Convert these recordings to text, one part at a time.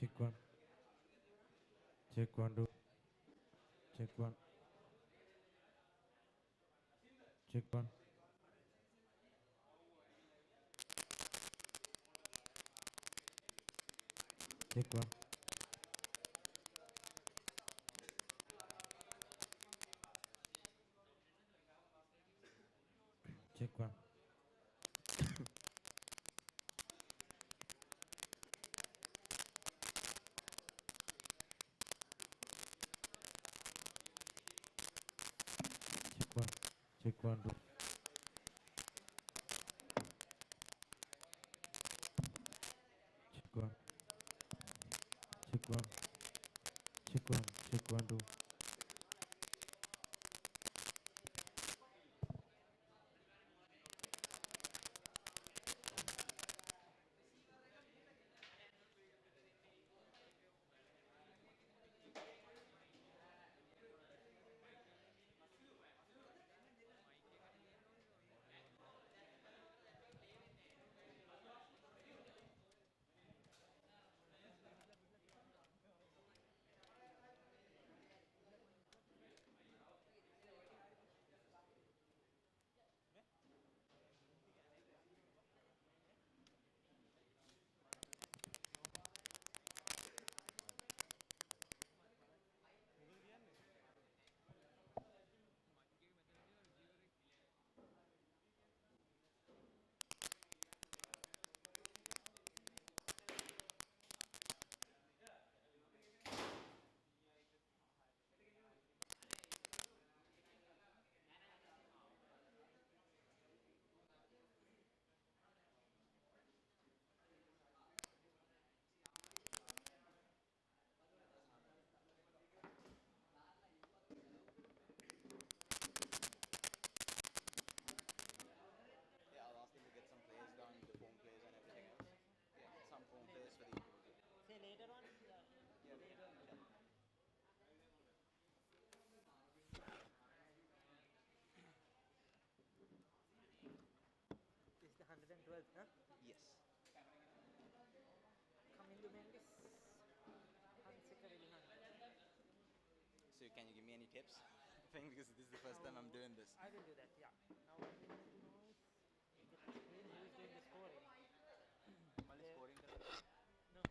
Check one. Check one, two. Check one. Check one. Check one. Check one. Check one. Check one, two. Check one. Check one. Check one. Check one, two. Yeah, I'll ask them to get some players down, the phone players and everything else. Yeah, some phone players for the individual. Say later on. Yeah, later. Sure. This is the 112th, huh? Yes. Kamindu Mendis. Hansika Vilihan. So can you give me any tips? Because this is the first time I'm doing this. I will do that, yeah. Now what we need to know is get the screen who is doing the scoring. Mali There- scoring No.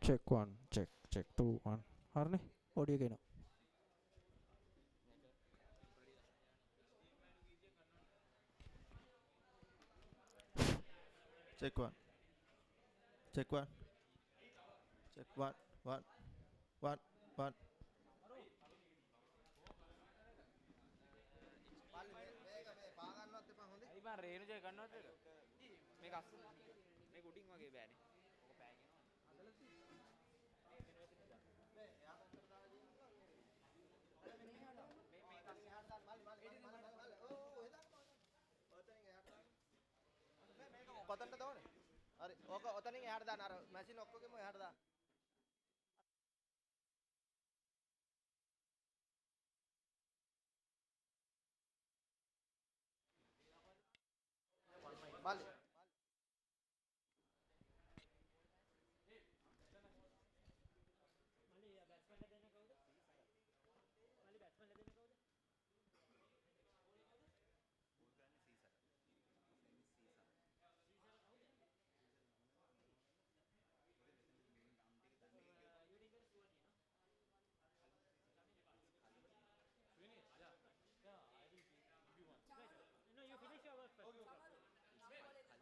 Check one. Check two, one. Harne, audio kena. Check one. Check one. Check one. One. One. One. ඇයි බං රේණුජය ගන්නවද ඒක? මේක අස්ස මේක උඩින් වගේ බෑනේ. ඔක පෑගෙනවා. හදලා තියෙන්නේ. මේක අස්ස එහාට දාන්න මල්ලි ඔව් ඔය දාන්න ඔතනින් එහාට දාන්න. මේක කොතනද දාන්නේ? හරි. ඕක ඔතනින් එහාට දාන්න අර මැෂින් ඔක්කොගෙම එහාට දාන්න. මල්ලි බැට්ස්මන්ලා දෙන්න කවුද? මල්ලි බැට්ස්මන්ලා දෙන්න කවුද? No, you finish your work first. Okay.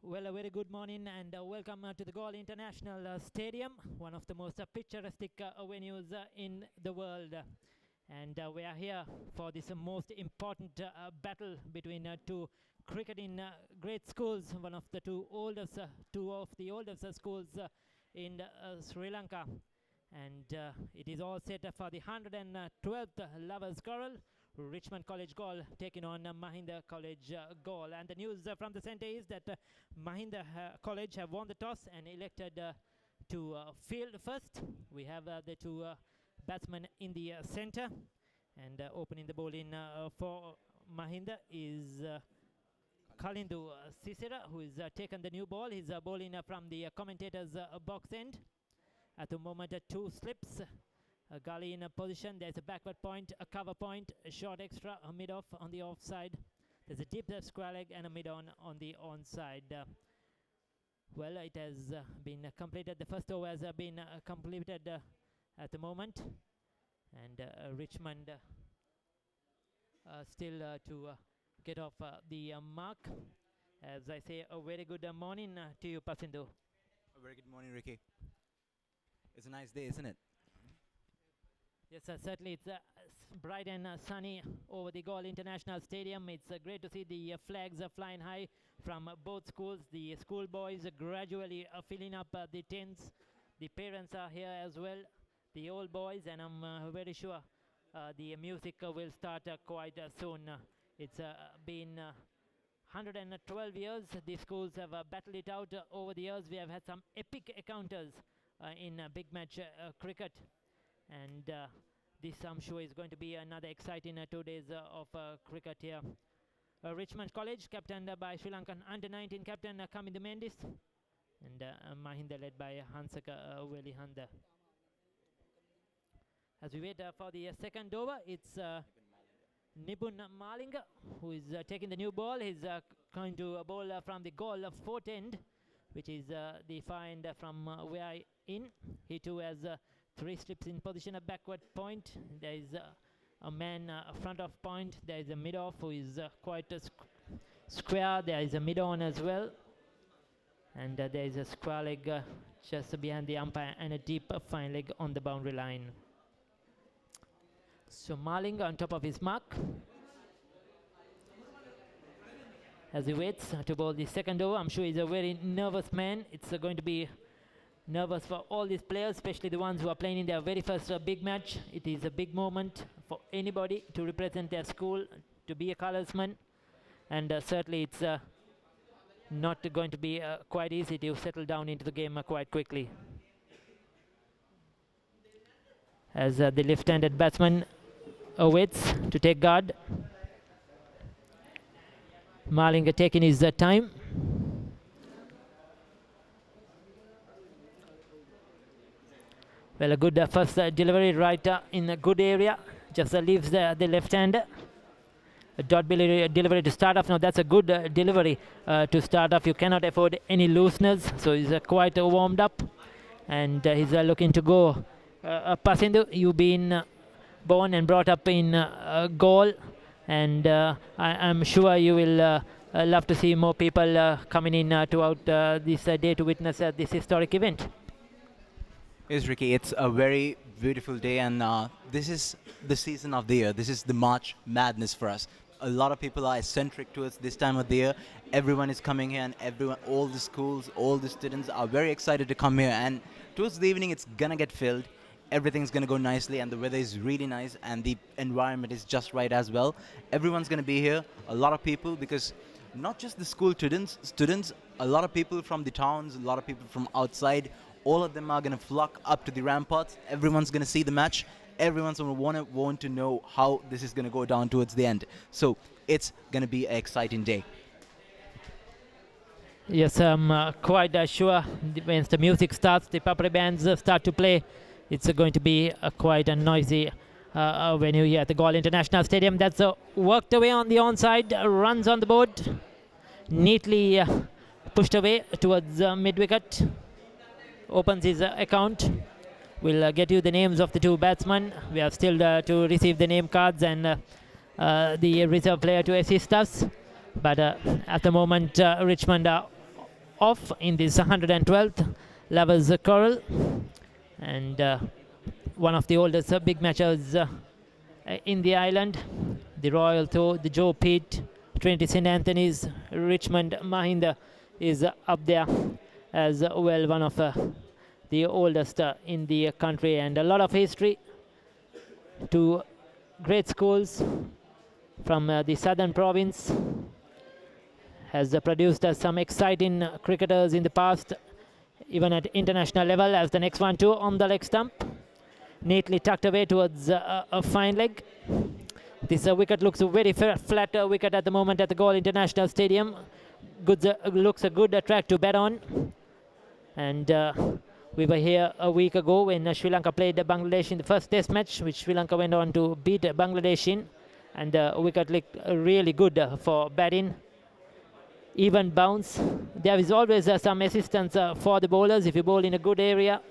Well, a very good morning and welcome to the Galle International Stadium, one of the most picturesque venues in the world. And we are here for this most important battle between two cricketing great schools, one of the two of the oldest schools in Sri Lanka. And it is all set for the 112th Lovers Quarrel. Richmond College Galle taking on Mahinda College Galle. And the news from the centre is that Mahinda College have won the toss and elected to field first. We have the two batsmen in the centre, and opening the bowling for Mahinda is Kalindu Sisira, who is taken the new ball. He's bowling from the commentator's box end. At the moment, two slips. A gully in a position. There's a backward point, a cover point, a short extra, a mid off on the offside. There's a deep square leg and a mid on the onside. Well, it has been completed. The first over has been completed at the moment, and Richmond still to get off the mark. As I say, a very good morning to you, Pasindu. A very good morning, Ricky. It's a nice day, isn't it? Yes, certainly it's bright and sunny over the Galle International Stadium. It's great to see the flags flying high from both schools. The schoolboys gradually filling up the tents. The parents are here as well, the old boys, and I'm very sure the music will start quite soon. It's been 112 years. The schools have battled it out over the years. We have had some epic encounters in big match cricket. And this, I'm sure, is going to be another exciting 2 days of cricket here. Richmond College, captained by Sri Lankan under-19 captain Kamindu Mendis, and Mahinda led by Hansaka Welihanda. As we wait for the second over, it's Nibun Malinga who is taking the new ball. He's going to bowl from the Galle fourth end, which is the far end from where in. He too has three slips in position, a backward point. There is a man front of point. There is a mid off who is quite square. There is a mid on as well, and there is a square leg just behind the umpire and a deep fine leg on the boundary line. So Malinga on top of his mark as he waits to bowl the second over. I'm sure he's a very nervous man. It's going to be nervous for all these players, especially the ones who are playing in their very first big match. It is a big moment for anybody to represent their school, to be a colorsman, and certainly it's not going to be quite easy to settle down into the game quite quickly. As the left-handed batsman awaits to take guard. Malinga taking his time. Well, a good first delivery right in a good area. Just leaves the left hand. A dot delivery to start off. Now that's a good delivery to start off. You cannot afford any looseness. So he's quite warmed up. And he's looking to go. Pasindu, you've been born and brought up in Galle. And I'm sure you will love to see more people coming in throughout this day to witness this historic event. Yes, Ricky, it's a very beautiful day, and this is the season of the year. This is the March Madness for us. A lot of people are eccentric towards this time of the year. Everyone is coming here, and all the schools, all the students are very excited to come here. And towards the evening, it's gonna get filled. Everything's gonna go nicely, and the weather is really nice, and the environment is just right as well. Everyone's gonna be here. A lot of people, because not just the school students, a lot of people from the towns, a lot of people from outside. All of them are going to flock up to the ramparts. Everyone's going to see the match. Everyone's going to want to know how this is going to go down towards the end. So it's going to be an exciting day. Yes, I'm quite sure when the music starts, the puppet bands start to play, it's going to be quite a noisy venue here at the Galle International Stadium. That's worked away on the onside, runs on the board, neatly pushed away towards mid-wicket. Opens his account. We'll get you the names of the two batsmen. We have still to receive the name cards and the reserve player to assist us. But at the moment, Richmond are off in this 112th Lovers Quarrel, and one of the oldest big matches in the island. The Royal Tour, the Joe Pete, Trinity St. Anthony's, Richmond, Mahinda is up there as well, one of the oldest in the country, and a lot of history. Two great schools from the southern province has produced some exciting cricketers in the past, even at international level, as the next one too on the leg stump, neatly tucked away towards a fine leg. This wicket looks a very flat wicket at the moment at the Galle International Stadium. Looks a good track to bat on. And we were here a week ago when Sri Lanka played Bangladesh in the first test match, which Sri Lanka went on to beat Bangladesh in. And wicket looked really good for batting. Even bounce. There is always some assistance for the bowlers if you bowl in a good area.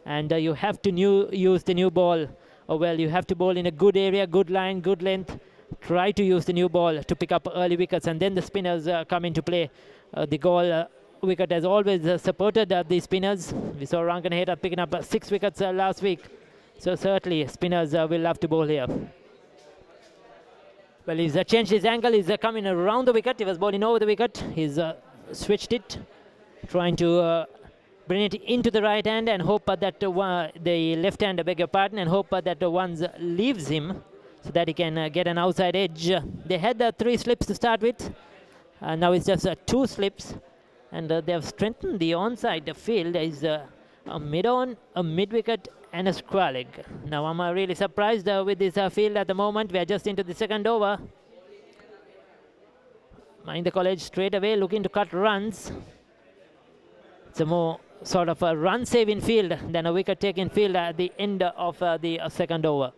And you have to use the new ball. Well, you have to bowl in a good area, good line, good length. Try to use the new ball to pick up early wickets, and then the spinners come into play. The Galle wicket has always supported the spinners. We saw Rangan Heda picking up 6 wickets last week. So certainly spinners will love to bowl here. Well, he's changed his angle. He's coming around the wicket. He was bowling over the wicket. He's switched it, trying to bring it into the right hand and hope that the left hand, beg your pardon, and hope that one leaves him so that he can get an outside edge. They had 3 slips to start with. Now it's just 2 slips, and they have strengthened the onside field. There is a mid-on, a mid-wicket, and a square leg. Now I'm really surprised with this field at the moment. We are just into the second over. Mahinda College straight away looking to cut runs. It's a more sort of a run-saving field than a wicket-taking field at the end of the second over.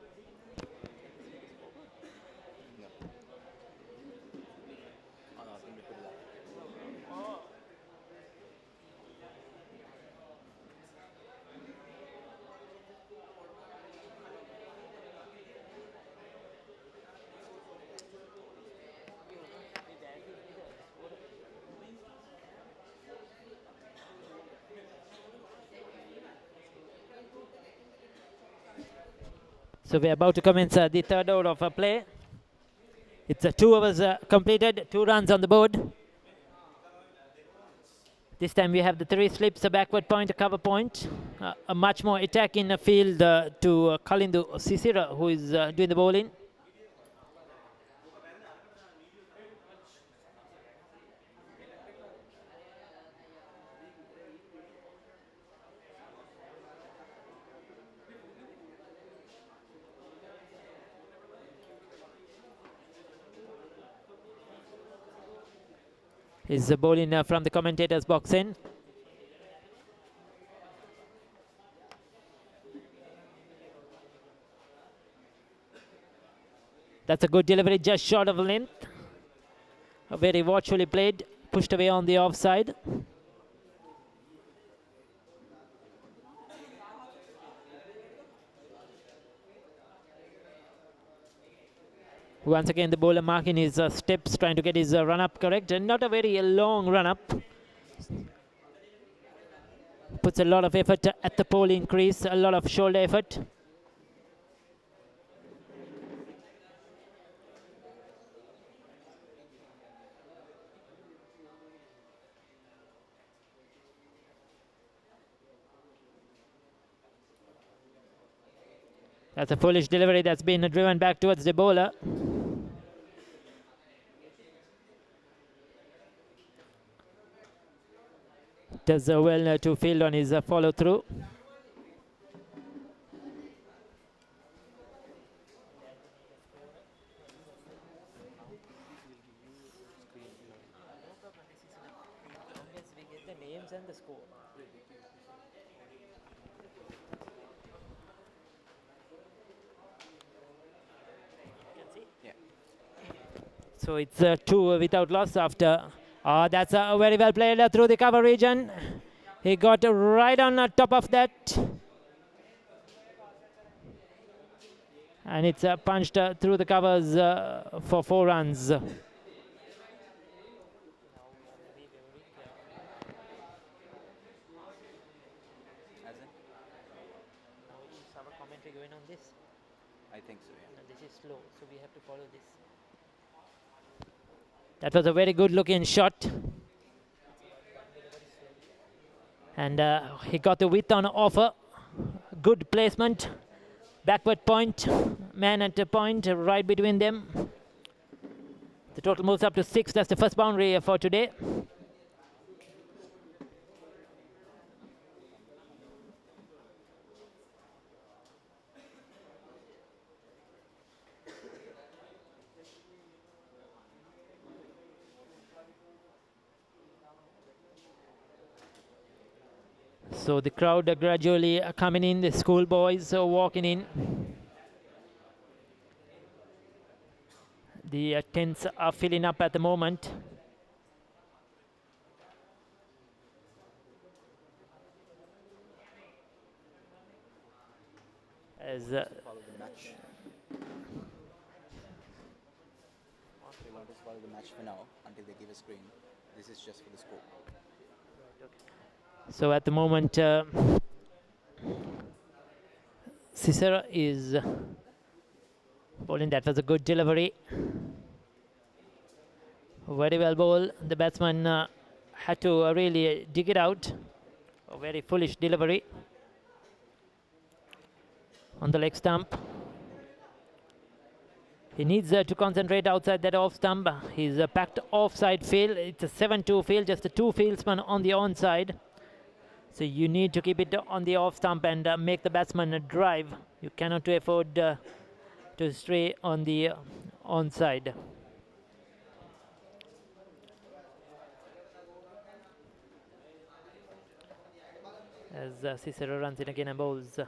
So we're about to commence the third over of play. It's 2 overs completed, 2 runs on the board. This time we have the 3 slips, a backward point, a cover point. A much more attack in the field to Kalindu Sisira, who is doing the bowling. Is bowling from the commentator's box in. That's a good delivery, just short of length. Very watchfully played, pushed away on the offside. Once again, the bowler marking his steps, trying to get his run-up correct. And not a very long run-up. Puts a lot of effort at the pole increase, a lot of shoulder effort. That's a foolish delivery that's been driven back towards the bowler. Does well to field on his follow-through. So it's 2 without loss after. That's very well played through the cover region. He got right on top of that. And it's punched through the covers for 4 runs. commentary going on this? I think so, yeah. No, this is slow, so we have to follow this. That was a very good looking shot. And he got the width on offer. Good placement. Backward point. Man at the point, right between them. The total moves up to 6. That's the first boundary for today. So the crowd are gradually coming in, the schoolboys are walking in. The tents are filling up at the moment. As Follow the match. They want to follow the match for now until they give a screen. This is just for the score. so at the moment, Cicero is bowling. That was a good delivery. Very well bowled. The batsman had to really dig it out. A very foolish delivery on the leg stump. He needs to concentrate outside that off stump. He's a packed offside field. It's a 7-2 field, just the 2 fieldsmen on the onside. So you need to keep it on the off stump and make the batsman drive. You cannot afford to stray on the onside. As Cicero runs in again and bowls.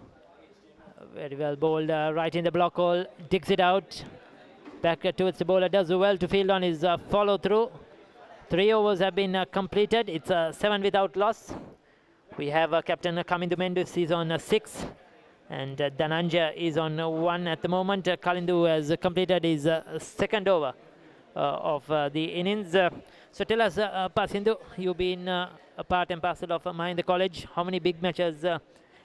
Very well bowled, right in the block hole, digs it out. Back towards the bowler, does well to field on his follow through. 3 overs have been completed. It's 7 without loss. We have Captain Kamindu Mendus is on 6. And Dhananjaya is on 1 at the moment. Kalindu has completed his second over of the innings. So tell us, Pasindu, you've been a part and parcel of Mahinda College. How many big matches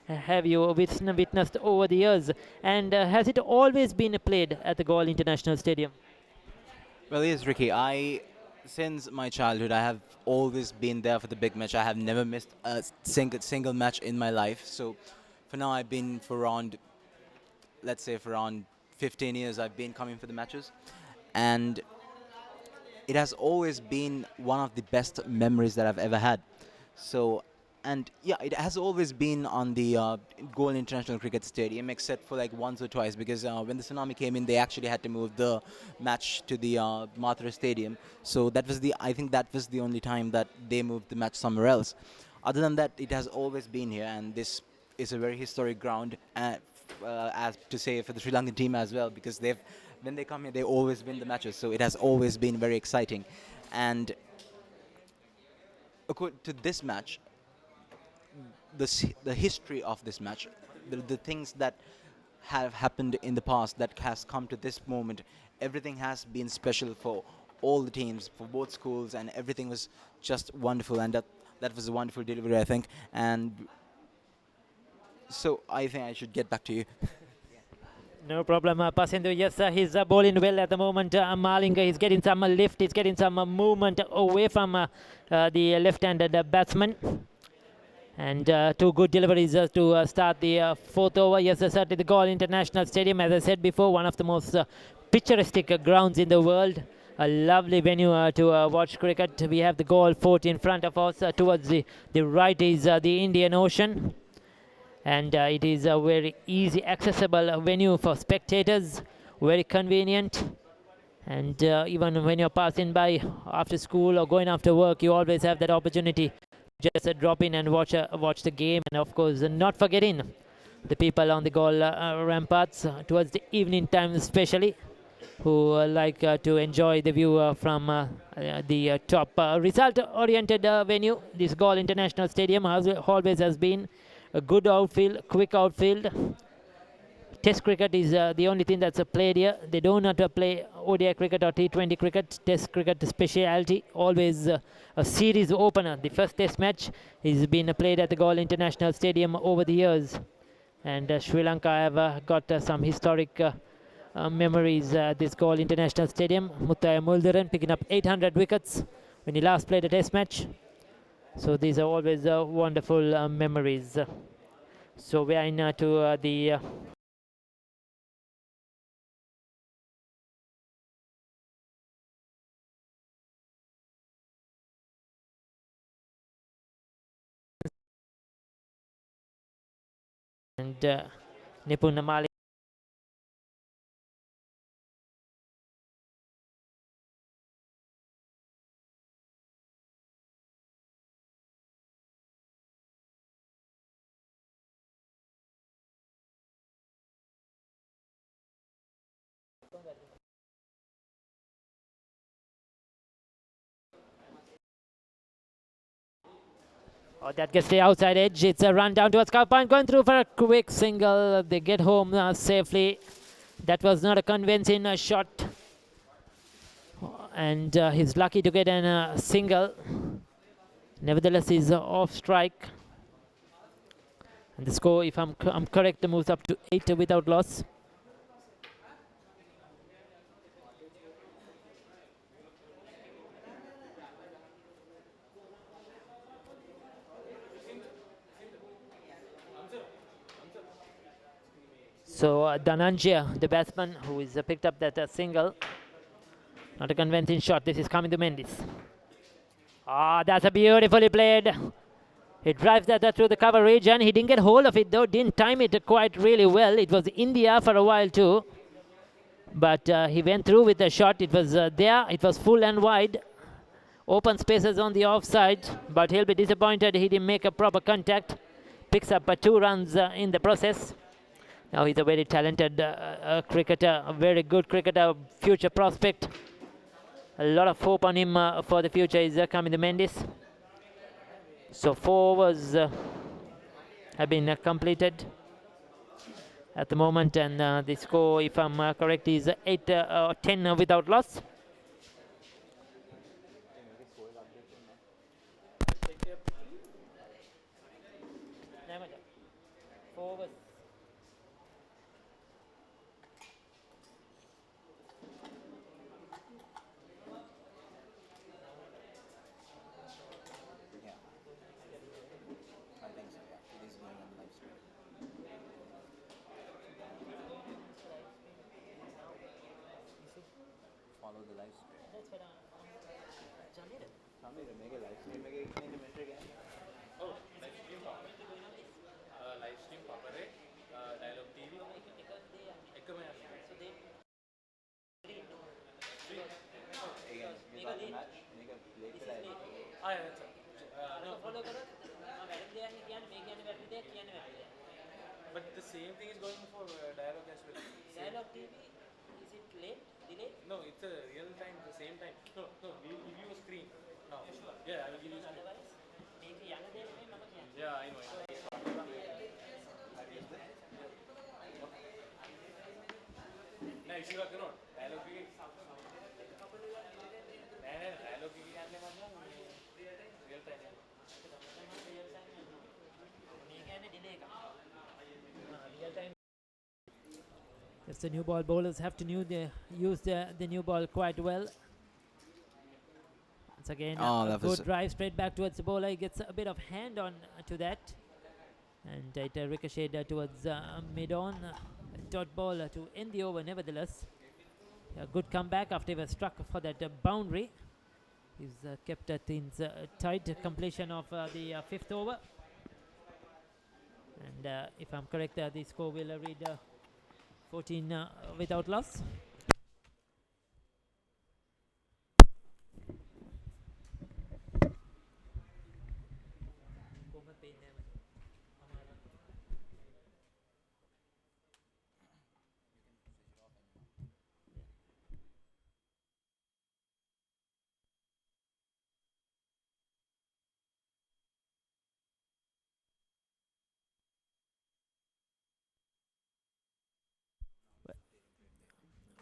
have you witnessed over the years? And has it always been played at the Galle International Stadium? Well, yes, Ricky. Since my childhood, I have always been there for the big match. I have never missed a single match in my life. So for now, I've been for around, let's say for around 15 years, I've been coming for the matches. And it has always been one of the best memories that I've ever had. So, and yeah, it has always been on the Galle International Cricket Stadium, except for like once or twice, because when the tsunami came in, they actually had to move the match to the Mathura Stadium. So that was I think that was the only time that they moved the match somewhere else. Other than that, it has always been here, and this is a very historic ground, as to say, for the Sri Lankan team as well, because when they come here, they always win the matches. So it has always been very exciting. And according to this match, the history of this match, the things that have happened in the past that has come to this moment, everything has been special for all the teams, for both schools, and everything was just wonderful. And that was a wonderful delivery, I think. And so I think I should get back to you. No problem, Pasindu. Yes, he's bowling well at the moment. Malinga is getting some lift, he's getting some movement away from the left-handed batsman. And 2 good deliveries to start the 4th over. Yes, certainly the Galle International Stadium, as I said before, one of the most picturesque grounds in the world. A lovely venue to watch cricket. We have the Galle Fort in front of us. Towards the right is the Indian Ocean. And it is a very easy, accessible venue for spectators. Very convenient. And even when you're passing by after school or going after work, you always have that opportunity to just drop in and watch the game. And of course, not forgetting the people on the Galle ramparts towards the evening time especially, who like to enjoy the view from the top. Result-oriented venue, this Galle International Stadium always has been a good outfield, quick outfield. Test cricket is the only thing that's played here. They do not play ODI cricket or T20 cricket. Test cricket speciality, always a series opener. The first test match is been played at the Galle International Stadium over the years. And Sri Lanka have got some historic memories at this Goal International Stadium. Muthaya Mulduran picking up 800 wickets when he last played a test match. So these are always wonderful memories. So we are in to the and Nipun Mali. Oh, that gets the outside edge. It's a run down towards Kalpan, going through for a quick single. They get home safely. That was not a convincing shot. And he's lucky to get a single. Nevertheless, he's off strike. And the score, if I'm correct, moves up to 8 without loss. So Dhananjaya, the batsman, who is picked up that single. Not a convincing shot. This is coming to Mendes. Ah, that's a beautifully played. He drives that through the cover region. He didn't get hold of it though. Didn't time it quite really well. It was India for a while too. But he went through with the shot. It was there. It was full and wide. Open spaces on the offside. But he'll be disappointed he didn't make a proper contact. Picks up 2 runs in the process. Now he's a very talented cricketer, a very good cricketer, future prospect. A lot of hope on him for the future is coming to Mendes. So 4 overs have been completed at the moment, and the score, if I'm correct, is 8 or 10 without loss. But the same thing is going for dialogue as well. Dialogue TV, is it late, delayed? No, it's a real time, the same time. No, we'll give you a screen. No. Yeah, I will give you a screen. Yeah, I know. No, issue का करो. Dialogue की. नहीं, dialogue की आने मतलब real time. Yes, the new ball bowlers have to use the new ball quite well. Once again, a good drive straight back towards the bowler. He gets a bit of hand on to that. And it ricocheted towards mid-on. Dot ball to end the over nevertheless. A good comeback after he was struck for that boundary. He's kept things tight. Completion of the 5th over. And if I'm correct, the score will read 14 without loss.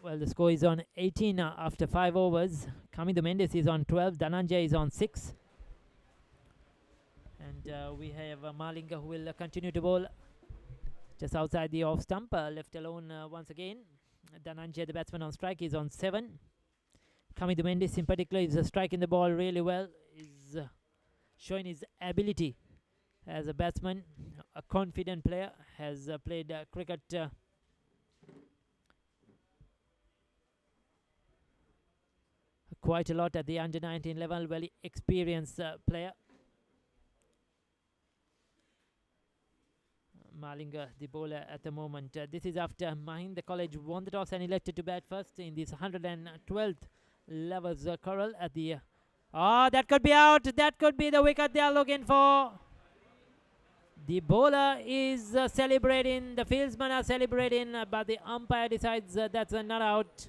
Well, the score is on 18 after 5 overs. Coming to Mendes is on 12. Dhananjaya is on 6. And we have Malinga who will continue to bowl. Just outside the off stump, left alone once again. Dhananjay, the batsman on strike, is on 7. Coming to Mendes in particular is striking the ball really well, is showing his ability as a batsman, a confident player, has played cricket quite a lot at the under 19 level, very experienced player. Malinga, the bowler at the moment. This is after Mahinda College won the toss and elected to bat first in this 112th levels Quarrel at the... that could be out. That could be the wicket they are looking for. The bowler is celebrating. The fieldsmen are celebrating, but the umpire decides that's not out.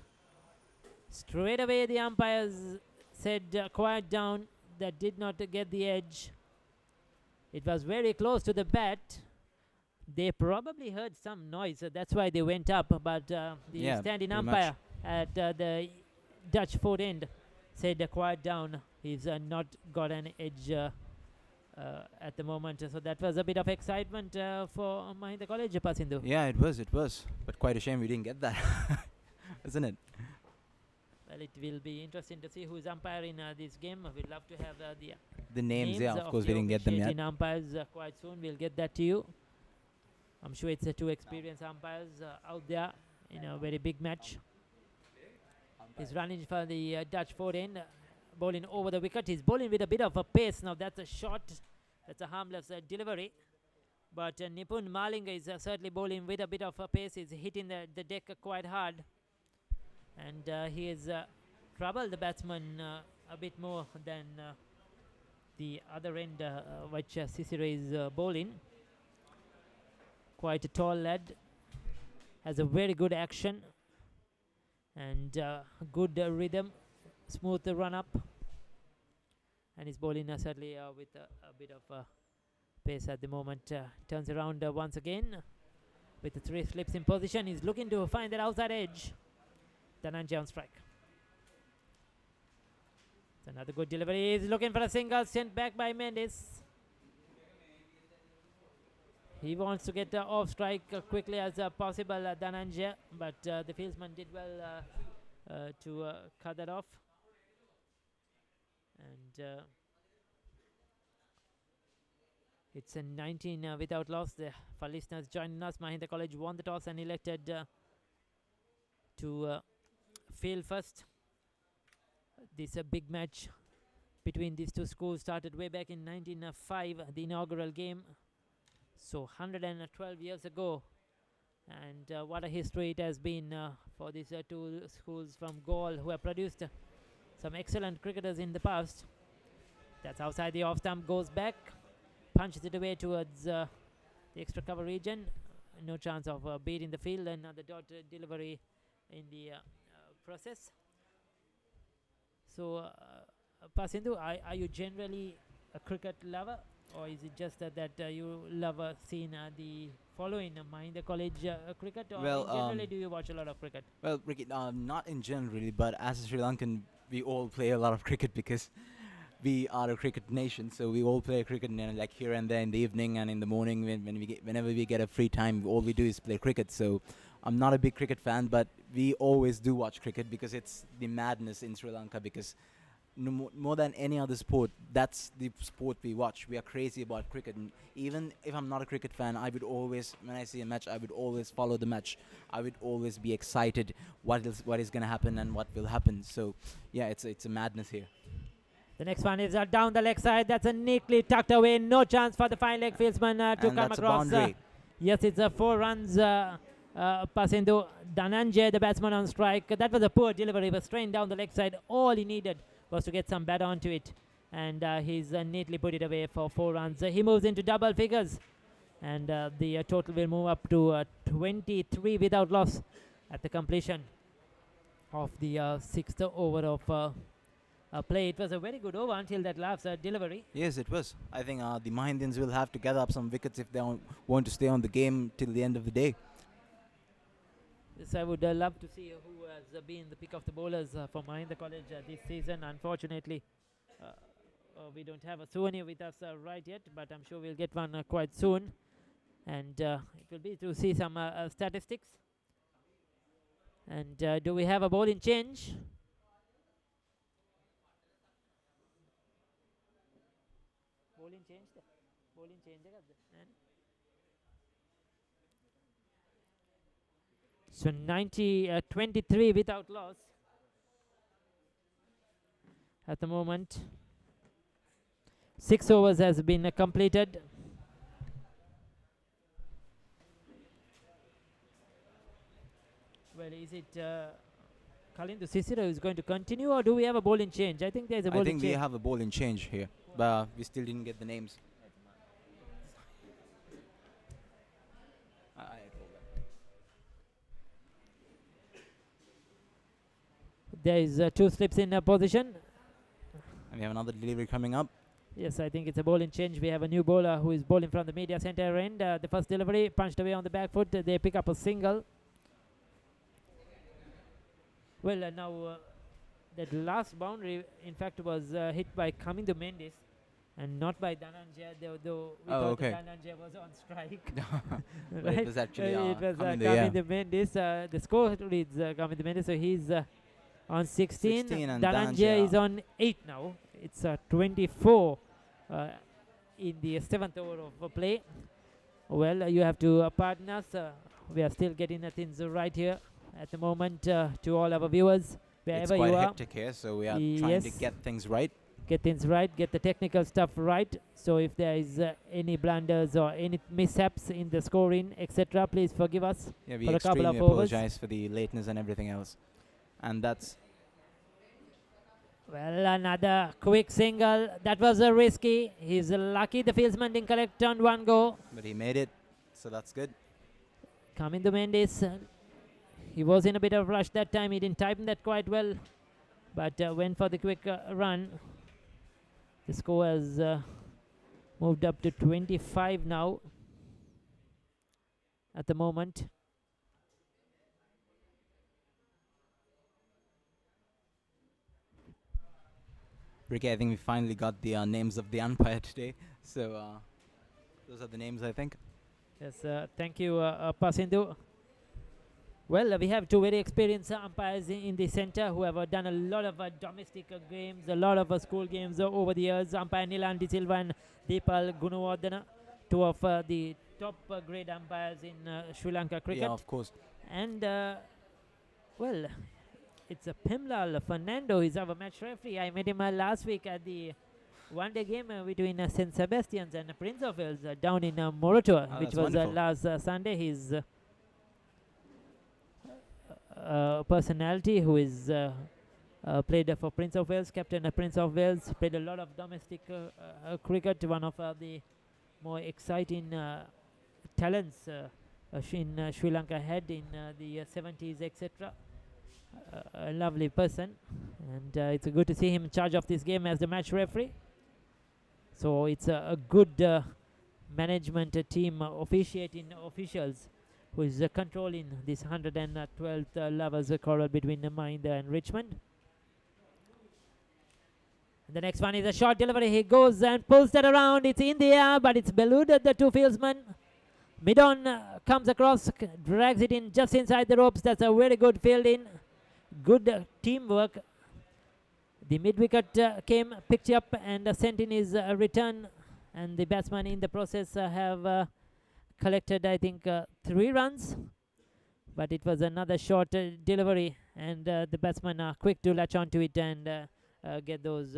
Straight away, the umpires said quiet down. That did not get the edge. It was very close to the bat. They probably heard some noise, that's why they went up. But the standing umpire at the Dutch fort end said quiet down. He's not got an edge at the moment. So that was a bit of excitement for Mahinda College, Pasindhu. Yeah, it was. But quite a shame we didn't get that, isn't it? Well, it will be interesting to see who is umpiring this game. We'd love to have the names. Yeah, of course we didn't get them yet. Umpires quite soon. We'll get that to you. I'm sure it's two experienced umpires out there in a very big match. He's running for the Dutch fort end, bowling over the wicket. He's bowling with a bit of a pace. Now that's a shot. That's a harmless delivery. But Nipun Malinga is certainly bowling with a bit of a pace. He's hitting the deck quite hard. And he has troubled the batsman a bit more than the other end, which Sisire is bowling. Quite a tall lad. Has a very good action. And good rhythm. Smooth run up. And he's bowling certainly with a bit of pace at the moment. Turns around once again. With the 3 slips in position. He's looking to find that outside edge. Dhananjay on strike. It's another good delivery. He's looking for a single, sent back by Mendes. He wants to get off strike quickly as possible, Dhananjay, but the fieldsman did well to cut that off. And it's a 19 without loss. For listeners joining us, Mahinda College won the toss and elected to field first. This big match between these two schools started way back in 1905, the inaugural game. So 112 years ago. And what a history it has been for these two schools from Gaul who have produced some excellent cricketers in the past. That's outside the off stump, goes back, punches it away towards the extra cover region. No chance of beating the field. Another dot delivery in the process. So, Pasindhu, are you generally a cricket lover, or is it just that you love seeing the following Mahinda College cricket, or generally do you watch a lot of cricket? Well, Ricky, not in general really, but as a Sri Lankan, we all play a lot of cricket because we are a cricket nation. So we all play cricket, like here and there in the evening and in the morning whenever we get a free time. All we do is play cricket. So I'm not a big cricket fan, but we always do watch cricket because it's the madness in Sri Lanka. Because more than any other sport, that's the sport we watch. We are crazy about cricket. And even if I'm not a cricket fan, I would always, when I see a match, I would always follow the match. I would always be excited what is going to happen and what will happen. So yeah, it's a madness here. The next one is down the leg side. That's a neatly tucked away. No chance for the fine leg fieldsman to come that's across. A boundary. Yes, it's 4 runs. Pasindhu, Dhananjay, the batsman on strike. That was a poor delivery. He was strained down the leg side. All he needed was to get some bat onto it. And he's neatly put it away for 4 runs. He moves into double figures. And the total will move up to 23 without loss at the completion of the 6th over of play. It was a very good over until that last delivery. Yes, it was. I think the Mahindans will have to gather up some wickets if they want to stay on the game till the end of the day. Yes, I would love to see who has been the pick of the bowlers for Mahinda College this season. Unfortunately, we don't have a souvenir with us right yet, but I'm sure we'll get one quite soon. And it will be to see some statistics. And do we have a bowling change? Bowling change. Bowling change. So 23 without loss at the moment. 6 overs has been completed. Well, is it Kalindu Sisira who is going to continue, or do we have a bowling change? I think there's a bowling I think change. we have a bowling change here, but we still didn't get the names. There is 2 slips in position. And we have another delivery coming up. Yes, I think it's a bowling change. We have a new bowler who is bowling from the media center end. The first delivery punched away on the back foot. They pick up a single. Well, now that last boundary, in fact, was hit by Kamindu Mendes and not by Dhananjaya, though we thought okay. that Dhananjaya was on strike. But it was actually it was Kamindu, yeah. Kamindu Mendes. The score reads Kamindu Mendes, so he's on 16. 16 and Dhananjaya Dhananjaya is on 8 now. It's 24 in the 7th over of play. Well, you have to pardon us. We are still getting things right here at the moment to all our viewers, wherever It's quite you are. hectic here, so we are trying to Yes. get things right. Get things right, get the technical stuff right. So if there is any blunders or any mishaps in the scoring, etc., please forgive us Yeah, we for a couple extremely of overs. apologize for the lateness and everything else. And that's Well, another quick single. That was risky. He's lucky the fieldsman didn't collect on one go. but he made it, so that's good. Kamindu Mendes, he was in a bit of rush that time. He didn't time that quite well, but went for the quick run. The score has moved up to 25 now at the moment. Ricky, I think we finally got the names of the umpire today. So those are the names, I think. Yes, thank you, Pasindu. Well, we have 2 very experienced umpires in the center who have done a lot of domestic games, a lot of school games over the years. Umpire Nilan De Silva and Deepal Gunawardena, 2 of the top grade umpires in Sri Lanka cricket. Yeah, of course. And, well, it's Pimlal Fernando. He's our match referee. I met him last week at the one-day game between St. Sebastian's and Prince of Wales down in Moroto, which that's was wonderful. last Sunday. He's personality who is played for Prince of Wales, captain of Prince of Wales, played a lot of domestic cricket, one of the more exciting talents in Sri Lanka had in the 70s, etc. A lovely person, and it's good to see him in charge of this game as the match referee. So it's a good management team, officiating officials who is controlling this 112th lovers quarrel between Mahinda and Richmond. And the next one is a short delivery. He goes and pulls that around. It's in the air, but it's eluded the 2 fieldsmen. Mid-on comes across, drags it in just inside the ropes. That's a very good fielding. Good teamwork. The mid-wicket came, picked up, and sent in his return. And the batsmen in the process have collected, I think, 3 runs. But it was another short delivery, and the batsmen are quick to latch onto it and get those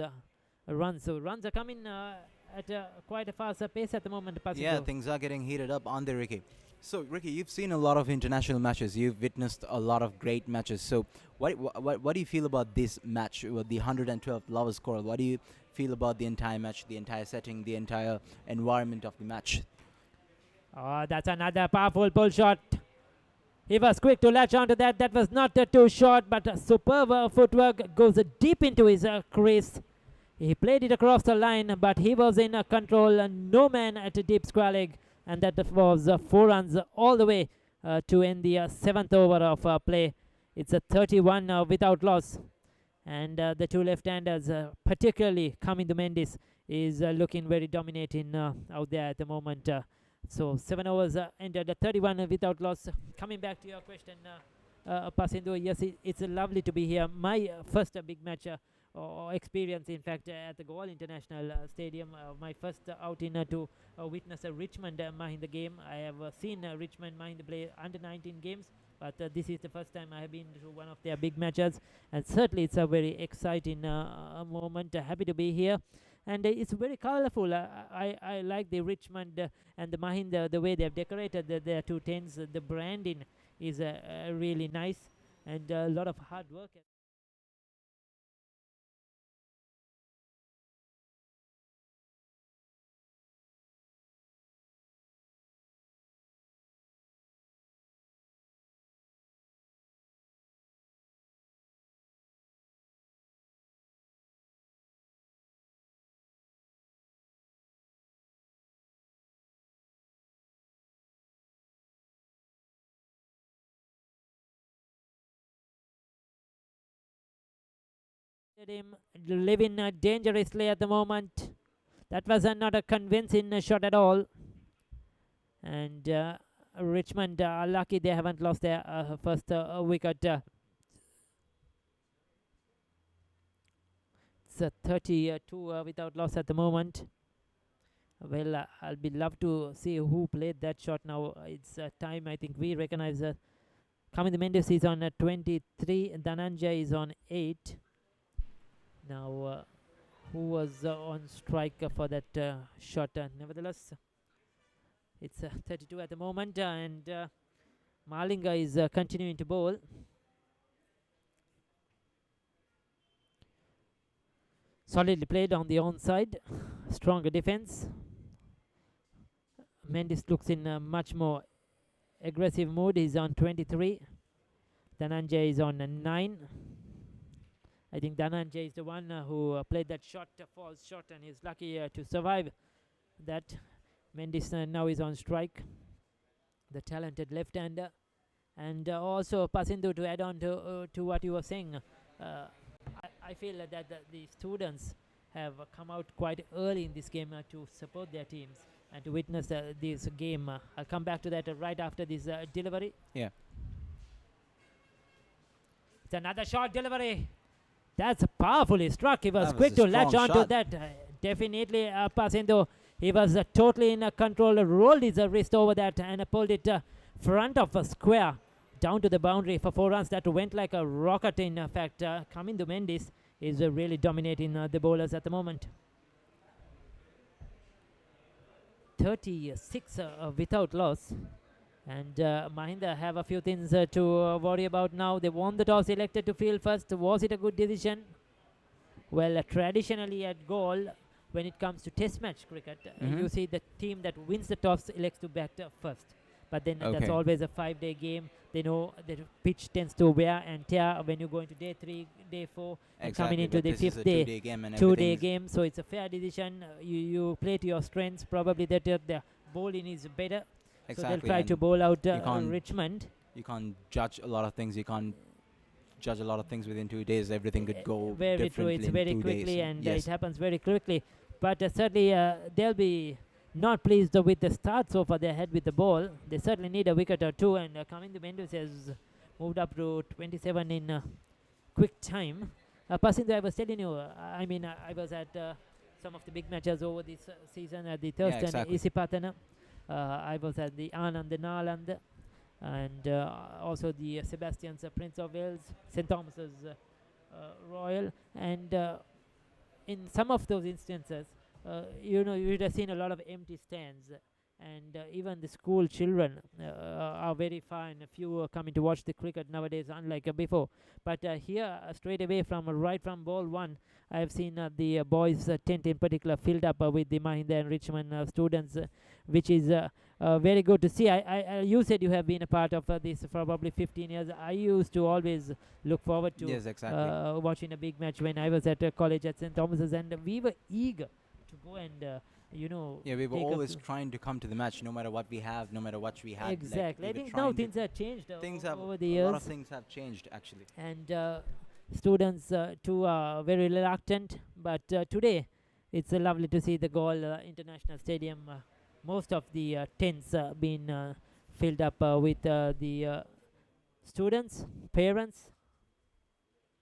runs. So runs are coming at quite a fast pace at the moment. Yeah, things are getting heated up, aren't they, Ricky? So, Ricky, you've seen a lot of international matches. You've witnessed a lot of great matches. So, what do you feel about this match, with the 112th lovers quarrel? What do you feel about the entire match, the entire setting, the entire environment of the match? Oh, that's another powerful pull shot. He was quick to latch onto that. That was not too short, but superb footwork, goes deep into his crease. He played it across the line, but he was in control. No man at a deep square leg, and that was 4 runs all the way to end the 7th over of play. It's a 31 without loss, and the 2 left-handers, particularly Kamindu Mendes, is looking very dominating out there at the moment So 7 overs ended 31 without loss. Coming back to your question, Pasindo, yes, it's lovely to be here. My first big match or experience, in fact, at the Goal International Stadium. My first outing to witness a Richmond Mahinda game. I have seen Richmond Mahinda play under 19 games, but this is the first time I have been to one of their big matches, and certainly it's a very exciting moment. Happy to be here, and it's very colorful. I like the Richmond and the Mahinda, the way they have decorated their two tents. The branding is really nice, and a lot of hard work. Him living dangerously at the moment. That was not a convincing shot at all. And Richmond are lucky they haven't lost their first wicket. It's 32 without loss at the moment. Well, I'll be love to see who played that shot now. It's time. I think we recognize Kamindu Mendes is on 23. Dhananjay is on 8. Now, who was on strike for that shot? Nevertheless, it's 32 at the moment, and Malinga is continuing to bowl. Solidly played on the onside. Stronger defense. Mendes looks in a much more aggressive mood. He's on 23. Dhananjay is on 9. I think Dhananjay is the one who played that shot, false shot, and is lucky to survive that. Mendes now is on strike, the talented left-hander. And also, Pasindu, to add on to what you were saying, I feel that the students have come out quite early in this game to support their teams and to witness this game. I'll come back to that right after this delivery. Yeah. It's another short delivery. That's powerfully struck. He was That quick was a to latch strong on to shot. that. Definitely Pasindo. He was totally in control, rolled his wrist over that and pulled it front of a square down to the boundary for 4 runs. That went like a rocket. In fact, Kamindu Mendes is really dominating the bowlers at the moment. 36 without loss. And Mahinda have a few things to worry about now. They won the toss, elected to field first. Was it a good decision? Well, traditionally at Galle, when it comes to test match cricket, you see the team that wins the toss elects to bat first. But then that's always a 5-day game. They know the pitch tends to wear and tear when you go into day 3, day 4, and coming into the 5th day. 2-day game and 2-day game, so it's a fair decision. You play to your strengths. Probably that the bowling is better. Exactly. So they'll try to bowl out can't- Richmond. You can't judge a lot of things. You can't judge a lot of things within 2 days. Everything could go Very true. differently It's in very 2 quickly, days. and Yes. it happens very quickly. But certainly they'll be not pleased with the start so far they had with the ball. They certainly need a wicket or two, and Kamindu Mendes has moved up to 27 in quick time. Pasindu, I was telling you, I was at some of the big matches over this season at the Thurston exactly. Isipatana. I was at the Anand Naland, and also the Sebastian's Prince of Wales, St. Thomas's Royal, and in some of those instances, you'd have seen a lot of empty stands, and even the school children are very fine. A few coming to watch the cricket nowadays, unlike before. But here, straight away right from ball 1, I have seen the boys' tent in particular filled up with the Mahinda and Richmond students, which is very good to see. You said you have been a part of this for probably 15 years. I used to always look forward to Yes, exactly. watching a big match when I was at college at St. Thomas's, and we were eager to go and Yeah, we were take up always to- trying to come to the match, no matter what we have, no matter what we had. like, exactly. we I were think now trying to- things have changed things have over the a lot years, of things have changed actually. and students too are very reluctant. But today, it's lovely to see the Galle International Stadium most of the tents been filled up with the students, parents,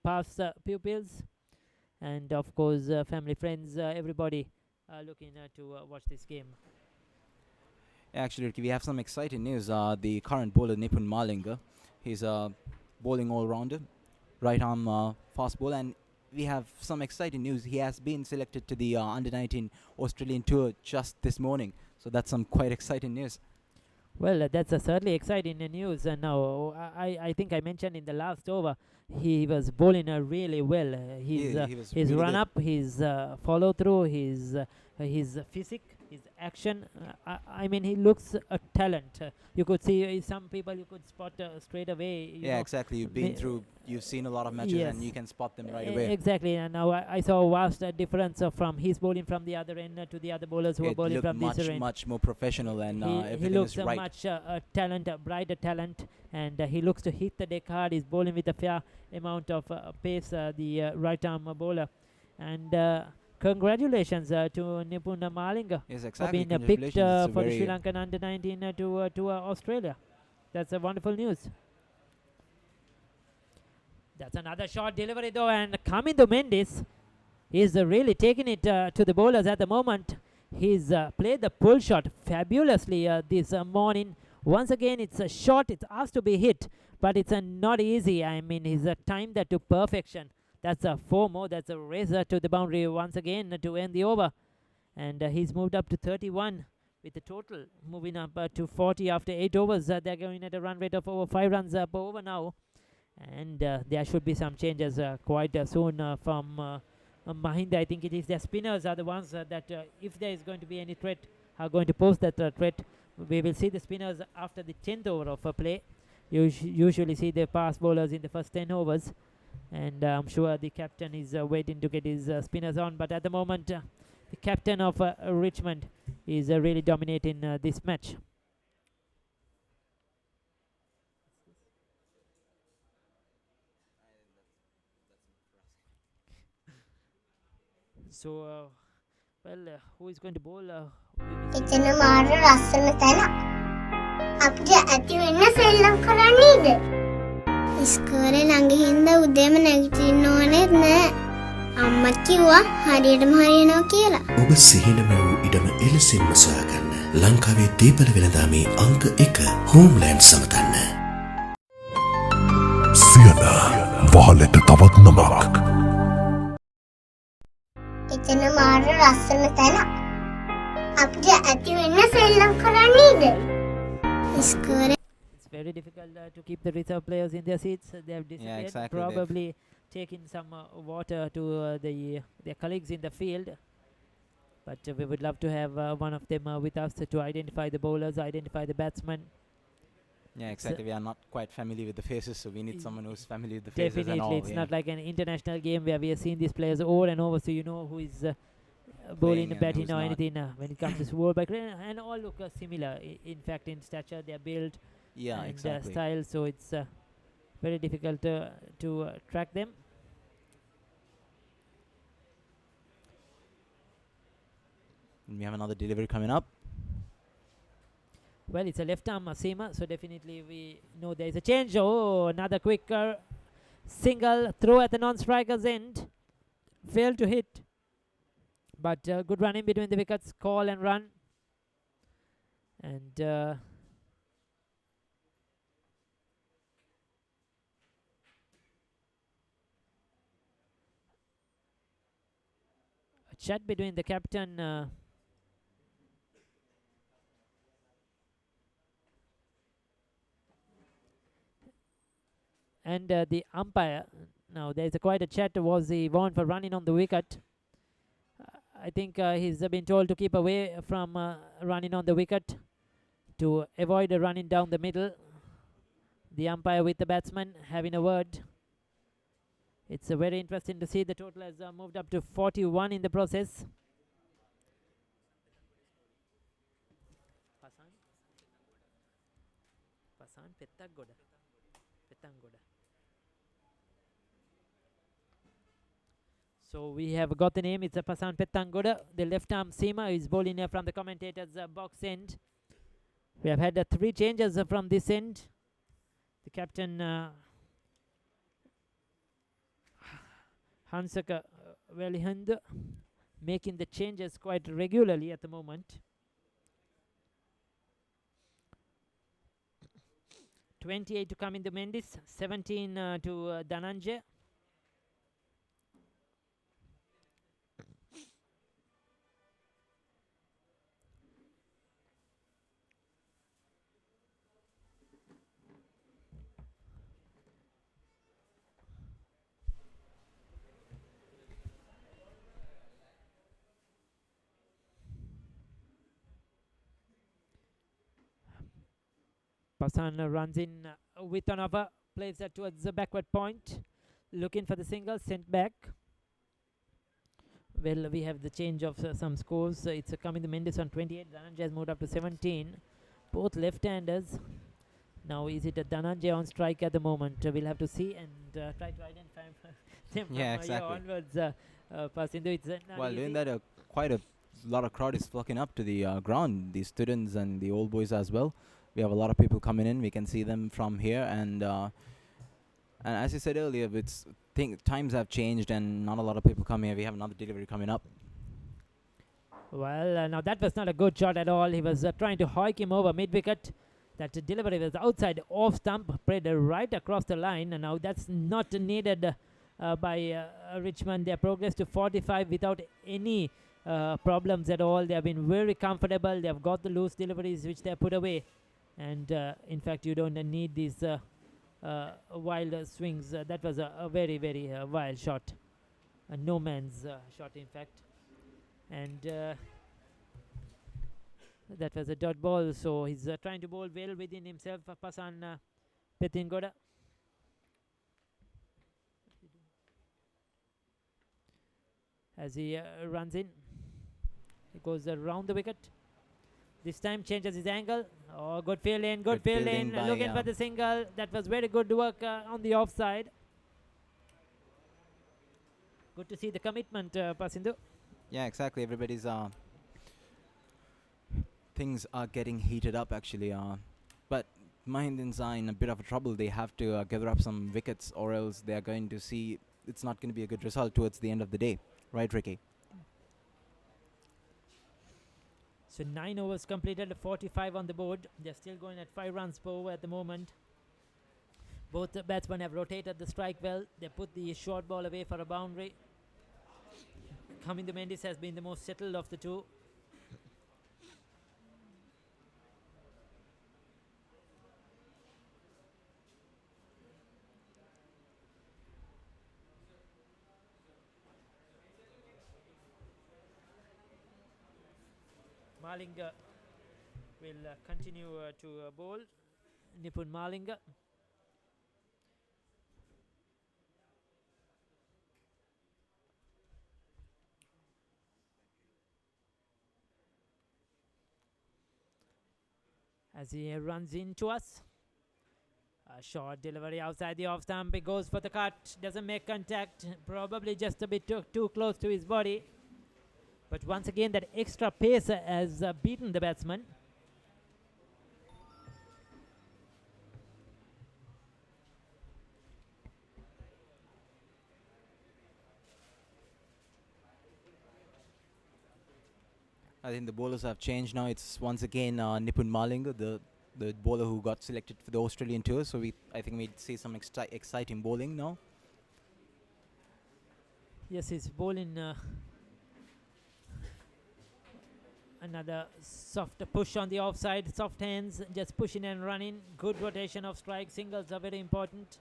past pupils, and of course family, friends, everybody looking to watch this game. Actually, Ricky, we have some exciting news. The current bowler Nipun Malinga, he's a bowling all-rounder, right arm fast bowler, and we have some exciting news. He has been selected to the under-19 Australian tour just this morning, so that's some quite exciting news. Well, that's certainly exciting news. And now I think I mentioned in the last over he was bowling really well. He was His really run good. up, his follow through, his physique, his action. I mean, he looks a talent. You could see some people you could spot straight away. You Yeah, know, exactly. You've been through, you've seen a lot of matches, yes. and you can spot them right away. Exactly, and now I saw a vast difference from his bowling from the other end to the other bowlers who are It bowling looked from this end. much more professional, and He everything looks is right. much talent, brighter talent, and he looks to hit the deck hard. He's bowling with a fair amount of pace, the right arm bowler. And congratulations to Nipun Malinga Yes, for exactly. being picked Congratulations. It's a for the very Sri Lankan under-19 to Australia. That's a wonderful news. That's another short delivery though, and Kamindu Mendis is really taking it to the bowlers at the moment. He's played the pull shot fabulously this morning. Once again, it's a shot, it's asked to be hit, but it's not easy. I mean, he's timed that to perfection. That's a 4 more, that's a razor to the boundary once again to end the over. And he's moved up to 31 with the total moving up to 40 after 8 overs. They're going at a run rate of over 5 runs per over now. And there should be some changes quite soon from Mahinda. I think it is their spinners are the ones that if there is going to be any threat are going to pose that threat. We will see the spinners after the 10th over of play. You usually see the fast bowlers in the first 10 overs, and I'm sure the captain is waiting to get his spinners on, but at the moment the captain of Richmond is really dominating this match. So who is going to bowl? එතන මාර ලස්සන තැන. අපිට ඇති වෙන්න සෙල්ලම් කරන්නේද? ඉස්කෝලේ ළඟ හින්දා උදේම නැගිටින්න ඕනෙත් නෑ. අම්මා කිව්වා හරියටම හරියනවා කියලා. ඔබ සිහිනම වූ ඉඩම එලෙසින්ම සොයාගන්න. ලංකාවේ දීපල වෙළඳාමේ අංක 1 හෝම්ලෑන්ඩ් සමතන්න. සියන වහලට තවත් නමක්. එතන මාර ලස්සන තැන. අපිට ඇති වෙන්න සෙල්ලම් කරන්නේද? ඉස්කෝලේ It's very difficult to keep the reserve players in their seats. They have disappeared. exactly. Probably taking some water to their colleagues in the field. But we would love to have one of them with us to identify the bowlers, identify the batsmen. Yeah, exactly. We are not quite familiar with the faces, so we need someone who's familiar with the faces Definitely, and all. it's not like an international game where we have seen these players over and over, so you know who is bowling, and batting, who's or not. anything. When it comes to world back, and all look similar. In fact, in stature, their build Yeah, and exactly. style, so it's very difficult to track them. And we have another delivery coming up. Well, it's a left arm seamer, so definitely we know there is a change. Oh, another quick single throw at the non-striker's end. Failed to hit, but good run in between the wickets, call and run. And a chat between the captain and the umpire. Now there's quite a chat. Was he warned for running on the wicket? I think he's been told to keep away from running on the wicket to avoid running down the middle. The umpire with the batsman having a word. It's very interesting to see the total has moved up to 41 in the process. So we have got the name. It's a Pasan Pettangoda, the left arm seamer, is bowling here from the commentator's box end. We have had 3 changes from this end. The captain Hansaka Velihand making the changes quite regularly at the moment. 28 to come in the Mendes, 17 to Dhananjay. Pasan runs in with an over, plays that towards the backward point, looking for the single, sent back. Well, we have the change of some scores. It's coming the Mendes on 28. Dhananjay has moved up to 17. Both left-handers. Now, is it a Dhananjay on strike at the moment? We'll have to see and try to identify them from Yeah, here exactly. onwards. Pasindu, it's not While doing easy. that, quite a lot of crowd is flocking up to the ground. The students and the old boys as well. We have a lot of people coming in. We can see them from here, and as you said earlier, times have changed, and not a lot of people come here. We have another delivery coming up. Well, now that was not a good shot at all. He was trying to hoik him over mid-wicket. That delivery was outside off stump, played right across the line, and now that's not needed by Richmond. They have progressed to 45 without any problems at all. They have been very comfortable. They have got the loose deliveries which they have put away, and in fact, you don't need these wild swings. That was a very, very wild shot, a no man's shot, in fact, and that was a dot ball. So he's trying to bowl well within himself. Pasan Pettingoda. As he runs in, he goes around the wicket. This time changes his angle. Oh, good fielding, good fielding. by, Looking for the single. That was very good work on the offside. Good to see the commitment, Pasindu. Yeah, exactly. Everybody's things are getting heated up actually. But Mahindans are in a bit of a trouble. They have to gather up some wickets, or else they are going to see it's not going to be a good result towards the end of the day, right, Ricky? So 9 overs completed, 45 on the board. They're still going at 5 runs per over at the moment. Both the batsmen have rotated the strike well. They put the short ball away for a boundary. Cumming the Mendes has been the most settled of the two. Malinga will continue to bowl. Nipun Malinga. As he runs into us. A short delivery outside the off stump. He goes for the cut. Doesn't make contact. Probably just a bit too close to his body. But once again, that extra pace has beaten the batsman. I think the bowlers have changed now. It's once again Nipun Malinga, the bowler who got selected for the Australian tour. So I think we'd see some exciting bowling now. Yes, he's bowling another soft push on the offside. Soft hands, just pushing and running. Good rotation of strike. Singles are very important.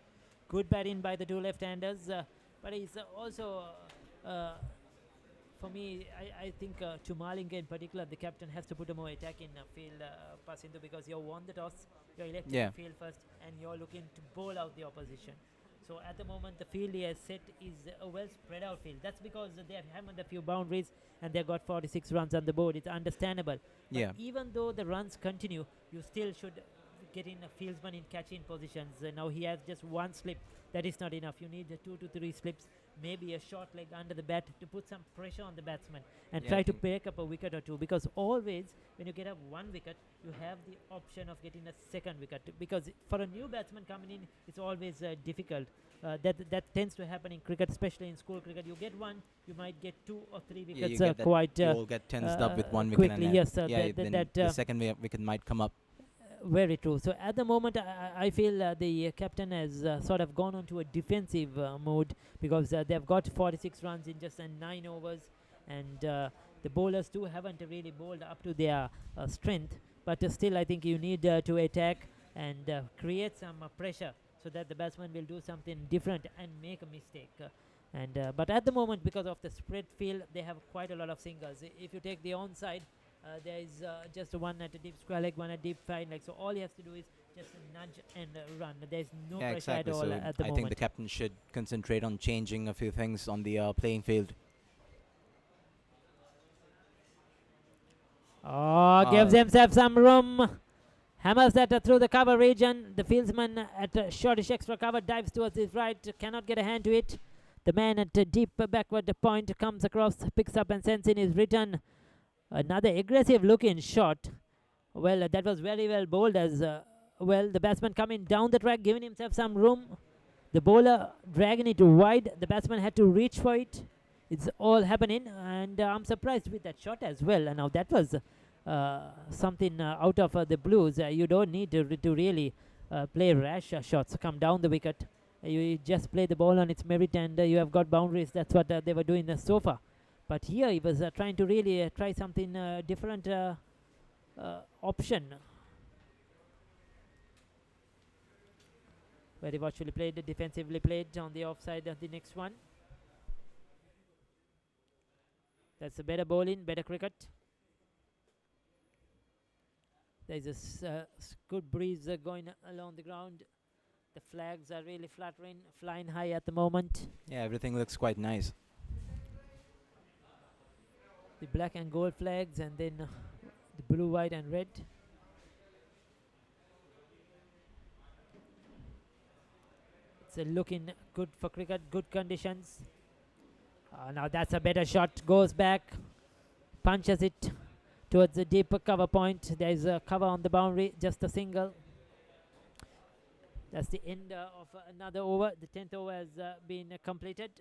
Good batting by the two left-handers. But he's also, for me, I think to Malinga in particular, the captain has to put a more attack in field, Pasindu, because you won the toss. You're elected Yeah. to field first, and you're looking to bowl out the opposition. So at the moment, the field he has set is a well spread out field. That's because they have hammered a few boundaries and they've got 46 runs on the board. It's understandable. But Yeah. even though the runs continue, you still should getting a fieldsman in catching positions. Now he has just one slip. That is not enough. You need 2 to 3 slips, maybe a short leg under the bat to put some pressure on the batsman and Yeah, try I to think- pick up a wicket or two. Because always when you get up one wicket, you have the option of getting a second wicket. Because for a new batsman coming in, it's always difficult. That tends to happen in cricket, especially in school cricket. You get one, you might get 2 or 3 Yeah, wickets you get that, quite you all get tensed up with one wicket, quickly. and Yes, yeah, then that the second wicket might come up. very true. So at the moment, I feel the captain has sort of gone on to a defensive mode, because they've got 46 runs in just 9 overs, and the bowlers too haven't really bowled up to their strength. But still, I think you need to attack and create some pressure, so that the batsman will do something different and make a mistake. But at the moment, because of the spread field, they have quite a lot of singles. If you take the onside, there is just one at a deep square leg, one at deep fine leg. So all he has to do is just nudge and run. There is no Yeah, pressure exactly. at all So at the I moment. think the captain should concentrate on changing a few things on the playing field. Gives himself some room. Hammers that through the cover region. The fieldsman at shortish extra cover dives towards his right. Cannot get a hand to it. The man at deep backward point comes across, picks up and sends in his return. Another aggressive looking shot. Well, that was very well bowled as well. The batsman coming down the track, giving himself some room. The bowler dragging it wide. The batsman had to reach for it. It's all happening, and I'm surprised with that shot as well. And now that was something out of the blues. You don't need to really play rash shots. Come down the wicket. You just play the ball on its merit, and you have got boundaries. That's what they were doing so far. But here he was trying to really try something different option. Very watchfully played, defensively played on the offside of the next one. That's a better bowling, better cricket. There's a good breeze going along the ground. The flags are really fluttering, flying high at the moment. Yeah, everything looks quite nice. The black and gold flags, and then the blue, white and red. It's looking good for cricket, good conditions. Now that's a better shot, goes back, punches it towards the deeper cover point. There is a cover on the boundary, just a single. That's the end of another over. The 10th over has been completed.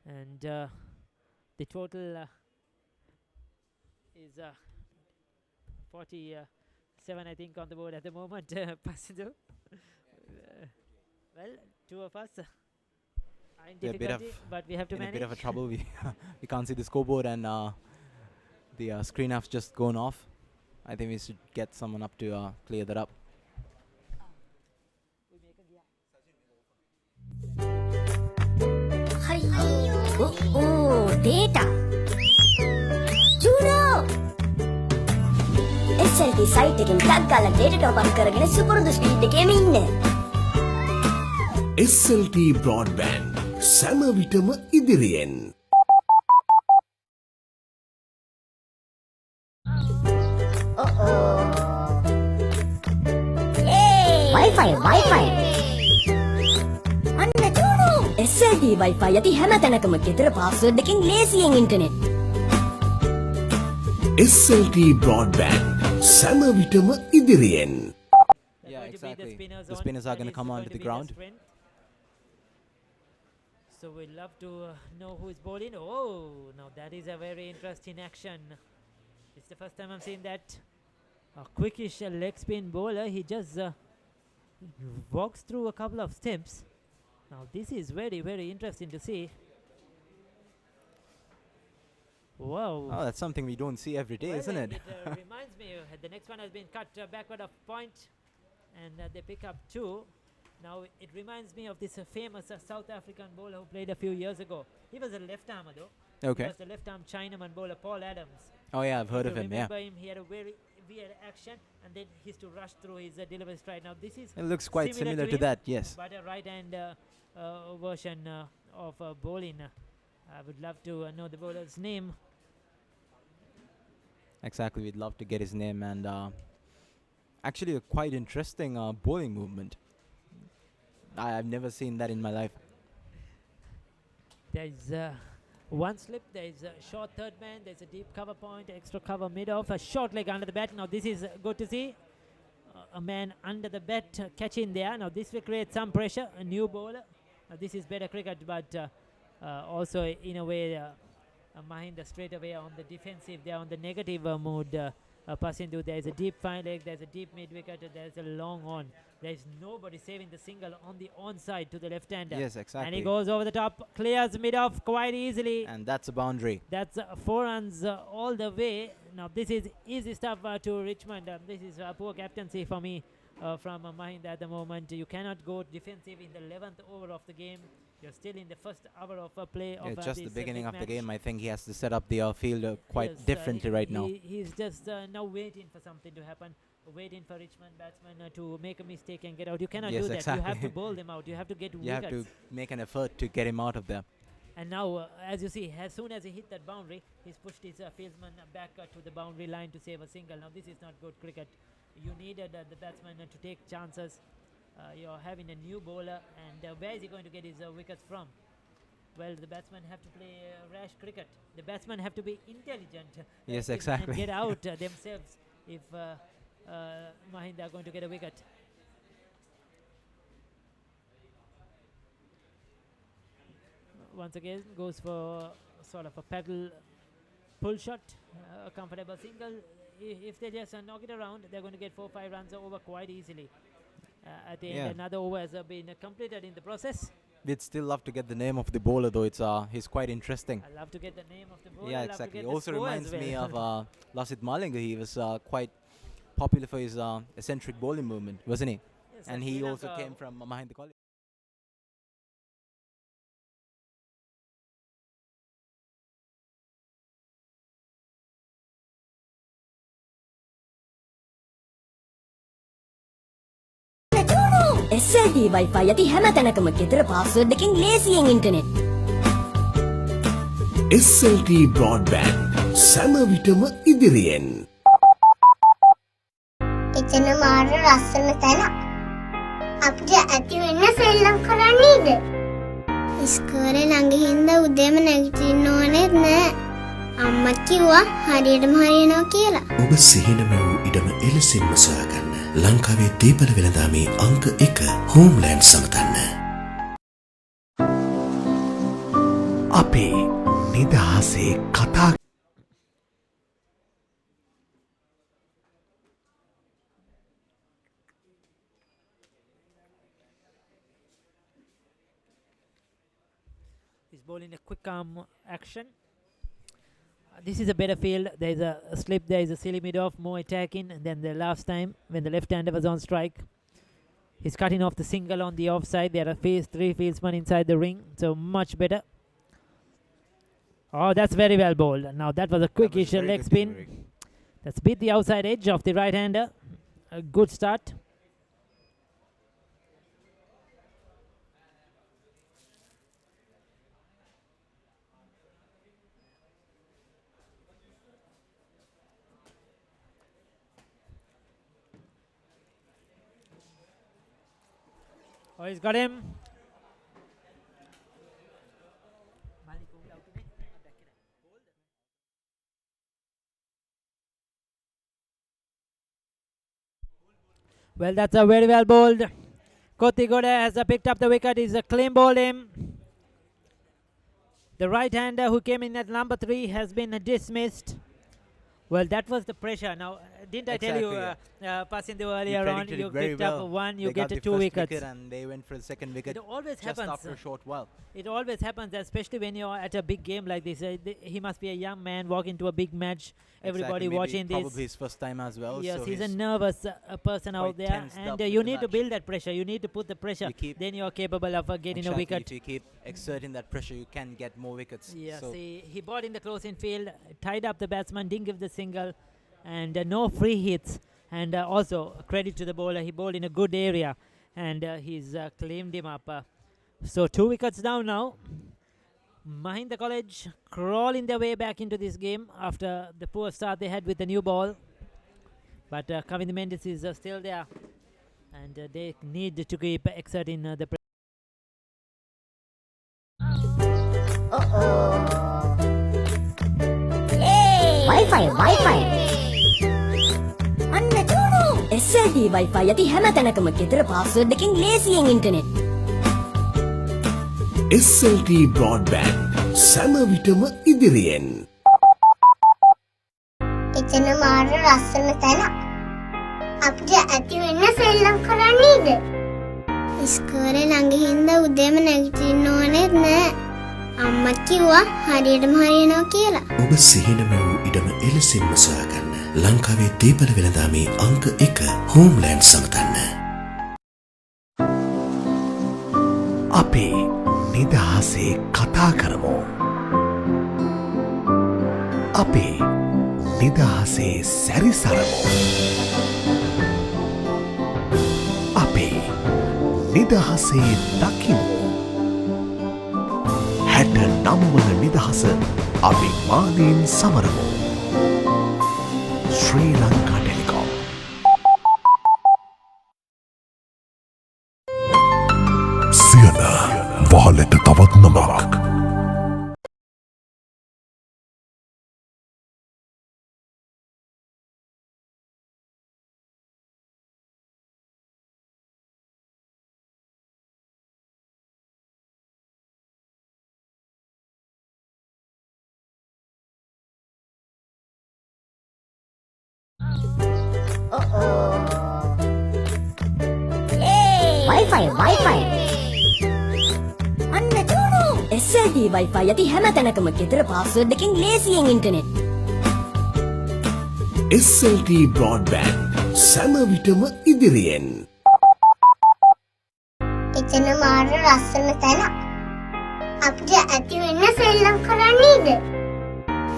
And the total is 47, I think, on the board at the moment. Passenger. Well, two of us are in difficulty, but we have to in a manage. bit of a trouble. We we can't see the scoreboard, and the screen has just gone off. I think we should get someone up to clear that up. Data. Juno. SLT site එකෙන් tag ගාලා data top up කරගෙන සුපුරුදු speed එකේම ඉන්න. SLT Broadband සෑම විටම ඉදිරියෙන්. Wi-Fi. අන්න Juno. SLT Wi-Fi යටි හැම තැනකම ගෙදර password එකෙන් ලේසියෙන් ඉන්ටර්නෙට්. SLT Broadband සෑම විටම ඉදිරියෙන්. Yeah, going to be exactly. The spinners are and going to it's come going onto to the be their ground. strength. So we'd love to know who is bowling. Oh, now that is a very interesting action. It's the first time I'm seeing that. A quickish leg spin bowler. He just walks through a couple of steps. Now this is very, very interesting to see. Wow. Oh, that's something we don't see every day, Well, isn't it? It reminds me, the next one has been cut backward of point, and they pick up 2. Now it reminds me of this famous South African bowler who played a few years ago. He was a left-armer though. He Okay. was the left-arm Chinaman bowler, Paul Adams. Oh yeah, I've heard If of you him. Yeah, remember him, he had a very weird action, and then he used to rush through his delivery stride. Now this is it looks quite similar to him, that. Yes. but a right-hand version of bowling. I would love to know the bowler's name. Exactly. We'd love to get his name, and Actually, a quite interesting bowling movement. I've never seen that in my life. There's one slip, there's a short third man, there's a deep cover point, extra cover mid-off, a short leg under the bat. Now this is good to see. A man under the bat catch in there. Now this will create some pressure, a new bowler. Now this is better cricket, but also in a way Mahinda straight away on the defensive, they're on the negative mood. Pasindu, there's a deep fine leg, there's a deep mid wicket, there's a long on. There's nobody saving the single on the onside to the left hander. Yes, exactly. And he goes over the top, clears mid off quite easily. And that's a boundary. That's 4 runs all the way. Now this is easy stuff to Richmond. This is poor captaincy for me from Mahinda at the moment. You cannot go defensive in the 11th over of the game. You're still in the first hour of play. Yeah, of just this the beginning of big the match. game. I think he has to set up the field quite Yes, differently right now. He's just now waiting for something to happen, waiting for Richmond batsmen to make a mistake and get out. You cannot Yes, do that. exactly. You have to bowl them out. You have to get You wickets. have to make an effort to get him out of there. And now, as you see, as soon as he hit that boundary, he's pushed his fieldsman back to the boundary line to save a single. Now this is not good cricket. You needed the batsman to take chances. You're having a new bowler, and where is he going to get his wickets from? Well, the batsmen have to play rash cricket. The batsmen have to be intelligent. Yes, and exactly. get out themselves if Mahinda are going to get a wicket. Once again, goes for sort of a pedal pull shot, a comfortable single. If they just knock it around, they're going to get 4-5 runs over quite easily. At the end, another over has been completed in the process. We'd still love to get the name of the bowler, though. It's he's quite interesting. I love to get the name of the bowler. Yeah, I love to exactly. get the Also score as reminds me well. of Lasit Malinga. He was quite popular for his eccentric bowling movement, wasn't he? Yes, And Sri he also Lanka- came from Mahinda College. SLT Wi-Fi යති හැම තැනකම ගෙදර password එකකින් ලේසියෙන් internet. SLT Broadband සෑම විටම ඉදිරියෙන්. එතන මාර ලස්සන තැන. අපිට ඇති වෙන්න සෙල්ලම් කරන්නේද? ඉස්කෝලේ ළඟ හින්දා උදේම නැගිටින්න ඕනෙත් නෑ. අම්මා කිව්වා හරියටම හරියනවා කියලා. ඔබ සිහිනම වූ ඉඩම එලෙසින්ම සොයාගන්න. ලංකාවේ දීපල වෙළඳාමේ අංක 1 හෝම්ලෑන්ඩ් සමතන්න. අපේ නිදහසේ කතා He's bowling a quick arm action. This is a better field. There's a slip, there is a silly mid-off, more attacking than the last time when the left-hander was on strike. He's cutting off the single on the offside. There are three fieldsmen inside the ring, so much better. Oh, that's very well bowled. Now that was a quickish leg spin. That's beat the outside edge of the right-hander. A good start. Oh, he's got him. Well, that's a very well bowled. Kotigoda has picked up the wicket. He's a clean bowled him. The right-hander who came in at number 3 has been dismissed. Well, that was the pressure. Now, didn't I tell you, passing the earlier on, you picked up one, you get 2 wickets. And they went for the second wicket. It always just happens after a short while. It always happens, especially when you're at a big game like this. He must be a young man walking to a big match. Everybody Exactly, watching maybe this. Probably his first time as well. Yes, so he's a nervous person out quite there, tensed and up you in the need to match. build that pressure. You need to put the pressure. Then you're capable of getting a Exactly, wicket. if you keep exerting that pressure, you can get more wickets. Yes, So he bought in the close-in field, tied up the batsman, didn't give the single, and no free hits. And also, credit to the bowler, he bowled in a good area, and he's claimed him up. So 2 wickets down now. Mahinda College crawling their way back into this game after the poor start they had with the new ball. But Kavin Mendes is still there, and they need to keep exerting the pressure. Wi-Fi. අන්න චූනු SLD Wi-Fi යති හැම තැනකම ගෙදර password එකකින් ලේසියෙන් internet. SLT Broadband සෑම විටම ඉදිරියෙන්. එතන මාර ලස්සන තැන. අපිට ඇති වෙන්න සෙල්ලම් කරන්නේද? ඉස්කෝලේ ළඟ හින්දා උදේම නැගිටින්න ඕනෙත් නෑ. අම්මා කිව්වා හරියටම හරියනවා කියලා. ඔබ සිහිනම වූ ඉඩම එලෙසින්ම සොයාගන්න. ලංකාවේ දීපල වෙළඳාමේ අංක 1 හෝම්ලෑන්ඩ් සමතන්න. අපි නිදහසේ කතා කරමු. අපි නිදහසේ සැරිසරමු. අපි නිදහසේ දකිමු. 69 වන නිදහස අභිමානයෙන් සමරමු. ශ්‍රී ලංකා ටෙලිකොම්. සියන වහලට තවත් නමක්. Wi-Fi. අන්න චූනු SLD Wi-Fi යති හැම තැනකම ගෙදර පාස්වර්ඩ් එකකින් ලේසියෙන් ඉන්ටර්නෙට්. SLT Broadband සෑම විටම ඉදිරියෙන්. එතන මාර ලස්සන තැන. අපිට ඇති වෙන්න සෙල්ලම් කරන්නේද?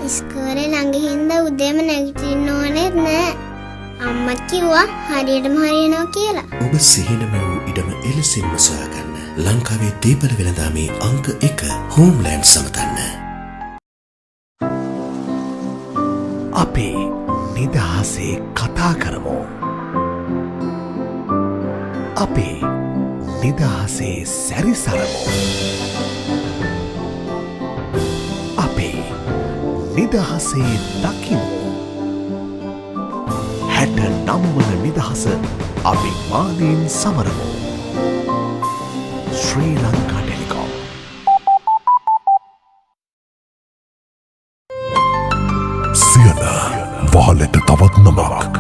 ඉස්කෝලේ ළඟ හින්දා උදේම නැගිටින්න ඕනෙත් නෑ. අම්මා කිව්වා හරියටම හරියනවා කියලා. ඔබ සිහිනම වූ ඉඩම එලෙසින්ම සොයාගන්න. ලංකාවේ දීපල වෙළඳාමේ අංක 1 හෝම්ලෑන්ඩ් සමතන්න. අපි නිදහසේ කතා කරමු. අපි නිදහසේ සැරිසරමු. අපි නිදහසේ දකිමු. 69 වන නිදහස අභිමානයෙන් සමරමු. ශ්‍රී ලංකා ටෙලිකොම්. සියන වහලට තවත් නමක්.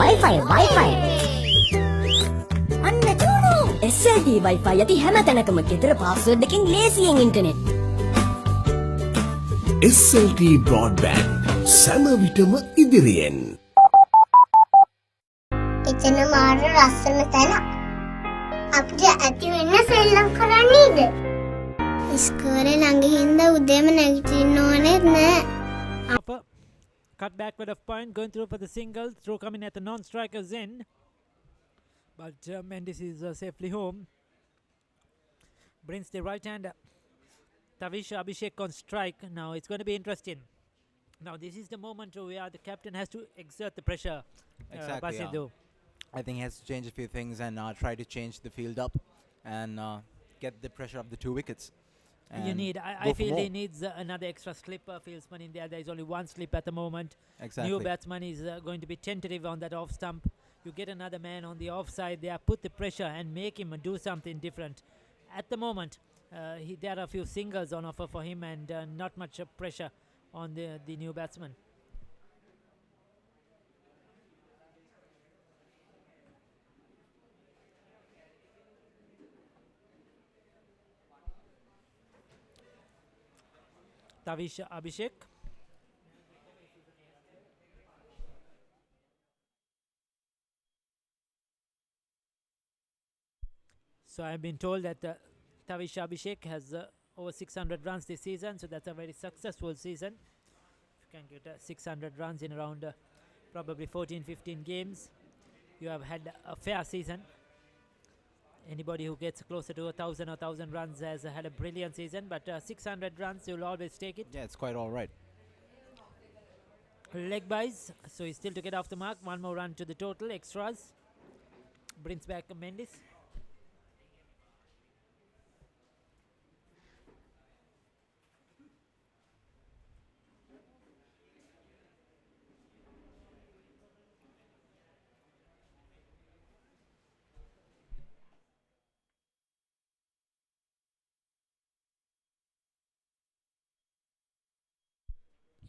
Wi-Fi. අන්න චූනු SLD Wi-Fi යති හැම තැනකම ගෙදර පාස්වර්ඩ් එකකින් ලේසියෙන් ඉන්ටර්නෙට්. SLT Broadband සෑම විටම ඉදිරියෙන්. එතන මාර ලස්සන තැන. අපිට ඇති වෙන්න සෙල්ලම් කරන්නේද? ඉස්කෝලේ ළඟ හින්දා උදේම නැගිටින්න ඕනෙත් නෑ. Cut backward of point, going through for the single, through coming at the non-striker's end. But Mendes is safely home. Brings the right hand. Tavish Abhishek on strike. Now it's going to be interesting. Now this is the moment where the captain has to exert the pressure. Exactly. Basidu. I think he has to change a few things and try to change the field up and get the pressure of the 2 wickets. You need, I feel he needs another extra slipper fieldsman in there. There is only one slip at the moment. Exactly. New batsman is going to be tentative on that off stump. You get another man on the offside there, put the pressure and make him do something different. At the moment, there are a few singles on offer for him and not much pressure on the new batsman. Tavish Abhishek. So I've been told that Tavish Abhishek has over 600 runs this season, so that's a very successful season. If you can get 600 runs in around probably 14-15 games, you have had a fair season. Anybody who gets closer to 1,000 or 1,000 runs has had a brilliant season, but 600 runs, you'll always take it. Yeah, it's quite all right. Leg buys, so he's still to get off the mark. One more run to the total, extras. Brings back Mendes.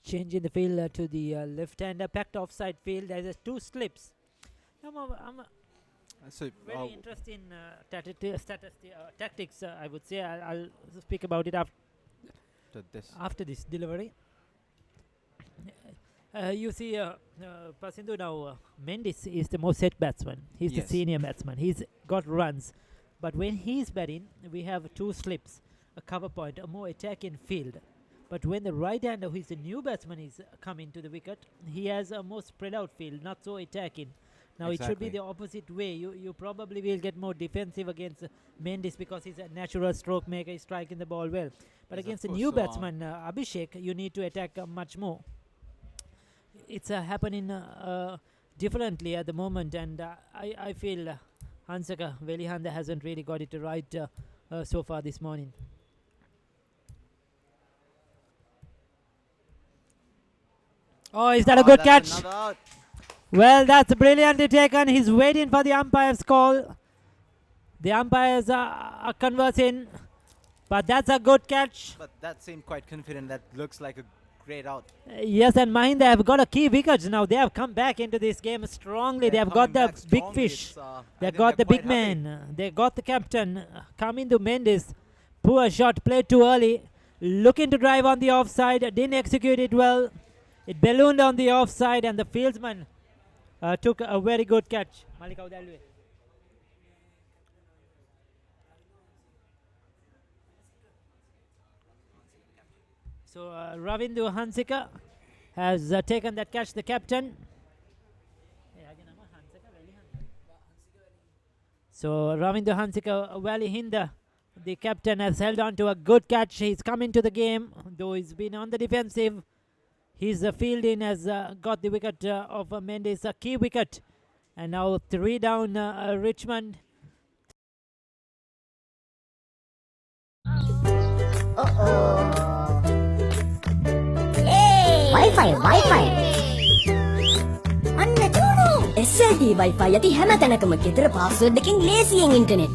Change in the field to the left-hander, packed offside field. There's two slips. Very interesting tactics, I would say. I'll speak about it after this delivery. You see, Pasindu now, Mendes is the most set batsman. He's the senior batsman. He's got runs. But when he's batting, we have two slips, a cover point, a more attacking field. But when the right-hander, who is the new batsman, is coming to the wicket, he has a more spread out field, not so attacking. Now it should be the opposite way. You probably will get more defensive against Mendes because he's a natural stroke maker, he's striking the ball well. But against the new batsman, Abhishek, you need to attack much more. It's happening differently at the moment, and I feel Hansaka Velihanda hasn't really got it right so far this morning. Oh, is that a good catch? Well, that's brilliantly taken. He's waiting for the umpire's call. The umpires are conversing, but that's a good catch. But that seemed quite confident. That looks like a great out. Yes, and Mahinda have got a key wicket now. They have come back into this game strongly. They have got the big fish. They got the big man. They got the captain. Coming to Mendes. Poor shot, played too early. Looking to drive on the offside. Didn't execute it well. It ballooned on the offside, and the fieldsman took a very good catch. So Ravindu Hansika has taken that catch, the captain. So Ravindu Hansika Valihinda, the captain, has held on to a good catch. He's come into the game, though he's been on the defensive. His fielding has got the wicket of Mendes, a key wicket. And now 3 down, Richmond. Wi-Fi. අන්න චූනු. SLT Wi-Fi යටි හැම තැනකම ගෙදර password එකකින් ලේසියෙන් internet.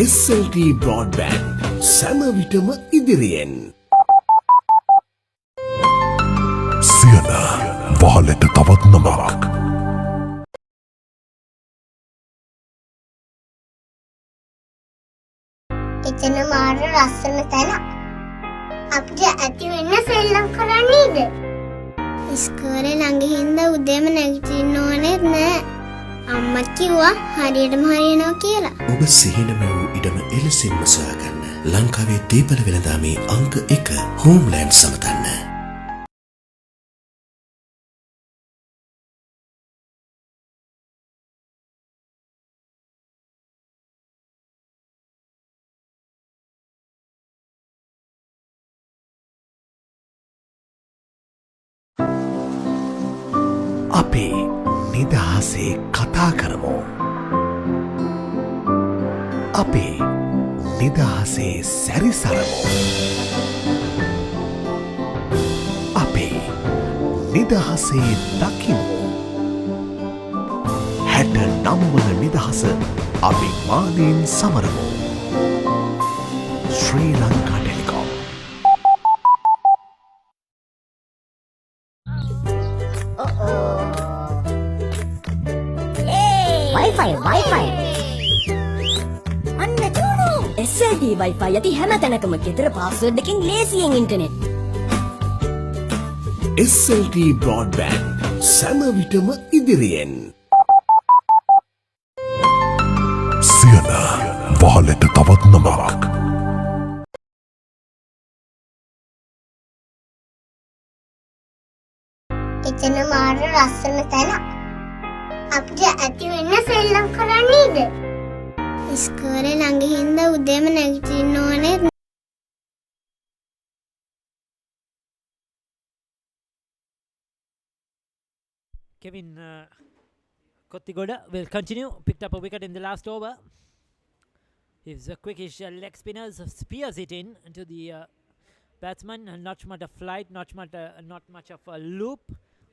SLT broadband සෑම විටම ඉදිරියෙන්. සියන වහලට තවත් නමක්. එතන මාර ලස්සන තැන. අපිට ඇති වෙන්න සෙල්ලම් කරන්නේද? ඉස්කෝලේ ළඟ හින්දා උදේම නැගිටින්න ඕනෙත් නෑ. අම්මා කිව්වා හරියටම හරියනවා කියලා. ඔබ සිහිනම වූ ඉඩම එලෙසින්ම සොයාගන්න. ලංකාවේ දීපල වෙළඳාමේ අංක 1 හෝම්ලෑන්ඩ් සමතන්න. අපි නිදහසේ කතා කරමු. අපි නිදහසේ සැරිසරමු. අපි නිදහසේ දකිමු. 69 වන නිදහස අභිමානයෙන් සමරමු. ශ්‍රී ලංකා ටෙලිකොම්. Wi-Fi. අන්න චූනු. SLT Wi-Fi යටි හැම තැනකම ගෙදර password එකකින් ලේසියෙන් ඉන්ටර්නෙට්. SLT broadband සෑම විටම ඉදිරියෙන්. වහලට තවත් නමක්. එතන මාර ලස්සන තැන. අපිට ඇති වෙන්න සෙල්ලම් කරන්නේද? ඉස්කෝලේ ළඟ හින්දා උදේම නැගිටින්න ඕනේ. Kevin Kottigoda will continue. Picked up a wicket in the last over. His quickish leg spinners spears it in to the batsman. Not much of flight, not much of a loop.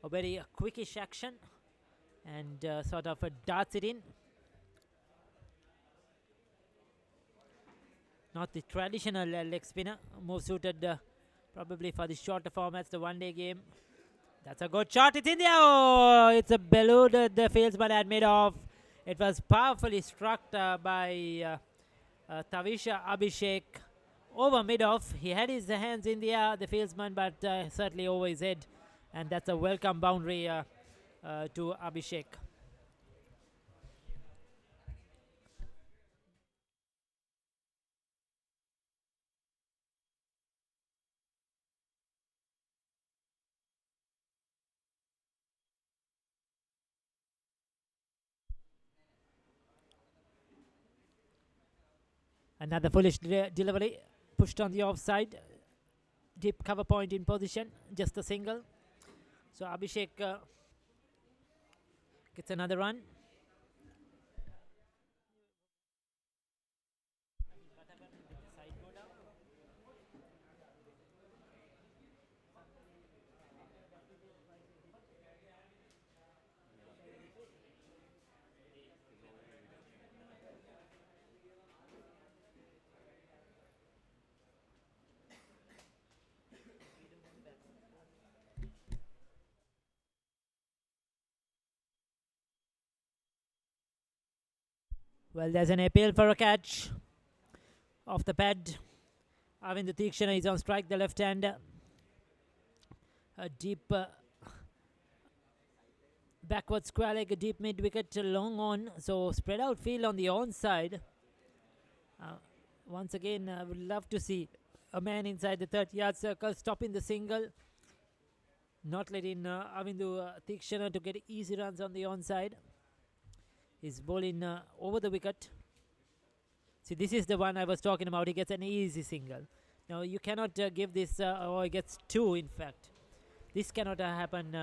A very quickish action, and sort of darts it in. Not the traditional leg spinner, more suited probably for the shorter formats, the one-day game. That's a good shot. It's in there. Oh, it's a balloon that the fieldsman had made off. It was powerfully struck by Tavisha Abhishek over mid-off. He had his hands in the air, the fieldsman, but certainly over his head. And that's a welcome boundary to Abhishek. Another foolish delivery, pushed on the offside. Deep cover point in position, just a single. So Abhishek gets another run. Well, there's an appeal for a catch off the pad. Avindu Tikshana is on strike, the left-hander. A deep backward square leg, a deep mid-wicket, long on. So spread out field on the onside. Once again, I would love to see a man inside the 30-yard circle stopping the single. Not letting Avindu Tikshana to get easy runs on the onside. He's bowling over the wicket. See, this is the one I was talking about. He gets an easy single. Now, you cannot give this, or he gets two, in fact. This cannot happen.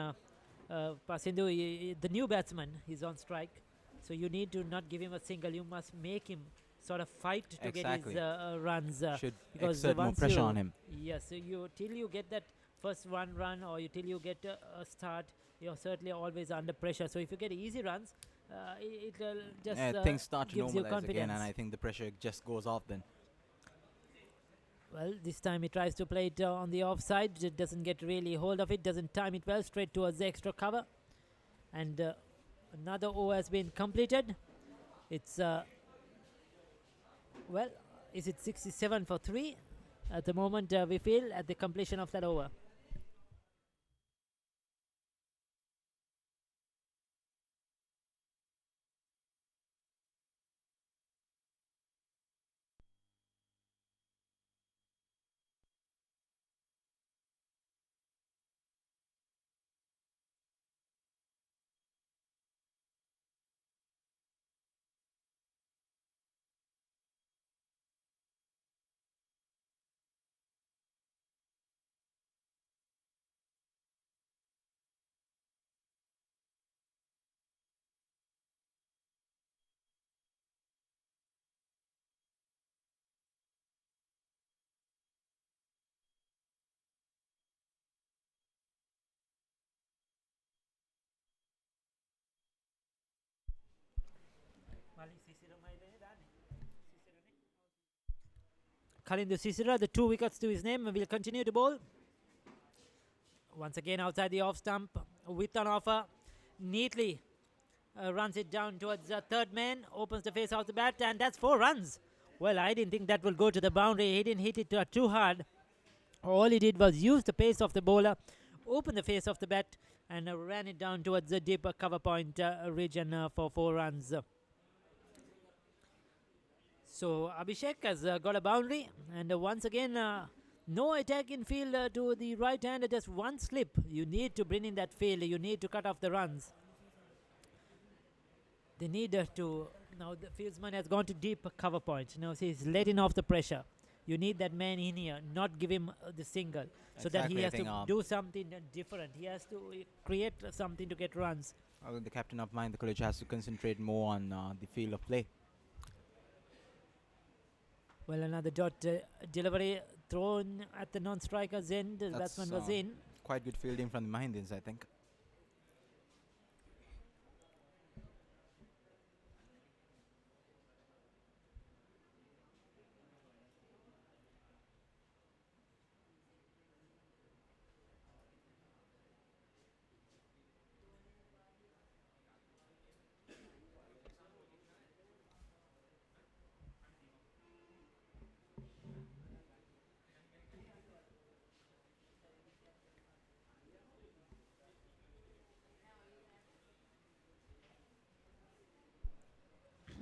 Pasindu, the new batsman, is on strike. So you need to not give him a single. You must make him sort of fight to get his runs. Should because exert more pressure on him. Yes, so till you get that first one run, or till you get a start, you're certainly always under pressure. So if you get easy runs, it just things start to gives you normalize confidence. again, and I think the pressure just goes off then. Well, this time he tries to play it on the offside. It doesn't get really hold of it, doesn't time it well, straight towards the extra cover. And another over has been completed. It's, well, is it 67 for 3? At the moment, we feel at the completion of that over. Kalindu Sisira, the 2 wickets to his name, will continue to bowl. Once again outside the off stump with an offer. Neatly runs it down towards the third man, opens the face off the bat, and that's 4 runs. Well, I didn't think that will go to the boundary. He didn't hit it too hard. All he did was use the pace of the bowler, open the face of the bat, and ran it down towards the deeper cover point region for 4 runs. So Abhishek has got a boundary, and once again, no attack in field to the right hand, just one slip. You need to bring in that field, you need to cut off the runs. They need to. Now the fieldsman has gone to deep cover point. Now he's letting off the pressure. You need that man in here, not give him the single, so that he has to do something different. He has to create something to get runs. The captain of Mahinda College has to concentrate more on the field of play. Well, another dot delivery thrown at the non-striker's end. The batsman was in. Quite good fielding from the Mahindans, I think.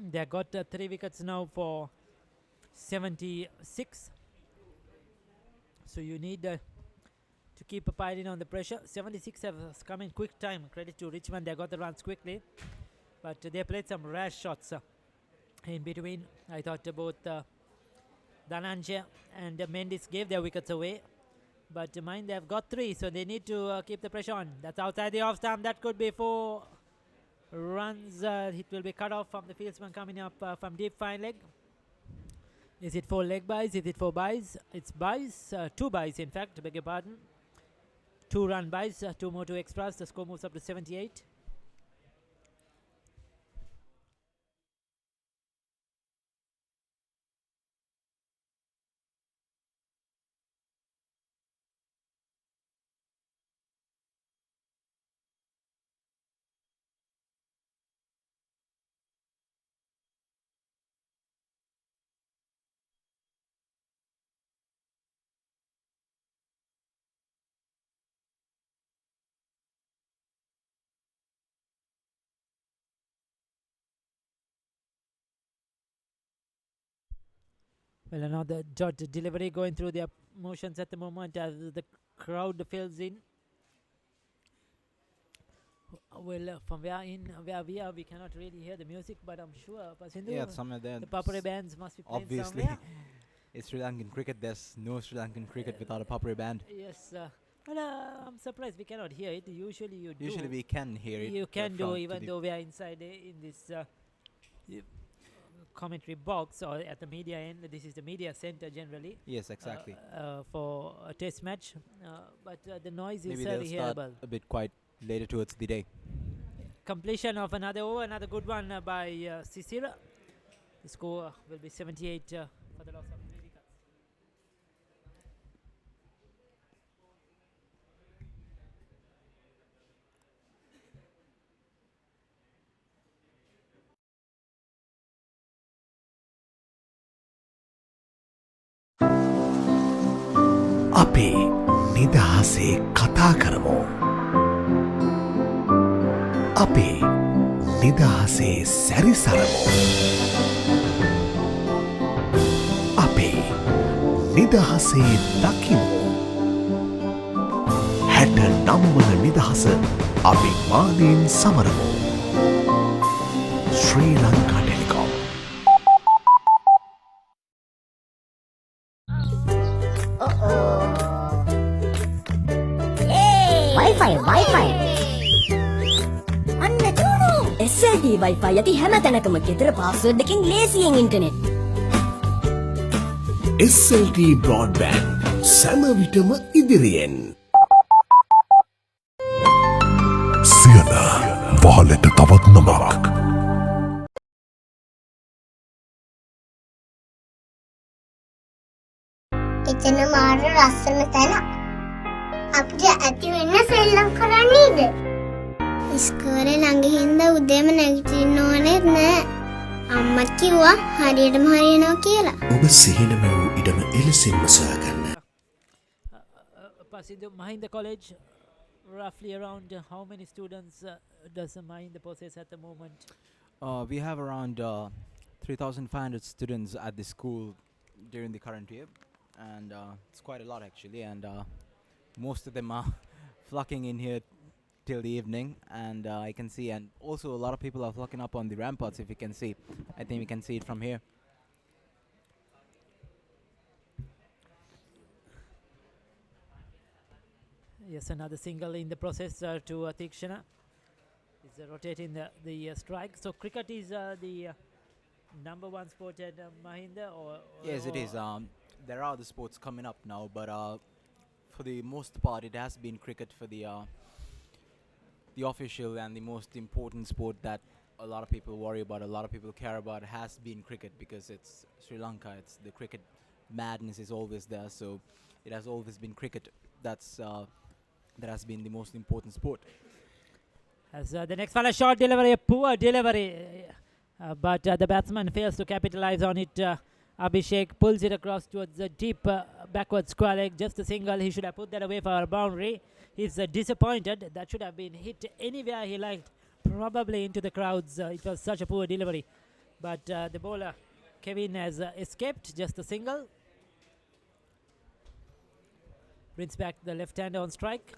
They got 3 wickets now for 76. So you need to keep piling on the pressure. 76 has come in quick time. Credit to Richmond, they got the runs quickly. But they played some rash shots in between. I thought both Dhananjay and Mendes gave their wickets away. But mind, they've got 3, so they need to keep the pressure on. That's outside the off stump. That could be 4 runs. It will be cut off from the fieldsman coming up from deep fine leg. Is it 4 leg buys? Is it 4 buys? It's buys, 2 buys in fact, beg your pardon. 2 run buys, 2 more to extras. The score moves up to 78. Well, another dot delivery going through their motions at the moment as the crowd fills in. Well, from where we are, we cannot really hear the music, but I'm sure Somewhere there. the Papare bands must be playing Obviously. somewhere. It's Sri Lankan cricket. There's no Sri Lankan cricket without a Papare band. Yes, well, I'm surprised we cannot hear it. Usually you do. Usually we can hear it. You can do, from even though we are inside in this commentary box or at the media end. This is the media center generally. Yes, exactly. For a test match, but the noise Maybe is they'll certainly start hearable. a bit quite later towards the day. Completion of another over, another good one by Sisira. The score will be 78 for the loss of 3 wickets. අපේ නිදහසේ කතා කරමු. අපේ නිදහසේ සැරිසරමු. අපේ නිදහසේ දකිමු. 69 වන නිදහස අභිමානයෙන් සමරමු. ශ්‍රී ලංකා ටෙලිකොම්. Wi-Fi. අන්න චූනු. SLT Wi-Fi යති හැම තැනකම ගෙදර පාස්වර්ඩ් එකකින් ලේසියෙන් ඉන්ටර්නෙට්. SLT Broadband සෑම විටම ඉදිරියෙන්. සියන වහලට තවත් නමක්. එතන මාර ලස්සන තැනක්. අපිට ඇති වෙන්න සෙල්ලම් කරන්නේද? ඉස්කෝලේ ළඟ හින්දා උදේම නැගිටින්න ඕනෙත් නෑ. අම්මා කිව්වා හරියටම හරියනවා කියලා. ඔබ සිහින වූ ඉඩම එලෙසින්ම සොයාගන්න. Pasindu Mahinda College, roughly around how many students does Mahinda possess at the moment? We have around 3,500 students at the school during the current year, and it's quite a lot actually. And most of them are flocking in here till the evening, and I can see, and also a lot of people are flocking up on the ramparts. If you can see, I think we can see it from here. Yes, another single in the process to Tikshana. Is rotating the strike. So cricket is the number one sport at Mahinda, or Yes, it is. There are other sports coming up now, but for the most part, it has been cricket for the official and the most important sport that a lot of people worry about, a lot of people care about, has been cricket, because it's Sri Lanka. It's the cricket madness is always there, so it has always been cricket. That has been the most important sport. As the next one, a short delivery, a poor delivery, but the batsman fails to capitalize on it. Abhishek pulls it across towards the deep backward square leg, just a single. He should have put that away for a boundary. He's disappointed. That should have been hit anywhere he liked, probably into the crowds. It was such a poor delivery, but the bowler Kevin has escaped, just a single. Brings back the left-hander on strike.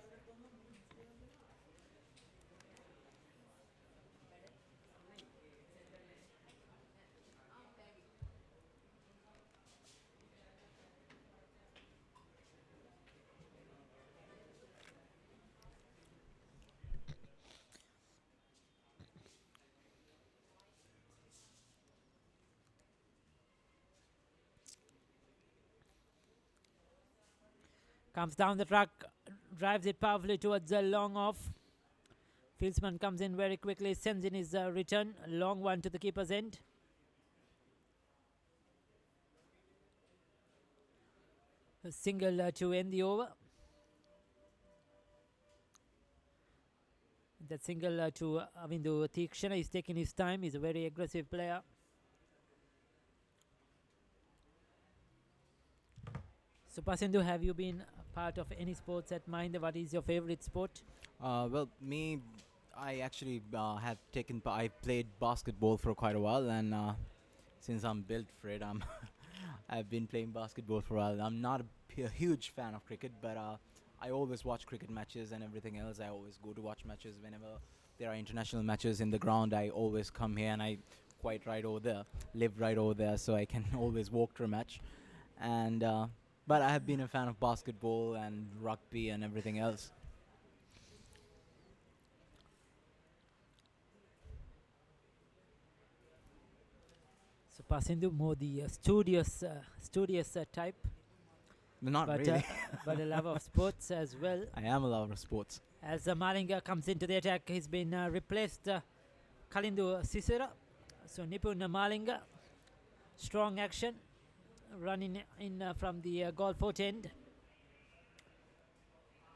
Comes down the track, drives it powerfully towards the long off. Fieldsman comes in very quickly, sends in his return. Long one to the keeper's end. A single to end the over. That single to Avindu Tikshana. He's taking his time. He's a very aggressive player. So Pasindu, have you been part of any sports at Mahinda? What is your favorite sport? Well, me, I actually have taken. I played basketball for quite a while, and since I'm built for it, I've been playing basketball for a while. I'm not a huge fan of cricket, but I always watch cricket matches and everything else. I always go to watch matches whenever there are international matches in the ground. I always come here, and I quite right over there, live right over there, so I can always walk to a match. And but I have been a fan of basketball and rugby and everything else. So Pasindu, more the studious type. Not but, really. But a love of sports as well. I am a lover of sports. As Malinga comes into the attack, he's been replaced Kalindu Sisira. So Nipun Malinga, strong action, running in from the goal fort end.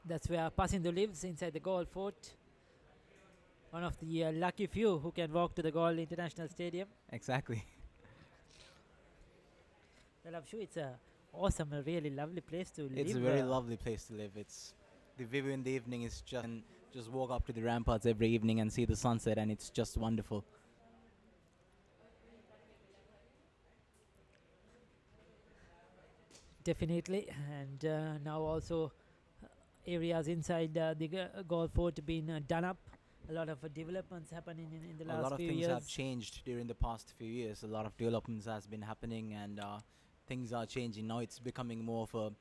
That's where Pasindu lives, inside the goal fort. One of the lucky few who can walk to the Galle International Stadium. Exactly. Well, I'm sure it's a awesome, a really lovely place to live. It's a very lovely place to live. It's the view in the evening is just walk up to the ramparts every evening and see the sunset, and it's just wonderful. Definitely, and now also areas inside the golf fort being done up. A lot of developments happening in the last few years. A lot of things have changed during the past few years. A lot of developments has been happening, and things are changing. Now it's becoming more of a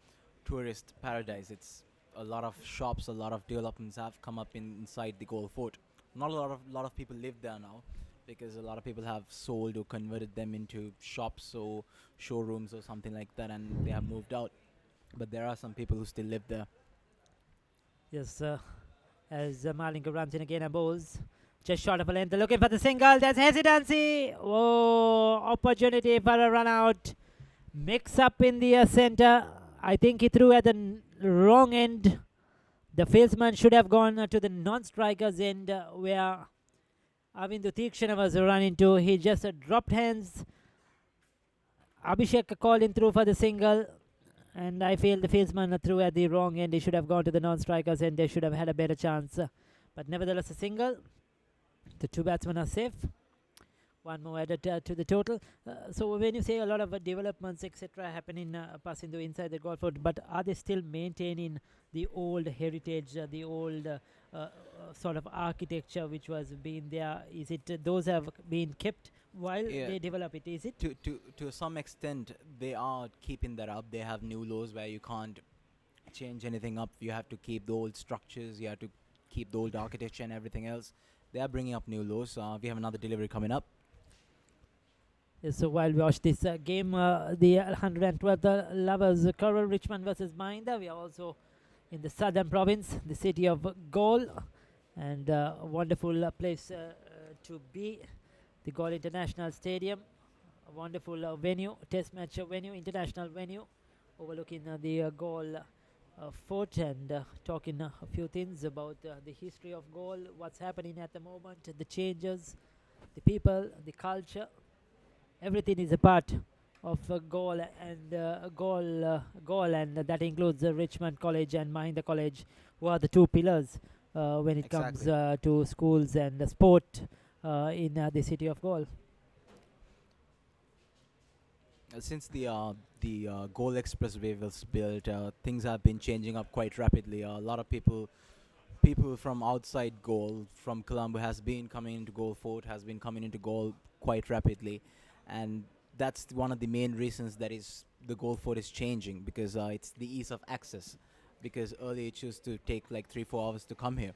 tourist paradise. It's a lot of shops, a lot of developments have come up inside the golf fort. Not a lot of people live there now, because a lot of people have sold or converted them into shops or showrooms or something like that, and they have moved out. But there are some people who still live there. Yes, as Malinga runs in again and bowls. Just short of a length, looking for the single. There's hesitancy. Oh, opportunity for a run out. Mix up in the center. I think he threw at the wrong end. The fieldsman should have gone to the non-striker's end where Avindu Tikshana was running to. He just dropped hands. Abhishek called in through for the single. And I feel the fieldsman threw at the wrong end. He should have gone to the non-strikers and they should have had a better chance. But nevertheless, a single. The two batsmen are safe. one more added to the total. So when you say a lot of developments, etc., happening, passing through inside the golf court, but are they still maintaining the old heritage, the old sort of architecture which was being there? Is it those have been kept while they develop it? Is it? To some extent, they are keeping that up. They have new laws where you can't change anything up. You have to keep the old structures. You have to keep the old architecture and everything else. They are bringing up new laws. We have another delivery coming up. Yes, so while we watch this game, the 112th Lovers Quarrel, Richmond versus Mahinda, we are also in the southern province, the city of Galle, and a wonderful place to be. The Galle International Stadium, a wonderful venue, test match venue, international venue, overlooking the Galle fort, and talking a few things about the history of Galle, what's happening at the moment, the changes, the people, the culture. Everything is a part of Galle, and Galle, and that includes Richmond College and Mahinda College, who are the two pillars when it comes to schools and sport in the city of Galle. Since the Galle Expressway was built, things have been changing up quite rapidly. A lot of people from outside Galle, from Colombo, has been coming into Galle Fort, has been coming into Galle quite rapidly, and that's one of the main reasons that is the Galle Fort is changing, because it's the ease of access. Because earlier it used to take like 3-4 hours to come here.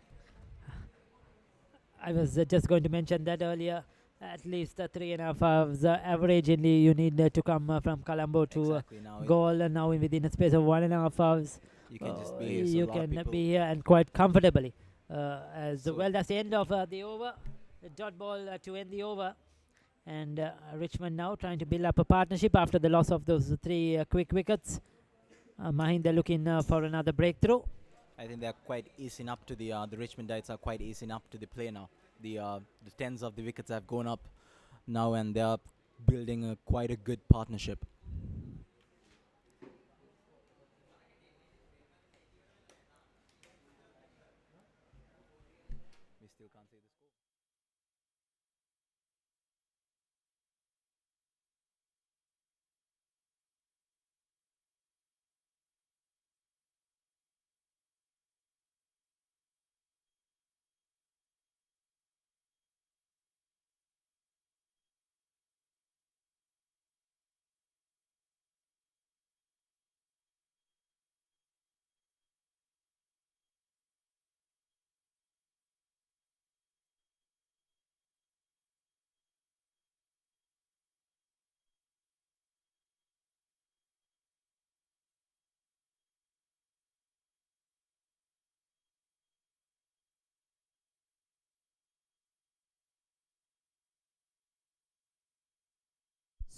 I was just going to mention that earlier. At least 3.5 hours averagely you need to come from Colombo to Galle, and now within a space of 1.5 hours you can just be here. You can be here and quite comfortably. Well, that's the end of the over. The dot ball to end the over. And Richmond now trying to build up a partnership after the loss of those 3 quick wickets. Mahinda looking for another breakthrough. I think they're quite easing up to the Richmondites are quite easing up to the play now. The tens of the wickets have gone up now, and they are building quite a good partnership. We still can't see the score.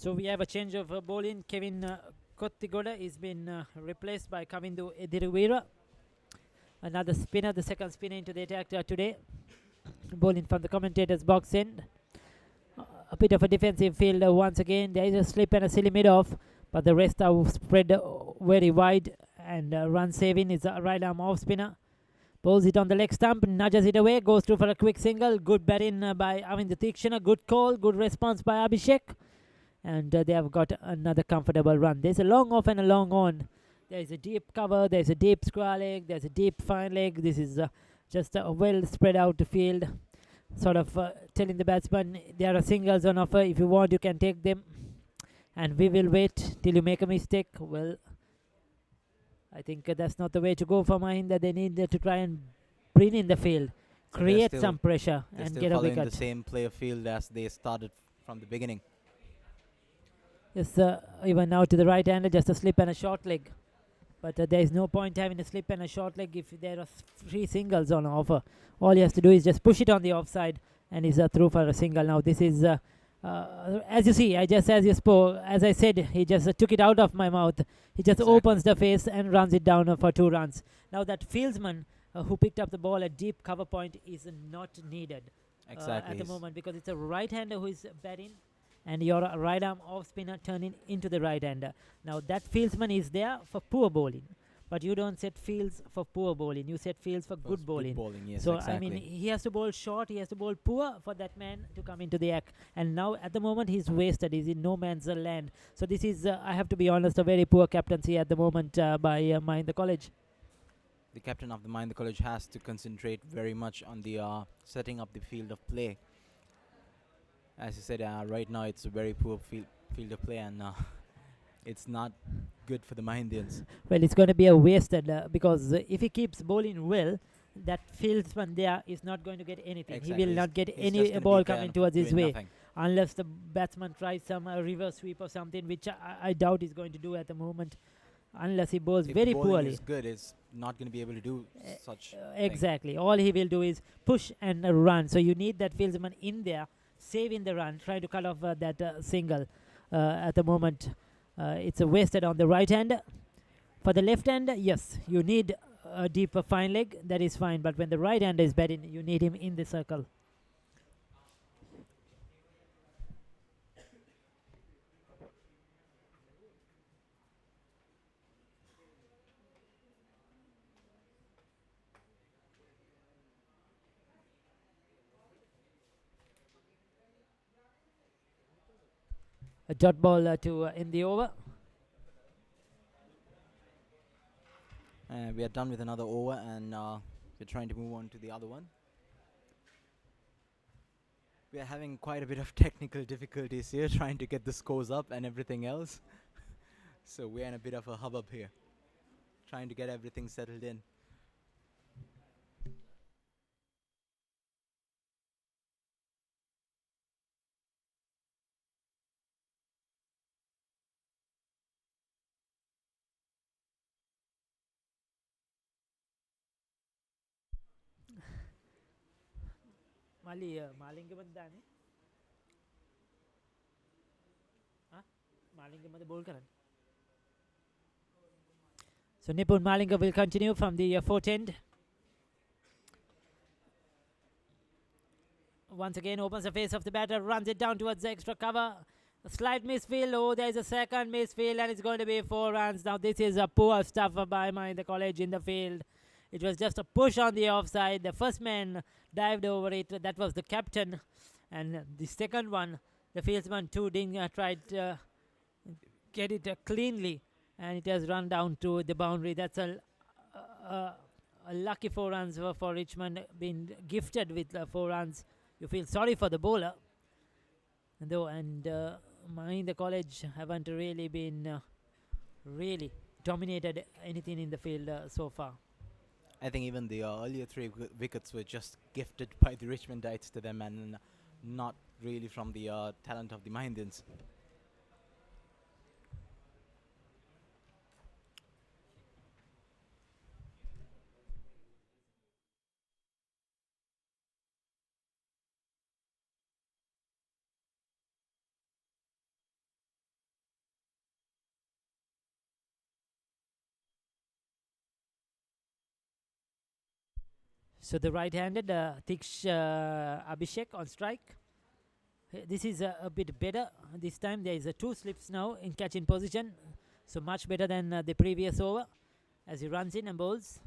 So we have a change of bowling. Kevin Kottigoda is been replaced by Kavindu Ediruwira. Another spinner, the second spinner into the attack today. Bowling from the commentator's box end. A bit of a defensive field once again. There is a slip and a silly mid-off, but the rest are spread very wide, and run saving is a right arm off spinner. Bowls it on the leg stump, nudges it away, goes through for a quick single. Good batting by Avind Tikshana. Good call, good response by Abhishek. And they have got another comfortable run. There's a long off and a long on. There's a deep cover, there's a deep square leg, there's a deep fine leg. This is just a well spread out field. Sort of telling the batsman there are singles on offer. If you want, you can take them. And we will wait till you make a mistake. Well, I think that's not the way to go for Mahinda. They need to try and bring in the field, so create some pressure, and get a wicket. Following the same play of field as they started from the beginning. Yes, even now to the right hander, just a slip and a short leg. But there is no point having a slip and a short leg if there are 3 singles on offer. All he has to do is just push it on the offside, and he's through for a single. Now this is, as you see, as I said, he just took it out of my mouth. He just opens the face and runs it down for 2 runs. Now that fieldsman who picked up the ball at deep cover point is not needed at the moment, because it's a right hander who is batting, and your right arm off spinner turning into the right hander. Now that fieldsman is there for poor bowling. but you don't set fields for poor bowling. You set fields for good bowling. Yes, So exactly. I mean, he has to bowl short, he has to bowl poor for that man to come into the act. And now at the moment he's wasted. He's in no man's land. So this is, I have to be honest, a very poor captaincy at the moment by Mahinda College. The captain of the Mahinda College has to concentrate very much on the setting up the field of play. As you said, right now it's a very poor field of play, and it's not good for the Mahindians. Well, it's going to be a wasted because if he keeps bowling well, that fieldsman there is not going to get anything. Exactly. He will not get He's any just gonna ball be there coming towards his doing way, nothing. unless the batsman tries some reverse sweep or something, which I doubt he's going to do at the moment, unless he bowls If very bowling poorly. is good, it's not going to be able to do such thing. Exactly. All he will do is push and run. So you need that fieldsman in there, saving the run, trying to cut off that single. At the moment, it's wasted on the right hand. For the left hand, yes, you need a deeper fine leg. That is fine. But when the right hand is batting, you need him in the circle. A dot ball to end the over. We are done with another over, and we're trying to move on to the other one. We are having quite a bit of technical difficulties here, trying to get the scores up and everything else. So we're in a bit of a hubbub here, trying to get everything settled in. Mali Malinga bandane. Malinga mada bowl karan. So Nipun Malinga will continue from the fourth end. Once again opens the face of the batter, runs it down towards the extra cover. A slight misfield. Oh, there is a second misfield, and it's going to be 4 runs. Now this is a poor stuff by Mahinda College in the field. It was just a push on the offside. The first man dived over it. That was the captain. And the second one, the fieldsman too didn't try to get it cleanly. And it has run down to the boundary. That's a lucky 4 runs for Richmond. Being gifted with 4 runs. You feel sorry for the bowler. Though, and Mahinda College haven't really been really dominated anything in the field so far. I think even the earlier 3 wickets were just gifted by the Richmondites to them, and not really from the talent of the Mahindians. So the right-handed Tiksh Abhishek on strike. This is a bit better. This time there is 2 slips now in catching position. So much better than the previous over. As he runs in and bowls.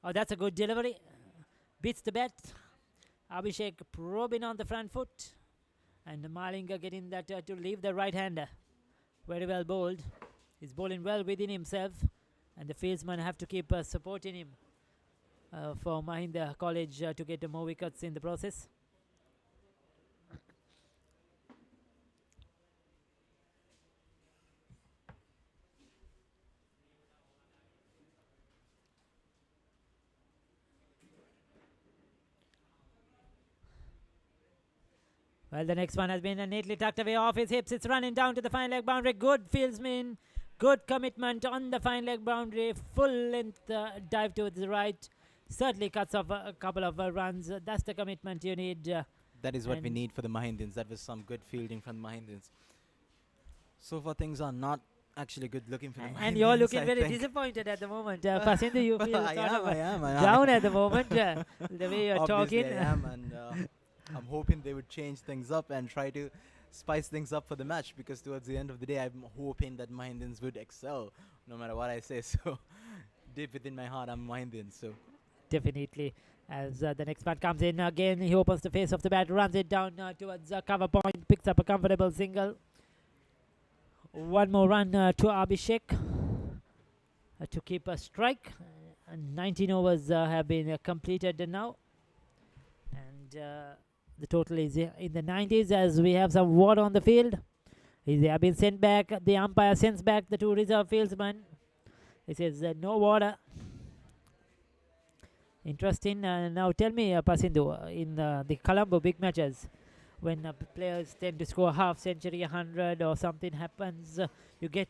Oh, that's a good delivery. Beats the bat. Abhishek probing on the front foot. And Malinga getting that to leave the right-hander. Very well bowled. He's bowling well within himself. And the fieldsmen have to keep supporting him. For Mahinda College to get more wickets in the process. Well, the next one has been neatly tucked away off his hips. It's running down to the fine leg boundary. Good fieldsman. Good commitment on the fine leg boundary. Full length dive to the right. Certainly cuts off a couple of runs. That's the commitment you need. That is what we need for the Mahindians. That was some good fielding from the Mahindians. So far, things are not actually good looking for the Mahindians. And you're looking I very think. disappointed at the moment. Pasindu, you feel I am. down at the moment. The way you're Obviously talking. I am, and I'm hoping they would change things up and try to spice things up for the match, because towards the end of the day, I'm hoping that Mahindians would excel, no matter what I say. So deep within my heart, I'm Mahindian, so Definitely. As the next bat comes in again, he opens the face of the bat, runs it down towards cover point, picks up a comfortable single. One more run to Abhishek to keep a strike. 19 overs have been completed now, and the total is in the 90s as we have some water on the field. They have been sent back. The umpire sends back the two reserve fieldsmen. He says no water. Interesting. Now tell me, Pasindu, in the Colombo big matches, when players tend to score half century, 100 or something happens, you get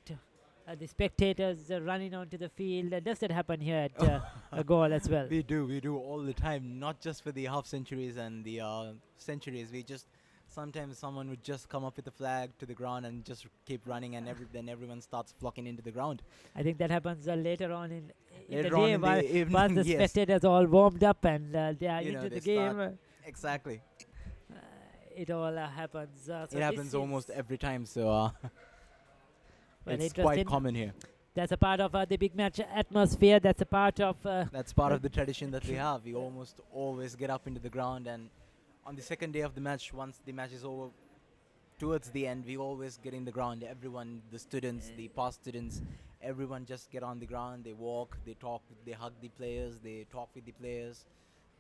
the spectators running onto the field. Does that happen here at a goal as well? we do all the time. Not just for the half centuries and the centuries. We just sometimes someone would just come up with a flag to the ground and just keep running, and then everyone starts flocking into the ground. I think that happens later on in the Later on game. in the evening, Once the yes. spectators all warmed up and they are You know, into they the game, start- Exactly. it all happens. So It happens this almost is- every time, so Well, it's interesting. quite common here. That's a part of the big match atmosphere. That's a part of. That's part of the tradition that we have. We almost always get up into the ground, and on the second day of the match, once the match is over, towards the end, we always get in the ground. Everyone, the students, the past students, everyone just get on the ground. They walk, they talk, they hug the players, they talk with the players.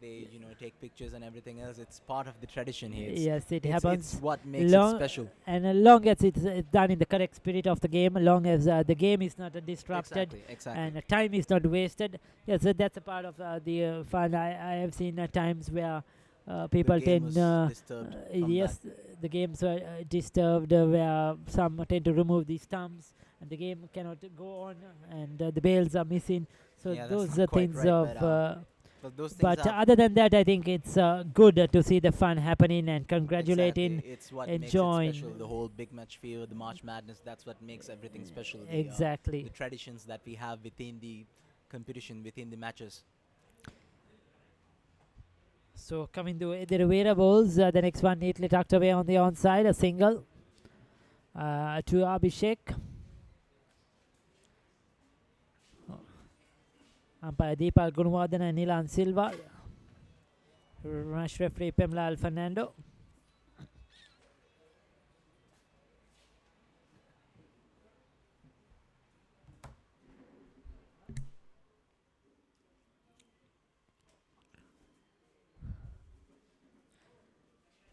They, take pictures and everything else. It's part of the tradition here. Yes, it It's happens. what makes long- it special. And as long as it's done in the correct spirit of the game, as long as the game is not disrupted Exactly. and time is not wasted. Yes, that's a part of the fun. I have seen times where people game tend. was disturbed from Yes, the games were disturbed where some tend to remove the stumps and the game cannot go on and the bails are missing. So Yeah, that's those not are quite things right, of. But those things But are other than that, I think it's good to see the fun happening and congratulating. Exactly. It's what enjoying. makes it special. The whole big match feel, the March Madness, that's what makes everything special. Exactly. The traditions that we have within the competition, within the matches. So coming to the Rivera Bulls, the next one neatly tucked away on the onside, a single to Abhishek. Umpire Deepal Gunwardhan and Nilan Silva. Match referee Pemlal Fernando.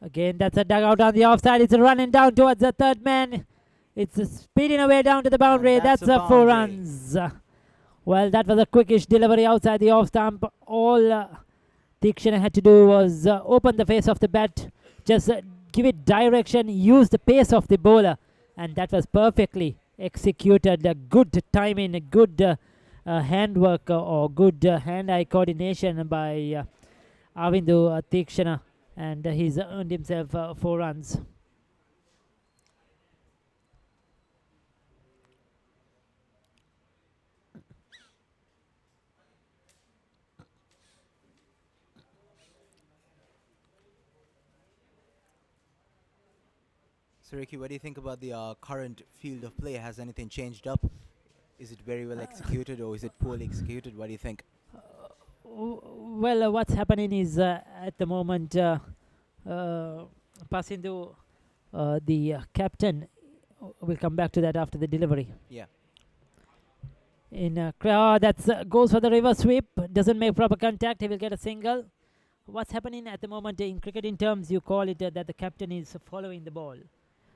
Again, that's a dugout on the offside. It's running down towards the third man. It's speeding away down to the boundary. And That's that's a 4 boundary. runs. Well, that was a quickish delivery outside the off stump. All Tikshana had to do was open the face of the bat, just give it direction, use the pace of the bowler, and that was perfectly executed. Good timing, good handwork or good hand-eye coordination by Avindu Tikshana, and he's earned himself 4 runs. So Ricky, what do you think about the current field of play? Has anything changed up? Is it very well executed or is it poorly executed? What do you think? Well, what's happening is at the moment, passing to the captain. We'll come back to that after the delivery. Yeah. That's goes for the reverse sweep. Doesn't make proper contact. He will get a single. What's happening at the moment in cricketing terms? You call it that the captain is following the ball.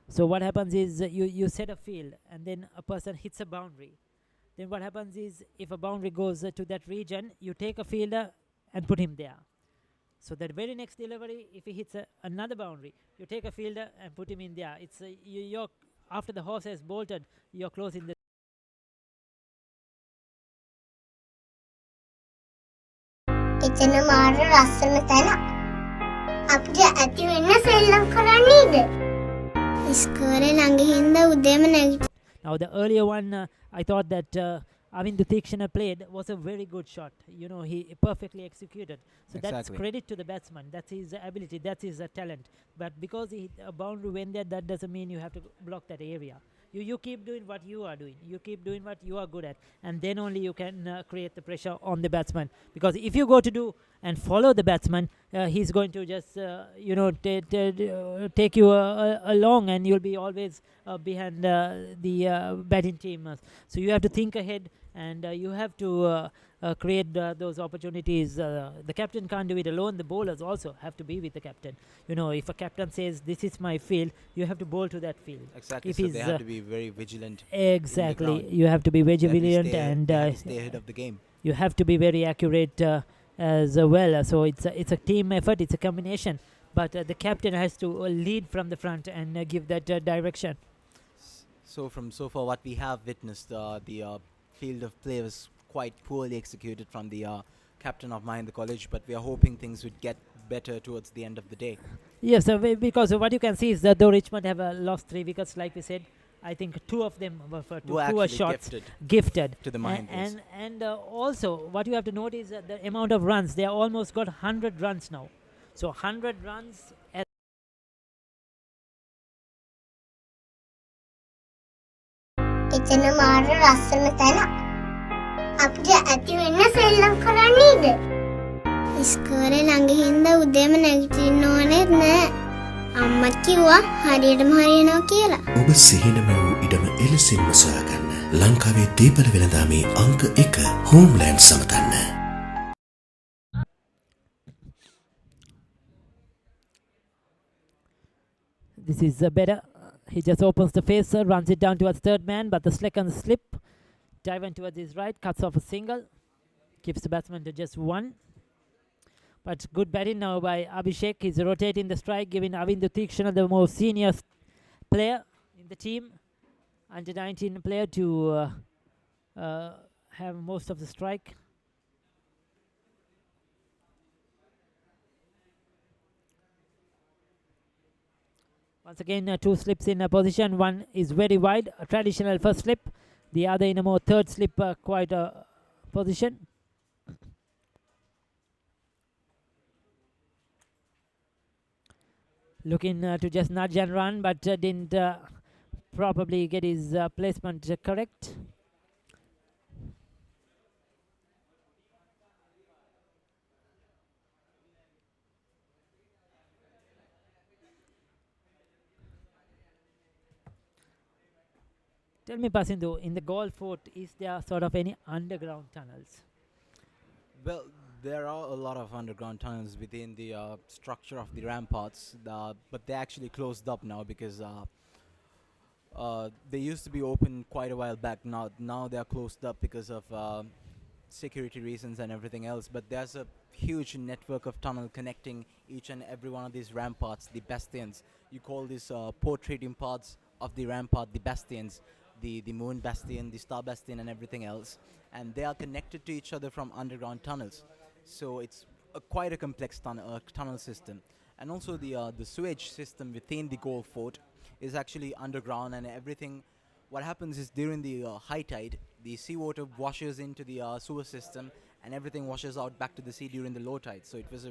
So what happens is you set a field and then a person hits a boundary. Then what happens is if a boundary goes to that region, you take a fielder and put him there. So that very next delivery, if he hits another boundary, you take a fielder and put him in there. It's you're after the horse has bolted, you're closing the. එතන මාර ලස්සන තැන. අපිට ඇති වෙන්න සෙල්ලම් කරන්නේද? ඉස්කෝලේ ළඟ හින්දා උදේම නැගිට. Now the earlier one, I thought that Avindu Tikshana played was a very good shot. You know, he perfectly executed. So that's Exactly. credit to the batsman. That's his ability. That's his talent. But because he hit a boundary went there, that doesn't mean you have to block that area. You keep doing what you are doing. You keep doing what you are good at, and then only you can create the pressure on the batsman. Because if you go to do and follow the batsman, he's going to just take you along, and you'll be always behind the batting team. So you have to think ahead, and you have to create those opportunities. The captain can't do it alone. The bowlers also have to be with the captain. If a captain says this is my field, you have to bowl to that field. Exactly. If So he's, they have to be very vigilant. Exactly. You have to be vigilant, and they have to stay ahead of the game. you have to be very accurate as well. So it's a team effort. It's a combination. But the captain has to lead from the front and give that direction. So from so far what we have witnessed, the field of play was quite poorly executed from the captain of Mahinda College, but we are hoping things would get better towards the end of the day. Yes, because what you can see is that though Richmond have lost 3 wickets, like we said, I think 2 of them were for Were poor actually shots gifted to the A- Mahindas. and also what you have to note is the amount of runs. They are almost got 100 runs now. So 100 runs at එතන මාර ලස්සන තැන. අපිට ඇති වෙන්න සෙල්ලම් කරන්නේද? ඉස්කෝලේ ළඟ හින්දා උදේම නැගිටින්න ඕනෙත් නෑ. අම්මා කිව්වා හරියටම හරියනවා කියලා. ඔබ සිහිනම වූ ඉඩම එලෙසින්ම සොයාගන්න. ලංකාවේ දීපල වෙළඳාමේ අංක 1 Homeland සමතන්න. this is better. He just opens the face, runs it down towards third man, but the second slip, diving towards his right, cuts off a single, keeps the batsman to just 1. But good batting now by Abhishek. He's rotating the strike, giving Avindu Tikshana, the most senior player in the team, under 19 player, to have most of the strike. Once again, 2 slips in a position. One is very wide, a traditional first slip. The other in a more third slip, quite a position. Looking to just nudge and run, but didn't probably get his placement correct. Tell me, Pasindu, in the goal fort, is there sort of any underground tunnels? Well, there are a lot of underground tunnels within the structure of the ramparts, but they're actually closed up now because they used to be open quite a while back. Now they are closed up because of security reasons and everything else. But there's a huge network of tunnel connecting each and every one of these ramparts, the bastions. You call these portraying parts of the rampart the bastions. The moon bastion, the star bastion, and everything else, and they are connected to each other from underground tunnels. So it's quite a complex tunnel system. And also the sewage system within the goal fort is actually underground, and everything. What happens is during the high tide, the seawater washes into the sewer system, and everything washes out back to the sea during the low tide. So it was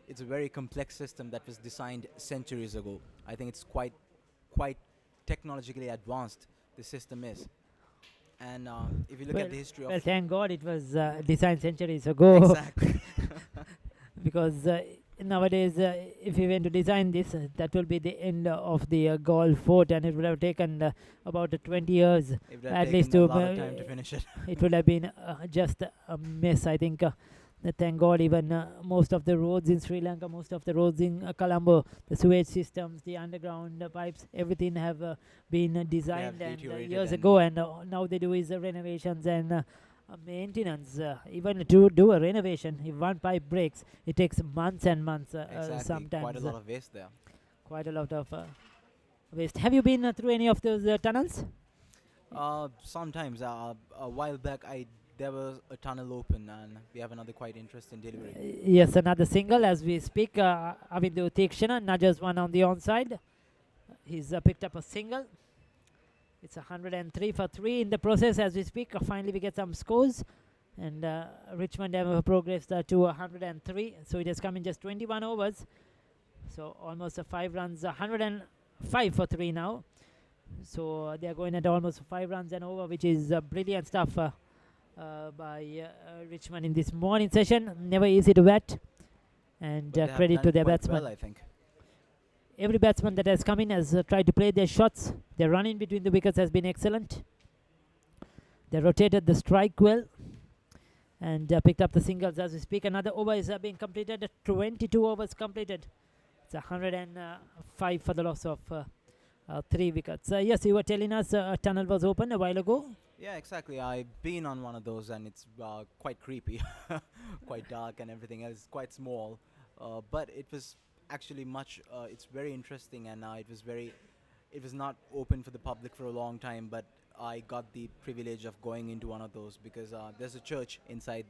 it's a very complex system that was designed centuries ago. I think it's quite technologically advanced. The system is, and if you look at the history of thank God it was designed centuries ago. Exactly. Because nowadays, if you went to design this, that will be the end of the goal fort, and it would have taken about 20 years it would have at taken least a to lot of time to finish it. it would have been just a mess. I think thank God even most of the roads in Sri Lanka, most of the roads in Colombo, the sewage systems, the underground pipes, everything have been designed and years ago, and now they do is renovations and maintenance. Even to do a renovation, if one pipe breaks, it takes months and months. Exactly. Sometimes Quite a lot of waste there. Quite a lot of waste. Have you been through any of those tunnels? Sometimes a while back there was a tunnel open, and we have another quite interesting delivery. Yes, another single as we speak. Avindu Tikshana nudges one on the onside. He's picked up a single. It's 103 for 3 in the process as we speak. Finally, we get some scores, and Richmond have progressed to 103. So it has come in just 21 overs. So almost 5 runs, 105 for 3 now. So they are going at almost 5 runs and over, which is brilliant stuff by Richmond in this morning session. Never easy to bat, and But they have credit done to it their quite batsmen. well, I think. Every batsman that has come in has tried to play their shots. Their run in between the wickets has been excellent. They rotated the strike well and picked up the singles as we speak. Another over is being completed. 22 overs completed. It's 105 for the loss of 3 wickets. Yes, you were telling us a tunnel was open a while ago. Yeah, exactly. I've been on one of those, and it's quite creepy, quite dark, and everything else. Quite small, but it was actually much. It's very interesting, and it was not open for the public for a long time, but I got the privilege of going into one of those because there's a church inside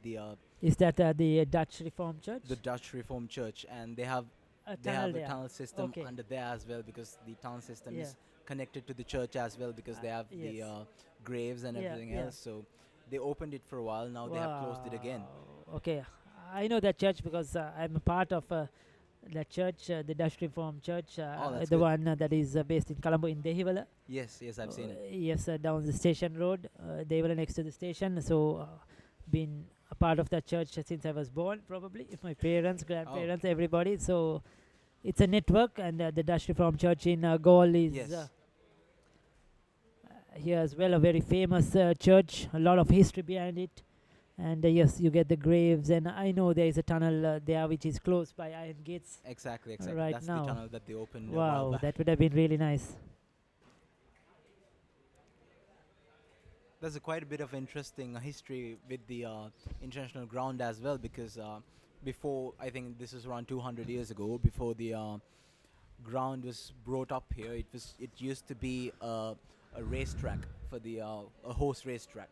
Is that the Dutch Reformed Church? the Dutch Reformed Church, and they have A they tunnel have a there. tunnel system Okay. under there as well, because the tunnel system Yeah. is connected to the church as well, because they have the yes. graves and Yeah, everything yeah. else. So they opened it for a while. Now they have closed it again. Wow. Okay, I know that church because I'm a part of that church, the Dutch Reformed Church, that's the good. one that is based in Colombo in Dehiwala. Yes, I've seen it. Yes, down the station road, Dehiwala next to the station. So, been a part of that church since I was born, probably. If my parents, grandparents, everybody. So, it's a network, and the Dutch Reformed Church in Gaul is Yes. here as well. A very famous church, a lot of history behind it. And yes, you get the graves, and I know there is a tunnel there which is close by Iron Gates. Exactly. Right That's now. the tunnel that they opened a while Wow, back. that would have been really nice. There's quite a bit of interesting history with the international ground as well, because before, I think this was around 200 years ago, before the ground was brought up here, it used to be a racetrack for the a horse racetrack.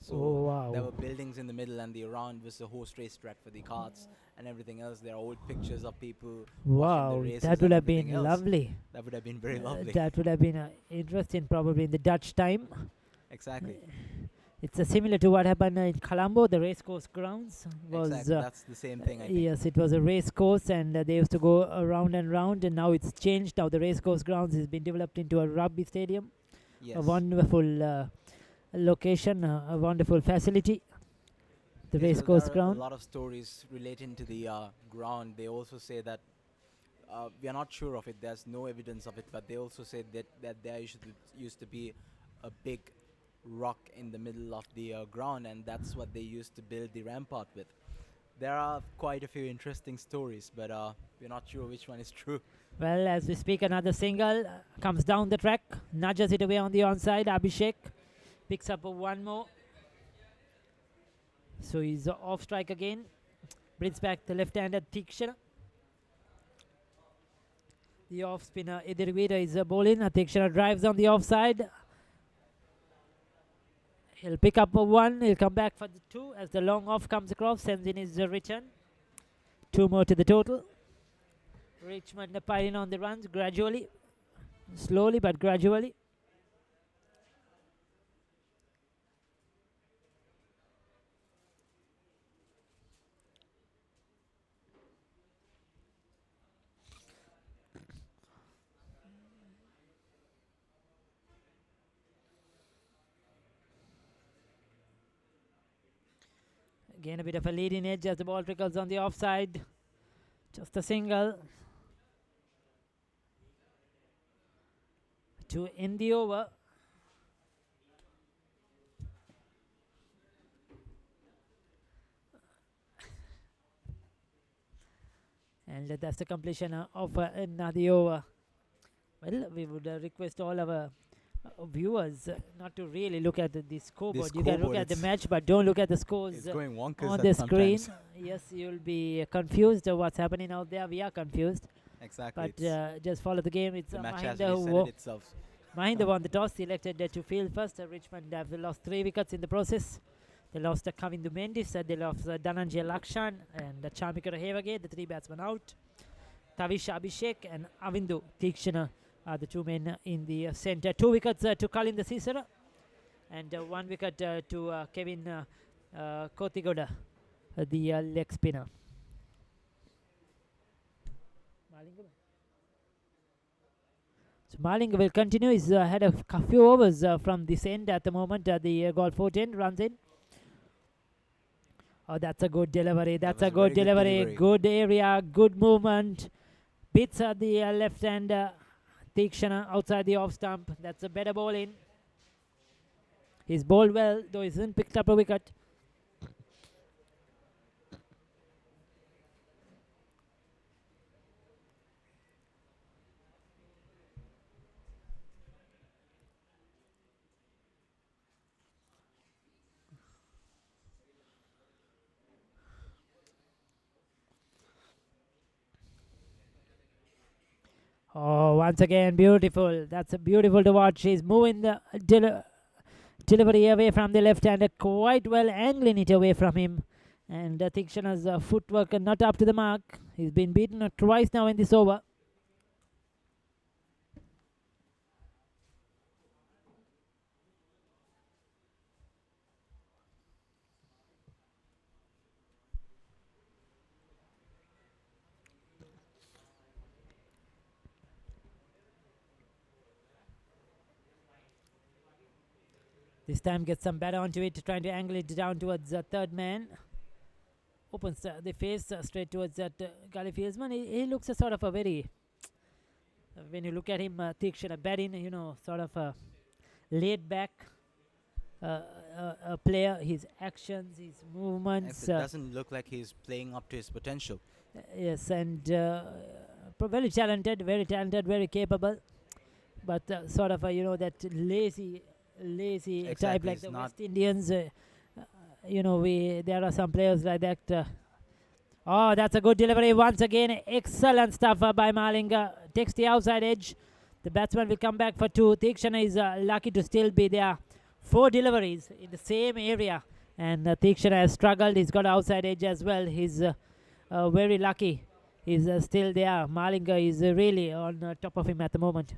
So Oh, wow. there were buildings in the middle, and the around was a horse racetrack for the carts and everything else. There are old pictures of people watching Wow, the races that and would have everything been else. lovely. That would have been very lovely. That would have been interesting, probably in the Dutch time. Exactly. It's similar to what happened in Colombo. The racecourse grounds was Exactly. That's the same thing, I think. yes, it was a race course, and they used to go around and round. And now it's changed. Now the race course grounds has been developed into a rugby stadium. Yes. A wonderful location, a wonderful facility. The Yes, race well, course there are ground. a lot of stories relating to the ground. They also say that we are not sure of it. There's no evidence of it, but they also say that there used to be a big rock in the middle of the ground, and that's what they used to build the rampart with. There are quite a few interesting stories, but we're not sure which one is true. Well, as we speak, another single comes down the track, nudges it away on the onside. Abhishek picks up one more. So he's off strike again. Brings back the left-handed Tikshana. The off spinner Edirvida is bowling. Tikshana drives on the offside. He'll pick up a one. He'll come back for the two as the long off comes across. Sends in his return. 2 more to the total. Richmond piling on the runs gradually. Slowly but gradually. Again, a bit of a leading edge as the ball trickles on the offside. Just a single. To end the over. And that's the completion of another over. Well, we would request all our viewers not to really look at the scoreboard. You can look scoreboard, at the it's- match, but don't look at the scores It's going wonkers on at the screen. sometimes. Yes, you'll be confused of what's happening out there. We are confused. Exactly. But just follow the game. It's the match has Mahinda who reset it itself. Mahinda won the toss, selected to field first. Richmond have lost 3 wickets in the process. They lost Kavindu Mendis, they lost Dhananjay Lakshan and Chamikara Hevage, the 3 batsmen out. Tavish Abhishek and Avindu Tikshana are the 2 men in the centre. 2 wickets to Kalin the Sisara and 1 wicket to Kevin Kotigoda, the leg spinner. So Malinga will continue. He's had a few overs from this end at the moment. The golf 14 runs in. Oh, that's a good delivery. That's was a a very good good delivery. delivery. Good area. Good movement. Beats the left hand. Tikshana outside the off stump. That's a better ball in. He's bowled well, though he hasn't picked up a wicket. Oh, once again, beautiful. That's beautiful to watch. He's moving the delivery away from the left hander, quite well angling it away from him. And Tikshana's footwork not up to the mark. He's been beaten twice now in this over. This time gets some batter onto it, trying to angle it down towards the third man. Opens the face straight towards that gully fieldsman. He looks a sort of a very, when you look at him, Tikshana batting, sort of a laid back player. His actions, his movements. It doesn't look like he's playing up to his potential. Yes, and very talented, very capable. But sort of that lazy Exactly, type like he's the not- West Indians. There are some players like that. Oh, that's a good delivery once again. Excellent stuff by Malinga. Takes the outside edge. The batsman will come back for two. Tikshana is lucky to still be there. 4 deliveries in the same area. And Tikshana has struggled. He's got outside edge as well. He's very lucky. He's still there. Malinga is really on top of him at the moment.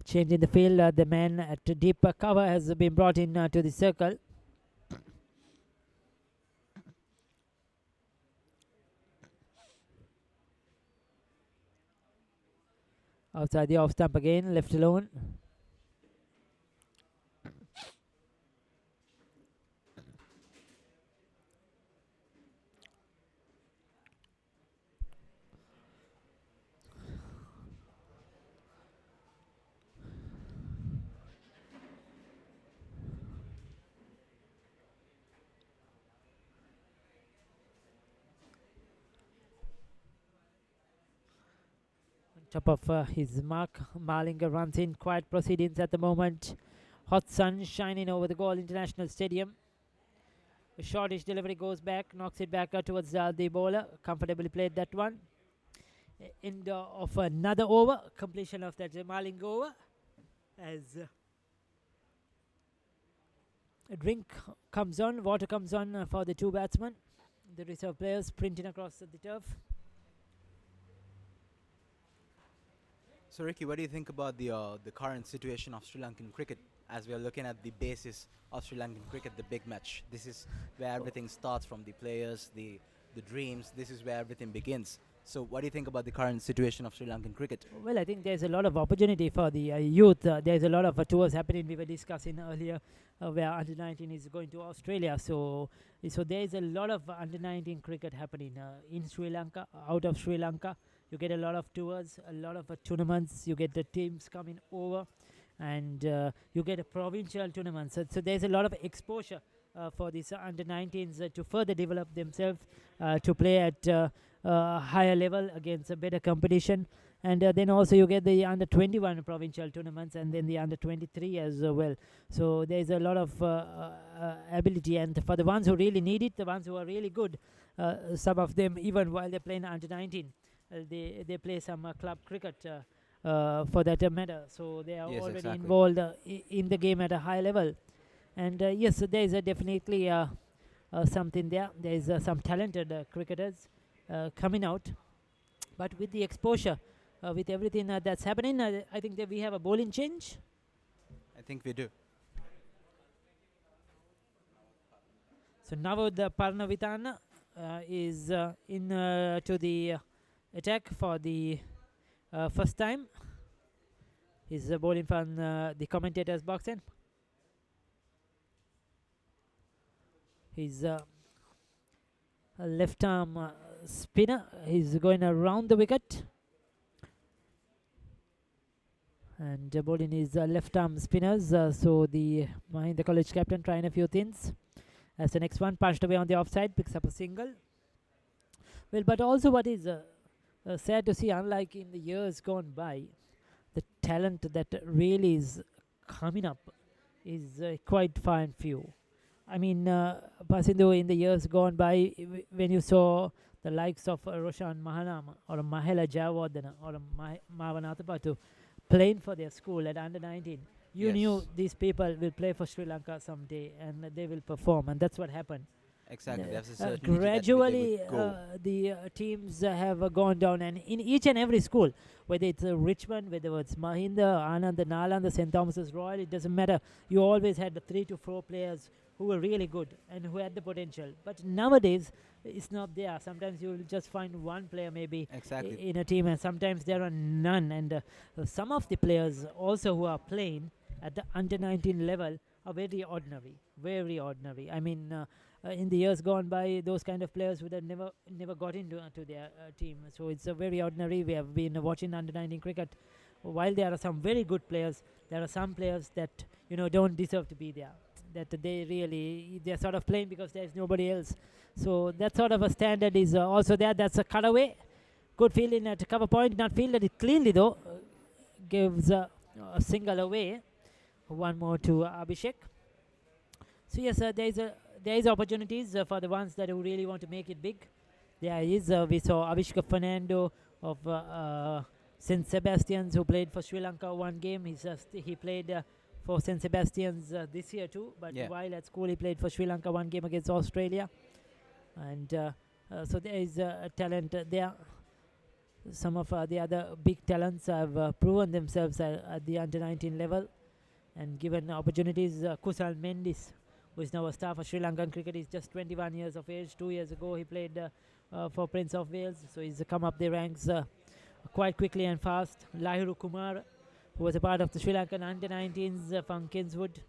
Change in the field. The man at deep cover has been brought in to the circle. Outside the off stump again, left alone. Top of his mark, Malinga runs in. Quiet proceedings at the moment. Hot sun shining over the Galle International Stadium. A shortish delivery goes back, knocks it back towards the bowler. Comfortably played that one. End of another over. Completion of that Malinga over. As a drink comes on, water comes on for the two batsmen. The reserve players sprinting across the turf. So Ricky, what do you think about the current situation of Sri Lankan cricket as we are looking at the basis of Sri Lankan cricket, the big match? This is where everything starts from, the players, the dreams. This is where everything begins. So what do you think about the current situation of Sri Lankan cricket? Well, I think there's a lot of opportunity for the youth. There's a lot of tours happening. We were discussing earlier where under-19 is going to Australia. So there's a lot of under-19 cricket happening in Sri Lanka, out of Sri Lanka. You get a lot of tours, a lot of tournaments. You get the teams coming over, and you get a provincial tournament. So there's a lot of exposure for these under-19s to further develop themselves, to play at higher level against a better competition. And then also you get the under-21 provincial tournaments, and then the under-23 as well. So there's a lot of ability, and for the ones who really need it, the ones who are really good, some of them, even while they're playing under-19, they play some club cricket for that matter. So they are already involved in the game at a high level. And yes, there is definitely something there. There is some talented cricketers coming out But with the exposure, with everything that's happening, I think that we have a bowling change. I think we do. So now the Parnavitana is in to the attack for the first time. He's bowling from the commentator's box end. He's a left arm spinner. He's going around the wicket. And bowling is left arm spinners. So the Mahinda College captain trying a few things. As the next one punched away on the offside, picks up a single. Well, but also what is sad to see, unlike in the years gone by, the talent that really is coming up is quite far and few. I mean, Pasindu in the years gone by, when you saw the likes of Roshan Mahanama or Mahela Jayawardena or Mavanatapatu playing for their school at under 19, you knew these people will play for Sri Lanka someday and they will perform, and that's what happened. Exactly. There's a certainty Gradually, that they would go. the teams have gone down, and in each and every school, whether it's Richmond, whether it's Mahinda, Anand, Nalanda, St. Thomas's Royal, it doesn't matter. You always had the 3 to 4 players who were really good and who had the potential. But nowadays, it's not there. Sometimes you will just find one player maybe in a team, and sometimes there are none. And some of the players also who are playing at the under 19 level are very ordinary, very ordinary. I mean, in the years gone by, those kind of players would have never got into their team. So it's very ordinary. We have been watching under 19 cricket. While there are some very good players, there are some players that don't deserve to be there. That they're sort of playing because there's nobody else. So that sort of a standard is also there. That's a cutaway. Good fielding at cover point. Not fielded it cleanly though. Gives a single away. One more to Abhishek. So yes, there is opportunities for the ones that who really want to make it big. There is. We saw Avishka Fernando of St. Sebastian's who played for Sri Lanka one game. He played for St. Sebastian's this year too. But while at school he played for Sri Lanka one game against Australia. And so there is a talent there. Some of the other big talents have proven themselves at the under 19 level and given opportunities. Kusal Mendis, who is now a star for Sri Lankan cricket, is just 21 years of age. 2 years ago he played for Prince of Wales, so he's come up the ranks quite quickly and fast. Lahiru Kumar, who was a part of the Sri Lankan under-19s from Kingswood,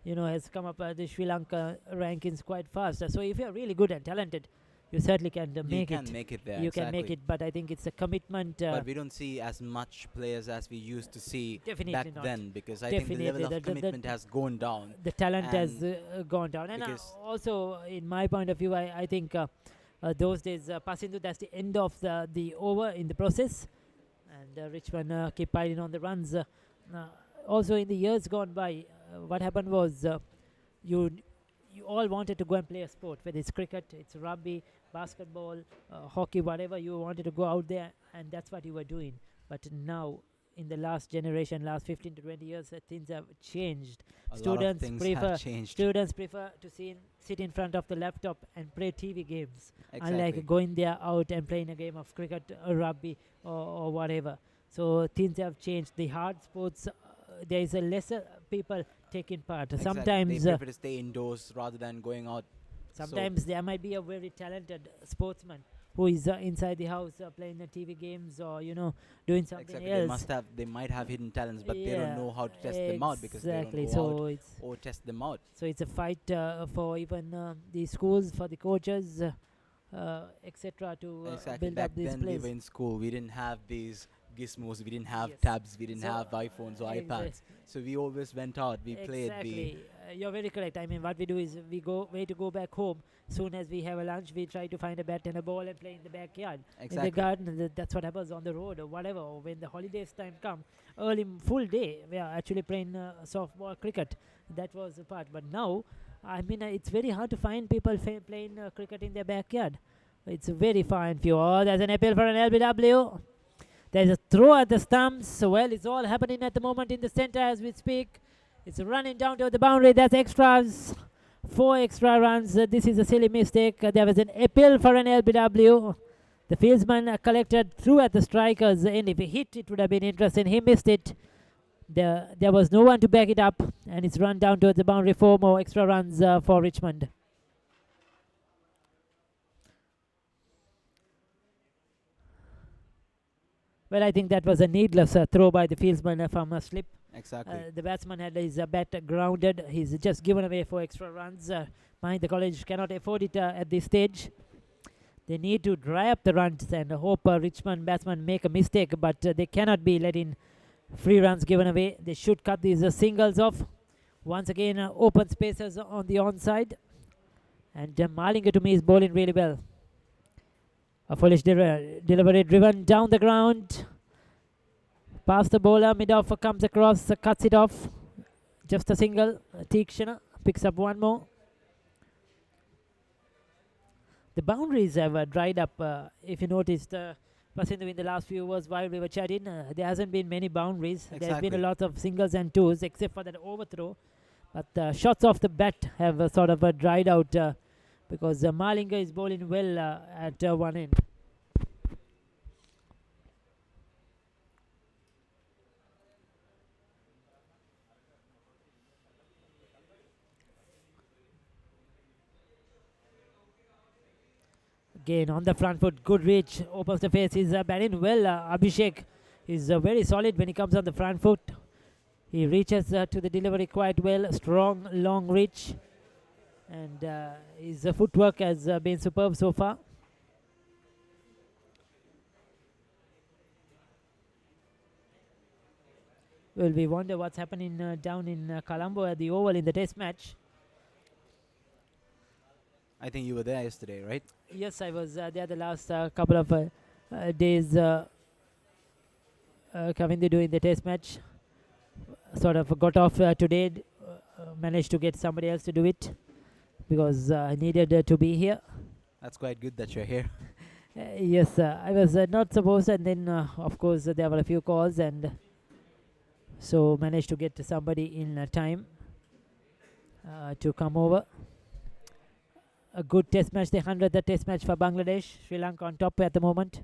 has come up the Sri Lanka rankings quite fast. So if you're really good and talented, you certainly can make it. You can make it there. You can make it, but I think it's a commitment. But we don't see as much players as we used to see back then, because I Definitely think the level of commitment has gone down. The talent has gone down. And also, in my point of view, I think those days, Pasindu, that's the end of the over in the process. And Richmond keep piling on the runs. Also, in the years gone by, what happened was you all wanted to go and play a sport, whether it's cricket, it's rugby, basketball, hockey, whatever. You wanted to go out there, and that's what you were doing. But now, in the last generation, last 15 to 20 years, things have changed. Students prefer to sit in front of the laptop and play TV games, unlike going there out and playing a game of cricket or rugby or whatever. So things have changed. The hard sports, there is a lesser people taking part. Sometimes they prefer to stay indoors rather than going out. Sometimes there might be a very talented sportsman who is inside the house playing the TV games or doing something else. They might have hidden talents, but they don't know how to test them out because they don't go out or test them out. So it's a fight for even the schools, for the coaches, etc. to build up this then place. We were in school. We didn't have these gizmos. We didn't have tabs. We didn't have iPhones or iPads. So we always went out. We played. You're very correct. I mean, what we do is we go back home. Soon as we have a lunch, we try to find a bat and a ball and play in the backyard, in the garden. That's what happens on the road or whatever. Or when the holidays time come, early full day, we are actually playing softball cricket. That was the part. But now, I mean, it's very hard to find people playing cricket in their backyard. It's very far and few. Oh, there's an appeal for an LBW. There's a throw at the stumps. Well, it's all happening at the moment in the center as we speak. It's running down to the boundary. That's extras. 4 extra runs. This is a silly mistake. There was an appeal for an LBW. The fieldsman collected through at the striker's end. If he hit, it would have been interesting. He missed it. There was no one to back it up, and it's run down towards the boundary. 4 more extra runs for Richmond. Well, I think that was a needless throw by the fieldsman from a slip. Exactly. The batsman had his bat grounded. He's just given away for extra runs. The college cannot afford it at this stage. They need to dry up the runs and hope Richmond batsmen make a mistake, but they cannot be letting free runs given away. They should cut these singles off. Once again, open spaces on the onside. And Malinga to me is bowling really well. A foolish delivery driven down the ground. Past the bowler, mid-off comes across, cuts it off. Just a single. Tikshana picks up one more. The boundaries have dried up. If you noticed, Vasindu, in the last few hours while we were chatting, there hasn't been many boundaries. Exactly. There's been a lot of singles and twos, except for that overthrow. But shots off the bat have sort of dried out because Malinga is bowling well at one end. Again on the front foot, good reach, opens the face. He's batting well. Abhishek is very solid when he comes on the front foot. He reaches to the delivery quite well. Strong, long reach. And his footwork has been superb so far. Well, we wonder what's happening down in Colombo at the Oval in the test match. I think you were there yesterday, right? Yes, I was there the last couple of days coming to doing the test match. Sort of got off today, managed to get somebody else to do it because I needed to be here. That's quite good that you're here. Yes, I was not supposed, and then of course there were a few calls, and so managed to get somebody in time to come over. A good test match, the 100th test match for Bangladesh. Sri Lanka on top at the moment.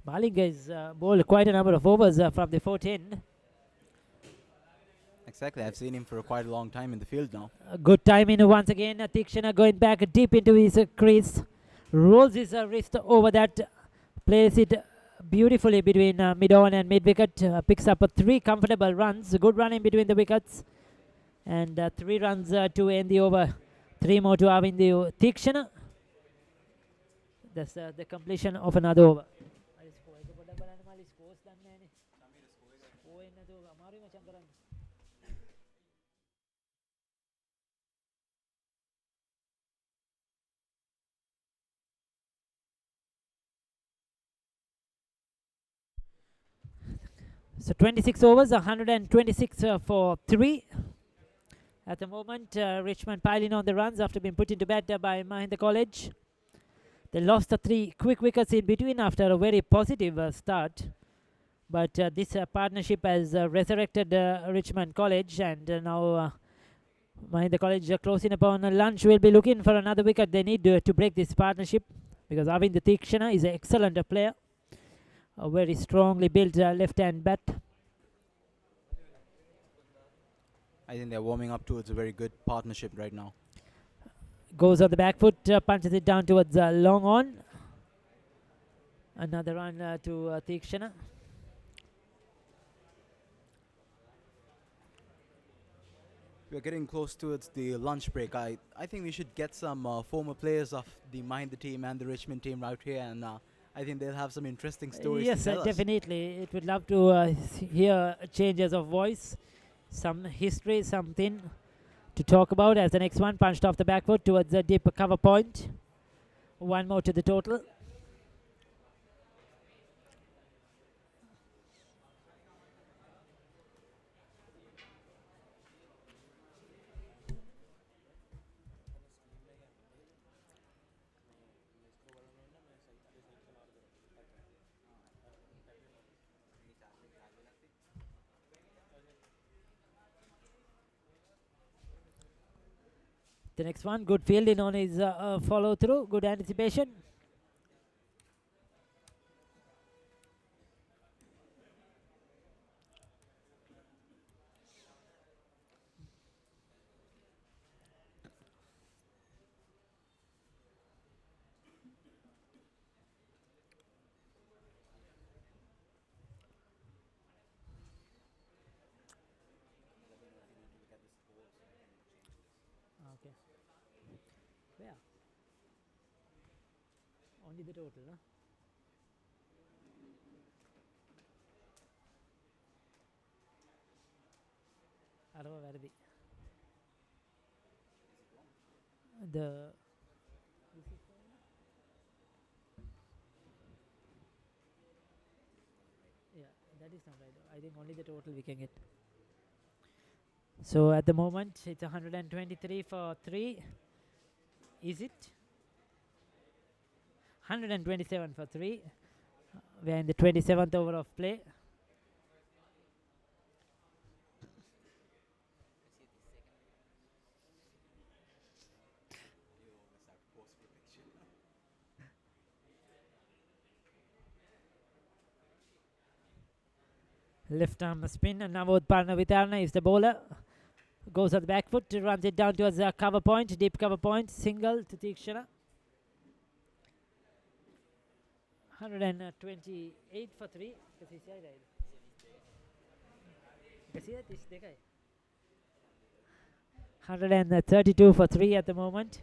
Malinga is bowled quite a number of overs from the 410. Exactly. I've seen him for quite a long time in the field now. Good timing once again. Tikshana going back deep into his crease. Rolls his wrist over that. Plays it beautifully between mid-on and mid-wicket. Picks up 3 comfortable runs. Good running between the wickets. And 3 runs to end the over. 3 more to Avindu. Tikshana. That's the completion of another over. So 26 overs, 126 for 3. At the moment, Richmond piling on the runs after being put into bat by Mahinda College. They lost the 3 quick wickets in between after a very positive start. But this partnership has resurrected Richmond College, and now Mahinda College closing upon lunch will be looking for another wicket. They need to break this partnership because Avindu Tikshana is an excellent player. A very strongly built left-hand bat. I think they're warming up towards a very good partnership right now. Goes on the back foot, punches it down towards long on. Another run to Tikshana. We're getting close towards the lunch break. I think we should get some former players of the Mahinda team and the Richmond team out here, and I think they'll have some interesting stories Yes, to tell us. definitely. It would love to hear changes of voice, some history, something to talk about. As the next one punched off the back foot towards the deep cover point. 1 more to the total. The next one, good fielding on his follow through, good anticipation. Okay. Where? Only the total, huh? Arava Varadi. The yeah, that is not right. I think only the total we can get. So at the moment it's 123 for 3. Is it? 127 for 3. We are in the 27th over of play. Left arm spin, and Navod Parnavitarna is the bowler. Goes on the back foot, runs it down towards the cover point, deep cover point, single to Tikshana. 128 for 3. 132 for 3 at the moment.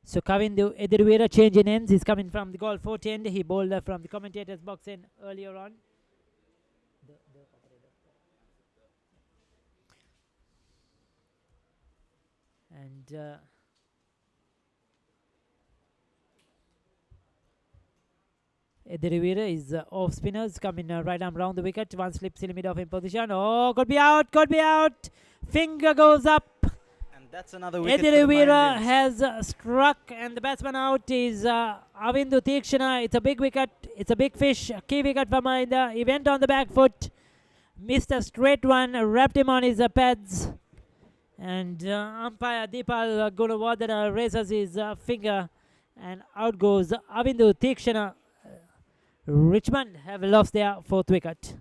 So Kavindu Edirvira change in ends. He's coming from the goal 40 end. He bowled from the commentator's box in earlier on. And Edirvira is off spinners coming right arm round the wicket. One slip, silly mid off in position. Oh, could be out, could be out. Finger goes up. That's another wicket for the Edirvira Mahindians. has struck, and the batsman out is Avindu Tikshana. It's a big wicket. It's a big fish. A key wicket for Mahinda. He went on the back foot, missed a straight one, wrapped him on his pads, and umpire Deepal Gunawardena raises his finger, and out goes Avindu Tikshana. Richmond have lost their 4th wicket.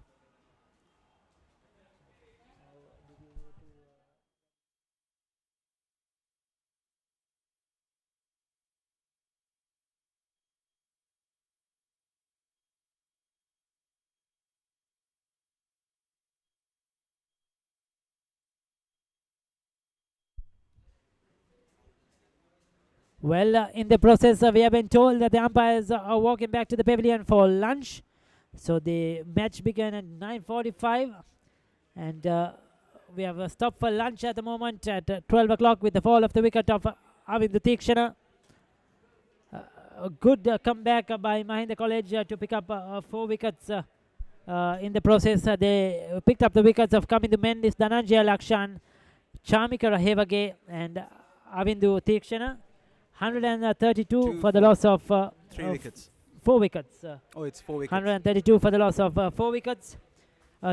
Well, in the process, we have been told that the umpires are walking back to the pavilion for lunch. So the match began at 9:45, and we have stopped for lunch at the moment at 12 o'clock with the fall of the wicket of Avindu Tikshana. A good comeback by Mahinda College to pick up 4 wickets. In the process, they picked up the wickets of Kamindu Mendis, Dhananjaya Lakshan, Chamika Rahevage, and Avindu Tikshana. 132 for the loss of 3 wickets. 4 wickets. Oh, it's 4 wickets. 132 for the loss of 4 wickets.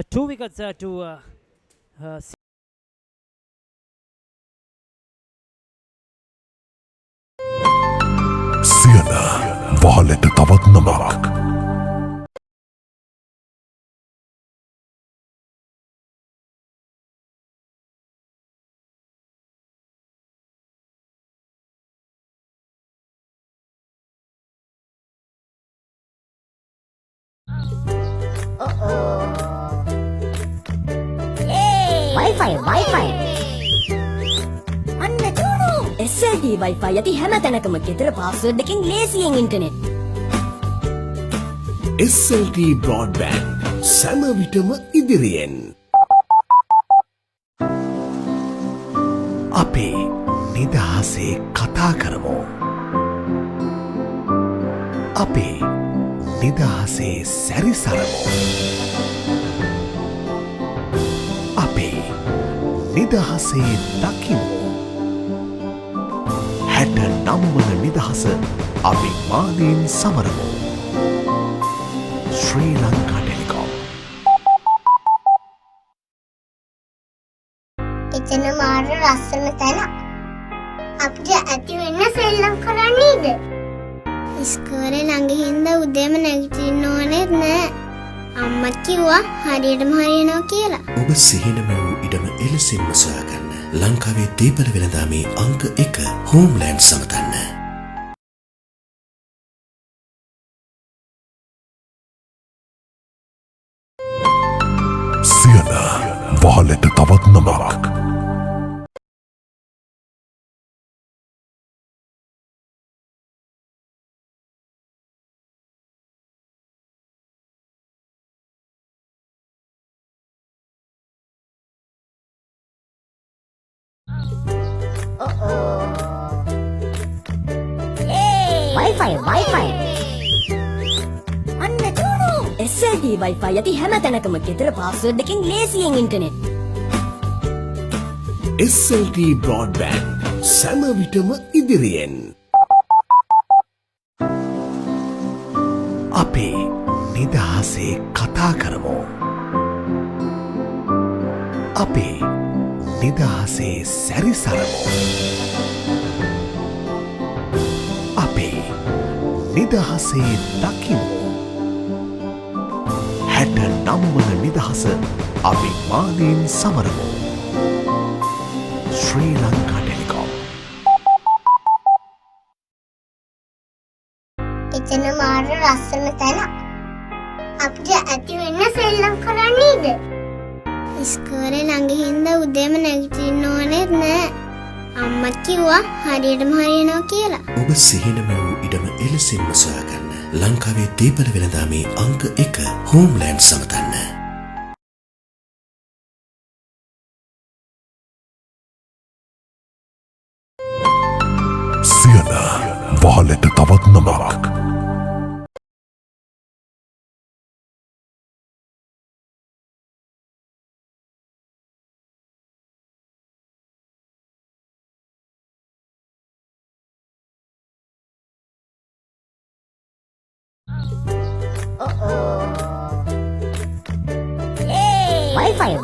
2 wickets to සියන වහලට තවත් නමක් Wi-Fi අන්න චුණු SLT Wi-Fi යටි හැම තැනකම ගෙදර password එකෙන් ලේසියෙන් ඉන්ටර්නෙට් SLT Broadband සෑම විටම ඉදිරියෙන් අපේ නිදහසේ කතා කරමු අපේ නිදහසේ සැරිසරමු අපේ නිදහසේ දකිමු 69 වන නිදහස අභිමානයෙන් සමරමු ශ්‍රී ලංකා ටෙලිකොම් එතන මාර ලස්සන තැන අපිට ඇති වෙන්න සෙල්ලම් කරන්නේද ඉස්කෝලේ ළඟ හින්දා උදේම නැගිටින්න ඕනෙත් නෑ අම්මා කිව්වා හරියටම හරියනවා කියලා ඔබ සිහිනම වූ ඉඩම එලෙසින්ම සොයාගන්න ලංකාවේ දීපල වෙළඳාමේ අංක 1 හෝම්ලෑන්ඩ් සමතන්න සියන වහලට තවත් නමක් Wi-Fi අන්න චුණු SLT Wi-Fi යටි හැම තැනකම ගෙදර පාස්වර්ඩ් එකෙන් ලේසියෙන් ඉන්ටර්නෙට් SLT Broadband සෑම විටම ඉදිරියෙන් අපේ නිදහසේ කතා කරමු අපේ නිදහසේ සැරිසරමු අපේ නිදහසේ දකිමු 69 වන නිදහස අභිමානයෙන් සමරමු ශ්‍රී ලංකා ටෙලිකොම් එතන මාර ලස්සන තැන අපිට ඇති වෙන්න සෙල්ලම් කරන්නේද ඉස්කෝලේ ළඟ හින්දා උදේම නැගිටින්න ඕනෙත් නෑ අම්මා කිව්වා හරියටම හරියනවා කියලා ඔබ සිහිනම වූ ඉඩම එලෙසින්ම සොයාගන්න ලංකාවේ දීපල වෙළඳාමේ අංක 1 හෝම්ලෑන්ඩ් සමතන්න සියන වහලට තවත් නමක්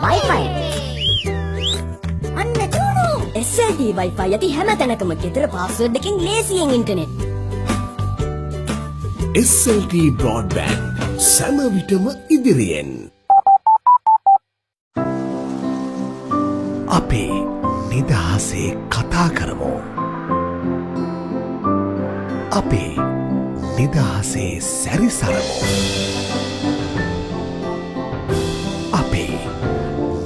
Wi-Fi අන්න චුණු SLT Wi-Fi යටි හැම තැනකම ගෙදර පාස්වර්ඩ් එකෙන් ලේසියෙන් ඉන්ටර්නෙට් SLT Broadband සෑම විටම ඉදිරියෙන් අපේ නිදහසේ කතා කරමු අපේ නිදහසේ සැරිසරමු අපේ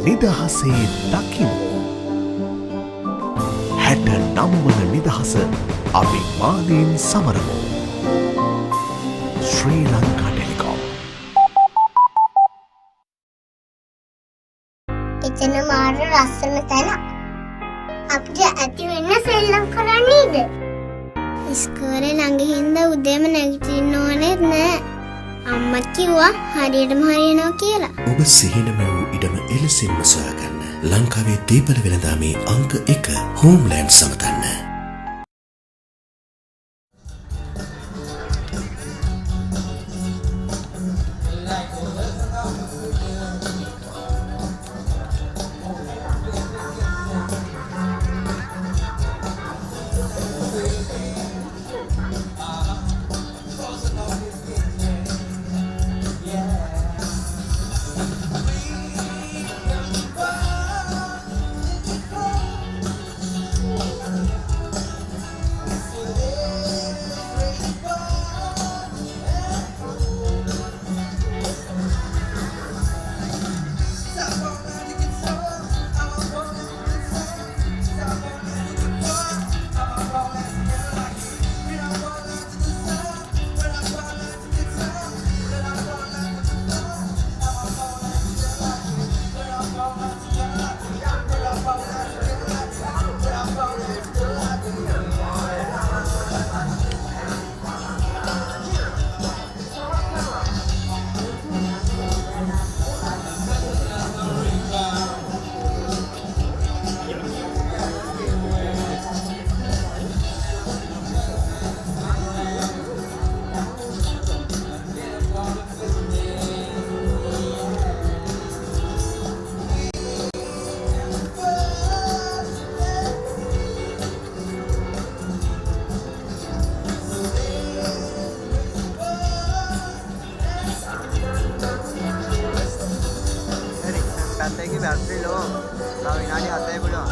නිදහසේ දකිමු 69 වන නිදහස අභිමානයෙන් සමරමු ශ්‍රී ලංකා ටෙලිකොම් එතන මාර ලස්සන තැන අපිට ඇති වෙන්න සෙල්ලම් කරන්නේද ඉස්කෝලේ ළඟ හින්දා උදේම නැගිටින්න ඕනෙත් නෑ අම්මා කිව්වා හරියටම හරියනවා කියලා ඔබ සිහිනම වූ ඉඩම එලෙසින්ම සොයාගන්න ලංකාවේ දීපල වෙළඳාමේ අංක 1 හෝම්ලෑන්ඩ් සමතන්න පැත්තේ බැටරි ලෝ. තව විනාඩි 7යි පුළුවන්.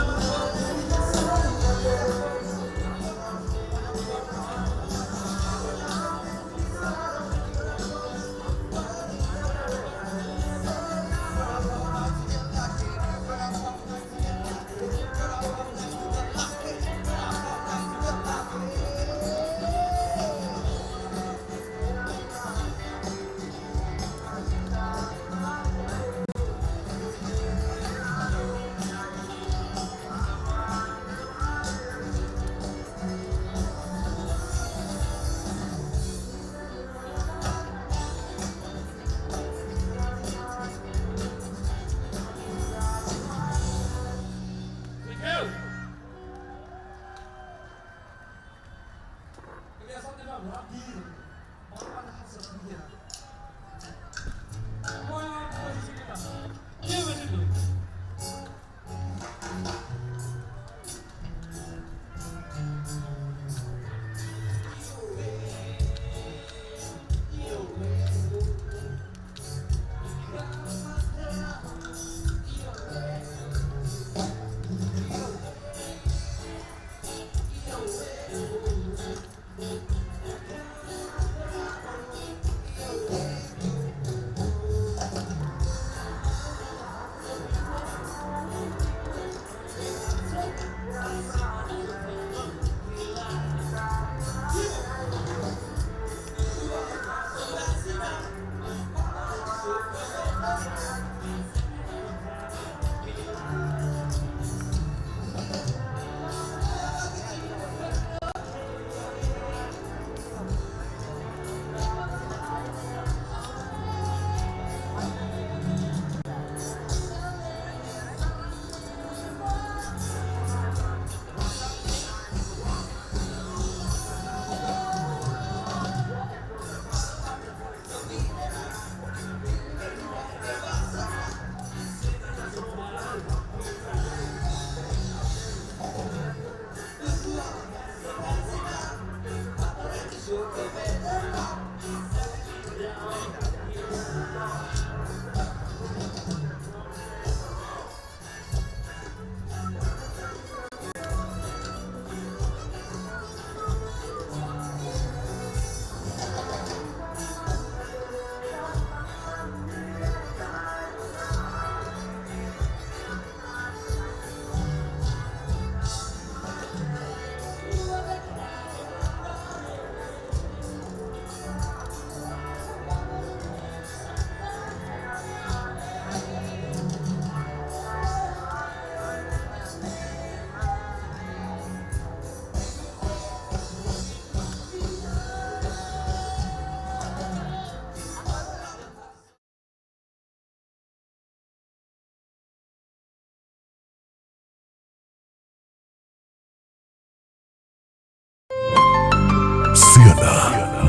සියන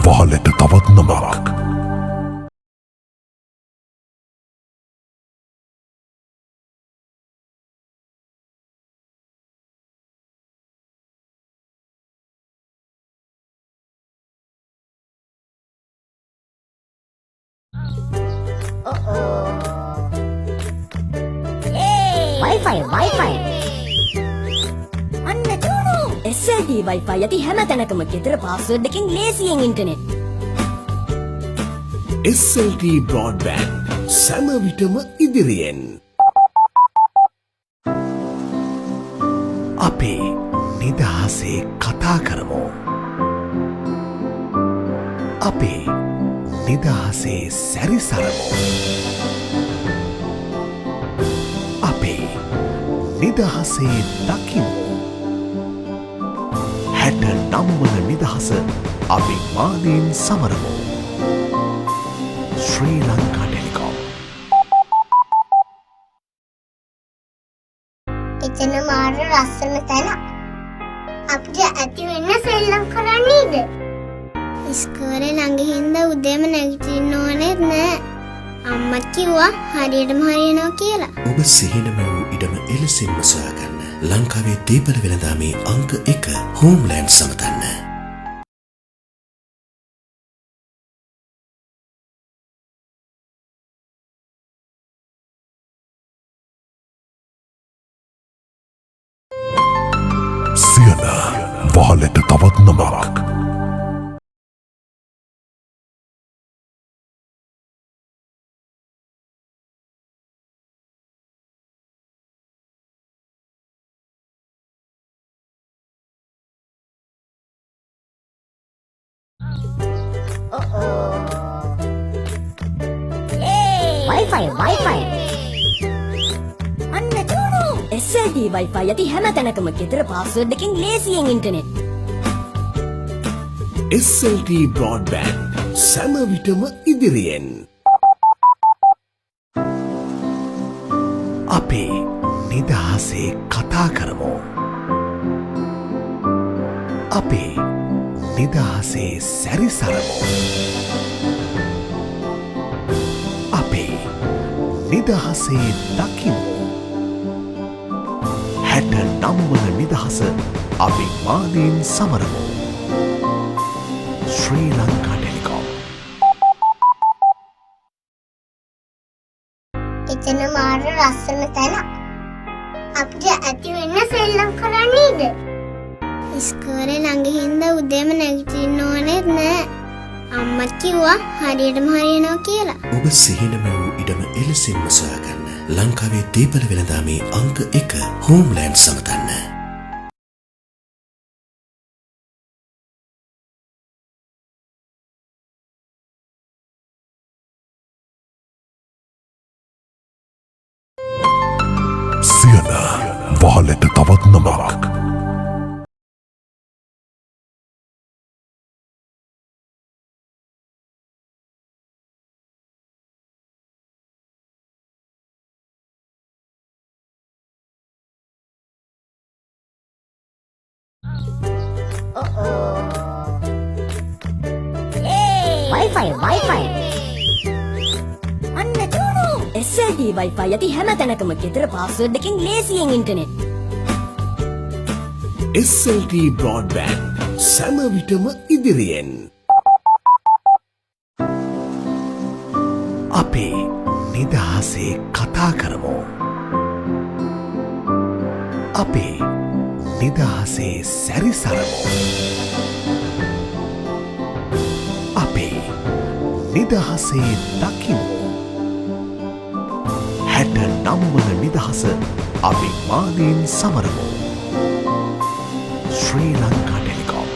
වහලට තවත් නමක්. Wi-Fi. අන්න චූනු. SLT Wi-Fi යති හැම තැනකම ගෙදර පාස්වර්ඩ් එකකින් ලේසියෙන් ඉන්ටර්නෙට්. SLT Broadband සෑම විටම ඉදිරියෙන්. අපේ නිදහසේ කතා කරමු. අපේ නිදහසේ සැරිසරමු. අපේ නිදහසේ දකිමු. 69 වන නිදහස අභිමානයෙන් සමරමු. ශ්‍රී ලංකා ටෙලිකොම්. එතන මාර ලස්සන තැන. අපිට ඇති වෙන්න සෙල්ලම් කරන්නේද? ඉස්කෝලේ ළඟ හින්දා උදේම නැගිටින්න ඕනෙත් නෑ. අම්මා කිව්වා හරියටම හරියනවා කියලා. ඔබ සිහිනම වූ ඉඩම එලෙසින්ම සොයාගන්න. ලංකාවේ දීපල වෙළඳාමේ අංක 1 හෝම්ලෑන්ඩ් සමතන්න. සියන වහලට තවත් නමක්. Wi-Fi. අන්න චුණු. SLT Wi-Fi යටි හැම තැනකම ගෙදර පාස්වර්ඩ් එකකින් ලේසියෙන් ඉන්ටර්නෙට්. SLT Broadband සෑම විටම ඉදිරියෙන්. අපේ නිදහසේ කතා කරමු. අපේ නිදහසේ සැරිසරමු. අපේ නිදහසේ දකිමු. 69 වන නිදහස අභිමානයෙන් සමරමු. ශ්‍රී ලංකා ටෙලිකොම්. එතන මාර ලස්සන තැන. අපිට ඇති වෙන්න සෙල්ලම් කරන්නේද? ඉස්කෝලේ ළඟ හින්දා උදේම නැගිටින්න ඕනෙත් නෑ. අම්මත් කිව්වා හරියටම හරියනවා කියලා. ඔබ සිහිනම වූ ඉඩම එලෙසින්ම සොයාගන්න. ලංකාවේ දීපල වෙළඳාමේ අංක 1 හෝම්ලෑන්ඩ් සමතන්න. සියන වහලට තවත් නමක්. Wi-Fi. අන්න චුණු. SLT Wi-Fi යටි හැම තැනකම ගෙදර පාස්වර්ඩ් එකකින් ලේසියෙන් ඉන්ටර්නෙට්. SLT Broadband සෑම විටම ඉදිරියෙන්. අපේ නිදහසේ කතා කරමු. අපේ නිදහසේ සැරිසරමු. අපේ නිදහසේ දකිමු. 69 වන නිදහස අභිමානයෙන් සමරමු. ශ්‍රී ලංකා ටෙලිකොම්.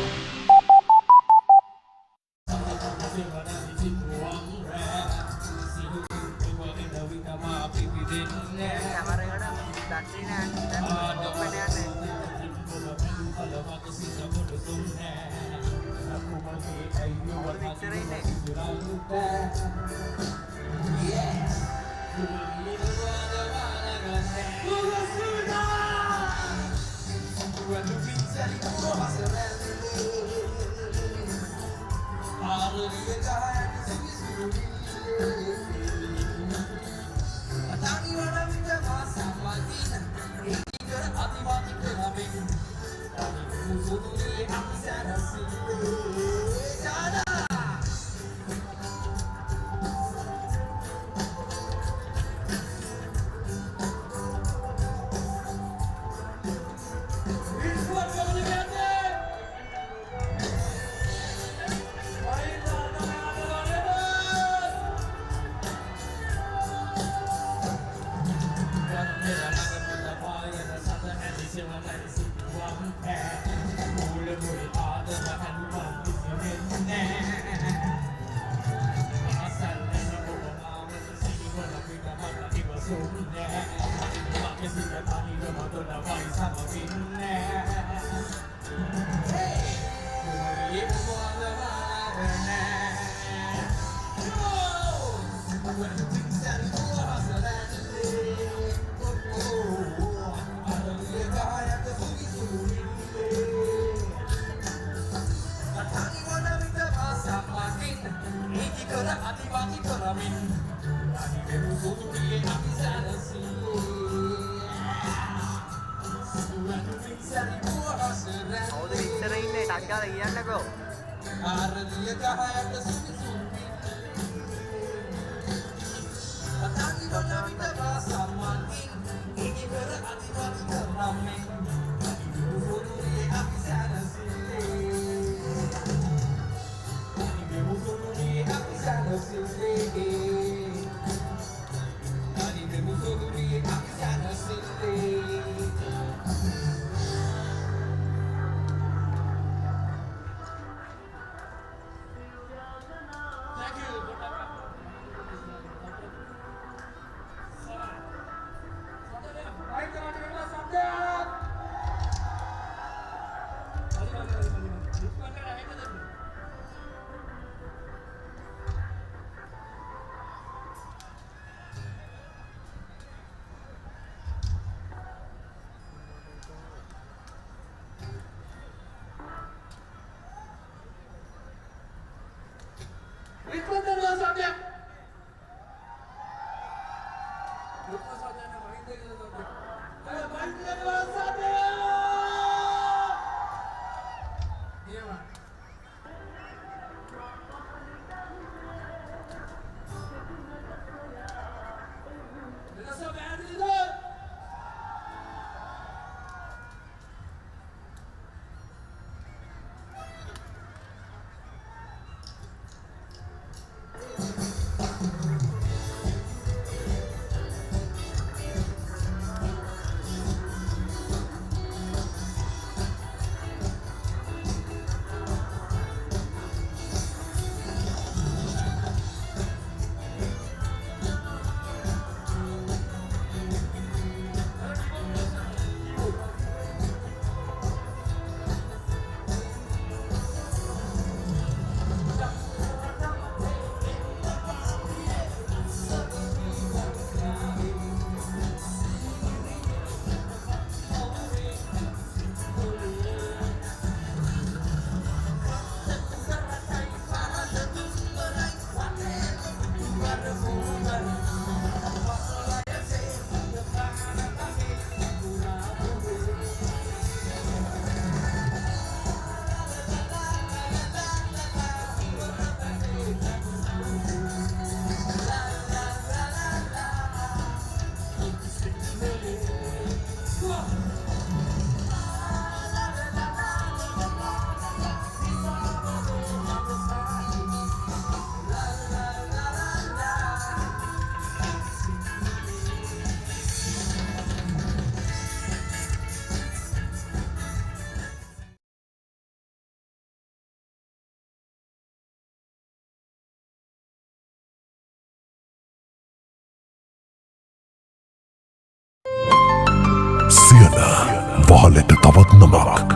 වහලට තවත් නමක්.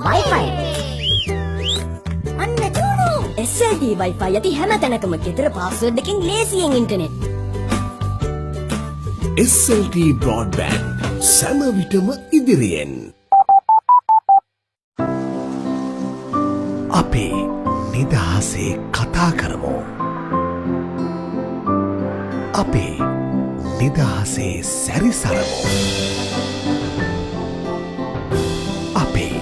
Wi-Fi. අන්න චූනු. SLT Wi-Fi යටි හැම තැනකම ගෙදර පාස්වර්ඩ් එකකින් ලේසියෙන් ඉන්ටර්නෙට්. SLT Broadband සෑම විටම ඉදිරියෙන්. අපේ නිදහසේ කතා කරමු. අපේ නිදහසේ සැරිසරමු. අපේ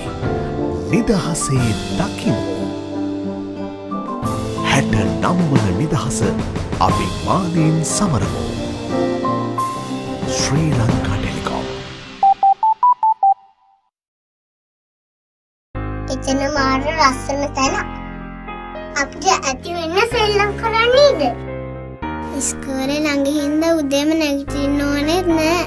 නිදහසේ දකිමු. 69 වන නිදහස අභිමානයෙන් සමරමු. ශ්‍රී ලංකා ටෙලිකොම්. එතන මාර ලස්සන තැන. අපිට ඇති වෙන්න සෙල්ලම් කරන්නේද? ඉස්කෝලේ ළඟ හින්දා උදේම නැගිටින්න ඕනෙත් නෑ.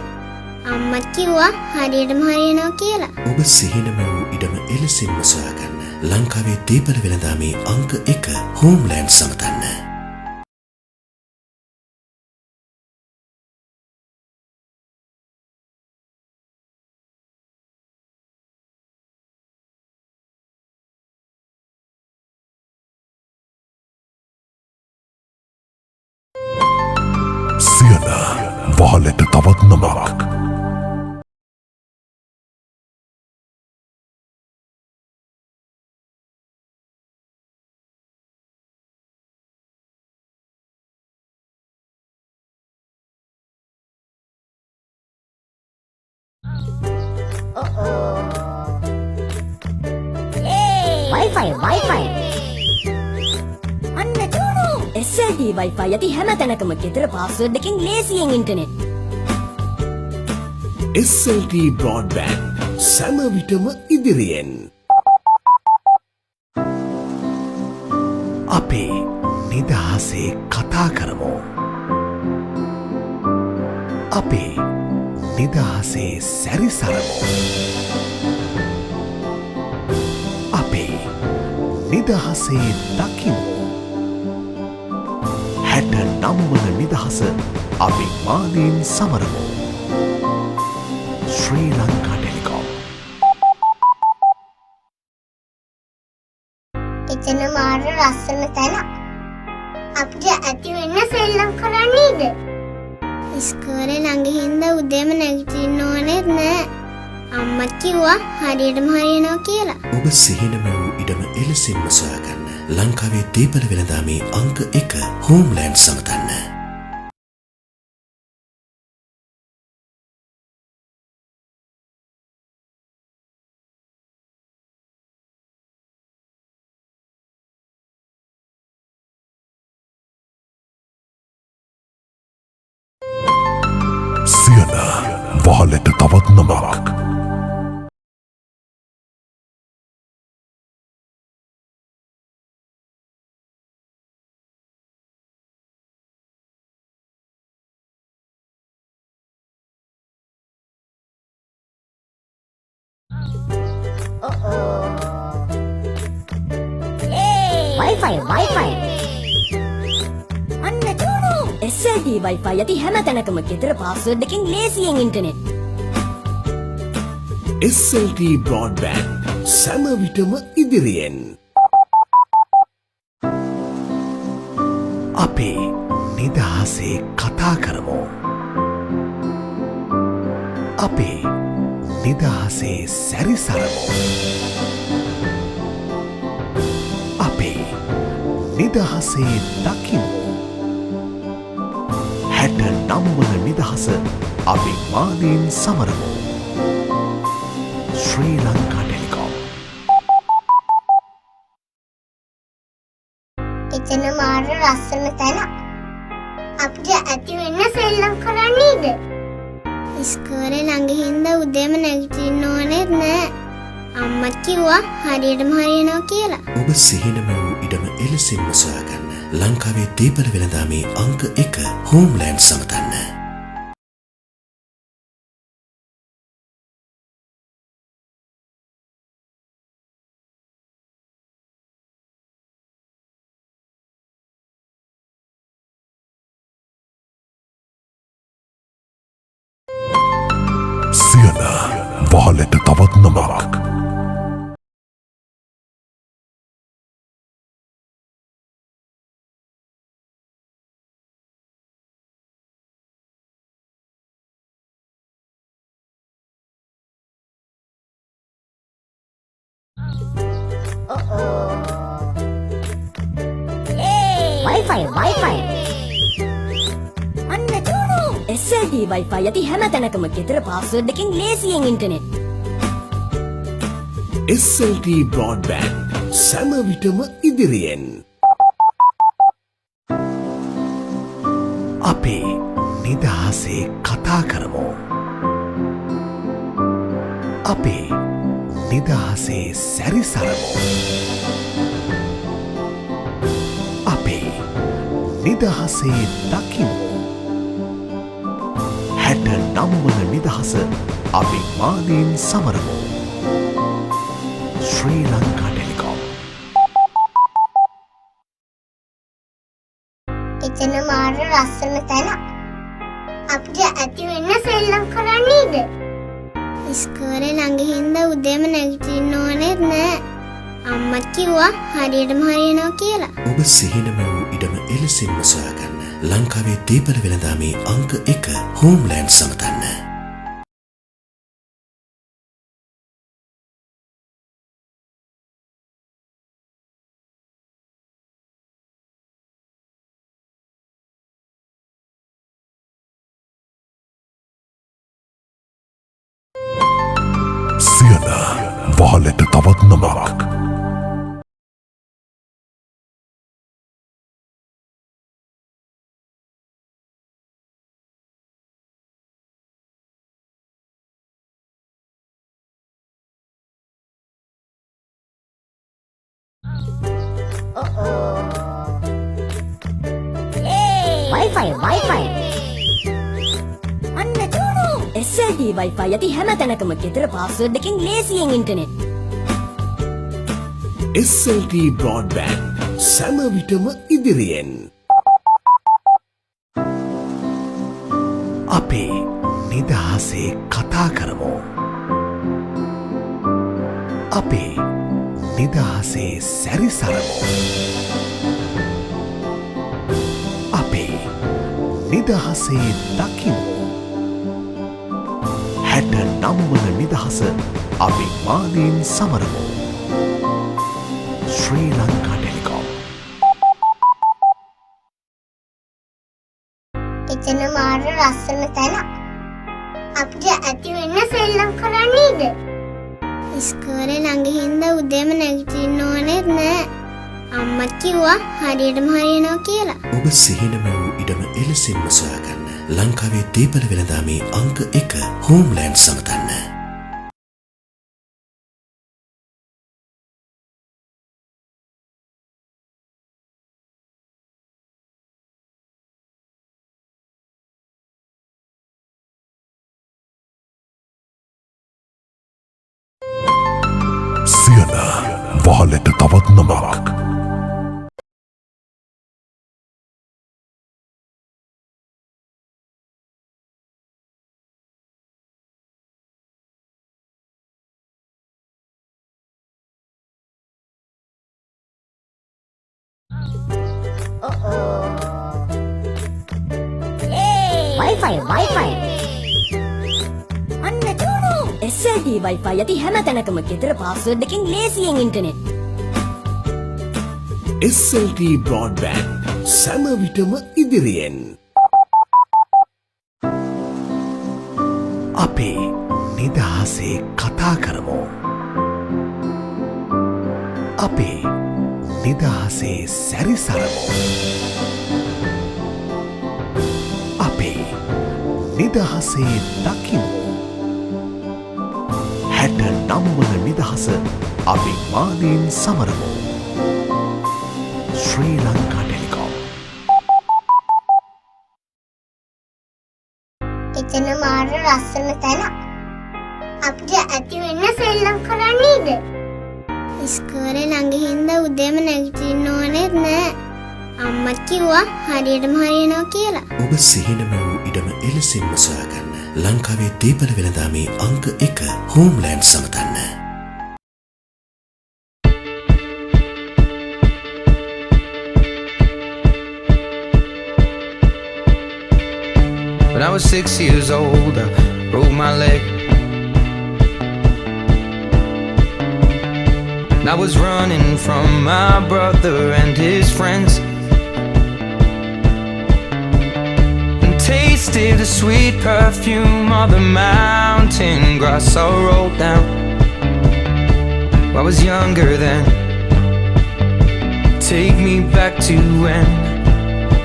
අම්මා කිව්වා හරියටම හරියනවා කියලා. ඔබ සිහිනම වූ ඉඩම එලෙසින්ම සොයාගන්න. ලංකාවේ දීපල වෙළඳාමේ අංක 1 හෝම්ලෑන්ඩ් සමතන්න. සියන වහලට තවත් නමක්. Wi-Fi. අන්න චූනු. SLT Wi-Fi යටි හැම තැනකම ගෙදර පාස්වර්ඩ් එකකින් ලේසියෙන් ඉන්ටර්නෙට්. SLT Broadband සෑම විටම ඉදිරියෙන්. අපේ නිදහසේ කතා කරමු. අපේ නිදහසේ සැරිසරමු. අපේ නිදහසේ දකිමු. 69 වන නිදහස අභිමානයෙන් සමරමු. ශ්‍රී ලංකා ටෙලිකොම්. එතන මාර ලස්සන තැන. අපිට ඇති වෙන්න සෙල්ලම් කරන්නේද? ඉස්කෝලේ ළඟ හින්දා උදේම නැගිටින්න ඕනෙත් නෑ. අම්මා කිව්වා හරියටම හරියනවා කියලා. ඔබ සිහිනම වූ ඉඩම එලෙසින්ම සොයාගන්න. ලංකාවේ දීපල වෙළඳාමේ අංක 1 හෝම්ලෑන්ඩ් සමතන්න. සියන වහලට තවත් නමක්. Wi-Fi. අන්න චූනු. SLT Wi-Fi යටි හැම තැනකම ගෙදර පාස්වර්ඩ් එකකින් ලේසියෙන් ඉන්ටර්නෙට්. SLT Broadband සෑම විටම ඉදිරියෙන්. අපේ නිදහසේ කතා කරමු. අපේ නිදහසේ සැරිසරමු. අපේ නිදහසේ දකිමු. 69 වන නිදහස අභිමානයෙන් සමරමු. ශ්‍රී ලංකා ටෙලිකොම්. එතන මාර ලස්සන තැන. අපිට ඇති වෙන්න සෙල්ලම් කරන්නේද? ඉස්කෝලේ ළඟ හින්දා උදේම නැගිටින්න ඕනෙත් නෑ. අම්මා කිව්වා හරියටම හරියනවා කියලා. ඔබ සිහිනම වූ ඉඩම එලෙසින්ම සොයාගන්න. ලංකාවේ දීපල වෙළඳාමේ අංක 1 හෝම්ලෑන්ඩ් සමතන්න. සියන වහලට තවත් නමක්. Wi-Fi. අන්න චූනු. SLT Wi-Fi යති හැම තැනකම ගෙදර පාස්වර්ඩ් එකකින් ලේසියෙන් ඉන්ටර්නෙට්. SLT බ්‍රෝඩ්බෑන්ඩ් සෑම විටම ඉදිරියෙන්. අපේ නිදහසේ කතා කරමු. අපේ නිදහසේ සැරිසරමු. අපේ නිදහසේ දකිමු. 69 වන නිදහස අභිමානයෙන් සමරමු. ශ්‍රී ලංකා ටෙලිකොම්. එතන මාර ලස්සන තැන. අපිට ඇති වෙන්න සෙල්ලම් කරන්නේද? ඉස්කෝලේ ළඟ හින්දා උදේම නැගිටින්න ඕනෙත් නෑ. අම්මා කිව්වා හරියටම හරියනවා කියලා. ඔබ සිහිනම වූ ඉඩම එලෙසින්ම සොයාගන්න. ලංකාවේ දීපල වෙළඳාමේ අංක 1 හෝම්ලෑන්ඩ් සමතන්න. සියන වහලට තවත් නමක්. Wi-Fi. අන්න චූනු. SLT Wi-Fi යති හැම තැනකම ගෙදර පාස්වර්ඩ් එකකින් ලේසියෙන් ඉන්ටර්නෙට්. SLT බ්‍රෝඩ්බෑන්ඩ් සෑම විටම ඉදිරියෙන්. අපේ නිදහසේ කතා කරමු. අපේ නිදහසේ සැරිසරමු. අපේ නිදහසේ දකිමු. 69 වන නිදහස අභිමානයෙන් සමරමු. ශ්‍රී ලංකා ටෙලිකොම්. එතන මාර ලස්සන තැන. අපිට ඇති වෙන්න සෙල්ලම් කරන්නේද? ඉස්කෝලේ ළඟ හින්දා උදේම නැගිටින්න ඕනෙත් නෑ. අම්මා කිව්වා හරියටම හරියනවා කියලා. ඔබ සිහිනම වූ ඉඩම එලෙසින්ම සොයාගන්න. ලංකාවේ දීපල වෙළඳාමේ අංක 1 හෝම්ලෑන්ඩ් සමතන්න. සියන වහලට තවත් නමක්. Wi-Fi. අන්න චූනු. SLT Wi-Fi යති හැම තැනකම ගෙදර පාස්වර්ඩ් එකකින් ලේසියෙන් ඉන්ටර්නෙට්. SLT බ්‍රෝඩ්බෑන්ඩ් සෑම විටම ඉදිරියෙන්. අපේ නිදහසේ කතා කරමු. අපේ නිදහසේ සැරිසරමු. අපේ නිදහසේ දකිමු. 69 වන නිදහස අභිමානයෙන් සමරමු. ශ්‍රී ලංකා ටෙලිකොම්. මෙතන මාර ලස්සන තැන. අපිට ඇති වෙන්න සෙල්ලම් කරන්නේද? ඉස්කෝලේ ළඟ හින්දා උදේම නැගිටින්න ඕනෙත් නෑ. අම්මා කිව්වා හරියටම හරියනවා කියලා. ඔබ සිහිනම වූ ඉඩම එලෙසින්ම සොයාගන්න. ලංකාවේ දීපල වෙළඳාමේ අංක 1 Homeland සමතන්න. When I was 6 years old, I broke my leg. And I was running from my brother and his friends, and tasted the sweet perfume of the mountain grass I rolled down. I was younger then. Take me back to when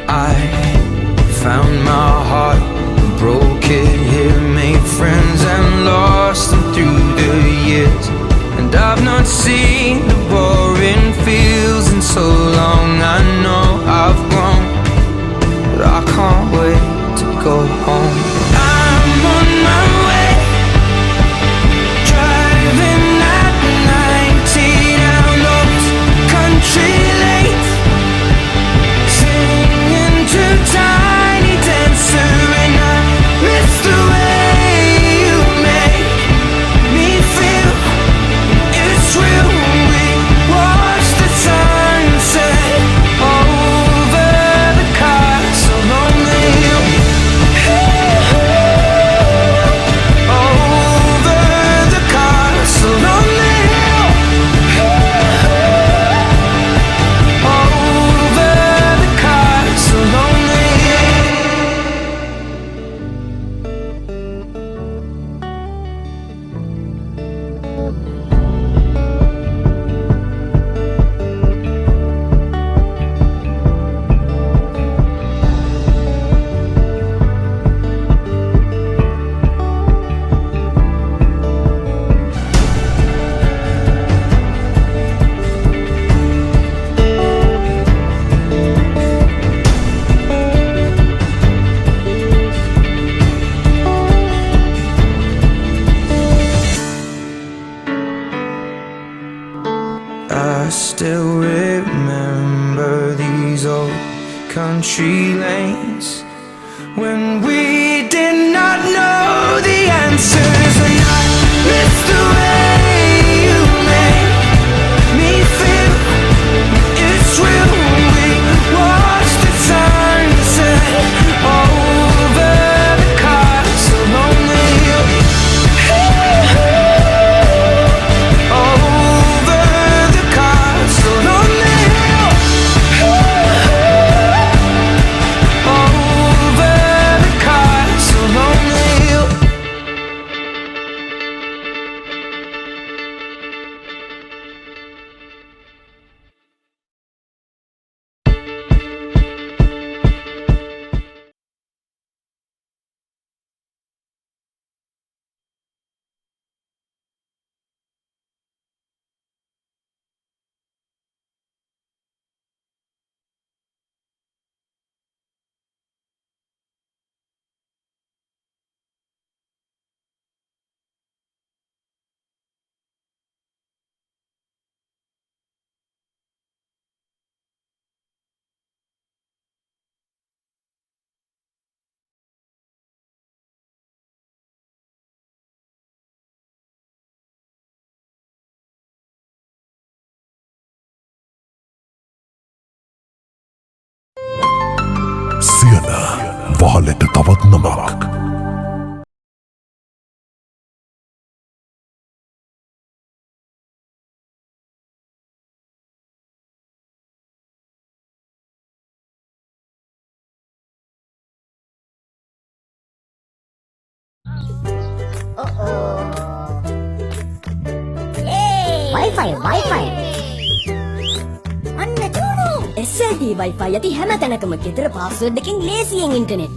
I found my heart, broke it here, made friends and lost them through the years. And I've not seen the boring fields in so long. I know I've grown, but I can't wait to go home. I'm on my way, driving at 90 down those country lanes, singing to Tiny Dancer, and I miss the way you make me feel. It's real. We watch the sunset over the castle on the hill, over the castle on the hill, over the castle on the hill. I still remember these old country lanes when we did not know the answers, and I miss the way you make me feel. It's real. We watch the sunset over the castle on the hill, over the castle on the hill, over the castle on the hill. සියන වහලට තවත් නමක්. Wi-Fi. අන්න චූනු. SLT Wi-Fi යති හැම තැනකම ගෙදර password එකකින් ලේසියෙන් ඉන්ටර්නෙට්.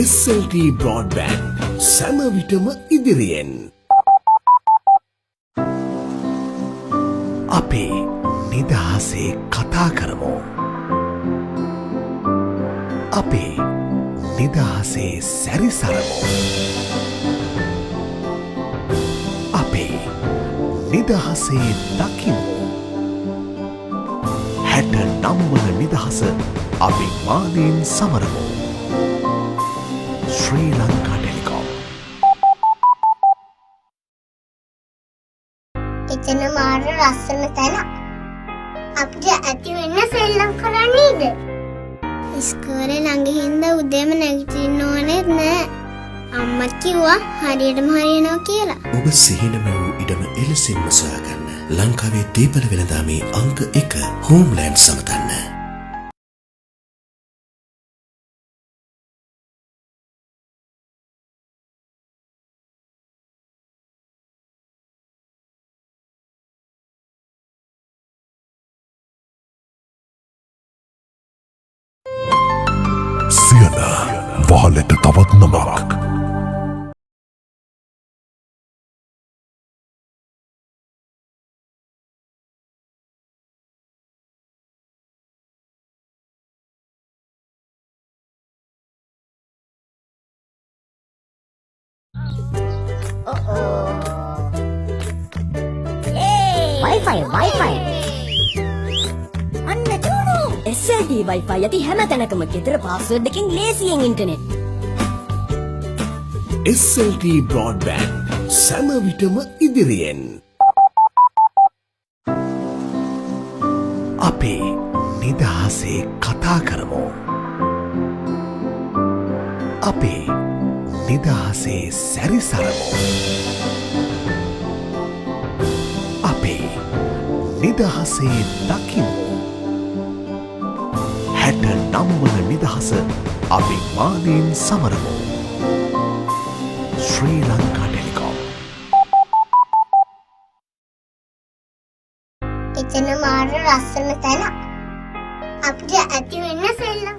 SLT Broadband සෑම විටම ඉදිරියෙන්. අපේ නිදහසේ කතා කරමු. අපේ නිදහසේ සැරිසරමු. අපේ නිදහසේ දකිමු. 69 වන නිදහස අභිමානයෙන් සමරමු. ශ්‍රී ලංකා ටෙලිකොම්. එතන මාර ලස්සන තැන. අපිට ඇති වෙන්න සෙල්ලම් කරන්නේද? ඉස්කෝලේ ළඟ හින්දා උදේම නැගිටින්න ඕනෙත් නෑ. අම්මත් කිව්වා හරියටම හරියනවා කියලා. ඔබ සිහිනම වූ ඉඩම එලෙසින්ම සොයාගන්න. ලංකාවේ දීපල වෙළඳාමේ අංක 1 හෝම්ලෑන්ඩ් සමතන්න. සියන වහලට තවත් නමක්. Wi-Fi. අන්න චූනු. SLT Wi-Fi යටි හැම තැනකම ගෙදර පාස්වර්ඩ් එකකින් ලේසියෙන් ඉන්ටර්නෙට්. SLT බ්‍රෝඩ්බෑන්ඩ් සෑම විටම ඉදිරියෙන්. අපේ නිදහසේ කතා කරමු. අපේ නිදහසේ සැරිසරමු. අපේ නිදහසේ දකිමු. 69 වන නිදහස අභිමානයෙන් සමරමු. ශ්‍රී ලංකා ටෙලිකොම්. එතන මාර ලස්සන තැන. අපිට ඇති වෙන්න සෙල්ලම්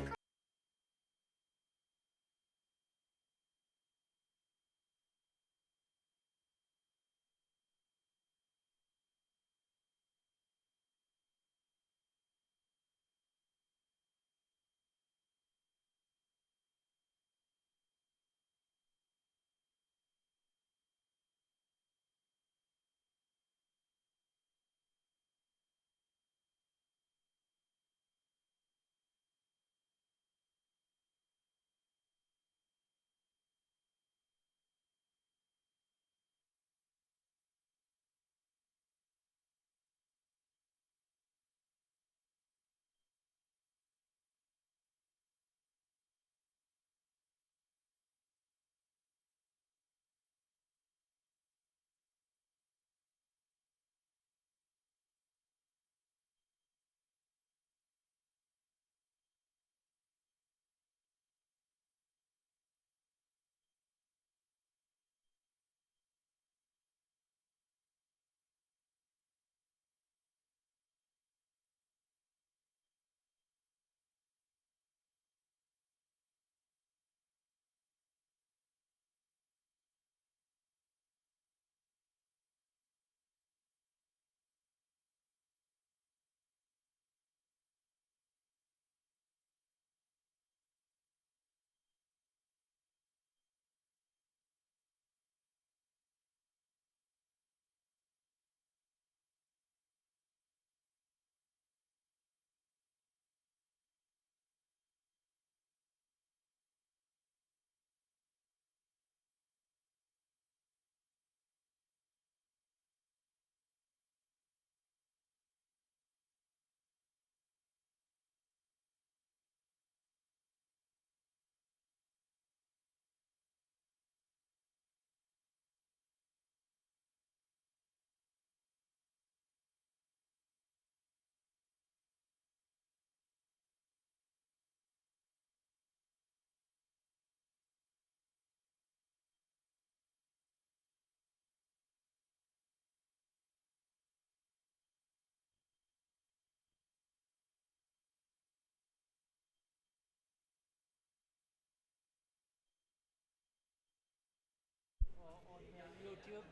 YouTube.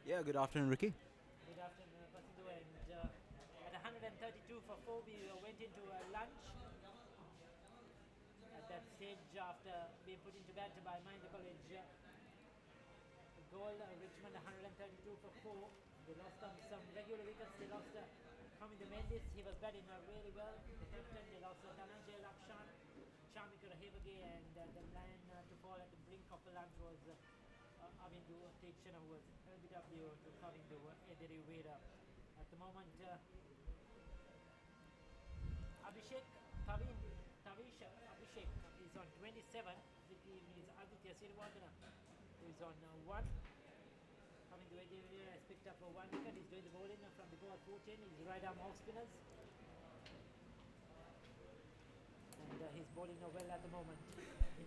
Yeah, good afternoon, Ricky. Good afternoon, Pasidu. And at 132 for 4, we went into lunch at at that stage after being put into bat by Mahinda College. Goal, Richmond 132 for 4. They lost on some regular wickets. They lost Hamida Mendis. He was batting really well. The captain. They lost Dhananjay Lakshan, Chamika Rahevage, and the man to fall at the brink of the lunch was Avindu Tekshana, who was LBW to Kavindu Ederi Vera. At the moment, Abhishek Tavisha Abhishek is on 27. The team is Aditya Sirivardhana, who is on 1. Coming to Ederi Vera has picked up 1 wicket. He's doing the bowling from the goal 14. He's right arm off spinners. And he's bowling well at the moment.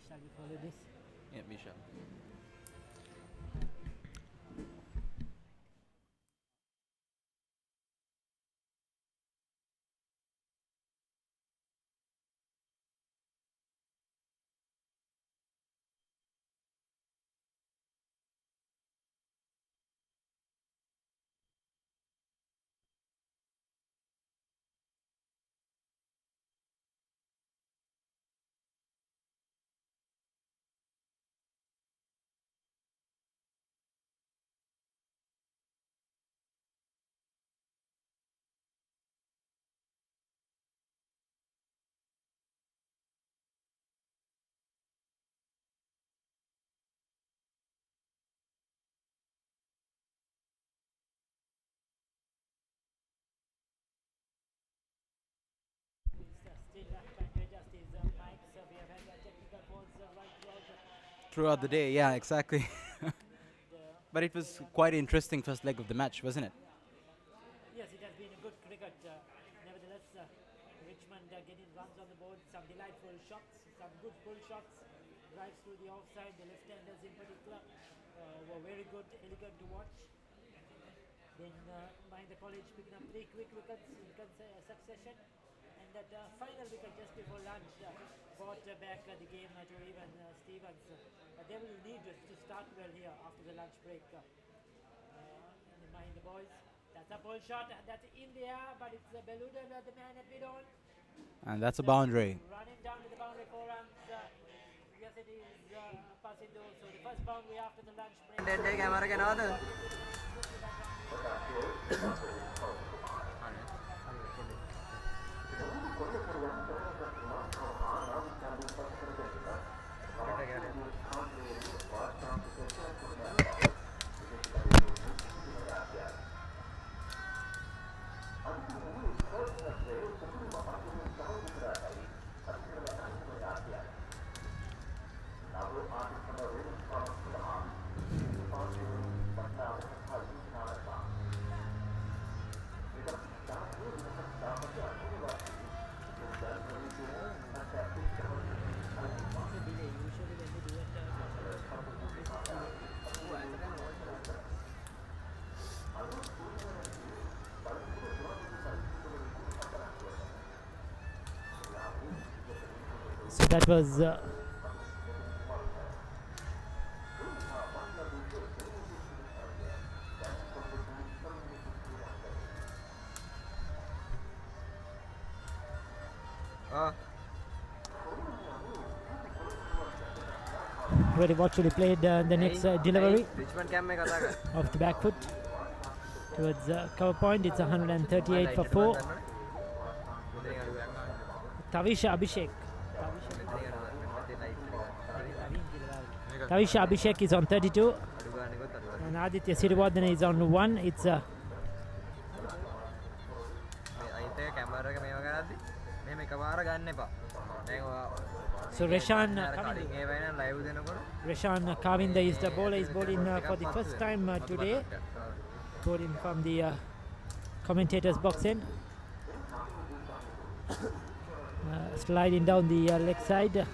Shall we follow this? Yeah, we shall. Still trying to adjust his mic, so we have had technical faults right Throughout the day, yeah, exactly. But it was quite an interesting first leg of the match, wasn't it? Yes, it has been a good cricket. Nevertheless, Richmond getting runs on the board, some delightful shots, some good pull shots, drives through the offside. The left-handers in particular were very good, elegant to watch. Then Mahinda College picking up 3 quick wickets in succession. And that final wicket just before lunch brought back the game to even Stevens. They will need to start well here after the lunch break. Mahinda boys, that's a ball shot, that's in the air, but it's Beluded, the man at mid-on. And that's a boundary. Running down to the boundary 4 runs. Yes, it is passing those. So the first boundary after the lunch break. So that was very virtually played the next delivery of the back foot towards cover point. It's 138 for 4. Tavisha Abhishek. Tavisha Abhishek is on 32 and Aditya Sirivardhana is on 1. It's so Reshan Kavinda is the bowler. Is bowling for the first time today. Bowling from the commentator's box end. Sliding down the leg side.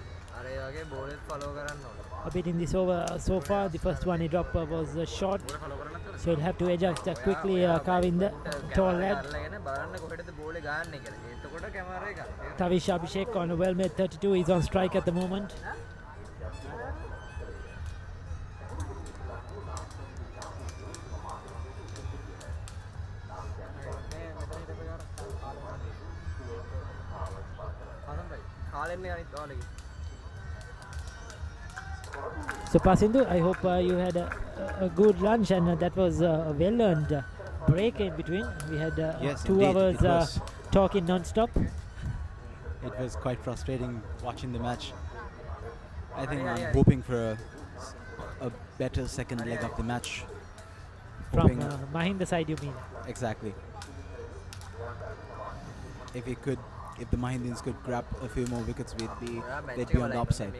A bit in this over so far. The first one he dropped was short, so he'll have to adjust quickly. Kavinda, tall lad. Tavisha Abhishek on a well-made 32. He's on strike at the moment. So Pasindu, I hope you had a good lunch, and that was a well-earned break in between. We had Yes, 2 indeed, hours it was. talking non-stop. It was quite frustrating watching the match. I think I'm hoping for a better second leg of the match. From Hoping Mahinda side, you mean? exactly. If the Mahindans could grab a few more wickets, they'd be on the upside.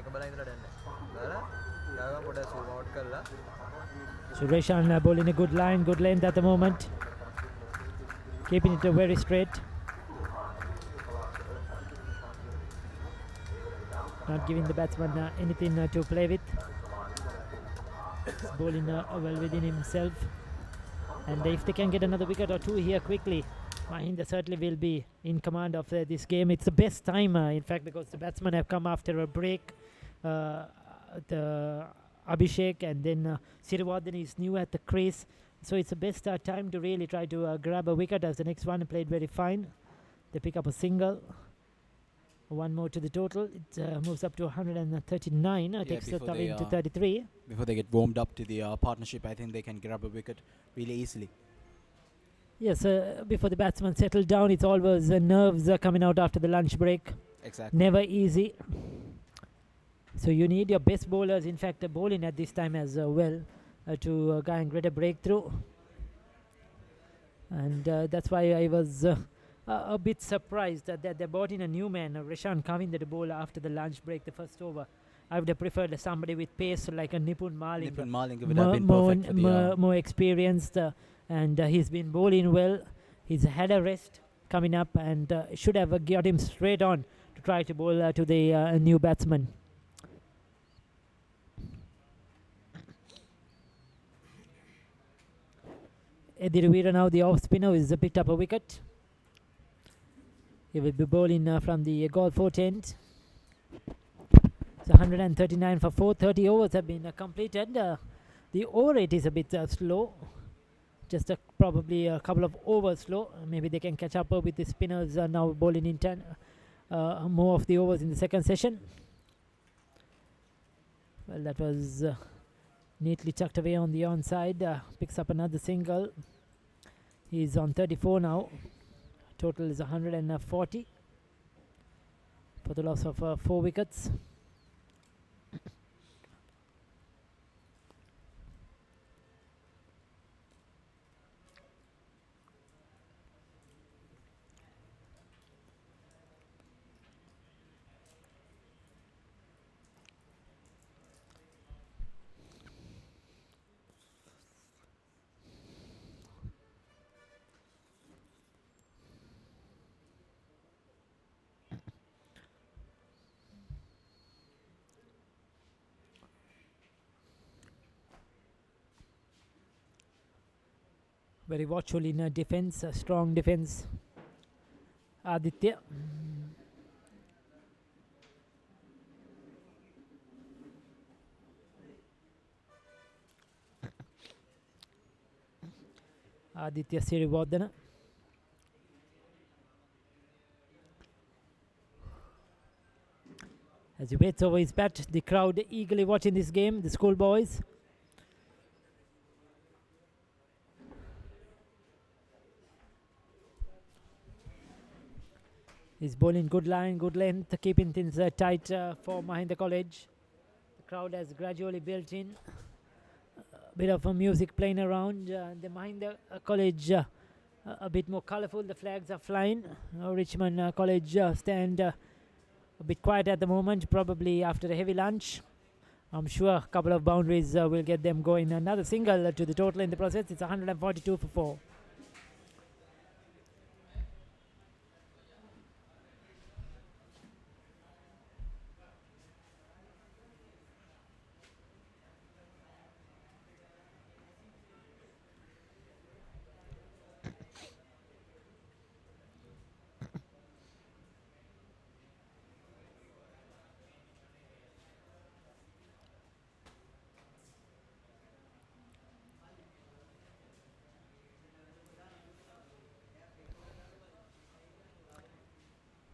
So Reshan bowling a good line, good length at the moment, keeping it very straight. Not giving the batsman anything to play with. He's bowling well within himself. And if they can get another wicket or 2 here quickly, Mahinda certainly will be in command of this game. It's the best time, in fact, because the batsmen have come after a break. The Abhishek and then Sirivardhan is new at the crease. So it's the best time to really try to grab a wicket, as the next one played very fine. They pick up a single. 1 more to the total. It moves up to 139. Takes the cover into 33. Before they get warmed up to the partnership, I think they can grab a wicket really easily. Yes, before the batsman settle down, it's always nerves coming out after the lunch break. Exactly. Never easy. So you need your best bowlers, in fact, bowling at this time as well to go and get a breakthrough. And that's why I was a bit surprised that they brought in a new man, Rishan Kavinder, to bowl after the lunch break, the first over. I would have preferred somebody with pace like a Nipun Malinga. Nipun Malinga would have been perfect for the more experienced, and he's been bowling well. He's had a rest coming up, and should have got him straight on to try to bowl to the new batsman. Ediruvira now, the off spinner, is picked up a wicket. He will be bowling from the golf 4 end. It's 139 for 4. 30 overs have been completed. The over rate is a bit slow. Just probably a couple of overs slow. Maybe they can catch up with the spinners now bowling in 10. More of the overs in the second session. Well, that was neatly tucked away on the onside. Picks up another single. He's on 34 now. Total is 140 for the loss of 4 wickets. Very watchful in defense, strong defense. Aditya. Aditya Sirivardhana. As he waits over his bat, the crowd eagerly watching this game, the schoolboys. He's bowling good line, good length, keeping things tight for Mahinda College. The crowd has gradually built in. A bit of music playing around. The Mahinda College a bit more colourful. The flags are flying. Richmond College stand a bit quiet at the moment, probably after a heavy lunch. I'm sure a couple of boundaries will get them going. Another single to the total in the process. It's 142 for 4.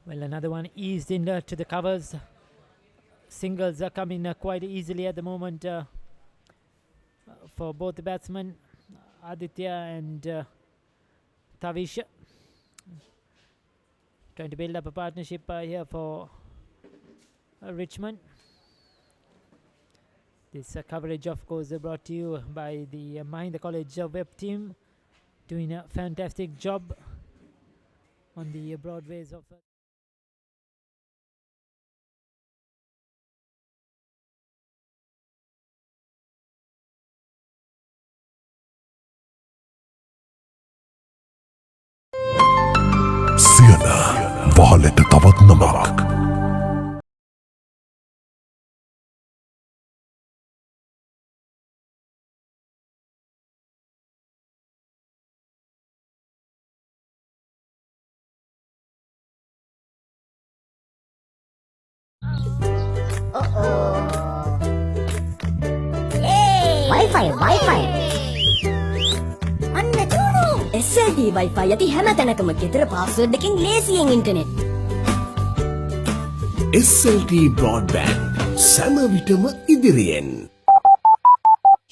Well, another one eased in to the covers. singles are coming quite easily at the moment for both the batsmen, Aditya and Tavish. Trying to build up a partnership here for Richmond. This coverage, of course, brought to you by the Mahinda College web team, doing a fantastic job on the broadways of සියන වහලට තවත් නමක්. Wi-Fi. අන්න චූනු. SLT Wi-Fi යති හැම තැනකම ගෙදර password එකකින් ලේසියෙන් ඉන්ටර්නෙට්. SLT Broadband සැම විටම ඉදිරියෙන්.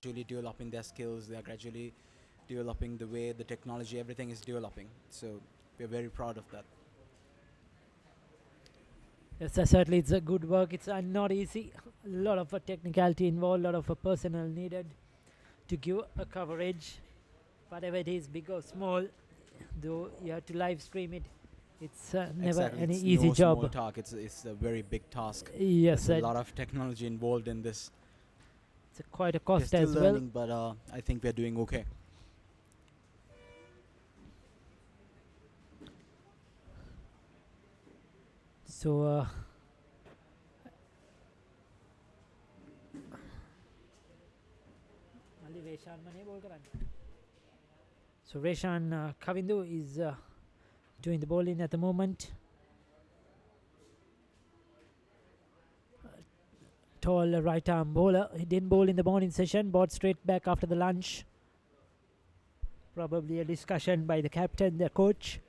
Gradually developing their skills, they are gradually developing the way the technology, everything is developing. So we're very proud of that. Yes, certainly it's a good work. It's not easy. A lot of technicality involved, a lot of personnel needed to give a coverage, whatever it is, big or small. Though you have to live stream it, it's never Exactly. any It's easy no job. small task. It's a very big task. Yes, There's a lot of technology involved in this. it's quite a We're cost still as well. learning, but I think we're doing okay. So so Reshan Kavindu is doing the bowling at the moment. Tall right arm bowler. He didn't bowl in the morning session, bowled straight back after the lunch. Probably a discussion by the captain, the coach.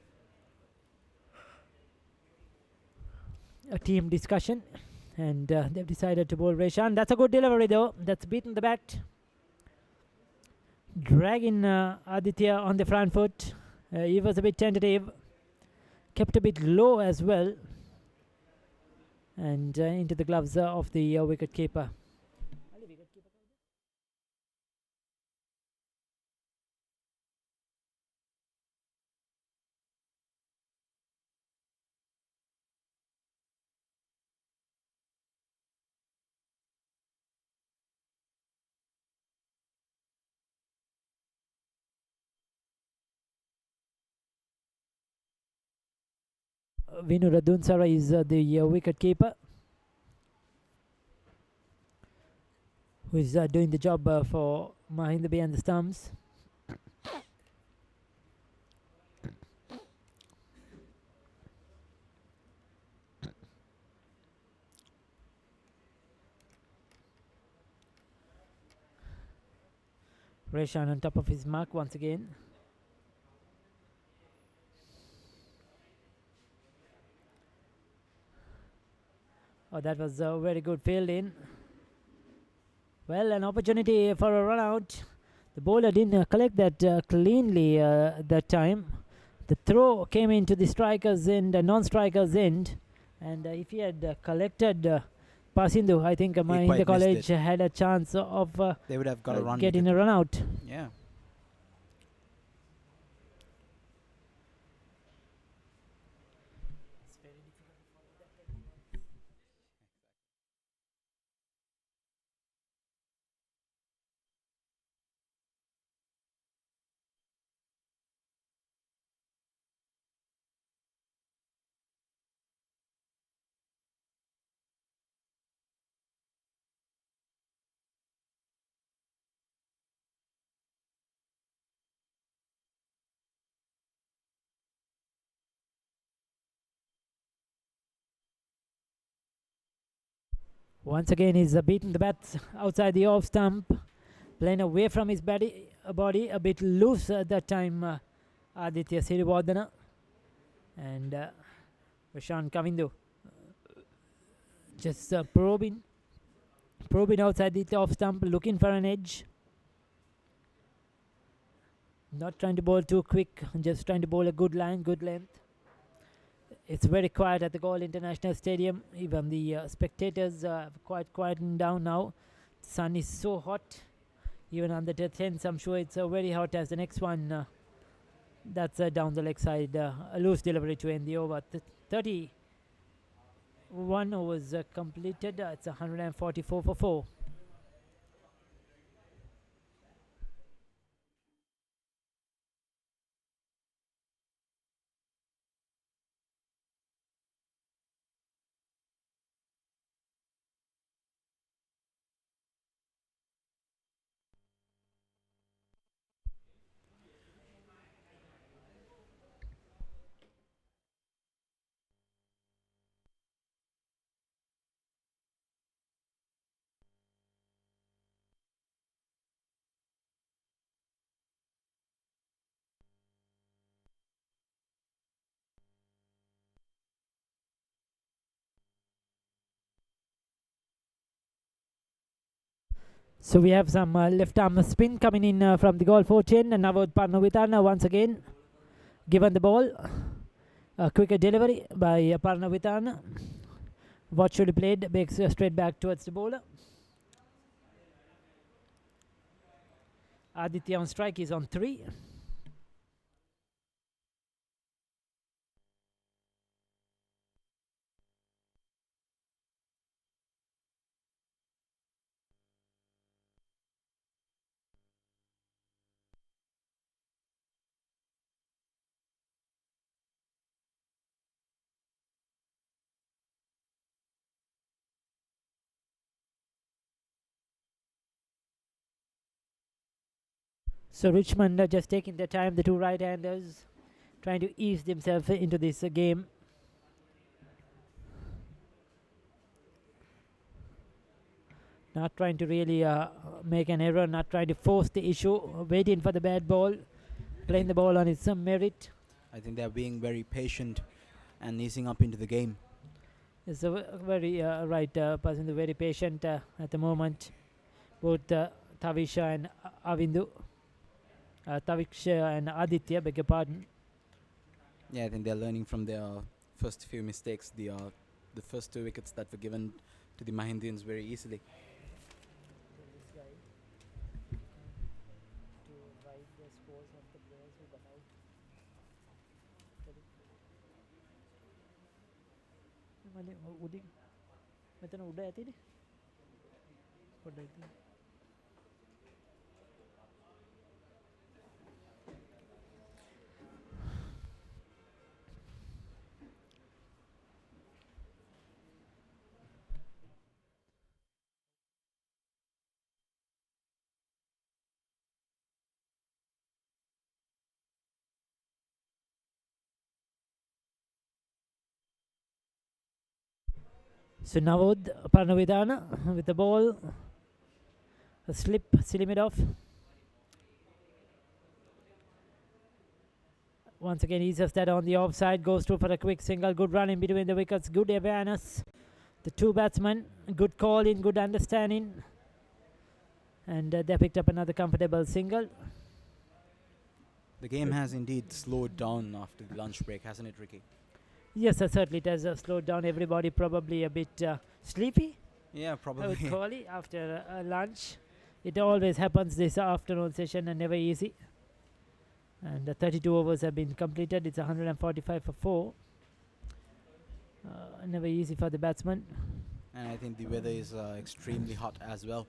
A team discussion, and they've decided to bowl Reshan. That's a good delivery though. That's beaten the bat. Dragging Aditya on the front foot. He was a bit tentative. Kept a bit low as well. And into the gloves of the wicket keeper. Vinu Radunsara is the wicket keeper, who is doing the job for Mahinda behind the stumps. Reshan on top of his mark once again. Oh, that was a very good fielding. Well, an opportunity for a run out. The bowler didn't collect that cleanly that time. The throw came into the striker's end, non-striker's end. And if he had collected Pasindu, I think Mahinda College had a chance of they would have got a run. Getting a run out. Yeah. Once again, he's beaten the bat outside the off stump, playing away from his body, a bit loose at that time. Aditya Sirivardhana and Reshan Kavindu Just probing outside the off stump, looking for an edge. Not trying to bowl too quick, just trying to bowl a good line, good length. It's very quiet at the Galle International Stadium. Even the spectators are quite quieting down now. The sun is so hot. Even on the 10th, I'm sure it's very hot as the next one. That's down the leg side. A loose delivery to end the over. 31 overs completed. It's 144 for 4. So we have some left arm spin coming in from the Galle 410, and Navod Parnavitana once again given the ball. A quicker delivery by Parnavitana. What should be played? Makes straight back towards the bowler. Aditya on strike is on 3. So Richmond just taking their time, the two right-handers trying to ease themselves into this game. Not trying to really make an error, not trying to force the issue, waiting for the bad ball, playing the ball on its merit. I think they're being very patient and easing up into the game. It's a very right person, very patient at the moment. Both Tavisha and Avindu. Taviksha and Aditya, beg your pardon. Yeah, I think they're learning from their first few mistakes. The first 2 wickets that were given to the Mahindians very easily. So Navod Parnavidana with the ball. A slip, silly mid off. Once again, he says that on the offside, goes through for a quick single. Good run in between the wickets, good awareness. The two batsmen, good call in, good understanding. And they picked up another comfortable single. The game has indeed slowed down after the lunch break, hasn't it, Ricky? Yes, certainly it has slowed down. Everybody probably a bit sleepy. Yeah, I probably. would call it after lunch. It always happens this afternoon session and never easy. And the 32 overs have been completed. It's 145 for 4. Never easy for the batsman. And I think the weather is extremely hot as well.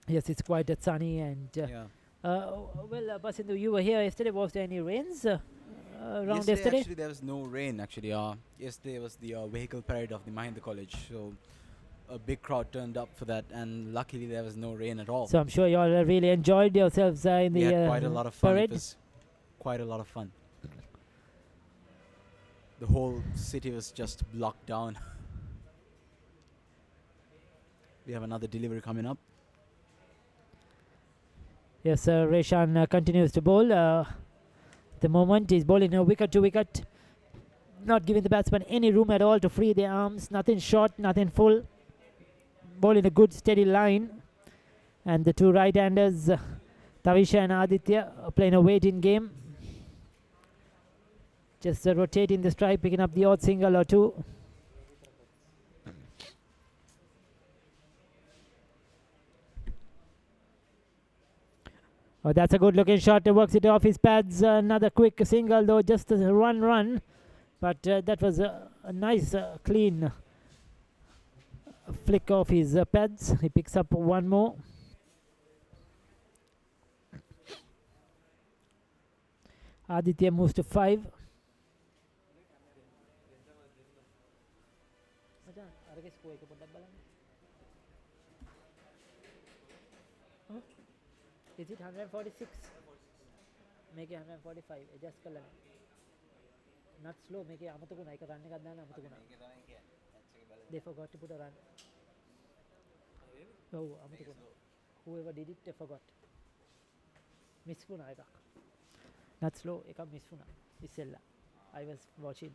Yes, it's quite sunny and well, Basindu, you were here yesterday. Was there any rains around yesterday? Actually, there was no rain. Actually, yesterday was the vehicle parade of the Mahinda College, so a big crowd turned up for that, and luckily there was no rain at all. So I'm sure you all really enjoyed yourselves in the we had quite a lot of fun. parade. It was quite a lot of fun. The whole city was just blocked down. We have another delivery coming up. Yes, Reshan continues to bowl. The moment he's bowling a wicket to wicket. not giving the batsman any room at all to free their arms. Nothing short, nothing full. Ball in a good steady line. And the two right-handers, Tavisha and Aditya, are playing a waiting game. Just rotating the strike, picking up the odd single or two. Oh, that's a good looking shot. Works it off his pads. Another quick single, though, just a run. But that was a nice, clean flick off his pads. He picks up one more. Aditya moves to 5. Is it 146? Make it 145. Adjust color. Not slow. Make it amatukuna. Eka run ekak dana amatukuna. They forgot to put a run. Oh, amatukuna. Whoever did it, they forgot. Miss puna ekak. Not slow. Ekak miss puna. Isella. I was watching.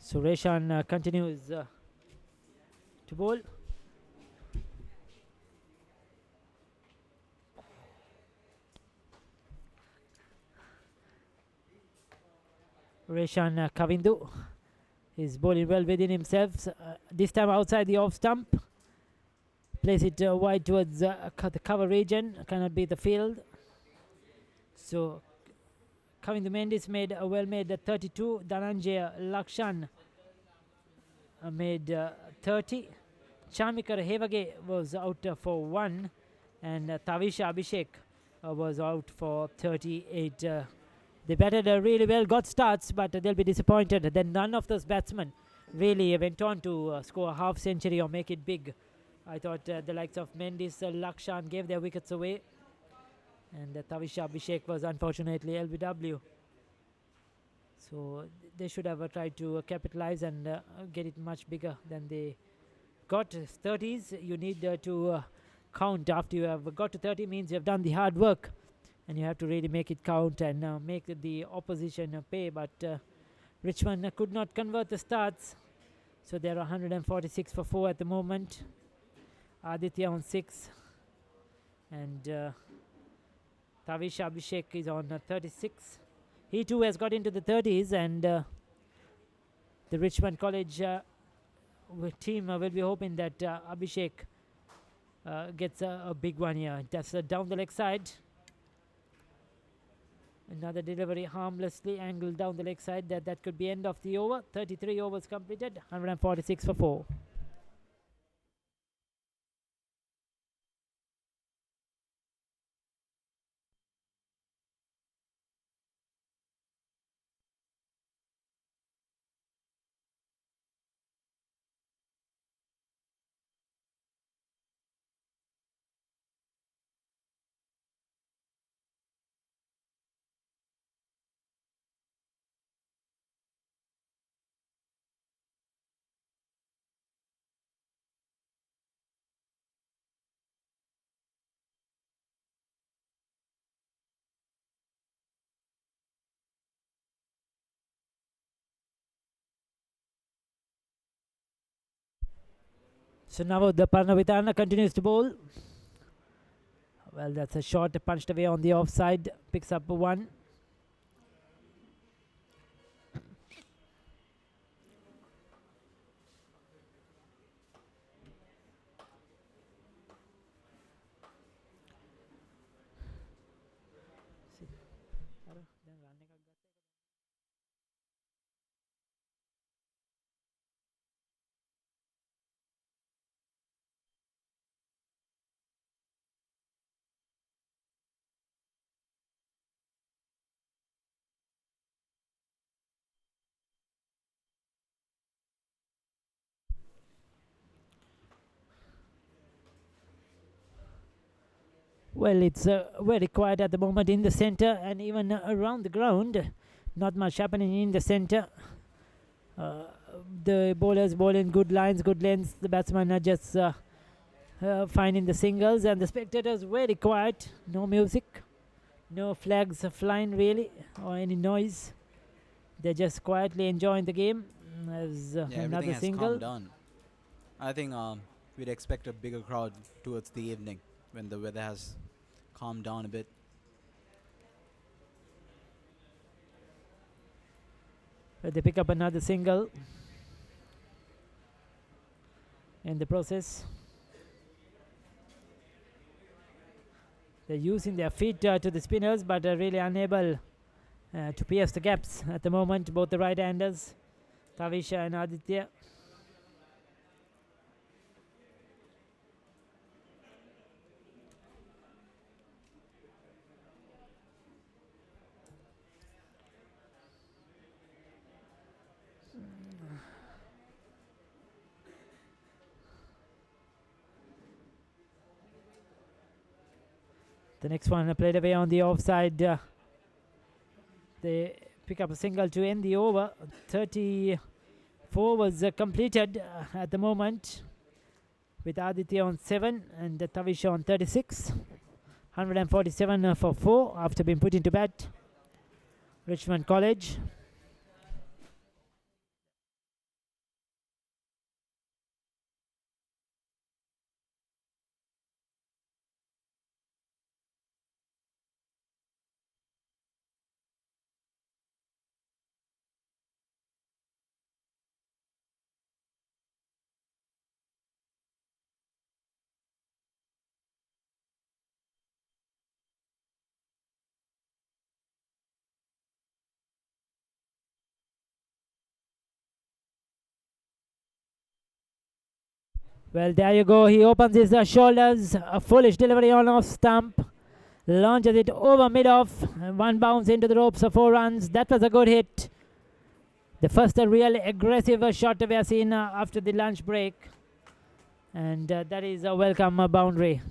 Sureshan continues to bowl. Reshan Kavindu is bowling well within himself. This time outside the off stump. Plays it wide towards the cover region. Cannot be the field. So Kavindu Mendis made a well-made 32. Dhananjaya Lakshan made 30. Chamikar Hevage was out for 1. And Tavisha Abhishek was out for 38. They batted really well, got starts, but they'll be disappointed. Then none of those batsmen really went on to score a half century or make it big. I thought the likes of Mendis, Lakshan gave their wickets away. And Tavisha Abhishek was unfortunately LBW. So they should have tried to capitalize and get it much bigger than they got. 30s, you need to count after you have got to 30 means you have done the hard work. And you have to really make it count and make the opposition pay. But Richmond could not convert the starts. So they're 146 for 4 at the moment. Aditya on 6. And Tavisha Abhishek is on 36. He too has got into the 30s. And the Richmond College team will be hoping that Abhishek gets a big one here. That's down the leg side. Another delivery harmlessly angled down the leg side. That could be end of the over. 33 overs completed. 146 for 4. So now the Parnavitana continues to bowl. Well, that's a shot punched away on the offside. Picks up 1. Well, it's very quiet at the moment in the center and even around the ground. Not much happening in the center. the bowlers bowl in good lines, good lengths. The batsmen are just finding the singles, and the spectators very quiet. No music, no flags flying really, or any noise. They're just quietly enjoying the game. As Yeah, everything another has single. calmed down. I think we'd expect a bigger crowd towards the evening when the weather has calmed down a bit. They pick up another single in the process. They're using their feet to the spinners, but are really unable to pierce the gaps at the moment. Both the right-handers, Tavisha and Aditya. The next one played away on the offside. They pick up a single to end the over. 34 was completed at the moment, with Aditya on 7 and Tavisha on 36. 147 for 4 after being put into bat. Richmond College. Well, there you go. He opens his shoulders. A foolish delivery on off stump. Launches it over mid-off. One bounce into the ropes of 4 runs. That was a good hit. The first real aggressive shot we have seen after the lunch break. And that is a welcome boundary.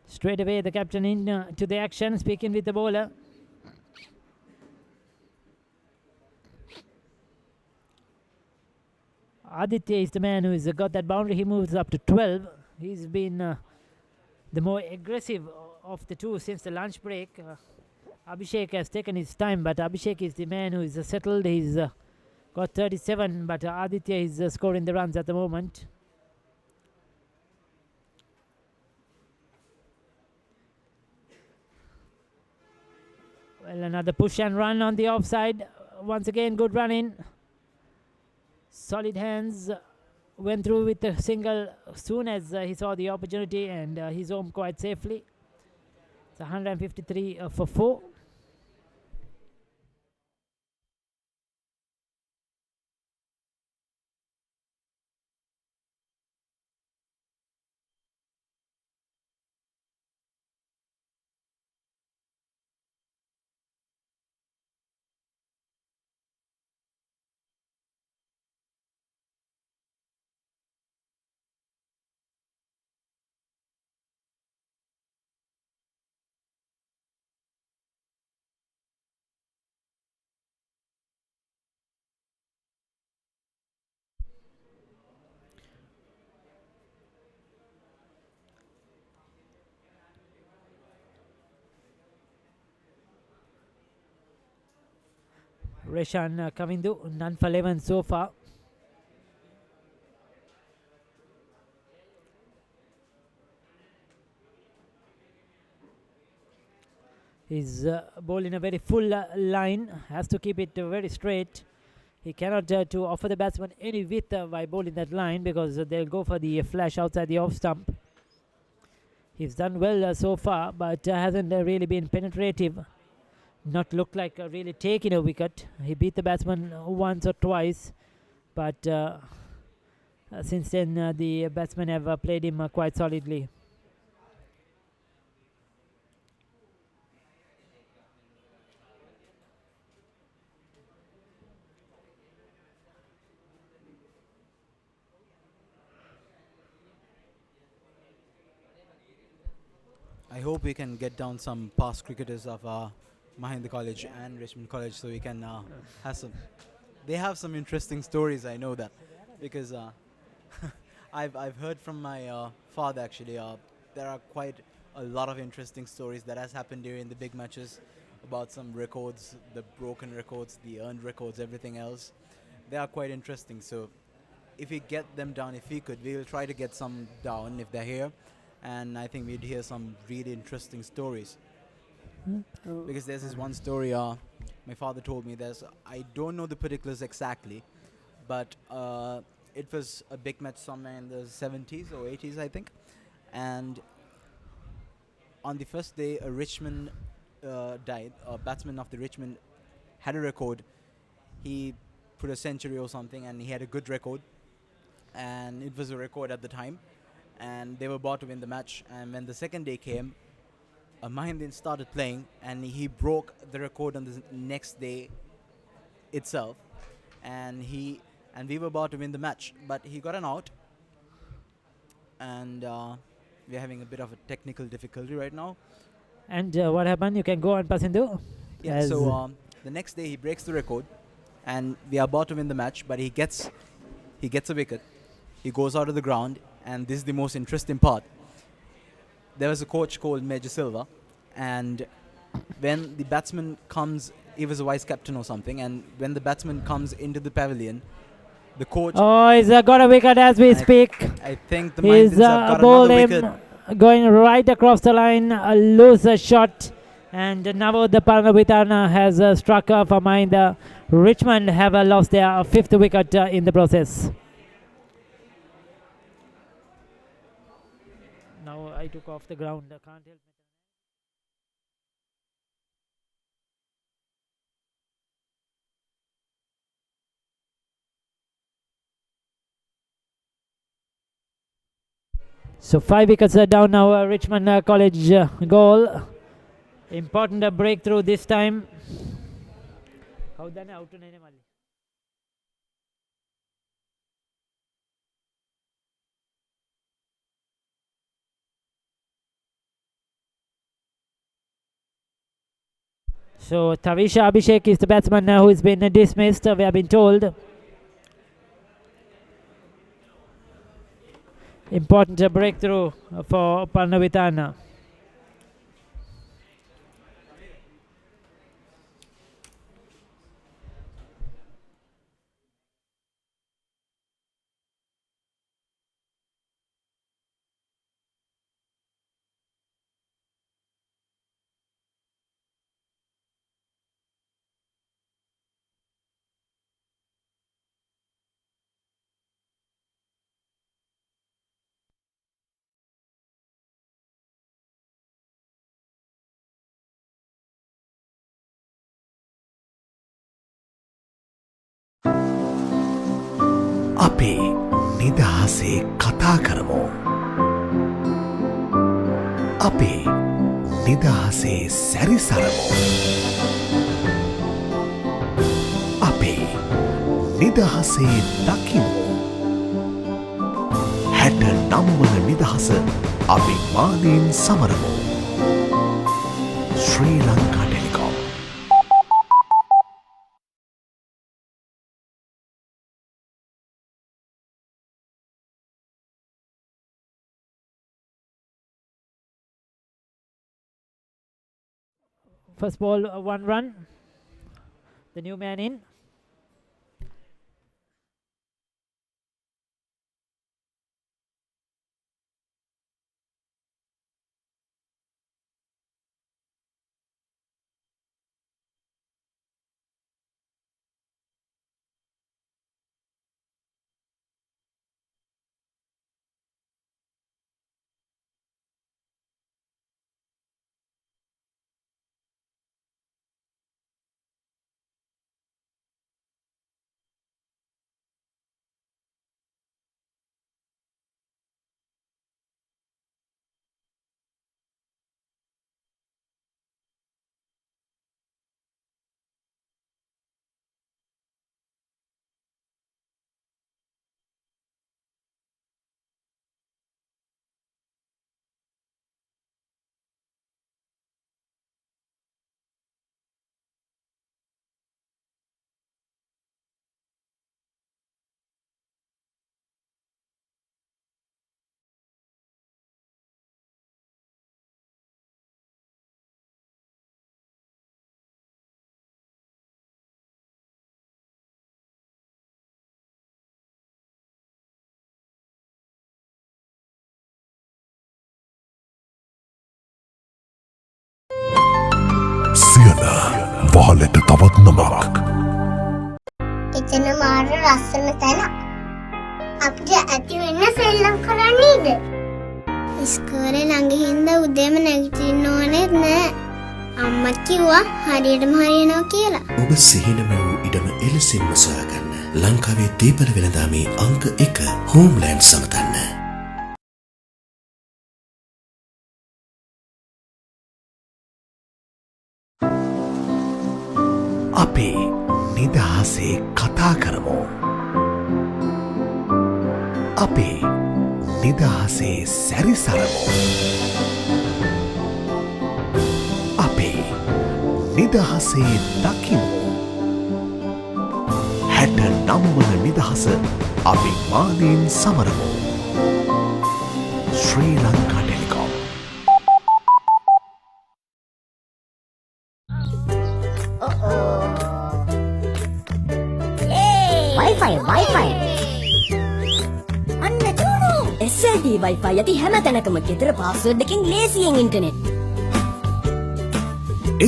Straight away the captain in to the action, speaking with the bowler. Aditya is the man who has got that boundary. He moves up to 12. He's been the more aggressive of the two since the lunch break. Abhishek has taken his time, but Abhishek is the man who is settled. He's got 37, but Aditya is scoring the runs at the moment. Well, another push and run on the offside. Once again, good running. Solid hands. Went through with a single soon as he saw the opportunity, and he's home quite safely. It's 153 for 4. Reshan Kavindu, none for 11 so far. He's bowling a very full line, has to keep it very straight. He cannot to offer the batsman any width by bowling that line, because they'll go for the flash outside the off stump. He's done well so far, but hasn't really been penetrative. Not looked like really taking a wicket. He beat the batsman once or twice, but since then the batsmen have played him quite solidly. I hope we can get down some past cricketers of Mahinda College and Richmond College, so we can have some. They have some interesting stories. I know that because I've heard from my father actually. There are quite a lot of interesting stories that has happened during the big matches about some records, the broken records, the earned records, everything else. They are quite interesting. So if we get them down, if we could, we will try to get some down if they're here, and I think we'd hear some really interesting stories. Because there's this one story my father told me. I don't know the particulars exactly, but it was a big match somewhere in the 70s or 80s, I think. And on the first day, a Richmond died. A batsman of the Richmond had a record. He put a century or something, and he had a good record. And it was a record at the time. And they were about to win the match. And when the second day came, Mahinda started playing, and he broke the record on the next day itself. And we were about to win the match, but he got an out, and we're having a bit of a technical difficulty right now. And what happened? You can go on, Pasindu. Yeah. So the next day he breaks the record, and we are about to win the match, but he gets a wicket. He goes out of the ground, and this is the most interesting part. There was a coach called Major Silva, and when the batsman comes, he was a vice captain or something, and when the batsman comes into the pavilion, the coach... Oh, he's got a wicket as we speak. I think the He's Mahindans have got bowled another him, wicket. going right across the line, a loose shot, and now the Parnavitana has struck for Mahinda. Richmond have lost their fifth wicket in the process. Now I took off the ground. I can't help it. So 5 wickets are down now. Richmond College goal. Important breakthrough this time. So Tavisha Abhishek is the batsman who has been dismissed, we have been told. Important breakthrough for Parnavitana. අපේ නිදහසේ කතා කරමු. අපේ නිදහසේ සැරිසරමු. අපේ නිදහසේ දකිමු. 69 වන නිදහස අභිමානයෙන් සමරමු. Sri Lanka Telecom. First ball, 1 run. The new man in. සියන වහලට තවත් නමක්. එතන මාර ලස්සන තැන. අපිට ඇති වෙන්න සෙල්ලම් කරන්නේද? ඉස්කෝලේ ළඟ හින්දා උදේම නැගිටින්න ඕනෙත් නෑ. අම්මා කිව්වා හරියටම හරියනවා කියලා. ඔබ සිහිනම වූ ඉඩම එලෙසින්ම සොයාගන්න. ලංකාවේ දීපල වෙළඳාමේ අංක 1 හෝම්ලෑන්ඩ් සමතන්න. අපේ නිදහසේ කතා කරමු. අපේ නිදහසේ සැරිසරමු. අපේ නිදහසේ දකිමු. 69 වන නිදහස අභිමානයෙන් සමරමු. ශ්‍රී ලංකා ටෙලිකොම්. Wi-Fi. අන්න චූනු. SLT Wi-Fi යටි හැම තැනකම ගෙදර පාස්වර්ඩ් එකකින් ලේසියෙන් ඉන්ටර්නෙට්.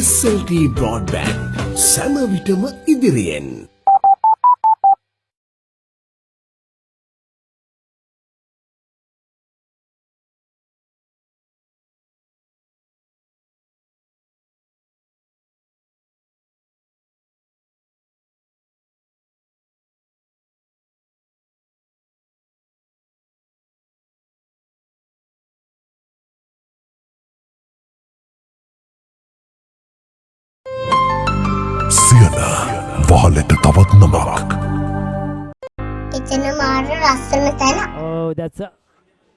SLT බ්‍රෝඩ්බෑන්ඩ් සෑම විටම ඉදිරියෙන්. සියන වහලට තවත් නමක්. එතන මාර ලස්සන තැන. Oh, that's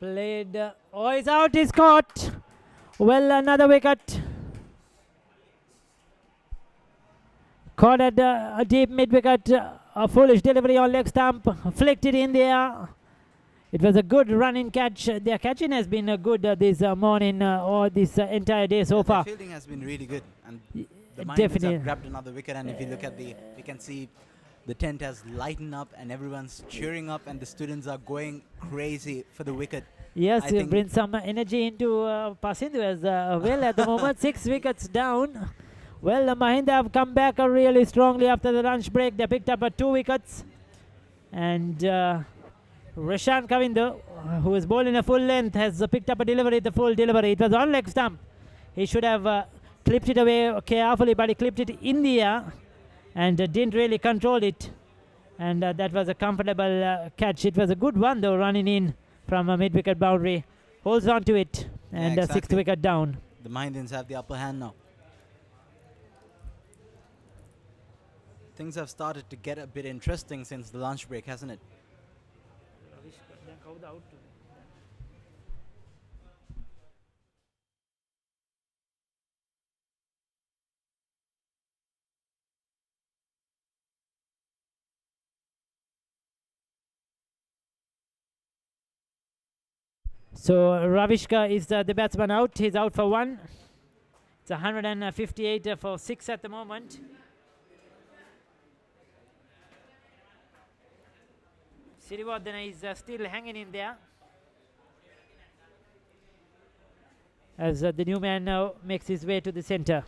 played. Oh, he's out. He's caught. Well, another wicket. Caught at a deep mid wicket. A foolish delivery on leg stump. Flicked it in there. It was a good running catch. Their catching has been good this morning or this entire day so far. The fielding has been really good, and the Mahindans Definitely. have grabbed another wicket. And if you look at we can see the tent has lightened up, and everyone's cheering up, and the students are going crazy for the wicket. Yes, I you think bring some energy into Pasindu as well at the moment. 6 wickets down. Well, Mahinda have come back really strongly after the lunch break. They picked up 2 wickets. And Rishan Kavindo, who is bowling a full length, has picked up a delivery, the full delivery. It was on leg stump. He should have clipped it away carefully, but he clipped it in the air and didn't really control it. And that was a comfortable catch. It was a good one though, running in from a mid-wicket boundary. Holds on to it, and Yeah, 6th exactly. wicket down. The Mahindans have the upper hand now. Things have started to get a bit interesting since the lunch break, hasn't it? So Ravishka is the batsman out. He's out for 1. It's 158 for 6 at the moment. Sirivardhana is still hanging in there as the new man now makes his way to the center.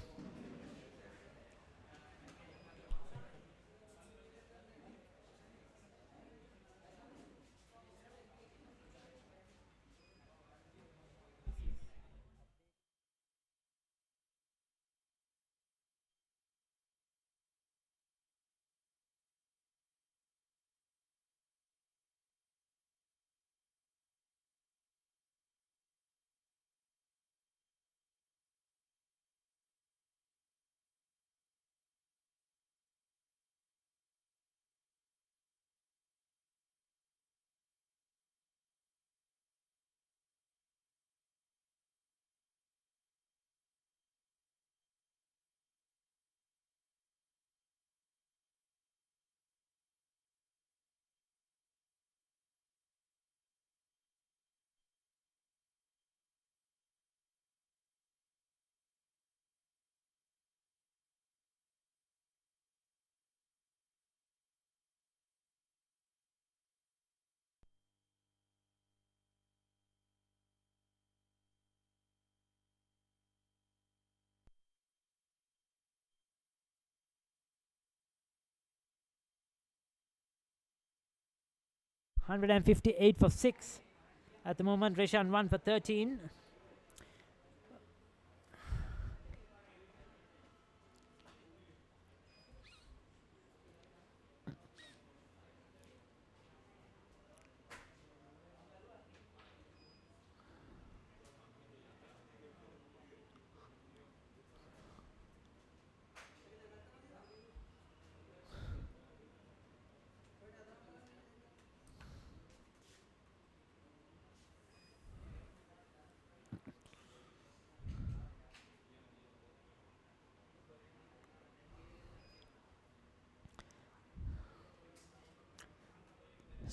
158 for 6. At the moment, Rishan 1 for 13.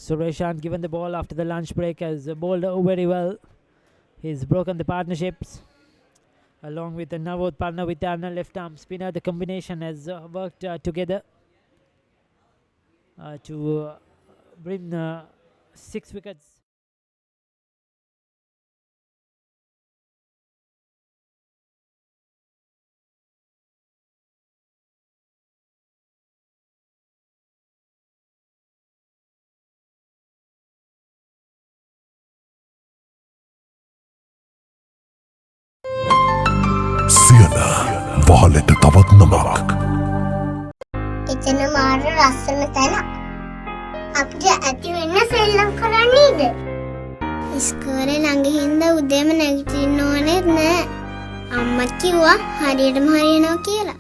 Sureshan, given the ball after the lunch break, has bowled very well. He's broken the partnerships along with the Navod Parnavitana left arm spinner. The combination has worked together to bring 6 wickets. සියන වහලට තවත් නමක්. එතන මාර ලස්සන තැන. අපිට ඇති වෙන්න සෙල්ලම් කරන්නේද? ඉස්කෝලේ ළඟ හින්දා උදේම නැගිටින්න ඕනෙත් නෑ. අම්මා කිව්වා හරියටම හරියනවා කියලා.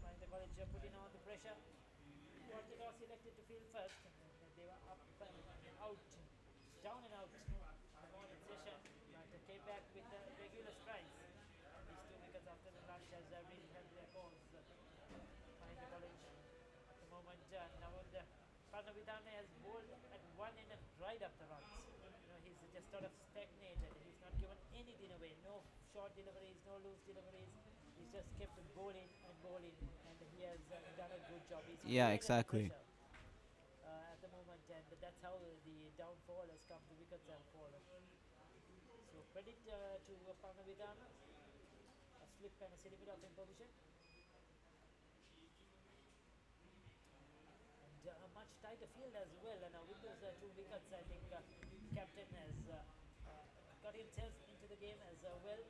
Mahinda College putting on the pressure. Portugal selected to field first. They were up and out, down and out the morning session, but came back with regular strides. These 2 wickets after the lunch has really helped their cause. Mahinda College at the moment now the Parnavitana has bowled at one end and dried up the runs. He's just sort of stagnated. He's not given anything away. No short deliveries, no loose deliveries. He's just kept bowling and bowling, and he has done a good job. He's exactly. At the moment, and that's how the downfall has come. The wickets have fallen. So credit to Parnavitana. A slip and a silly bit of imposition. And a much tighter field as well. And with those 2 wickets, I think captain has got himself into the game as well.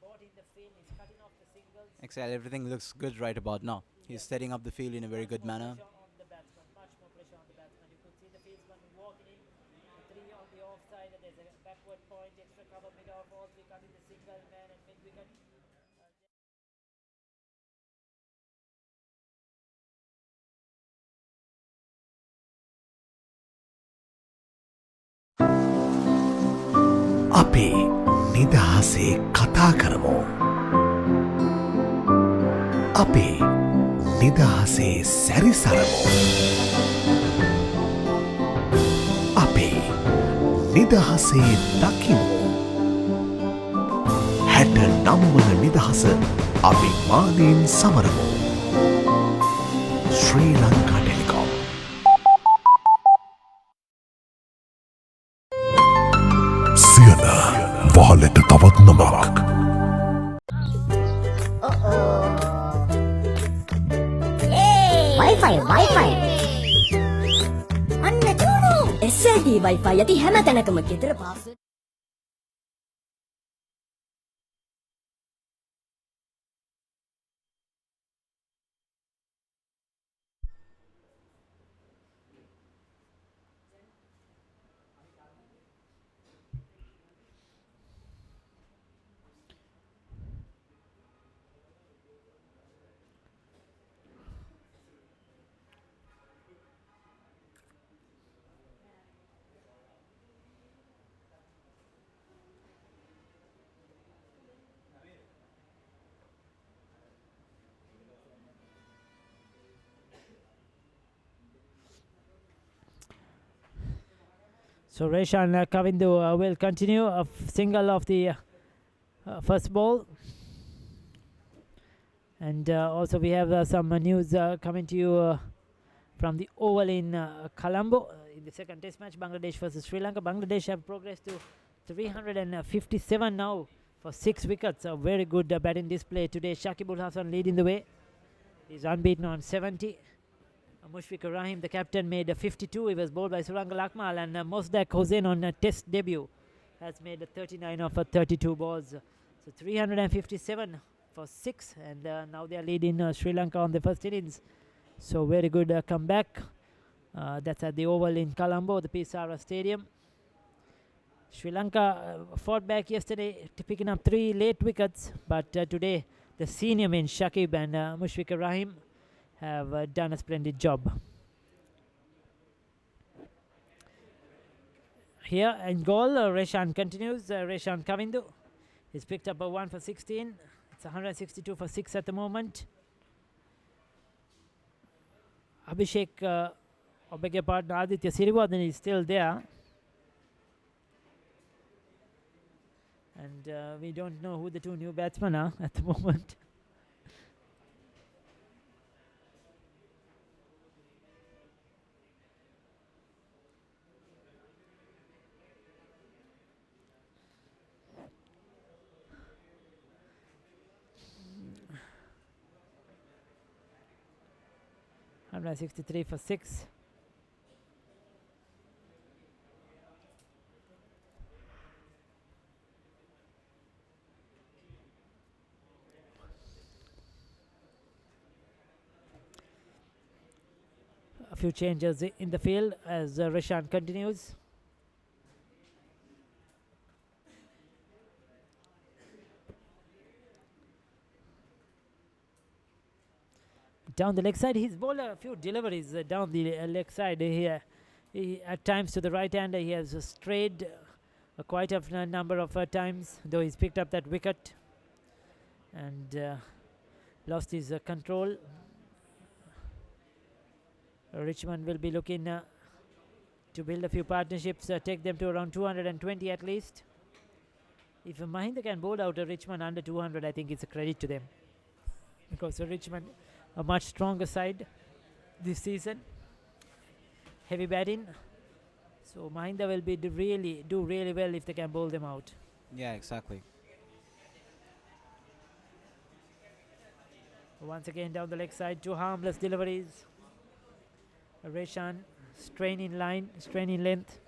Bought in the field, he's cutting off the singles. Exactly, everything looks good right about now. He's setting up the field in a very good manner. Much more pressure on the batsman. You could see the fieldsman walking in, 3 on the offside, and there's a backward point, extra cover mid off, all 3 cutting the single man and mid wicket. අපි නිදහසේ කතා කරමු. අපි නිදහසේ සැරිසරමු. අපි නිදහසේ දකිමු. 69 වන නිදහස අභිමානයෙන් සමරමු. ශ්‍රී ලංකා ටෙලිකොම්. සියන වහලට තවත් නමක්. Wi-Fi අන්න තුණු SLD Wi-Fi ඇති හැම තැනකම ගෙදර password So Reshan Kavindu will continue a single of the first ball. And also we have some news coming to you from the Oval in Colombo in the second test match, Bangladesh versus Sri Lanka. Bangladesh have progressed to 357 now for 6 wickets. A very good batting display today. Shakibul Hasan leading the way. He's unbeaten on 70. Mushfiqur Rahim, the captain, made a 52. He was bowled by Surangal Akmal, and Mosdak Hossain on a test debut has made a 39 of 32 balls. So 357 for 6, and now they are leading Sri Lanka on the first innings. So very good comeback. That's at the Oval in Colombo, the Pisara Stadium. Sri Lanka fought back yesterday, picking up 3 late wickets, but today the senior men Shakib and Mushfiqur Rahim have done a splendid job. Here in goal, Reshan continues. Reshan Kavindu. He's picked up a 1 for 16. It's 162 for 6 at the moment. Abhishek, I beg your pardon, Aditya Sirivadan is still there. And we don't know who the 2 new batsmen are at the moment. Hundred 63 for 6. A few changes in the field as Reshan continues. Down the leg side, he's bowled a few deliveries down the leg side here. He, at times to the right hander, he has strayed quite a number of times, though he's picked up that wicket and lost his control. Richmond will be looking to build a few partnerships, take them to around 220 at least. If Mahinda can bowl out a Richmond under 200, I think it's a credit to them, because Richmond a much stronger side this season, heavy batting. So Mahinda will be do really well if they can bowl them out. Yeah, exactly. Once again down the leg side, 2 harmless deliveries. Reshan strain in line, strain in length.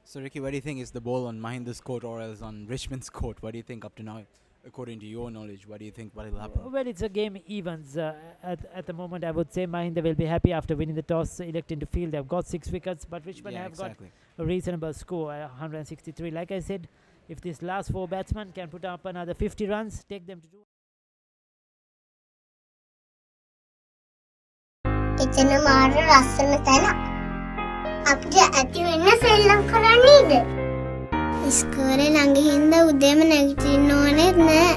So Ricky, what do you think is the ball on Mahinda's court or else on Richmond's court? What do you think up to now? According to your knowledge, what do you think what will happen? Well, it's a game evens. At the moment, I would say Mahinda will be happy after winning the toss, electing to field. They've got 6 wickets, but Richmond have got a reasonable score, 163. Like I said, if this last 4 batsmen can put up another 50 runs, take them to do. එතන මාර ලස්සන තැන. අපිට ඇති වෙන්න සෙල්ලම් කරන්නේද? ඉස්කෝලේ ළඟ හින්දා උදේම නැගිටින්න ඕනෙත් නෑ.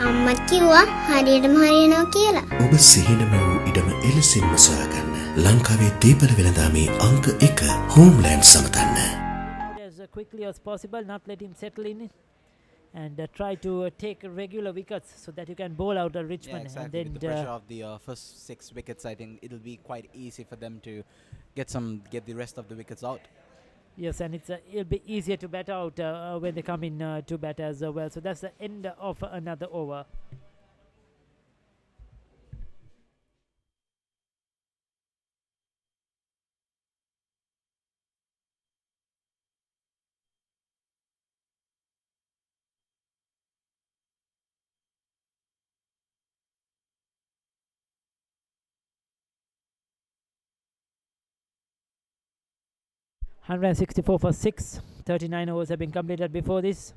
අම්මා කිව්වා හරියටම හරියනවා කියලා. ඔබ සිහිනම වූ ඉඩම එලෙසින්ම සොයාගන්න. ලංකාවේ දීපල වෙළඳාමේ අංක 1 Homeland සමතන්න. As quickly as possible, not let him settle in it, and try to take regular wickets so that you can bowl out a Richmond. Yeah, exactly. And then with the pressure of the first 6 wickets, I think it'll be quite easy for them to get the rest of the wickets out. Yes, and it'll be easier to bat out when they come in to bat as well. So that's the end of another over. $164 for 6. 39 overs have been completed before this.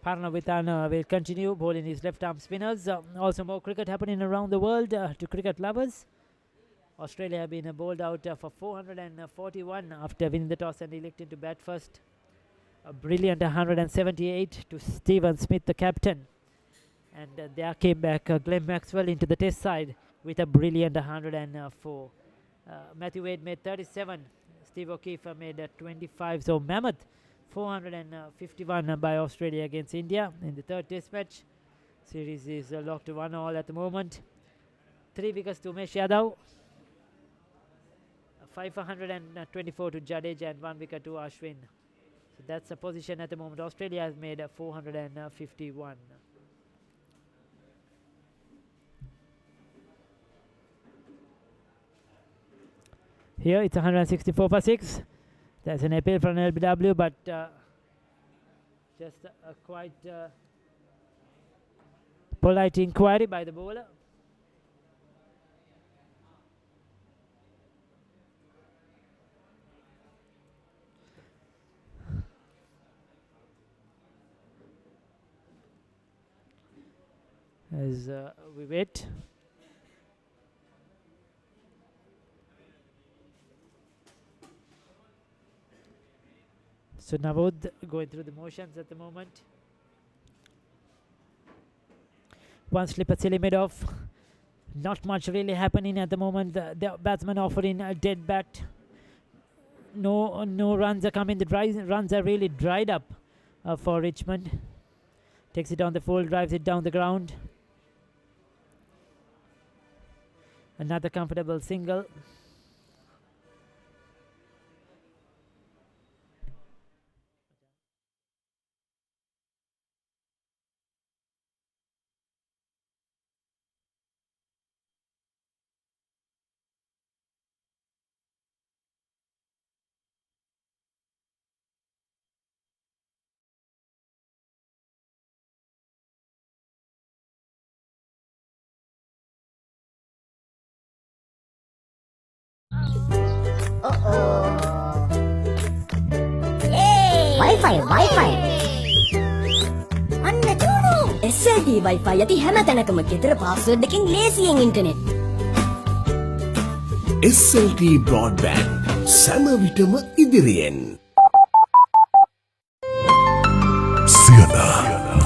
Parnavitana will continue bowling his left-arm spinners. Also more cricket happening around the world to cricket lovers. Australia have been bowled out for 441 after winning the toss and electing to bat first. A brilliant 178 to Stephen Smith, the captain. And there came back Glenn Maxwell into the test side with a brilliant 104. Matthew Wade made 37. Steve O'Keefe made 25. So mammoth 451 by Australia against India in the third test match. Series is locked to 1-1 at the moment. 3 wickets to Umesh Yadav. 5 for 124 to Jadeja and 1 wicket to Ashwin. So that's the position at the moment. Australia has made 451. Here it's 164 for 6. That's an appeal from LBW, but just a quite polite inquiry by the bowler. As we wait. So Navod going through the motions at the moment. One slipper silly mid off. Not much really happening at the moment. The batsman offering a dead bat. No runs are coming. The runs are really dried up for Richmond. Takes it on the full, drives it down the ground. Another comfortable single. Wi-Fi. අන්න චූනු. SLT Wi-Fi යටි හැම තැනකම ගෙදර password එකකින් ලේසියෙන් internet. SLT broadband සෑම විටම ඉදිරියෙන්. සියන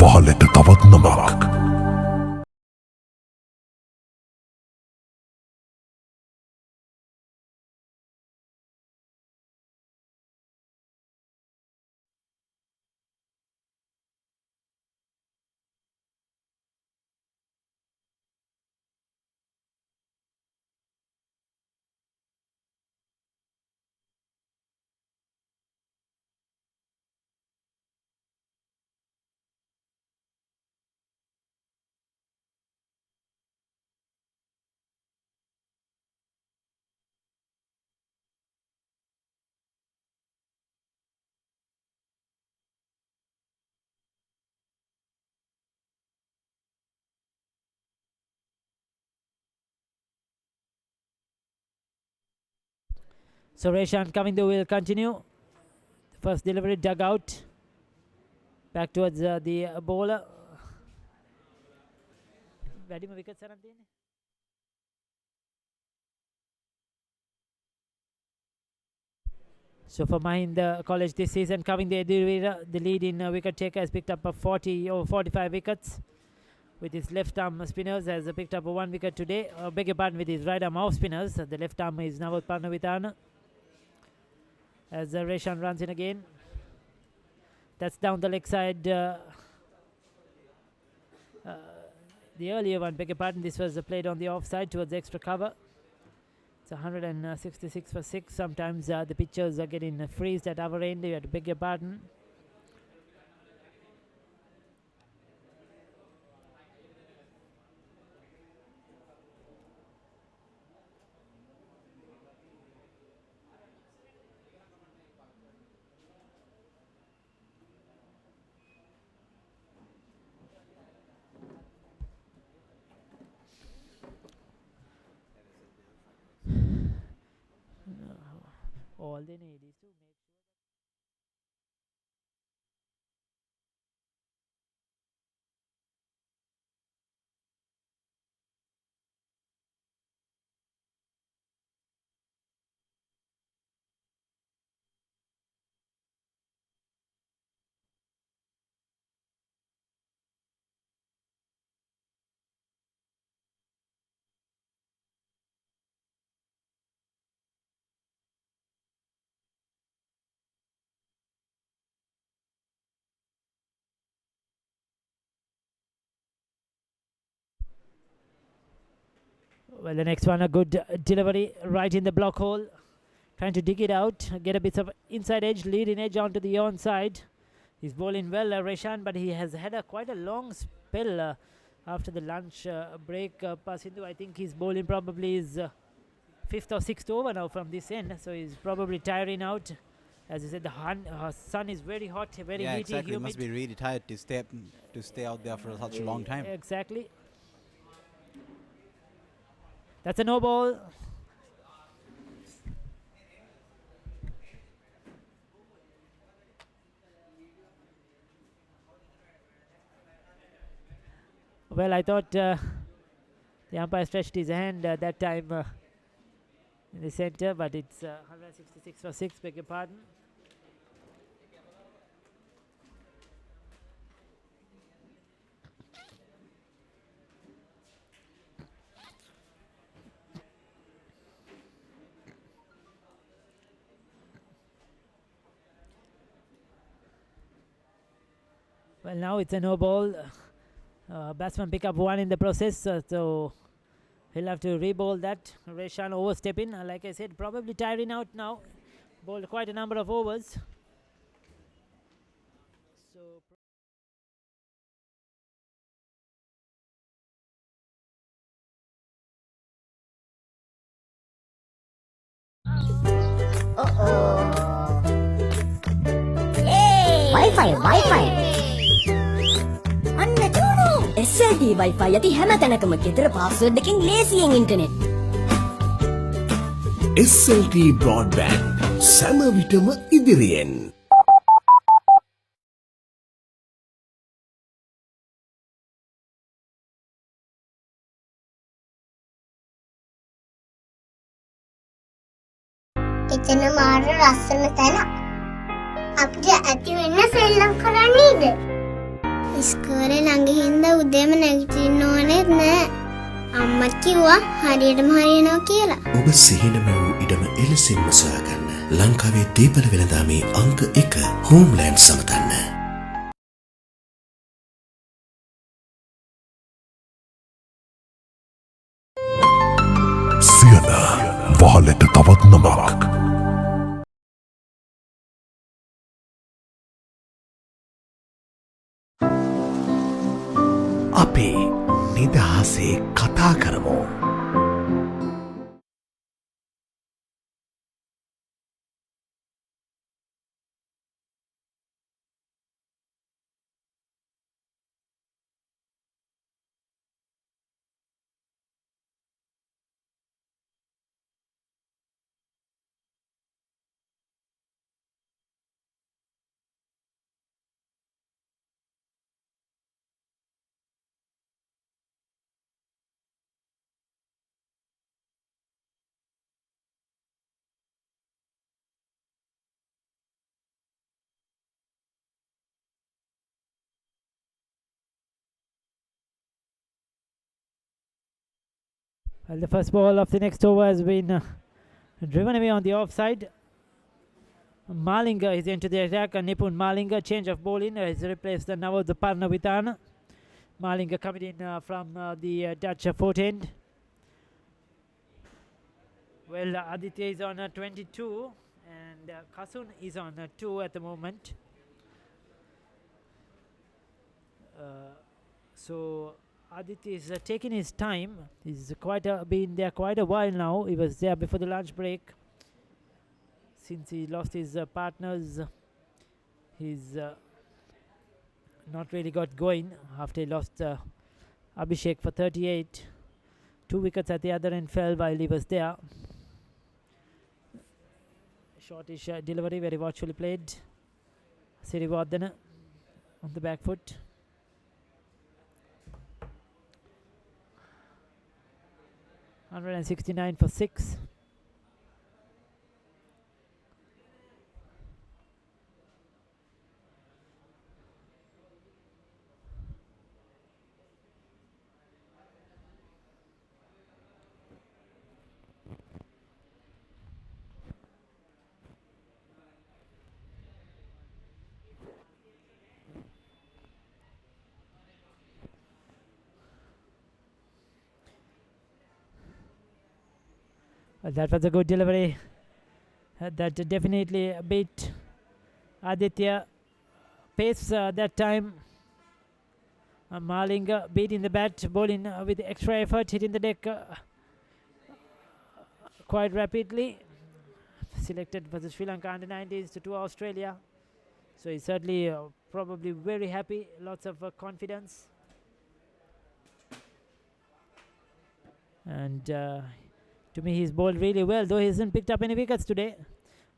වහලට තවත් නමක්. So Reshan coming through will continue. First delivery dug out. Back towards the bowler. වැඩිම wickets අරන් තියෙන්නේ. So for Mahinda College this season, coming the lead in wicket taker has picked up 40 or 45 wickets. With his left arm spinners has picked up 1 wicket today. Beg your pardon, with his right arm off spinners. The left arm is Navod Parnavitana. As Reshan runs in again. That's down the leg side. The earlier one, beg your pardon, this was played on the offside towards extra cover. It's 166 for 6. Sometimes the pitchers are getting freezed at our end. You have to beg your pardon. All they need is to make well, the next one, a good delivery right in the block hole. Trying to dig it out, get a bit of inside edge, leading edge onto the onside. He's bowling well, Reshan, but he has had quite a long spell after the lunch break. Pasindu, I think he's bowling probably his fifth or sixth over now from this end, so he's probably tiring out. As I said, the sun is very hot, very heaty, exactly. humid. Must be really tired to stay out there for such a long time. Exactly. That's a no ball. Well, I thought the umpire stretched his hand that time in the center, but it's 166 for 6, beg your pardon. Well, now it's a no ball. Batsman pick up one in the process, so he'll have to re-bowl that. Reshan overstepping, like I said, probably tiring out now. Bowled quite a number of overs. So Wi-Fi. අන්න චූනු. SLT Wi-Fi යටි හැම තැනකම ගෙදර password එකකින් ලේසියෙන් internet. SLT broadband සෑම විටම ඉදිරියෙන්. එතන මාර ලස්සන තැන. අපිට ඇති වෙන්න සෙල්ලම් කරන්නේද? ඉස්කෝලේ ළඟ හින්දා උදේම නැගිටින්න ඕනෙත් නෑ. අම්මා කිව්වා හරියටම හරියනවා කියලා. ඔබ සිහිනම වූ ඉඩම එලෙසින්ම සොයාගන්න. ලංකාවේ දීපල වෙළඳාමේ අංක 1 හෝම්ලෑන්ඩ් සමතන්න. සියන වහලට තවත් නමක්. අපේ නිදහසේ කතා කරමු. well, the first ball of the next over has been driven away on the offside. Malinga is into the attack. Nipun Malinga, change of bowling. He's replaced the Nawaz Parnavitana. Malinga coming in from the Dutch foot end. Well, Aditya is on 22 and Kasun is on 2 at the moment. So Aditya is taking his time. He's been there quite a while now. He was there before the lunch break. Since he lost his partners, he's not really got going after he lost Abhishek for 38. 2 wickets at the other end fell while he was there. Shortish delivery, very watchfully played. Sirivardhana on the back foot. $169 for 6. That was a good delivery. That definitely beat Aditya. Pace that time. Malinga beating the bat, bowling with extra effort, hitting the deck quite rapidly. Selected for the Sri Lanka under-19s to Australia. So he's certainly probably very happy, lots of confidence. And to me, he's bowled really well, though he hasn't picked up any wickets today.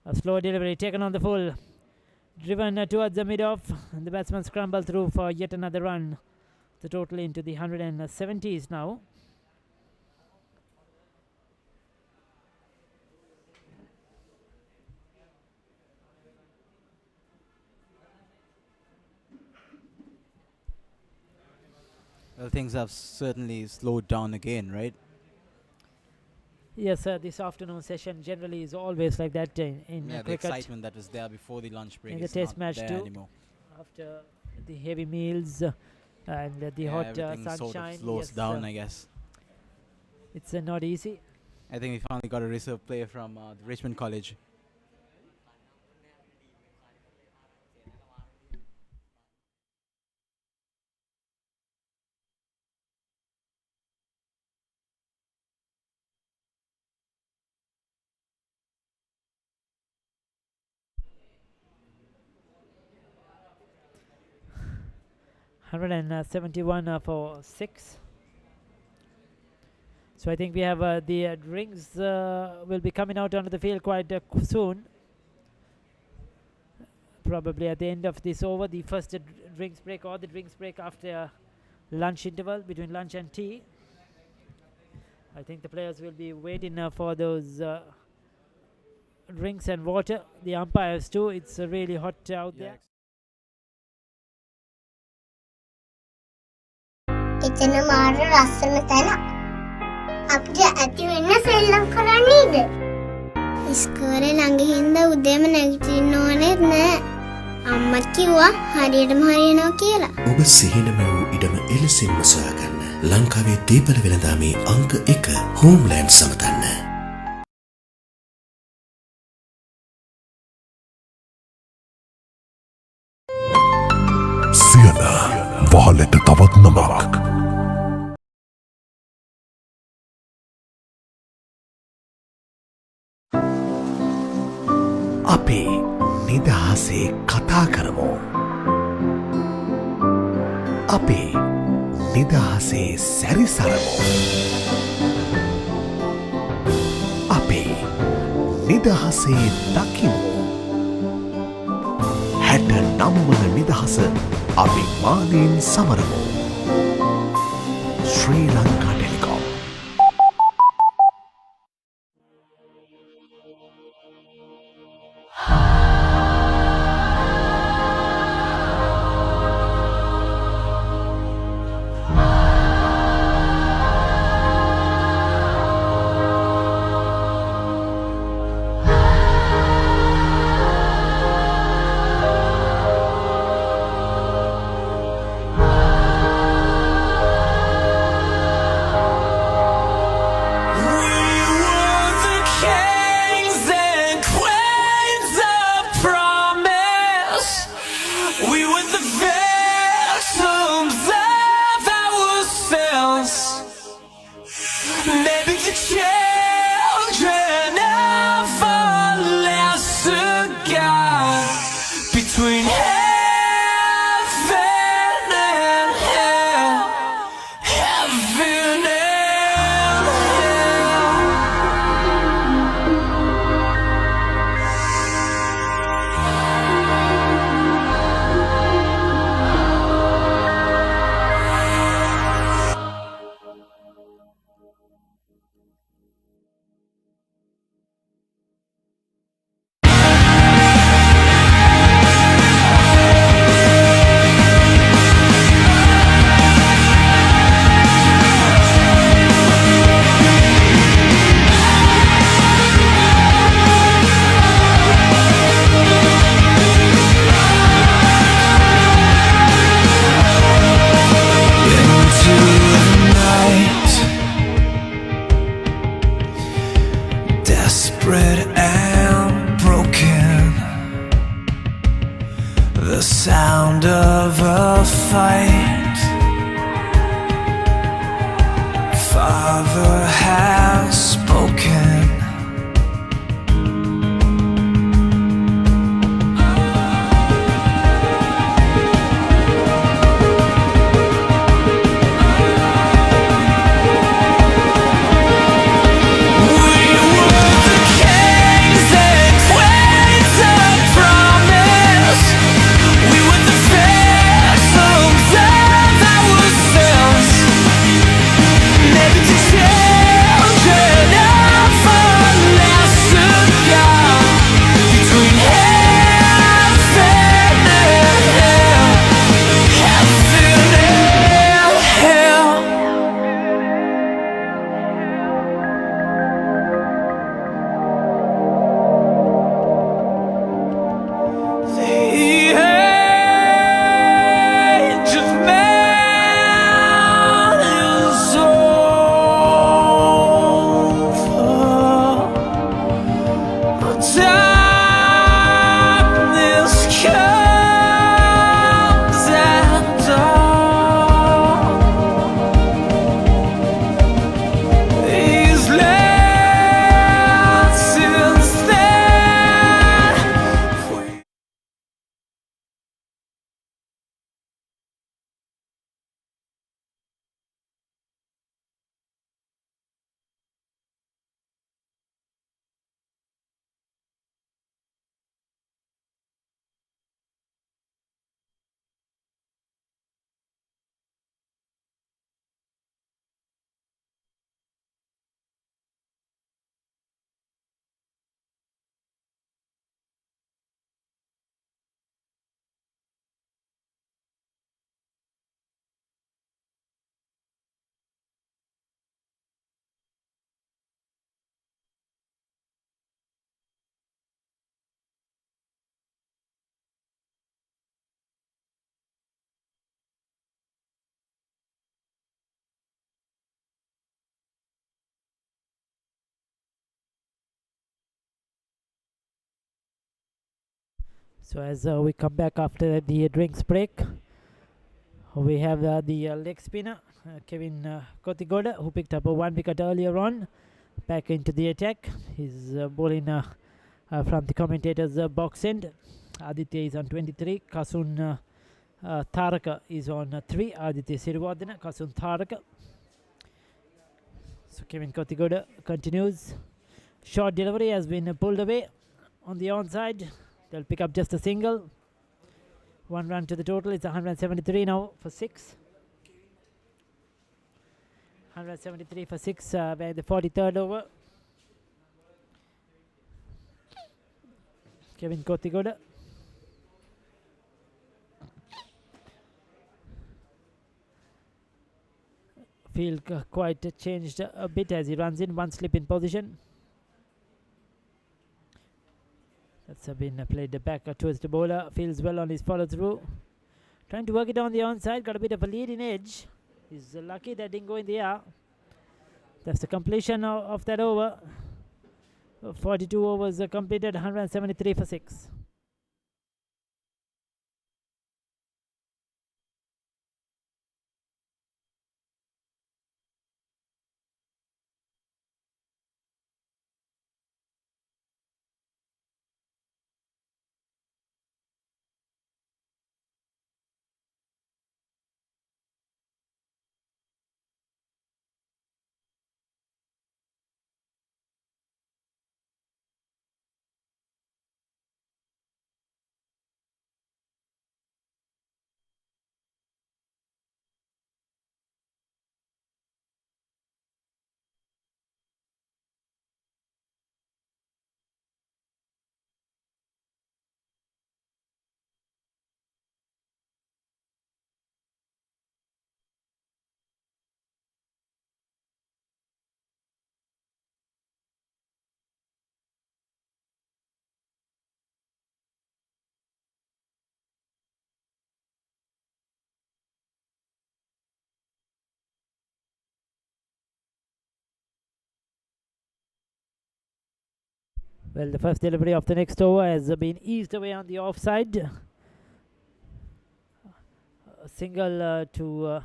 A slow delivery taken on the full. Driven towards the mid-off, and the batsman scrambled through for yet another run. The total into the 170s now. Well, things have certainly slowed down again, right? Yes, this afternoon session generally is always like that in the cricket. excitement that was there before the lunch break In the is test not match there too. anymore. After the heavy meals and the hot Everything sunshine. sort of slows down, I guess. It's not easy. I think we finally got a reserve player from the Richmond College. $171 for 6. So I think we have the drinks will be coming out onto the field quite soon. Probably at the end of this over, the first drinks break or the drinks break after lunch interval between lunch and tea. I think the players will be waiting for those drinks and water. The umpires too. It's really hot out there. එතන මාර ලස්සන තැන. අපිට ඇති වෙන්න සෙල්ලම් කරන්නේද? ඉස්කෝලේ ළඟ හින්දා උදේම නැගිටින්න ඕනෙත් නෑ. අම්මා කිව්වා හරියටම හරියනවා කියලා. ඔබ සිහිනම වූ ඉඩම එලෙසින්ම සොයාගන්න. ලංකාවේ දීපල වෙළඳාමේ අංක 1 හෝම්ලෑන්ඩ් සමතන්න. සියන වහලට තවත් නමක්. අපේ නිදහසේ කතා කරමු. අපේ නිදහසේ සැරිසරමු. අපේ නිදහසේ දකිමු. 69 වන නිදහස අභිමානයෙන් සමරමු. Sri Lanka Telecom. will fight. Father has spoken. So as we come back after the drinks break, we have the leg spinner Kevin Kotigoda, who picked up a 1 wicket earlier on, back into the attack. He's bowling from the commentator's box end. Aditya is on 23, Kasun Tharaka is on 3, Aditya Sirivardhana, Kasun Tharaka. So Kevin Kotigoda continues. Short delivery has been pulled away on the onside. They'll pick up just a single. 1 run to the total. It's 173 now for 6. 173 for 6 by the 43rd over. Kevin Kotigoda. Field quite changed a bit as he runs in. 1 slip in position. That's been played back towards the bowler. Feels well on his follow through. Trying to work it on the onside. Got a bit of a leading edge. He's lucky that didn't go in the air. That's the completion of that over. 42 overs completed. 173 for 6. Well, the first delivery of the next over has been eased away on the offside. single to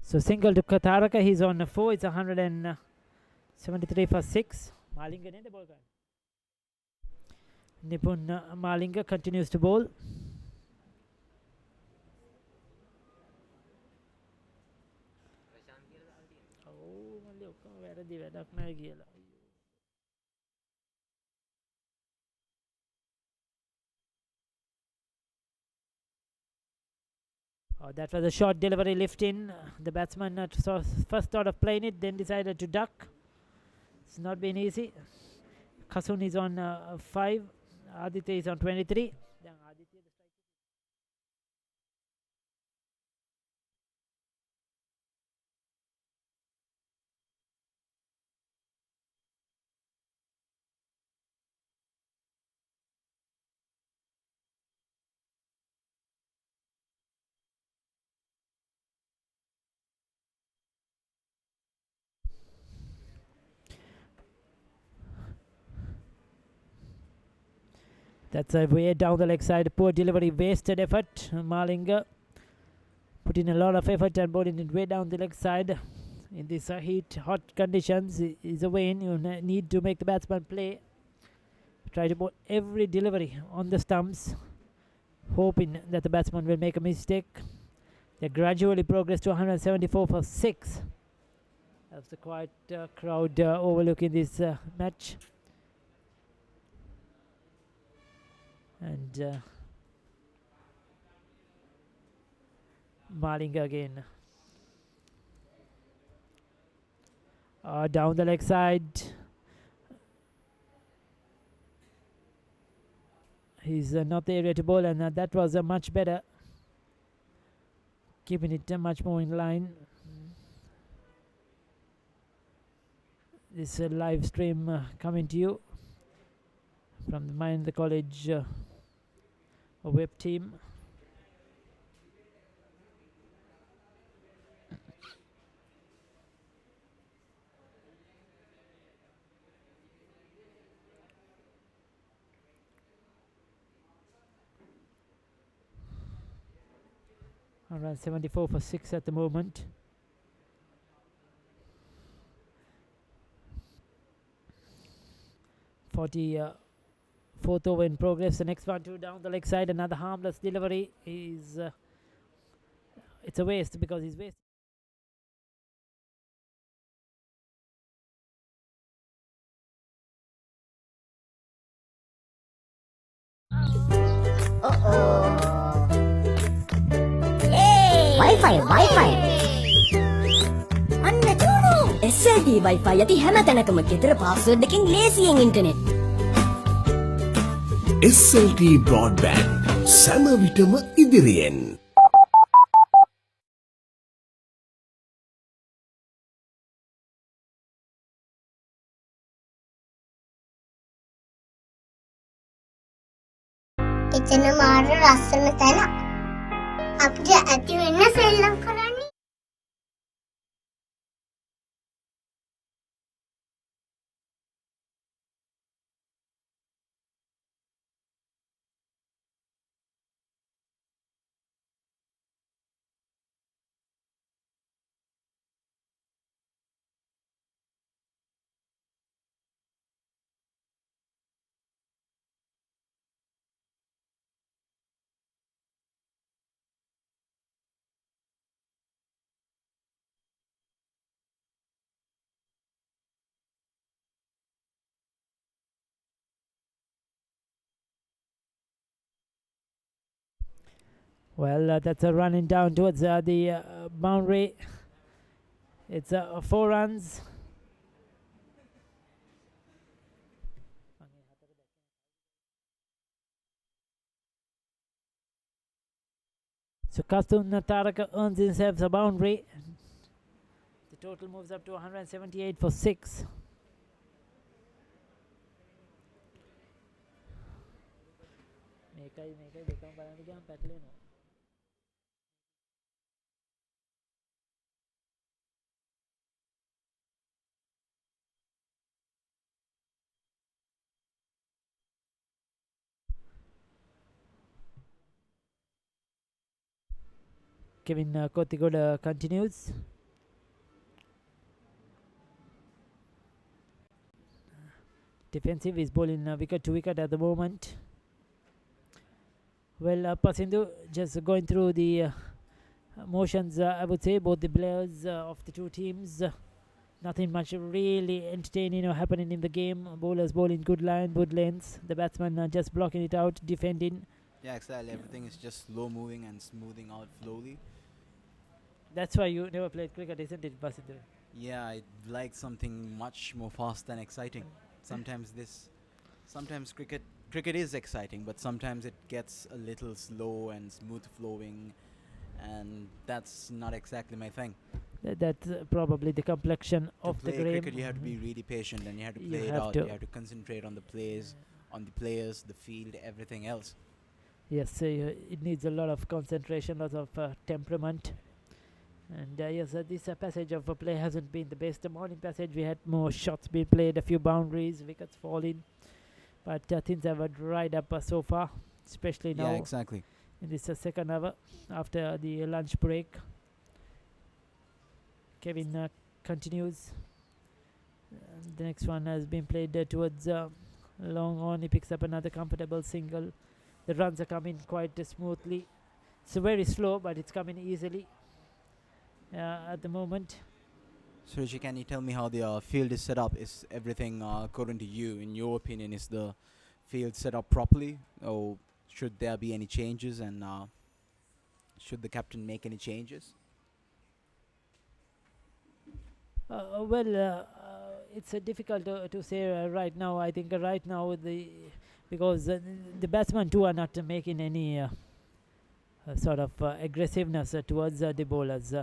so single to Kataraka. He's on 4. It's 173 for 6. Malinga nende ball kan. Nipun Malinga continues to bowl. Oh, that was a short delivery lift in. The batsman first thought of playing it, then decided to duck. It's not been easy. Kasun is on 5. Aditya is on 23. That's a way down the leg side. Poor delivery, wasted effort. Malinga put in a lot of effort and bowling it way down the leg side. In this hot conditions, is a way in. You need to make the batsman play. Try to bowl every delivery on the stumps, hoping that the batsman will make a mistake. They gradually progress to 174 for 6. That's the quiet crowd overlooking this match. And Malinga again. Down the leg side. He's not the area to bowl, and that was much better. Keeping it much more in line. This live stream coming to you from the Mahinda College web team. Around 74 for 6 at the moment. Fourth over in progress. The next one to down the leg side. Another harmless delivery is it's a waste because he's wasted. Wi-Fi අන්න චූනු SLT Wi-Fi යති හැම තැනකම ගෙදර password එකකින් ලේසියෙන් internet SLT broadband සෑම විටම ඉදිරියෙන් එතන මාර ලස්සන තැන අපිට ඇති වෙන්න සෙල්ලම් කරන්නේ Well, that's a running down towards the boundary. It's 4 runs. So Kastun Taraka earns himself a boundary. The total moves up to 178 for 6. Kevin Kottigoda continues. Defensive is bowling wicket to wicket at the moment. Well, Pasindu just going through the motions, I would say, both the players of the two teams. Nothing much really entertaining or happening in the game. Bowlers bowling good line, good lengths. The batsmen are just blocking it out, defending. Yeah, exactly. Everything is just slow moving and smoothing out slowly. That's why you never played cricket, isn't it, Pasindu? Yeah, I like something much more fast and exciting. Sometimes cricket is exciting, but sometimes it gets a little slow and smooth flowing, and that's not exactly my thing. That's probably the complexion of the play game. cricket, you have to be really patient, and you have to play it out. You have to concentrate on the plays, on the players, the field, everything else. Yes, it needs a lot of concentration, lots of temperament. And yes, this passage of play hasn't been the best. The morning passage, we had more shots being played, a few boundaries, wickets falling. But things have dried up so far, especially now. Yeah, exactly. In this second hour, after the lunch break. Kevin continues. The next one has been played towards long on. He picks up another comfortable single. The runs are coming quite smoothly. It's very slow, but it's coming easily at the moment. So, Rishi, can you tell me how the field is set up? Is everything, according to you, in your opinion, is the field set up properly? Or should there be any changes, and should the captain make any changes? Well, it's difficult to say right now. I think right now because the batsmen too are not making any sort of aggressiveness towards the bowlers.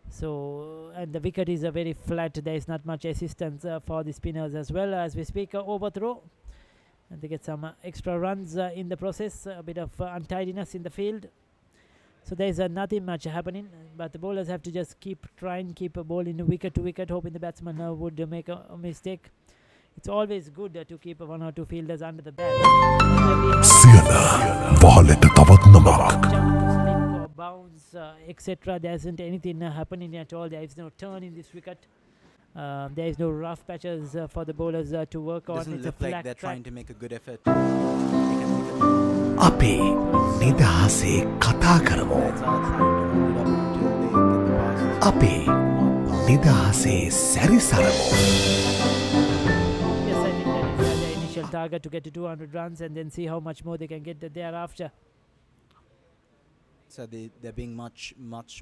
So and the wicket is very flat. There is not much assistance for the spinners as well. As we speak, overthrow, and they get some extra runs in the process. A bit of untidiness in the field. So there is nothing much happening, but the bowlers have to just keep bowling wicket to wicket, hoping the batsman would make a mistake. It's always good to keep one or two fielders under the bat. Sienna, vahaleta tavat namak. Slip or bounce, etc. There isn't anything happening at all. There is no turn in this wicket. There is no rough patches for the bowlers to work on. Doesn't look like they're trying to make a good effort. අපේ නිදහසේ කතා කරමු. අපේ නිදහසේ සැරිසරමු. Yes, I think that is their initial target, to get to 200 runs and then see how much more they can get thereafter. So they're being much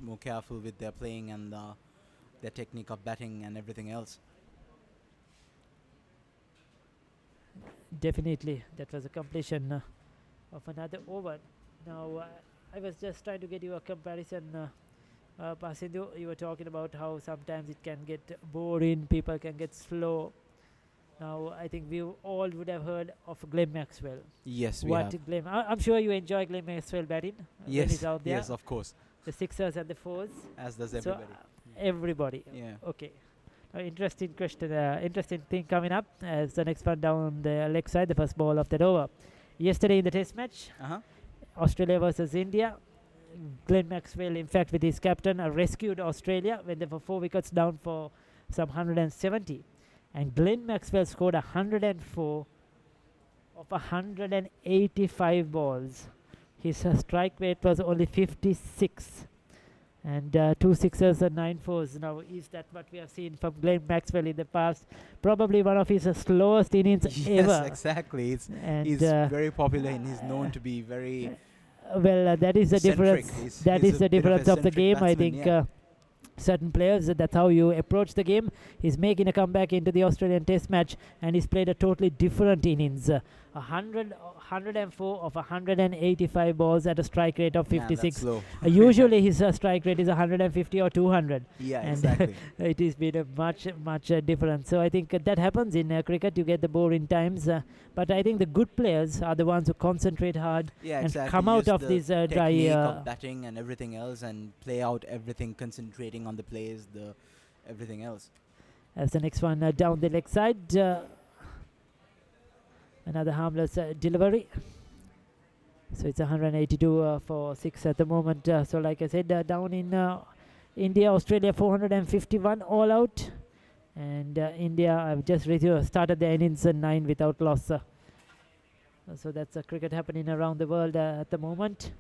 more careful with their playing and their technique of batting and everything else. Definitely, that was a completion of another over. Now, I was just trying to get you a comparison. Pasindu, you were talking about how sometimes it can get boring, people can get slow. Now, I think we all would have heard of Glenn Maxwell. Yes, we have. Glenn? I'm sure you enjoy Glenn Maxwell batting when Yes, he's out there. yes, of course. The sixers and the fours. As does everybody. So, everybody. Yeah. Okay. Interesting question. Interesting thing coming up as the next one down the leg side, the first ball of that over. Yesterday in the test match, Australia versus India, Glenn Maxwell, in fact, with his captain, rescued Australia when they were 4 wickets down for some 170. And Glenn Maxwell scored 104 of 185 balls. His strike rate was only 56. And 2 sixers and 9 fours. Now, is that what we have seen from Glenn Maxwell in the past? Probably one of his slowest innings ever. Yes, exactly. He's very popular and he's known to be very well, that is the difference. That is the difference of the game. I think certain players, that's how you approach the game. He's making a comeback into the Australian test match and he's played a totally different innings. 104 of 185 balls at a strike rate of 56. Usually his strike rate is 150 or 200. Yeah, and exactly. It has been a much difference. So I think that happens in cricket. You get the boring times. But I think the good players are the ones who concentrate hard and come out of this dry of batting and everything else and play out everything, concentrating on the plays, everything else. As the next one down the leg side. Another harmless delivery. So it's 182 for 6 at the moment. So like I said, down in India, Australia 451 all out. And India have just started their innings 9 without loss. So that's cricket happening around the world at the moment.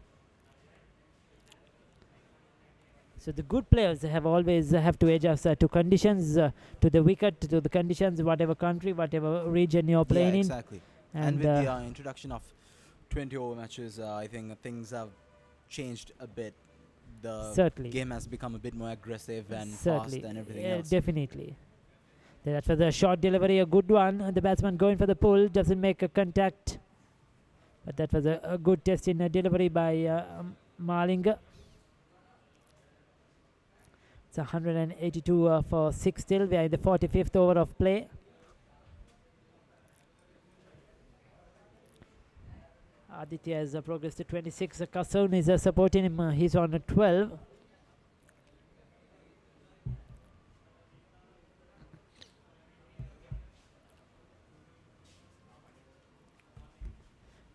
So the good players have always have to adjust to conditions, to the wicket, to the conditions, whatever country, whatever region you're playing exactly. in. And with the introduction of 20-over matches, I think things have changed a bit. The game has become a bit more aggressive and fast and everything else. Definitely. That was a short delivery, a good one. The batsman going for the pull, doesn't make a contact. But that was a good test in delivery by Malinga. It's 182 for 6 still. We are in the 45th over of play. Aditya has progressed to 26. Kasoon is supporting him. He's on 12.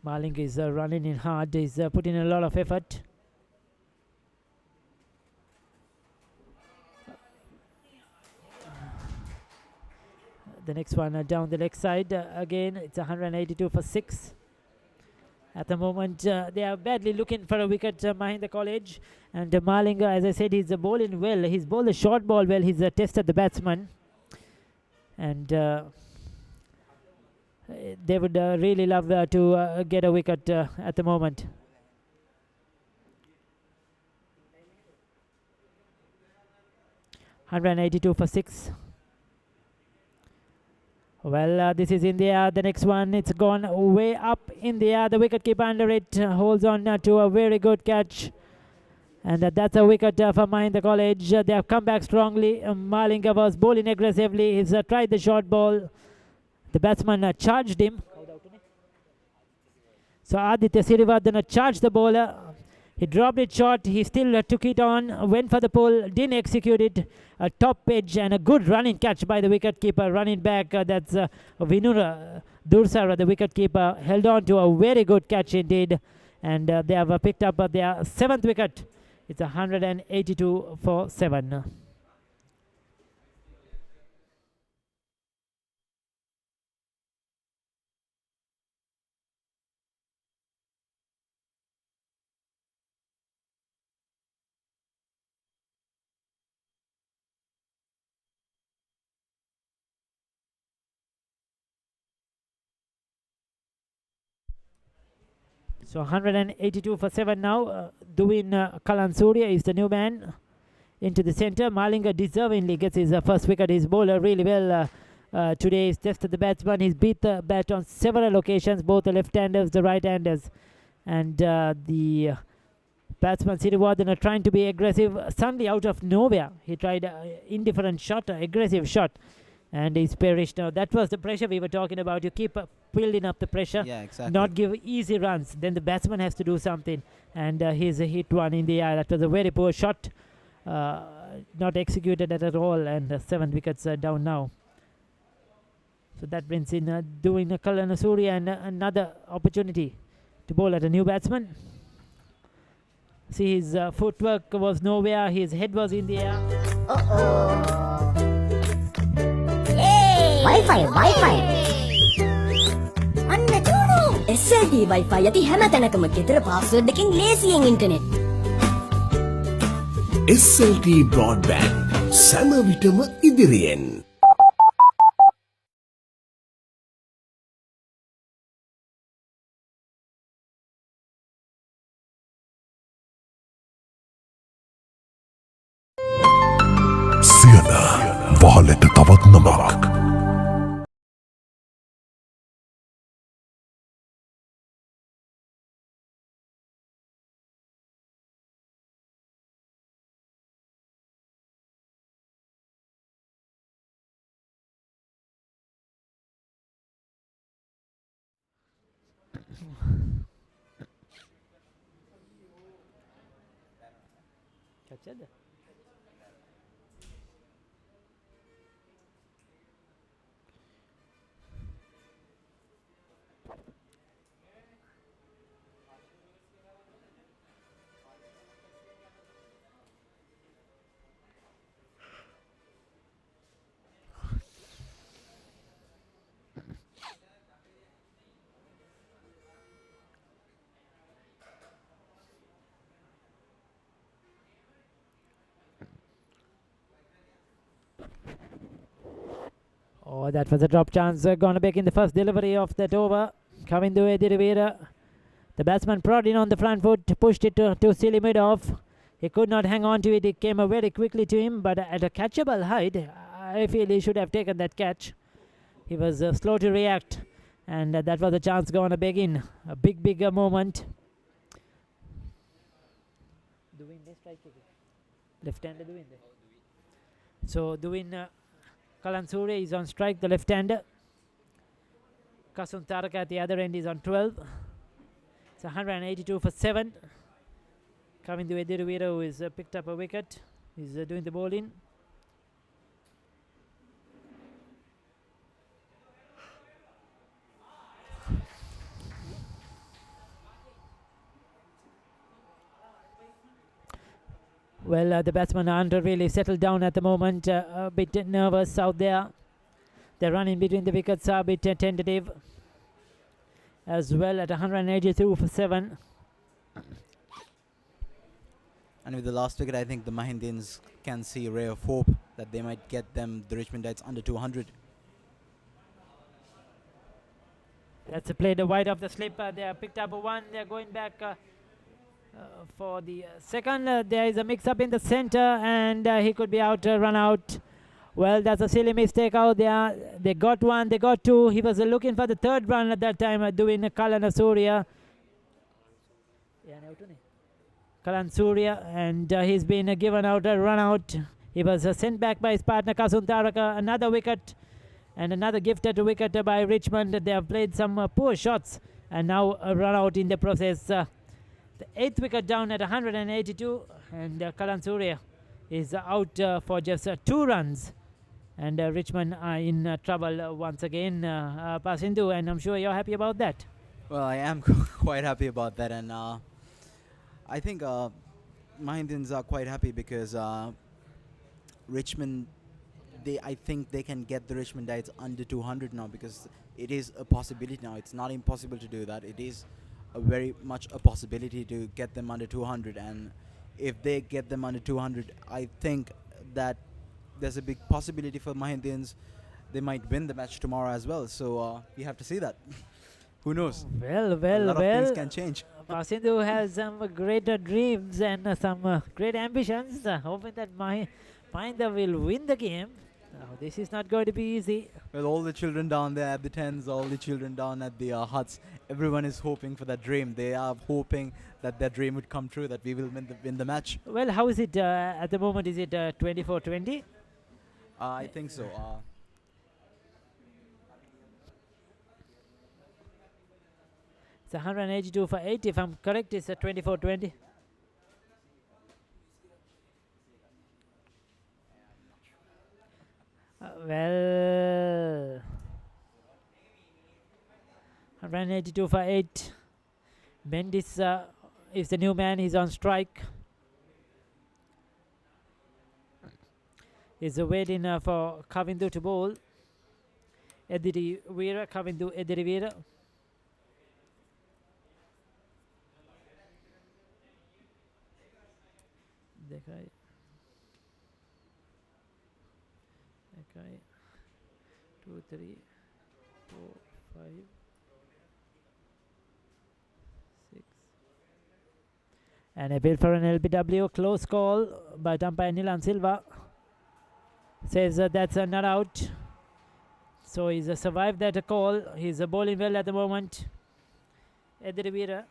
Maling is running in hard. He's putting a lot of effort. The next one down the leg side. Again, it's 182 for 6. At the moment, they are badly looking for a wicket, Mahinda College. And Malinga, as I said, he's bowling well. He's bowled a short ball well. He's tested the batsman. And they would really love to get a wicket at the moment. $182 for 6. Well, this is in the air. The next one, it's gone way up in the air. The wicketkeeper under it holds on to a very good catch. And that's a wicket for Mahinda College. They have come back strongly. Malinga was bowling aggressively. He's tried the short ball. The batsman charged him. So Aditya Sirivardhana charged the bowler. He dropped it short. He still took it on, went for the pull, didn't execute it. A top edge and a good running catch by the wicketkeeper. Running back, that's Vinura Dursara, the wicketkeeper, held on to a very good catch indeed. And they have picked up their 7th wicket. It's 182 for 7. So 182 for 7 now. Duin Kalan Surya is the new man into the center. Malinga deservingly gets his first wicket. His bowler really well today. He's tested the batsman. He's beat the bat on several occasions, both the left-handers, the right-handers. And the batsman Sirivardhana trying to be aggressive. Suddenly out of nowhere, he tried an indifferent shot, an aggressive shot. And he's perished. Now that was the pressure we were talking about. You keep building up the pressure, not give easy runs. Then the batsman has to do something. And he's hit one in the air. That was a very poor shot, not executed at all. And 7 wickets down now. So that brings in doing Kalan Surya and another opportunity to bowl at a new batsman. See, his footwork was nowhere. His head was in the air. Wi-Fi අන්න චූනු SLT Wi-Fi යති හැම තැනකම ගෙදර password එකකින් ලේසියෙන් internet SLT broadband සෑම විටම ඉදිරියෙන් සියන වහලට තවත් නමක් Catch it. Oh, that was a drop chance. Gonna back in the first delivery of that over. Kavindu Edirivira. The batsman prodding on the front foot, pushed it to silly mid-off. He could not hang on to it. It came very quickly to him, but at a catchable height, I feel he should have taken that catch. He was slow to react, and that was a chance going to begin. A big moment. Left-hander doing that. So Duwin Kalansure is on strike, the left-hander. Kasun Taraka at the other end is on 12. It's 182 for 7. Kavindu Ediruvira, who is picked up a wicket, is doing the bowling. Well, the batsmen aren't really settled down at the moment. A bit nervous out there. The run in between the wickets are a bit tentative. As well at 182 for 7. And with the last wicket, I think the Mahindans can see a ray of hope that they might get them the Richmondites under 200. That's played wide of the slip. They have picked up one. They're going back for the second. There is a mix-up in the center, and he could be out, run out. Well, that's a silly mistake out there. They got one, they got two. He was looking for the third run at that time, doing Kalan Surya. Kalan Surya, and he's been given out a run out. He was sent back by his partner Kasun Taraka. Another wicket, and another gifted wicket by Richmond. They have played some poor shots, and now a run out in the process. The 8th wicket down at 182, and Kalan Surya is out for just 2 runs. And Richmond are in trouble once again, Pasindu, and I'm sure you're happy about that. Well, I am quite happy about that, and I think Mahindans are quite happy because Richmond, I think they can get the Richmondites under 200 now, because it is a possibility now. It's not impossible to do that. It is a very much a possibility to get them under 200, and if they get them under 200, I think that there's a big possibility for Mahindans. They might win the match tomorrow as well. So we have to see that. Who knows? Well. A lot of things can change. Pasindu has some greater dreams and some great ambitions, hoping that Mahinda will win the game. This is not going to be easy. Well, all the children down there at the tents, all the children down at the huts, everyone is hoping for that dream. They are hoping that their dream would come true, that we will win the match. Well, how is it at the moment? Is it 24-20? I think so. It's 182 for 8. If I'm correct, it's 24-20. Well, 182 for 8. Bendis is the new man. He's on strike. He's waiting for Kavindu to bowl. Edirivira, Kavindu Edirivira. Okay. 2, 3, 4, 5, 6. And a bid for an LBW. Close call by umpire Nilan Silva. Says that's not out. So he's survived that call. He's bowling well at the moment. Edirivira.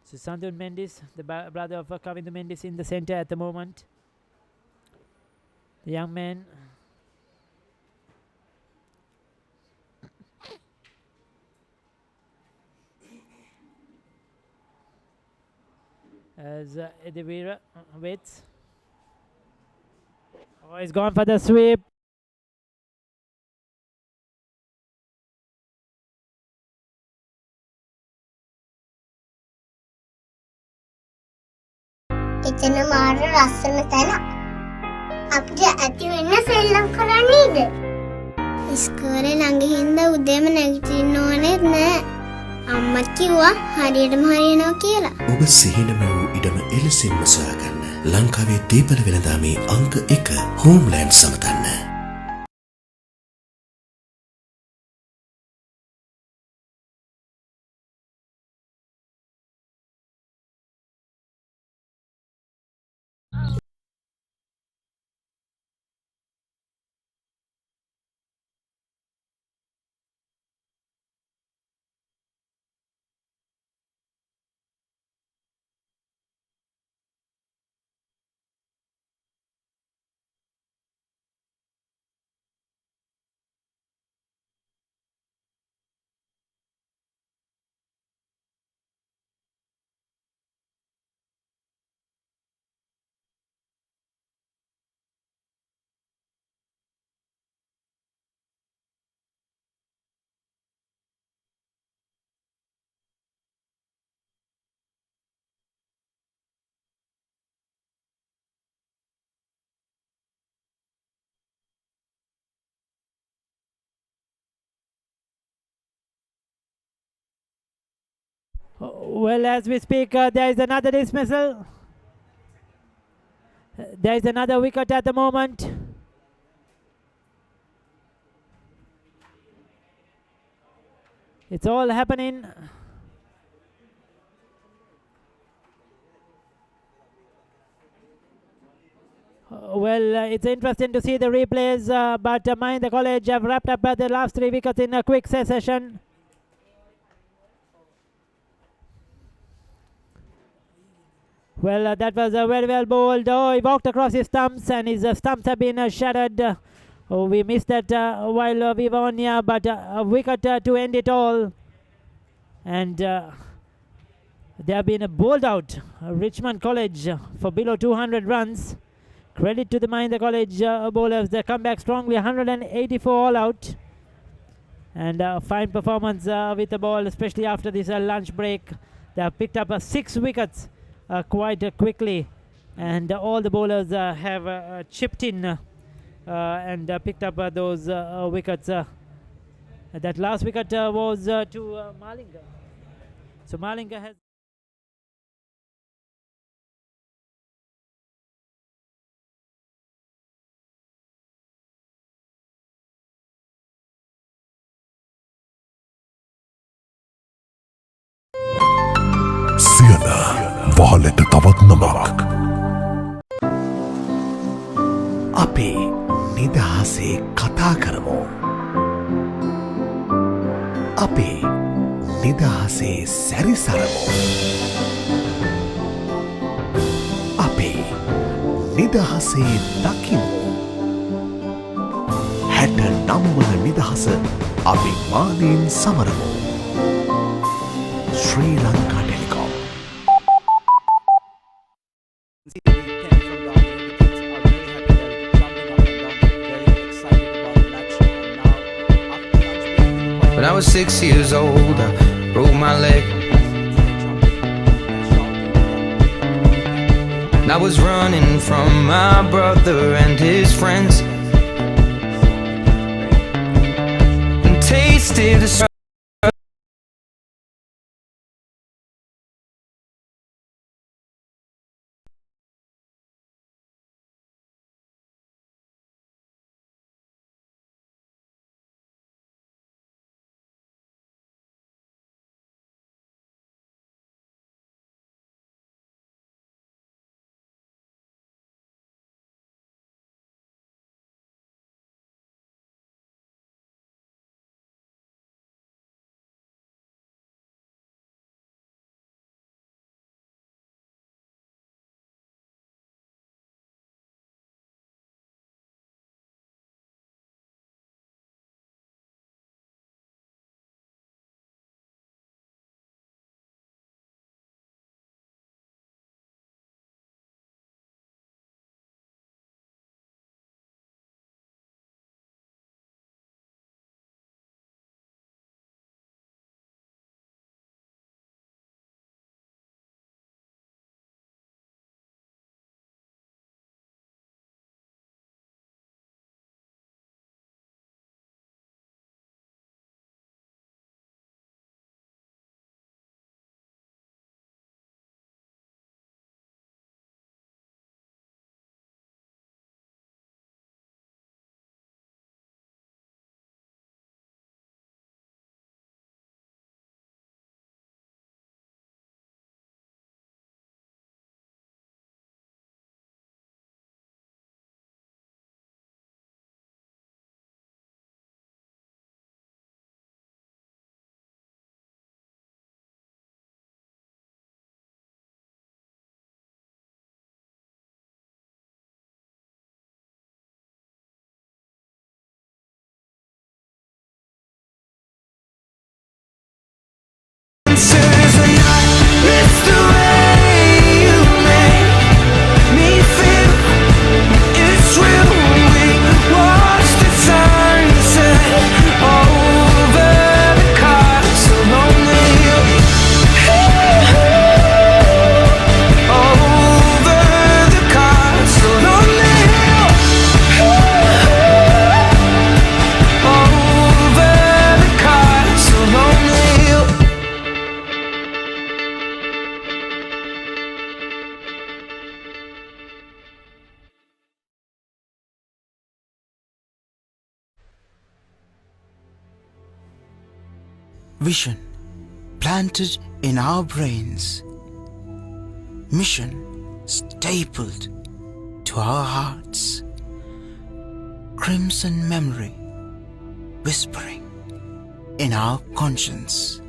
So Sandun Mendes, the brother of Kavindu Mendes, in the center at the moment. The young man. As Edirivira waits. Oh, he's gone for the sweep. එතන මාර ලස්සන තැන. අපිට ඇති වෙන්න සෙල්ලම් කරන්නේද? ඉස්කෝලේ ළඟ හින්දා උදේම නැගිටින්න ඕනෙත් නෑ. අම්මා කිව්වා හරියටම හරියනවා කියලා. ඔබ සිහිනම වූ ඉඩම එලෙසින්ම සොයාගන්න. ලංකාවේ දීපල වෙළඳාමේ අංක 1 Homeland සමතන්න. Well, as we speak, there is another dismissal. There is another wicket at the moment. It's all happening. Well, it's interesting to see the replays, but Mahinda College have wrapped up the last 3 wickets in a quick succession. Well, that was very well bowled. Oh, he walked across his stumps and his stumps have been shattered. Oh, we missed that while we were on here, but a wicket to end it all. And they have been bowled out. Richmond College for below 200 runs. Credit to the Mahinda College bowlers. They come back strongly, 184 all out. And fine performance with the ball, especially after this lunch break. They have picked up 6 wickets quite quickly. And all the bowlers have chipped in and picked up those wickets. That last wicket was to Malinga. So Malinga has... සියන වහලට තවත් නමක්. අපේ නිදහසේ කතා කරමු. අපේ නිදහසේ සැරිසරමු. අපේ නිදහසේ දකිමු. 69 වන නිදහස අභිමානයෙන් සමරමු. Sri Lanka Telecom. When I was 6 years old, I broke my leg. And I was running from my brother and his friends, and tasted the Vision planted in our brains. Mission stapled to our hearts. Crimson memory whispering in our conscience.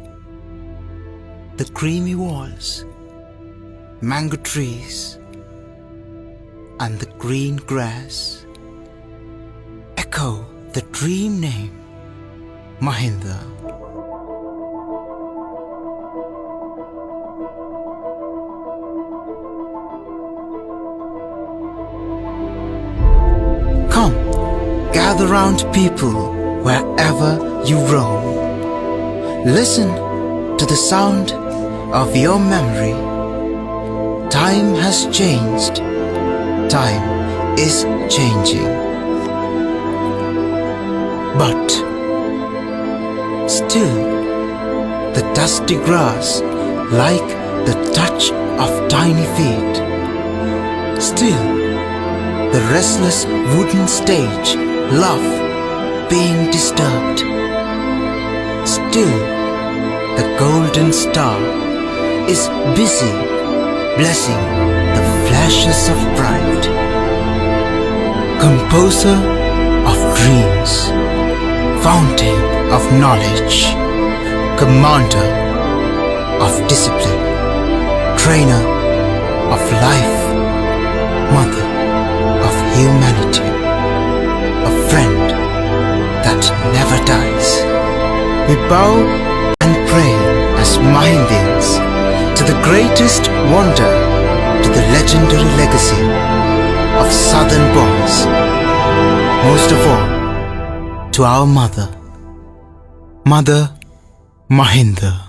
The creamy walls, mango trees, and the green grass echo the dream name Mahinda. Come, gather round people wherever you roam. Listen to the sound of your memory. Time has changed. Time is changing. But still, the dusty grass like the touch of tiny feet. Still, the restless wooden stage love being disturbed. Still, the golden star is busy blessing the flashes of pride. Composer of dreams, fountain of knowledge, commander of discipline, trainer of life, mother of humanity, a friend that never dies. We bow and pray as Mahindins to the greatest wonder, to the legendary legacy of Southern boys. Most of all, to our mother, Mother Mahinda.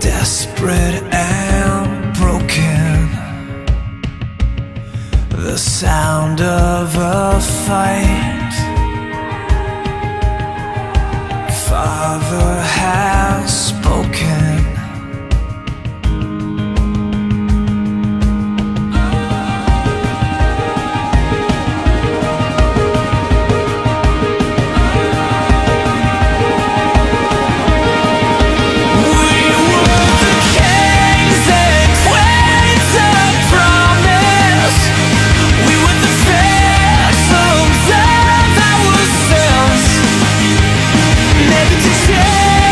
Desperate and broken, the sound of a fight. Father has spoken. Never to change.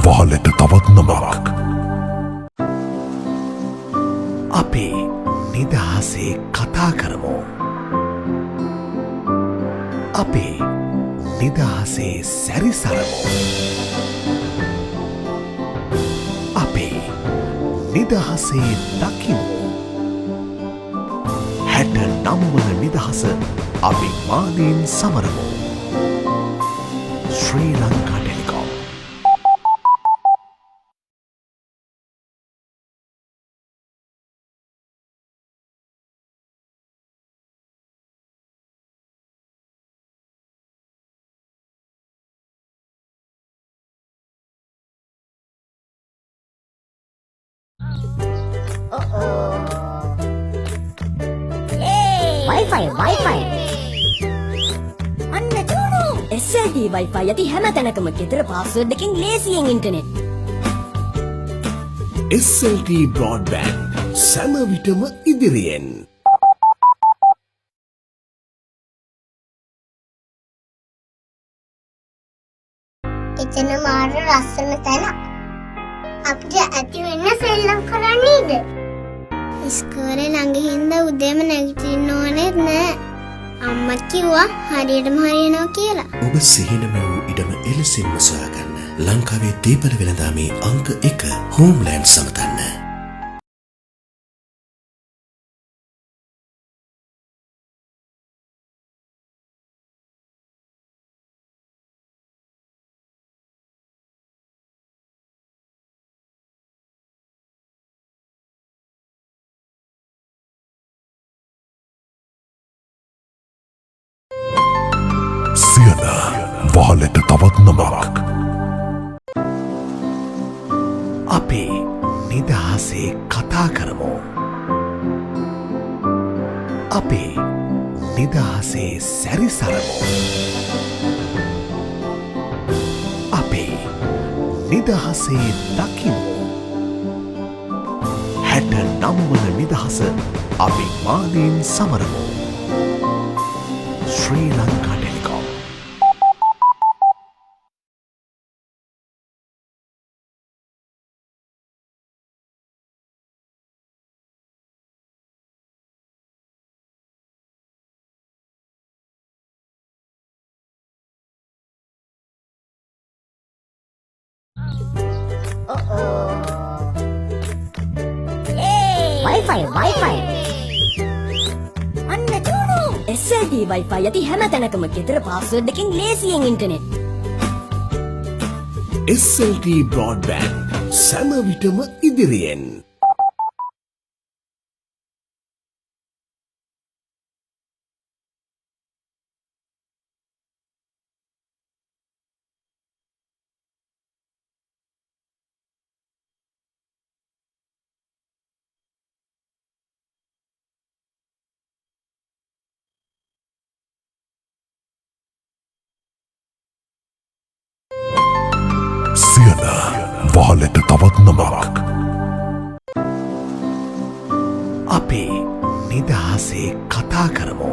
වහලට තවත් නමක්. අපි නිදහසේ කතා කරමු. අපි නිදහසේ සැරිසරමු. අපි නිදහසේ දකිමු. 69 වන නිදහස අභිමානයෙන් සමරමු. ශ්‍රී ලංකා ටෙලිකොම්. Wi-Fi. අන්න චුණු. SLT Wi-Fi යති හැම තැනකම ගෙදර පාස්වර්ඩ් එකෙන් ලේසියෙන් ඉන්ටර්නෙට්. SLT Broadband සෑම විටම ඉදිරියෙන්. එතන මාර ලස්සන තැන. අපිට ඇති වෙන්න සෙල්ලම් කරන්නේද? ඉස්කෝලේ ළඟ හින්දා උදේම නැගිටින්න ඕනෙත් නෑ. අම්මා කිව්වා හරියටම හරියනවා කියලා. ඔබ සිහිනම වූ ඉඩම එලෙසින්ම සොයාගන්න. ලංකාවේ දීපල වෙළඳාමේ අංක 1 හෝම්ලෑන්ඩ් සමතන්න. සියන වහලට තවත් නමක්. අපි නිදහසේ කතා කරමු. අපි නිදහසේ සැරිසරමු. අපි නිදහසේ දකිමු. 69 වන නිදහස අභිමානයෙන් සමරමු. ශ්‍රී ලංකා ටෙලිකොම්. Wi-Fi. අන්න චුණු. SLT Wi-Fi යති හැම තැනකම ගෙදර පාස්වර්ඩ් එකෙන් ලේසියෙන් ඉන්ටර්නෙට්. SLT Broadband සෑම විටම ඉදිරියෙන්. සියන වහලට තවත් නමක්. අපි නිදහසේ කතා කරමු.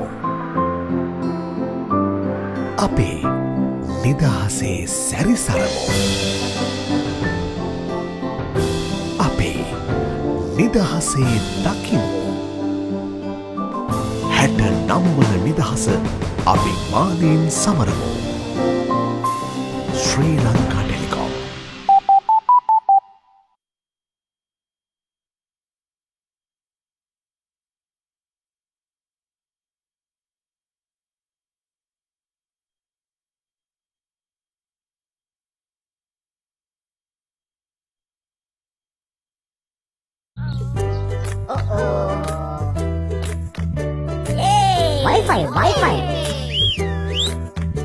අපි නිදහසේ සැරිසරමු. අපි නිදහසේ දකිමු. 69 වන නිදහස අභිමානයෙන් සමරමු. ශ්‍රී ලංකා ටෙලිකොම්. Wi-Fi.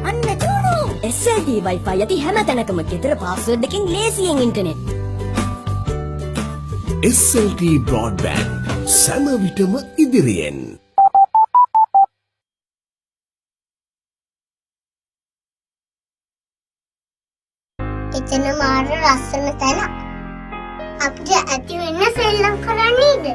අන්න චුණු. SLT Wi-Fi යති හැම තැනකම ගෙදර පාස්වර්ඩ් එකෙන් ලේසියෙන් ඉන්ටර්නෙට්. SLT Broadband සෑම විටම ඉදිරියෙන්. එතන මාර ලස්සන තැන. අපිට ඇති වෙන්න සෙල්ලම් කරන්නේද?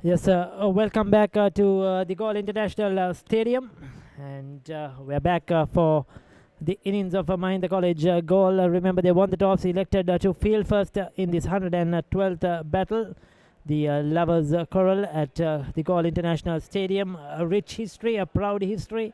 Yes, welcome back to the Goal International Stadium, and we're back for the innings of Mahinda College goal. Remember, they won the toss, elected to field first in this 112th battle. The lovers Quarrel at the Goal International Stadium. A rich history, a proud history,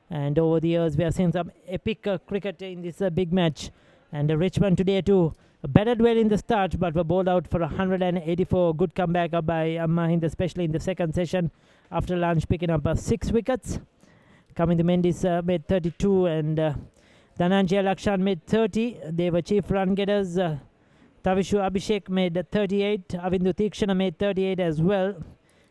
and over the years we have seen some epic cricket in this big match. And Richmond today too batted well in the start, but were bowled out for 184. Good comeback by Mahinda, especially in the second session after lunch, picking up 6 wickets. Coming the Mendes made 32, and Dhananjaya Lakshan made 30. They were chief run getters. Tavishu Abhishek made 38. Avindu Tikshana made 38 as well.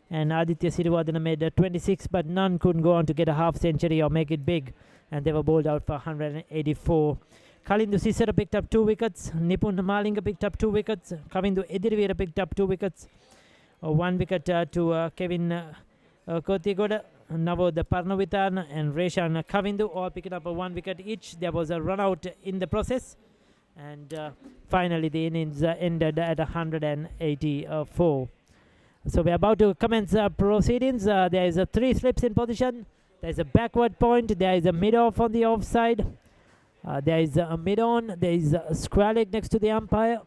And Aditya Sirivardhana made 26, but none couldn't go on to get a half century or make it big. And they were bowled out for 184. Kalindu Sisara picked up 2 wickets. Nipun Malinga picked up 2 wickets. Kavindu Edirveera picked up 2 wickets. 1 wicket to Kevin Kotigoda, Navod Parnavitan and Reshan Kavindu, all picking up 1 wicket each. There was a run out in the process. And finally the innings ended at 184. So we're about to commence proceedings. There is 3 slips in position. There is a backward point. There is a mid-off on the offside. There is a mid-on. There is a square leg next to the umpire.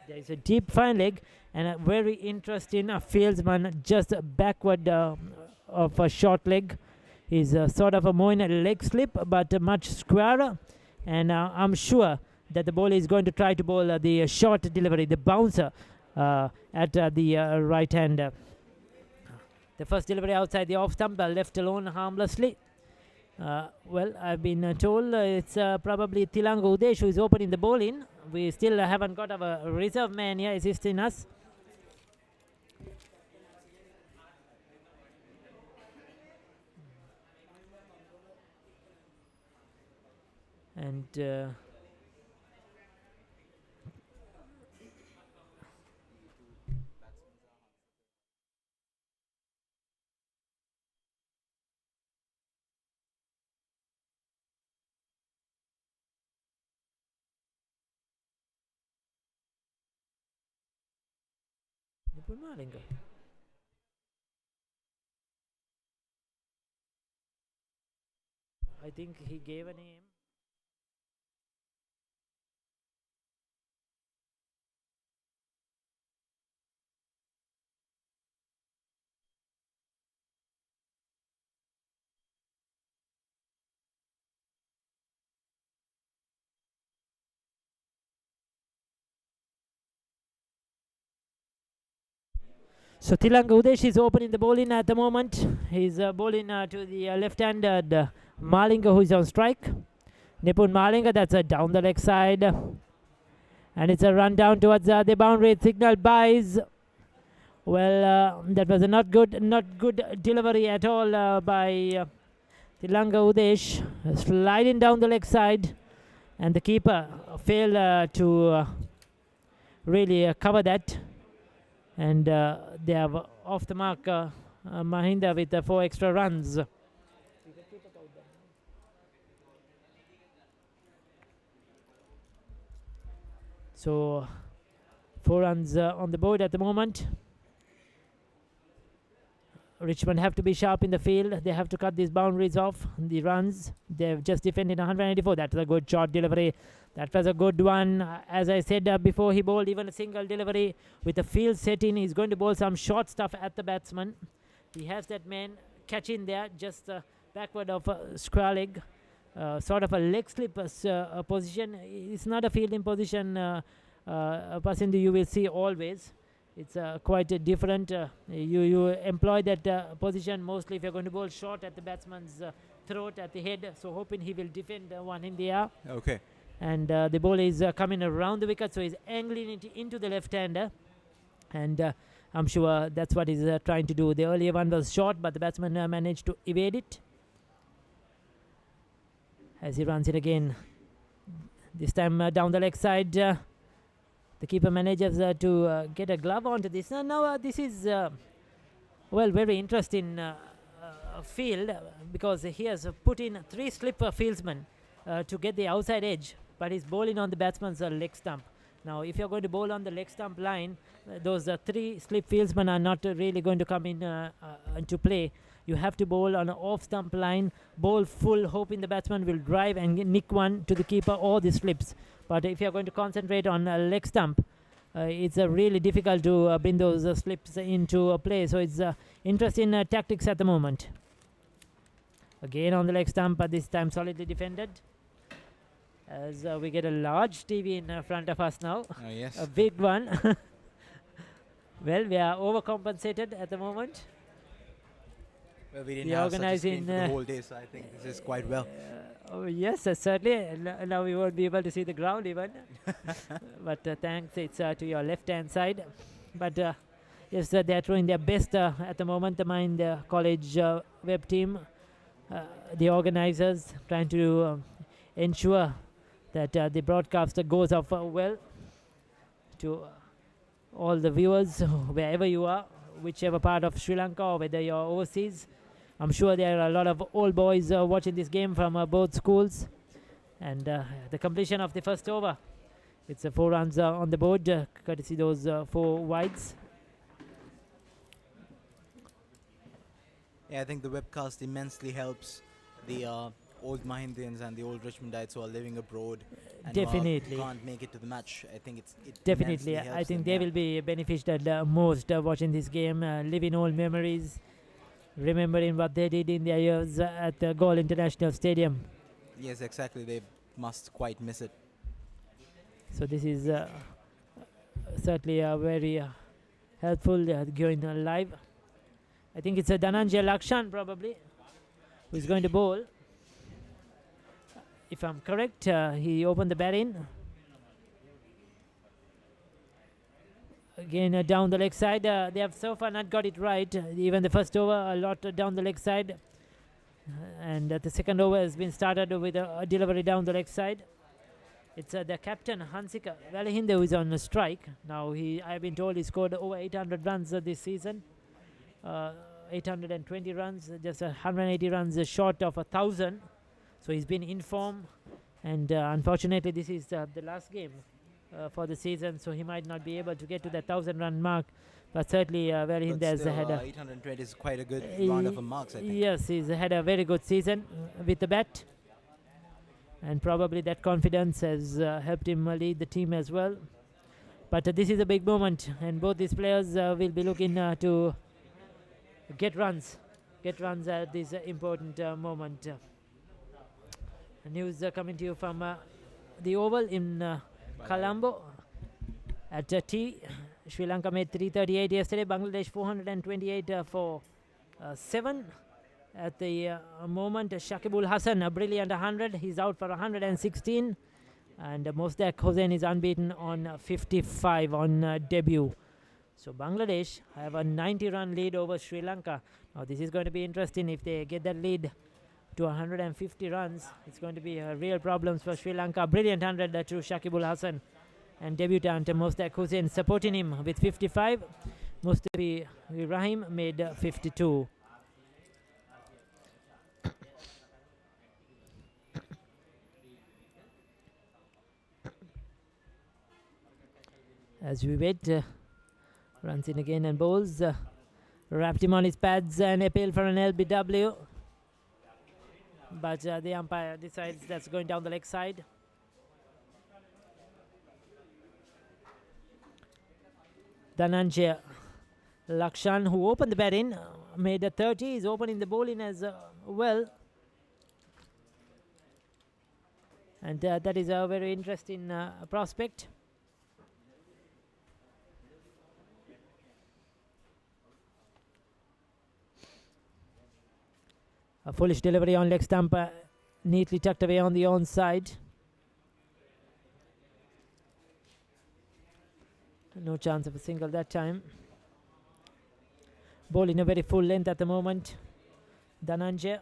There is a deep fine leg and a very interesting fieldsman just backward of a short leg. He's sort of a more in a leg slip, but much squarer. And I'm sure that the bowler is going to try to bowl the short delivery, the bouncer at the right hand. The first delivery outside the off stump, left alone harmlessly. Well, I've been told it's probably Tilanga Udesh who is opening the bowling. We still haven't got our reserve man here assisting us. And Malinga. I think he gave a name. So Tilanga Udesh is opening the bowling at the moment. He's bowling to the left-handed Malinga, who is on strike. Nipun Malinga, that's down the leg side. And it's a run down towards the boundary. Signal buys. Well, that was a not good delivery at all by Tilanga Udesh. Sliding down the leg side. And the keeper failed to really cover that. And they have off the mark Mahinda with 4 extra runs. So 4 runs on the board at the moment. Richmond have to be sharp in the field. They have to cut these boundaries off, the runs. They've just defended 184. That's a good short delivery. That was a good one. As I said before, he bowled even a single delivery with the field set in. He's going to bowl some short stuff at the batsman. He has that man catch in there, just backward of a square leg. Sort of a leg slip position. It's not a fielding position a person you will see always. It's quite different. You employ that position mostly if you're going to bowl short at the batsman's throat, at the head. So hoping he will defend one in the air. Okay. And the bowler is coming around the wicket, so he's angling it into the left-hander. And I'm sure that's what he's trying to do. The earlier one was short, but the batsman managed to evade it. As he runs it again. This time down the leg side. The keeper manages to get a glove onto this. Now this is, well, very interesting field because he has put in 3 slipper fieldsmen to get the outside edge, but he's bowling on the batsman's leg stump. Now, if you're going to bowl on the leg stump line, those 3 slip fieldsmen are not really going to come in into play. You have to bowl on an off stump line, bowl full, hoping the batsman will drive and nick one to the keeper or the slips. But if you're going to concentrate on a leg stump, it's really difficult to bring those slips into play. So it's interesting tactics at the moment. Again on the leg stump, but this time solidly defended. As we get a large TV in front of us now. Oh, yes. A big one. Well, we are overcompensated at the moment. Well, we didn't We have such a organize screen in, for the whole day, so I think this is quite well. Oh, yes, certainly. Now we won't be able to see the ground even. But thanks, it's to your left-hand side. But yes, they are throwing their best at the moment. The Mahinda College web team, the organizers, trying to ensure that the broadcaster goes off well to all the viewers, wherever you are, whichever part of Sri Lanka or whether you're overseas. I'm sure there are a lot of old boys watching this game from both schools. And the completion of the first over. It's 4 runs on the board, courtesy those 4 wides. Yeah, I think the webcast immensely helps the old Mahindans and the old Richmondites who are living abroad and Definitely. who can't make it to the match. I think it Definitely. immensely I helps think them, they yeah. will be benefited most watching this game, living old memories, remembering what they did in their years at the Galle International Stadium. Yes, exactly. They must quite miss it. So this is certainly very helpful going live. I think it's a Dhananjay Lakshan probably who is going to bowl. If I'm correct, he opened the bat in. Again down the leg side. They have so far not got it right. Even the first over a lot down the leg side. And the second over has been started with a delivery down the leg side. It's the captain Hansika Valahinda who is on a strike. Now I've been told he scored over 800 runs this season. 820 runs, just 180 runs short of 1,000. So he's been in form, and unfortunately this is the last game for the season, so he might not be able to get to the 1,000-run mark. But certainly Valahinda has had a 820 is quite a good round of marks, I think. Yes, he's had a very good season with the bat, and probably that confidence has helped him lead the team as well. But this is a big moment, and both these players will be looking to get runs at this important moment. News coming to you from the Oval in Colombo at T. Sri Lanka made 338 yesterday. Bangladesh 428 for 7. At the moment, Shakibul Hassan, a brilliant 100. He's out for 116. And Mosdaq Hossain is unbeaten on 55 on debut. So Bangladesh have a 90-run lead over Sri Lanka. Now this is going to be interesting. If they get that lead to 150 runs, it's going to be real problems for Sri Lanka. Brilliant 100 to Shakibul Hassan. And debutant Mosdaq Hossain supporting him with 55. Mustafi Rahim made 52. As we wait, runs in again and bowls. Wrapped him on his pads and appeal for an LBW. But the umpire decides that's going down the leg side. Dhananjay Lakshan, who opened the bat in, made a 30. He's opening the bowling as well. And that is a very interesting prospect. A foolish delivery on leg stump, neatly tucked away on the onside. No chance of a single that time. Ball in a very full length at the moment. Dhananjay.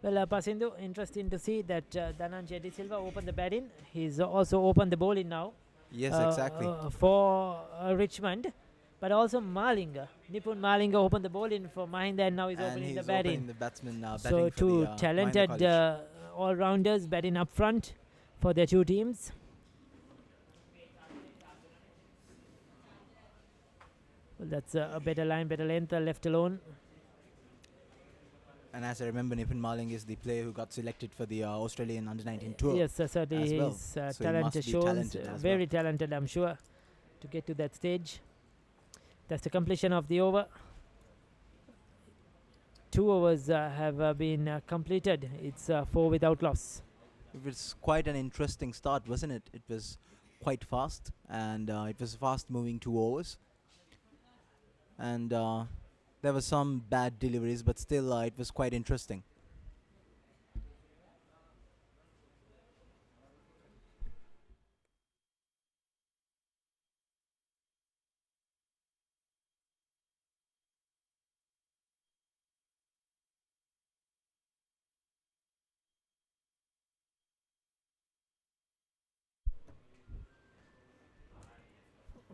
Well, Pasindu, interesting to see that Dhananjay De Silva opened the bat in. He's also opened the bowling now. Yes, exactly. For Richmond. But also Malinga. Nipun Malinga opened the bowling for Mahinda, and now he's opening the batting. The batsman So two talented all-rounders batting up front for their two teams. That's a better line, better length, left alone. And as I remember, Nipun Maling is the player who got selected for the Australian Under-19 tour. Yes, certainly as well. his So he must talented be shows. talented as Very well. talented, I'm sure, to get to that stage. That's the completion of the over. 2 overs have been completed. It's 4 without loss. It was quite an interesting start, wasn't it? It was quite fast, and it was fast-moving 2 overs. And there were some bad deliveries, but still it was quite interesting.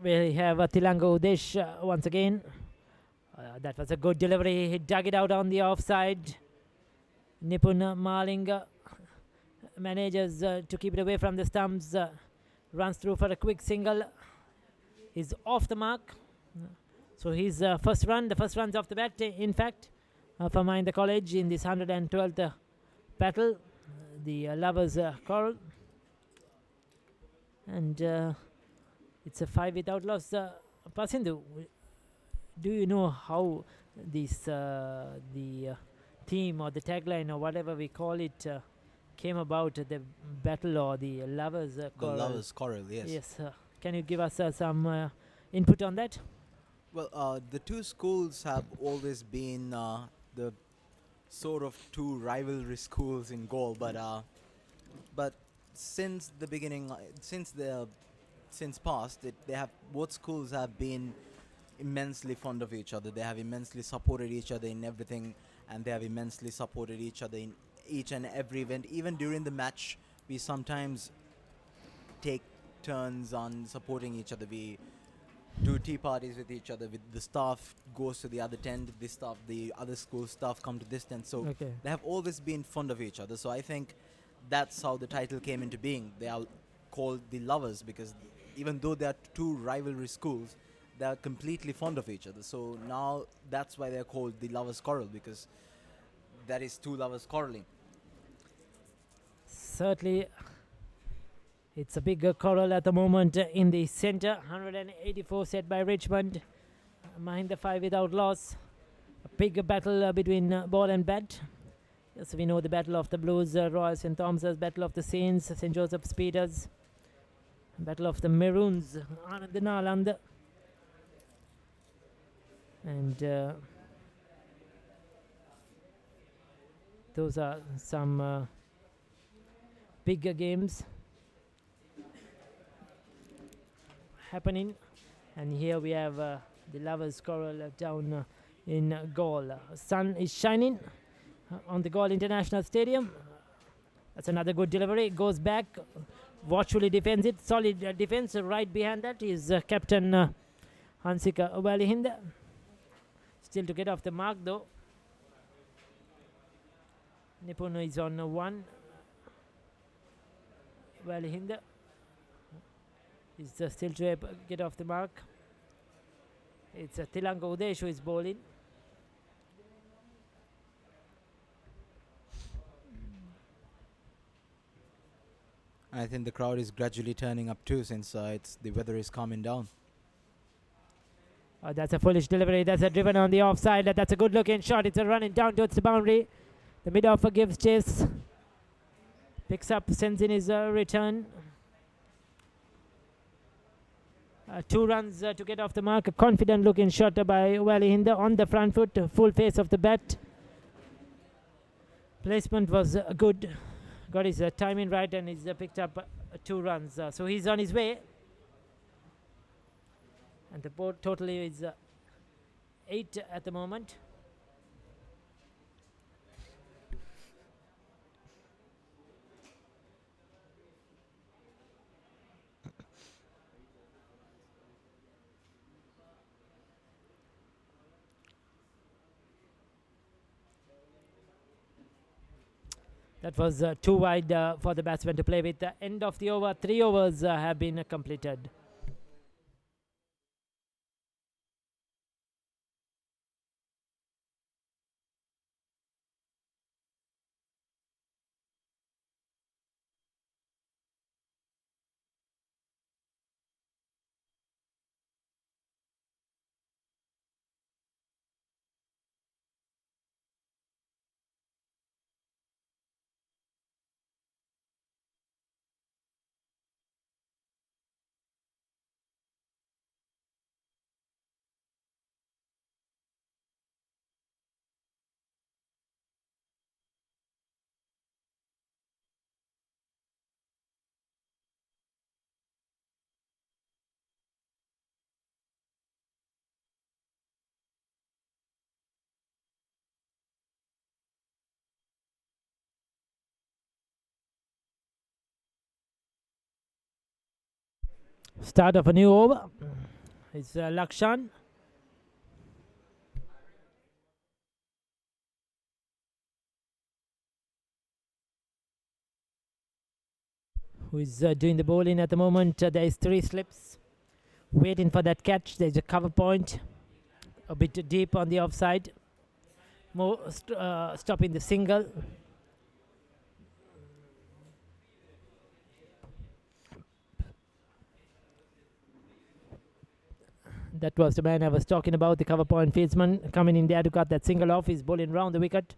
We have Tilanga Udesh once again. That was a good delivery. He dug it out on the offside. Nipun Maling manages to keep it away from the stumps. Runs through for a quick single. He's off the mark. So his first run, the first runs off the bat, in fact, for Mahinda College in this 112th battle, the Lovers Quarrel. And it's a 5 without loss. Pasindu, do you know how this the theme or the tagline or whatever we call it came about, the battle or the Lovers Quarrel? The Lovers Quarrel, yes. Yes. Can you give us some input on that? Well, the two schools have always been the sort of two rivalry schools in Gaul, but since the beginning, since past, they have, both schools have been immensely fond of each other. They have immensely supported each other in everything, and they have immensely supported each other in each and every event. Even during the match, we sometimes take turns on supporting each other. We do tea parties with each other. With the staff goes to the other tent, the other school staff come to this tent. So Okay. they have always been fond of each other. So I think that's how the title came into being. They are called the Lovers because even though they are two rivalry schools, they are completely fond of each other. So now that's why they're called the Lovers Quarrel, because that is two lovers quarreling. Certainly, it's a big quarrel at the moment in the center. 184 set by Richmond. Mahinda 5 without loss. A big battle between ball and bat. Yes, we know the Battle of the Blues, Royal St. Thomas's, Battle of the Saints, St. Joseph Speeders, Battle of the Maroons, Anand Naland. And those are some bigger games happening. And here we have the Lovers Quarrel down in Gaul. Sun is shining on the Gaul International Stadium. That's another good delivery. Goes back, watchfully defends it. Solid defense. Right behind that is Captain Hansika Walihinda. Still to get off the mark though. Nipun is on 1. Walihinda is still to get off the mark. It's Tilanga Udesh who is bowling. I think the crowd is gradually turning up too, since the weather is calming down. That's a foolish delivery. That's a driven on the offside. That's a good looking shot. It's a running down towards the boundary. The mid-offer gives chase. Picks up, sends in his return. 2 runs to get off the mark. A confident looking shot by Walihinda on the front foot. Full face of the bat. Placement was good. Got his timing right, and he's picked up 2 runs. So he's on his way. And the board totally is 8 at the moment. That was too wide for the batsman to play with. The end of the over. 3 overs have been completed. Start of a new over. It's Lakshan. Who is doing the bowling at the moment. There is 3 slips. Waiting for that catch. There's a cover point. A bit deep on the offside. More stopping the single. That was the man I was talking about, the cover point fieldsman coming in there to cut that single off. He's bowling round the wicket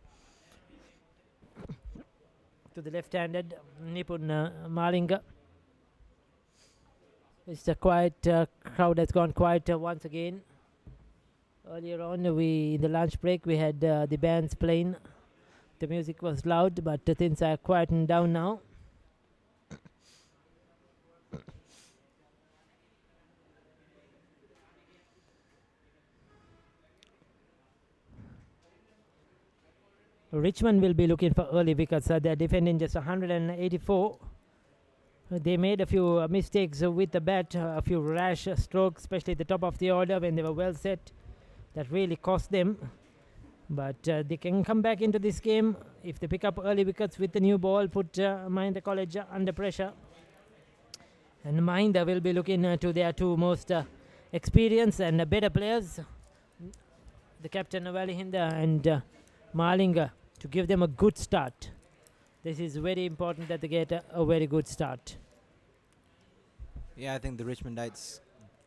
to the left-handed Nipun Malinga. It's a quiet crowd has gone quiet once again. Earlier on, in the lunch break, we had the bands playing. The music was loud, but things are quieting down now. Richmond will be looking for early wickets. They're defending just 184. They made a few mistakes with the bat, a few rash strokes, especially at the top of the order when they were well set. That really cost them. But they can come back into this game if they pick up early wickets with the new ball, put Mahinda College under pressure. And Mahinda will be looking to their 2 most experienced and better players, the captain Mahinda and Malinga, to give them a good start. This is very important that they get a very good start. Yeah, I think the Richmondites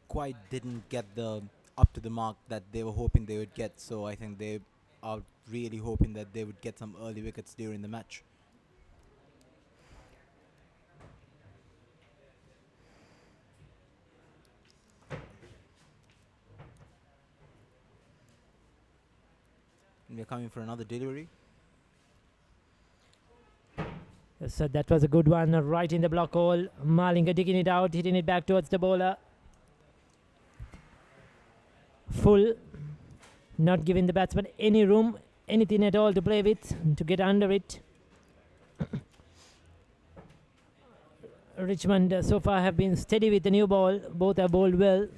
quite didn't get up to the mark that they were hoping they would get. So I think they are really hoping that they would get some early wickets during the match. And we're coming for another delivery. So that was a good one, right in the block hole. Malinga digging it out, hitting it back towards the bowler. Full, not giving the batsman any room, anything at all to play with, to get under it. Richmond so far have been steady with the new ball. Both have bowled well.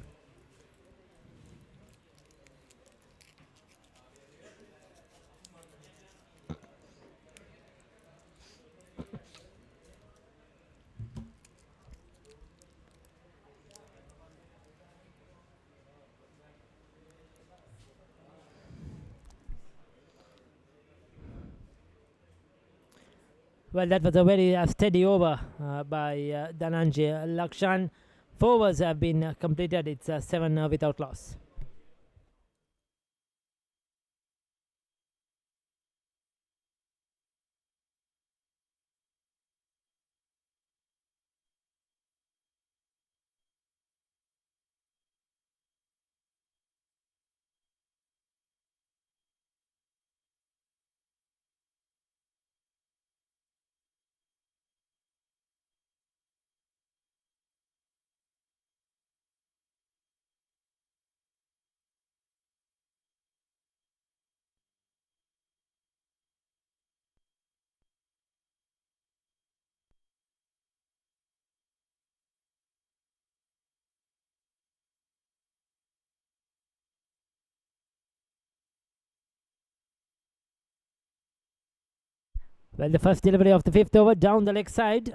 Well, that was a very steady over by Dhananjay Lakshan. 4 overs have been completed. It's 7 without loss. Well, the first delivery of the 5th over down the leg side.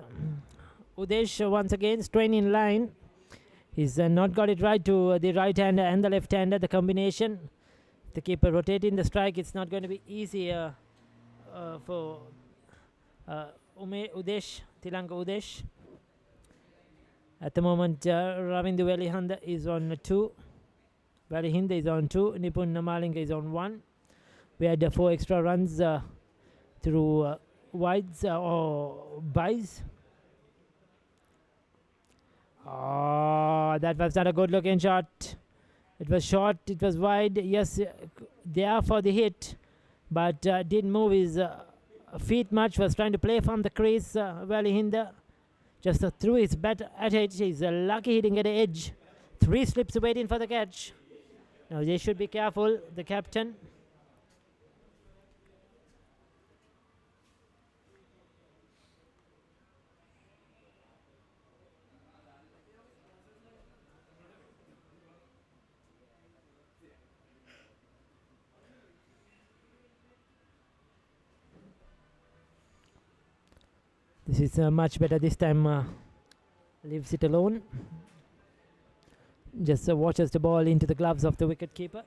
Udesh once again straining line. He's not got it right to the right hander and the left hander, the combination. To keep rotating the strike, it's not going to be easy for Udesh, Tilanga Udesh. At the moment, Ravindu Velihanda is on 2. Valihinda is on 2. Nipun Malinga is on 1. We had 4 extra runs through wides or buys. Oh, that was not a good looking shot. It was short, it was wide. Yes, there for the hit, but didn't move his feet much. Was trying to play from the crease. Valihinda just threw his bat at it. He's lucky he didn't get the edge. 3 slips waiting for the catch. Now they should be careful, the captain. This is much better this time. Leaves it alone. Just watches the ball into the gloves of the wicket keeper.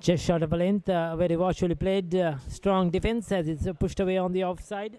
Just short of a length, very watchfully played, strong defense as it's pushed away on the offside.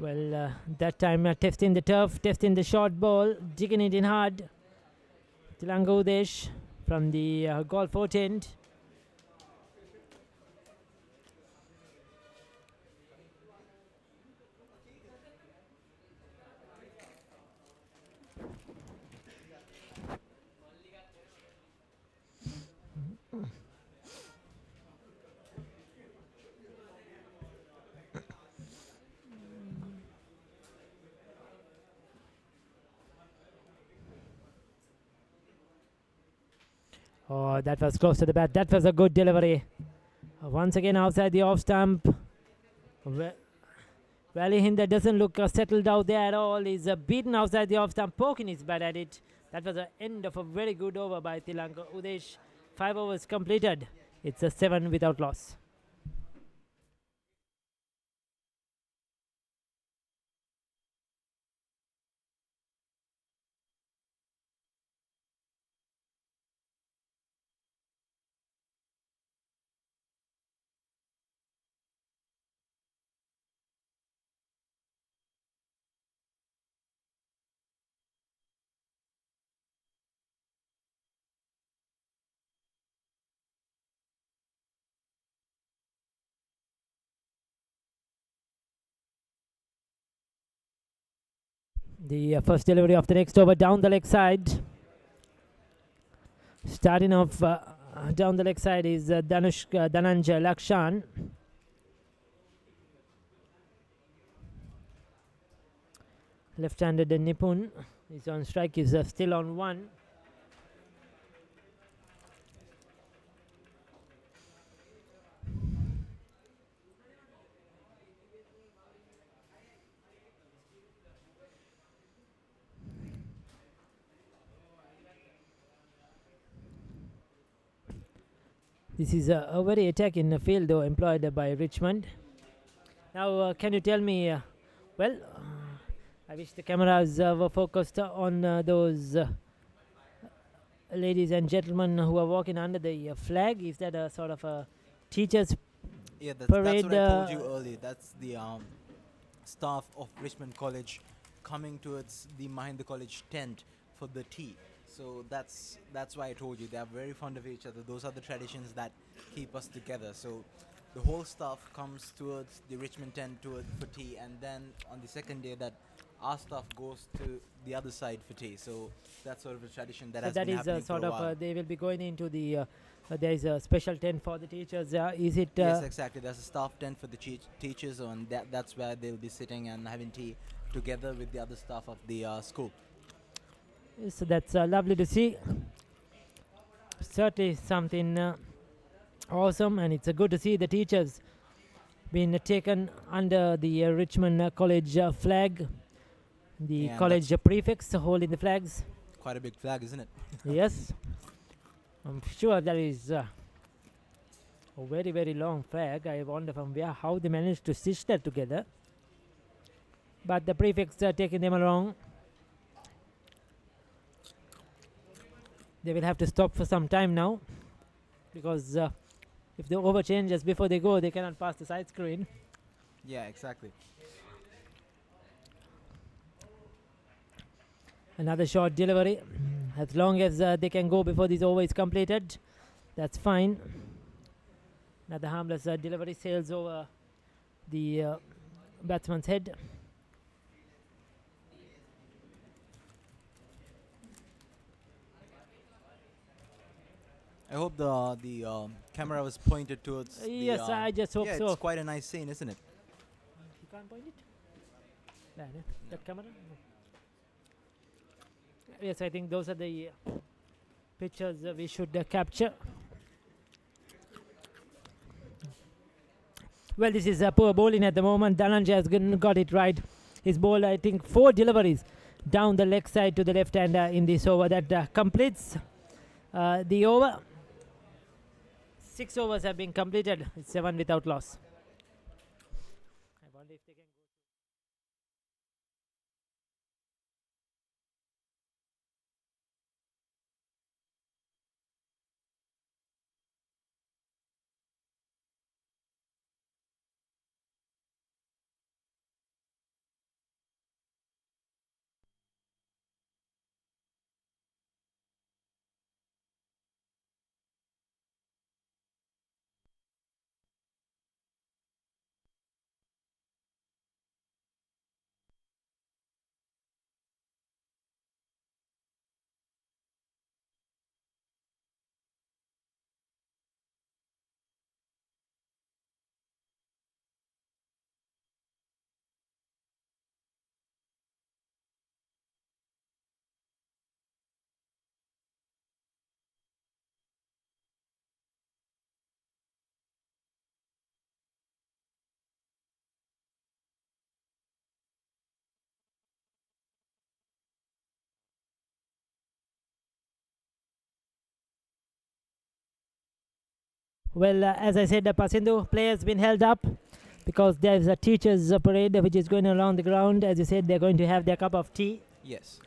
Well, that time testing the turf, testing the short ball, digging it in hard. Tilanga Udesh from the golf 410. Oh, that was close to the bat. That was a good delivery. Once again outside the off stump. MAHINDA doesn't look settled out there at all. He's beaten outside the off stump, poking his bat at it. That was the end of a very good over by Tilanga Udesh. 5 overs completed. It's a 7 without loss. The first delivery of the next over down the leg side. Starting off down the leg side is Dhananjay Lakshan. Left-handed Nipun is on strike, is still on 1. This is a very attack in the field though employed by Richmond. Now can you tell me, I wish the cameras were focused on those ladies and gentlemen who are walking under the flag. Is that a sort of a teachers parade? That's what I told you earlier. That's the staff of Richmond College coming towards the MAHINDA College tent for the tea. So that's why I told you they are very fond of each other. Those are the traditions that keep us together. So the whole staff comes towards the Richmond tent for tea, and then on the second day that our staff goes to the other side for tea. So that's sort of a tradition that has been happening for a while. They will be going into the there is a special tent for the teachers. Is it? Yes, exactly. There's a staff tent for the teachers, and that's where they'll be sitting and having tea together with the other staff of the school. So that's lovely to see. Certainly something awesome, and it's good to see the teachers being taken under the Richmond College flag. The college prefects holding the flags. Quite a big flag, isn't it? Yes. I'm sure that is a very, very long flag. I wonder from how they managed to stitch that together. But the prefects are taking them along. They will have to stop for some time now, because if the over changes before they go, they cannot pass the side screen. Yeah, exactly. Another short delivery. As long as they can go before this over is completed, that's fine. Another harmless delivery sails over the batsman's head. I hope the camera was pointed towards. Yes, I just hope yeah, so. it's quite a nice scene, isn't it? You can't point it? There, no? That camera? No. Yes, I think those are the pictures we should capture. Well, this is poor bowling at the moment. Dhananjay has got it right. He's bowled, I think, 4 deliveries down the leg side to the left hander in this over. That completes the over. 6 overs have been completed. It's 7 without loss. I wonder if they can go. Well, as I said, the Pasindu play has been held up because there's a teachers' parade which is going around the ground. As you said, they're going to have their cup of tea Yes.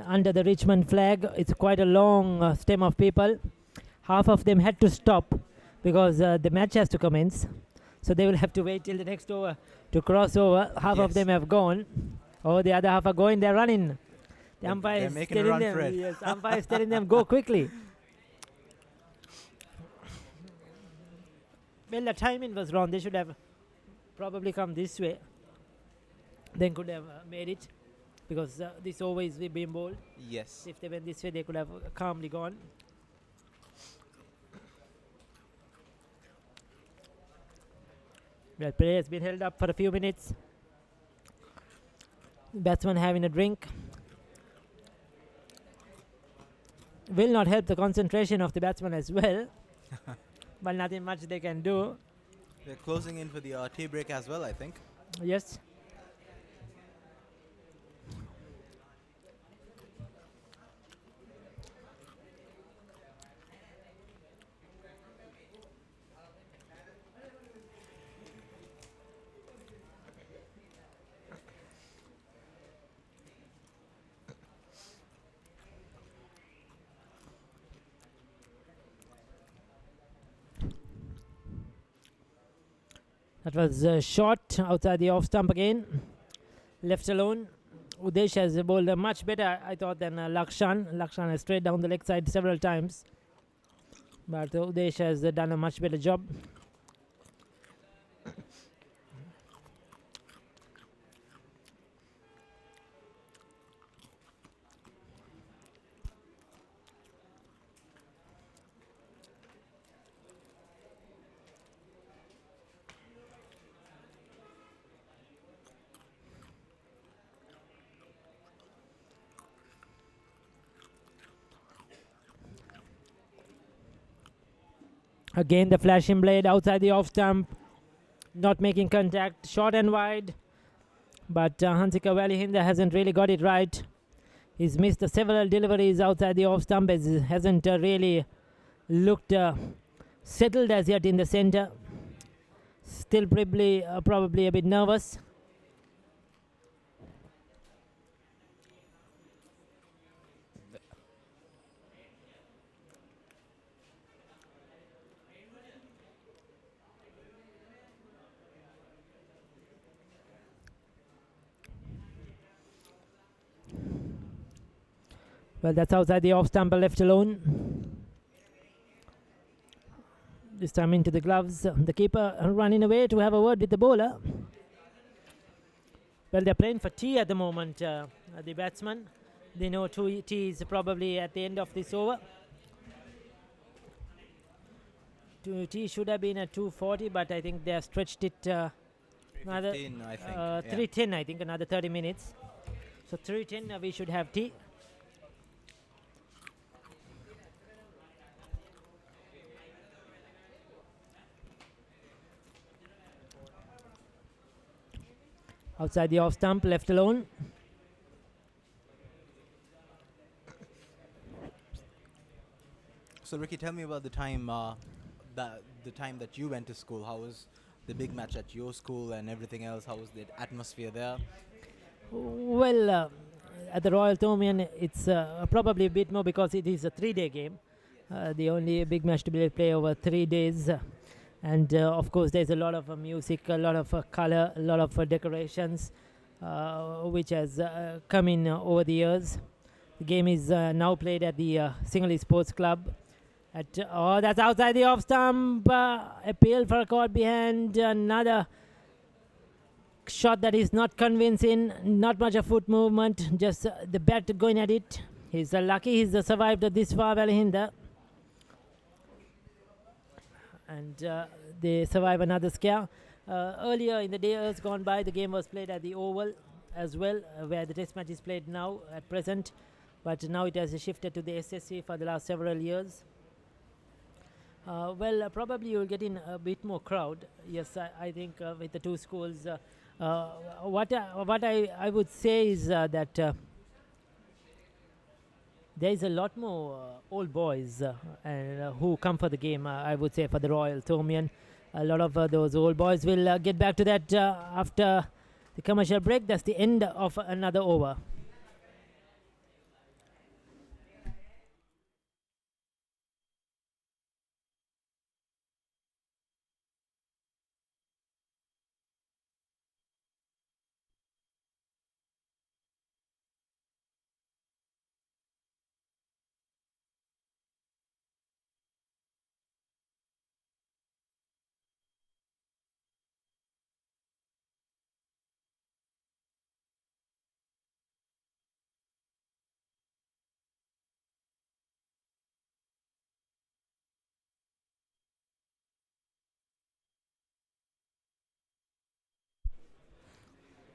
under the Richmond flag. It's quite a long stem of people. Half of them had to stop because the match has to commence. So they will have to wait till the next over to cross over. Half of Yes. them have gone. Oh, the other half are going. They're running. The umpire they're is making a telling run them. for it. Yes, umpire is telling them go quickly. Well, the timing was wrong. They should have probably come this way. Then could have made it, because this always been bowled. Yes. If they went this way, they could have calmly gone. Well, play has been held up for a few minutes. Batsman having a drink. Will not help the concentration of the batsman as well. But nothing much they can do. They're closing in for the tea break as well, I think. Yes. That was short outside the off stump again. Left alone. Udesh has bowled much better, I thought, than Lakshan. Lakshan has straight down the leg side several times. But Udesh has done a much better job. Again, the flashing blade outside the off stump, not making contact, short and wide. But Hansika MAHINDA hasn't really got it right. He's missed several deliveries outside the off stump, as he hasn't really looked settled as yet in the center. Still probably a bit nervous. Well, that's outside the off stump, left alone. This time into the gloves. The keeper running away to have a word with the bowler. Well, they're playing for tea at the moment, the batsman. They know 2 tea is probably at the end of this over. 2 tea should have been at 2:40, but I think they have stretched it another 3:15, I think. Yeah. 3:10, I think, another 30 minutes. So 3:10, we should have tea. Outside the off stump, left alone. So Ricky, tell me about the time the time that you went to school. How was the big match at your school and everything else? How was the atmosphere there? Well, at the Royal Tomian, it's probably a bit more because it is a 3-day game. The only big match to be played over 3 days. And of course, there's a lot of music, a lot of color, a lot of decorations, which has come in over the years. The game is now played at the Sinhalese Sports Club. That's outside the off stump. Appeal for a caught behind. Another shot that is not convincing. Not much of foot movement. Just the bat going at it. He's lucky he's survived this far, MAHINDA. And they survive another scare. Earlier in the days gone by, the game was played at the Oval as well, where the test match is played now at present. But now it has shifted to the SSC for the last several years. Probably you'll get in a bit more crowd. Yes, I think with the two schools. What I would say is that there is a lot more old boys who come for the game, I would say, for the Royal Tomian. A lot of those old boys will get back to that after the commercial break. That's the end of another over.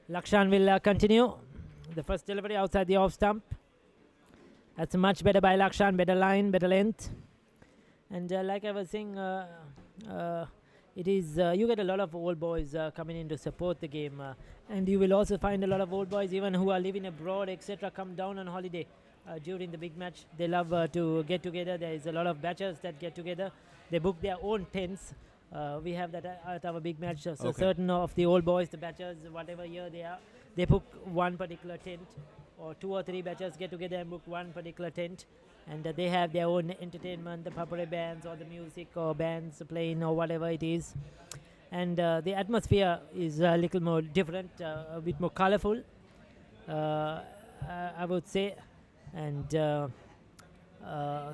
Lakshan will continue. The first delivery outside the off stump. That's much better by Lakshan. Better line, better length. And like I was saying, it is you get a lot of old boys coming in to support the game. And you will also find a lot of old boys, even who are living abroad, etc., come down on holiday during the big match. They love to get together. There is a lot of batchers that get together. They book their own tents. We have that at our big match. So certain of the old boys, the batchers, whatever year they are, they book one particular tent, or 2 or 3 batchers get together and book one particular tent, and they have their own entertainment, the papare bands or the music or bands playing or whatever it is. And the atmosphere is a little more different, a bit more colorful, I would say. And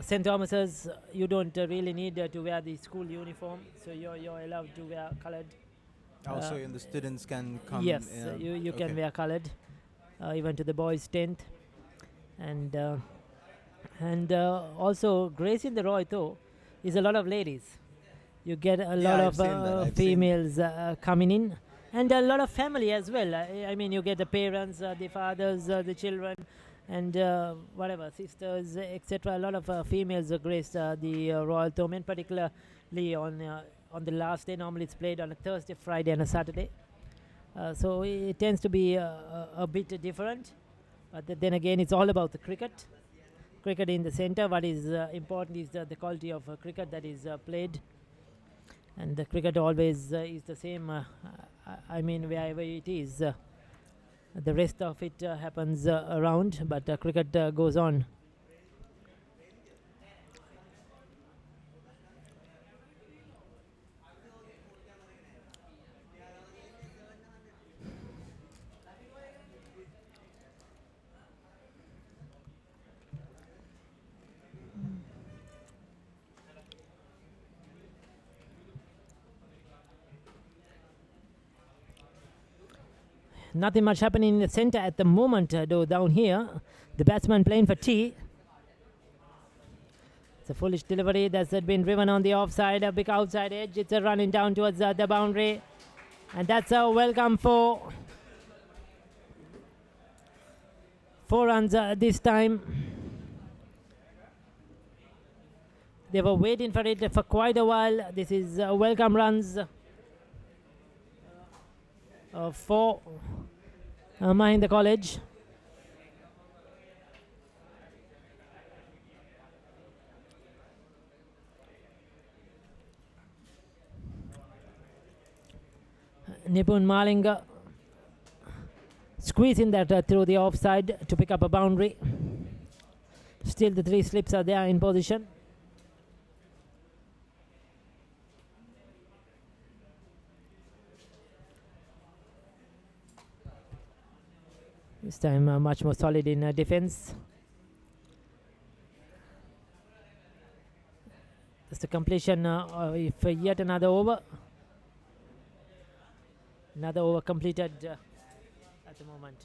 St. Thomas's, you don't really need to wear the school uniform, so you're allowed to wear colored. Also, and the students can come. Yes, you can wear colored, even to the boys' tent. And also gracing the Roy though is a lot of ladies. You get a lot of females coming in, and a lot of family as well. I mean, you get the parents, the fathers, the children, and whatever, sisters, etc. A lot of females grace the Royal Tomian, particularly on the last day. Normally it's played on a Thursday, Friday and a Saturday. So it tends to be a bit different. But then again, it's all about the cricket. Cricket in the center. What is important is the quality of cricket that is played. And the cricket always is the same. I mean, wherever it is. The rest of it happens around, but cricket goes on. Nothing much happening in the center at the moment, though, down here. The batsman playing for T. It's a foolish delivery that's been driven on the offside, a big outside edge. It's a running down towards the boundary. And that's a welcome for 4 runs this time. They were waiting for it for quite a while. This is welcome runs for Mahinda College. Nipun Malinga squeezing that through the offside to pick up a boundary. Still the 3 slips are there in position. This time much more solid in defense. That's the completion of yet another over. Another over completed at the moment.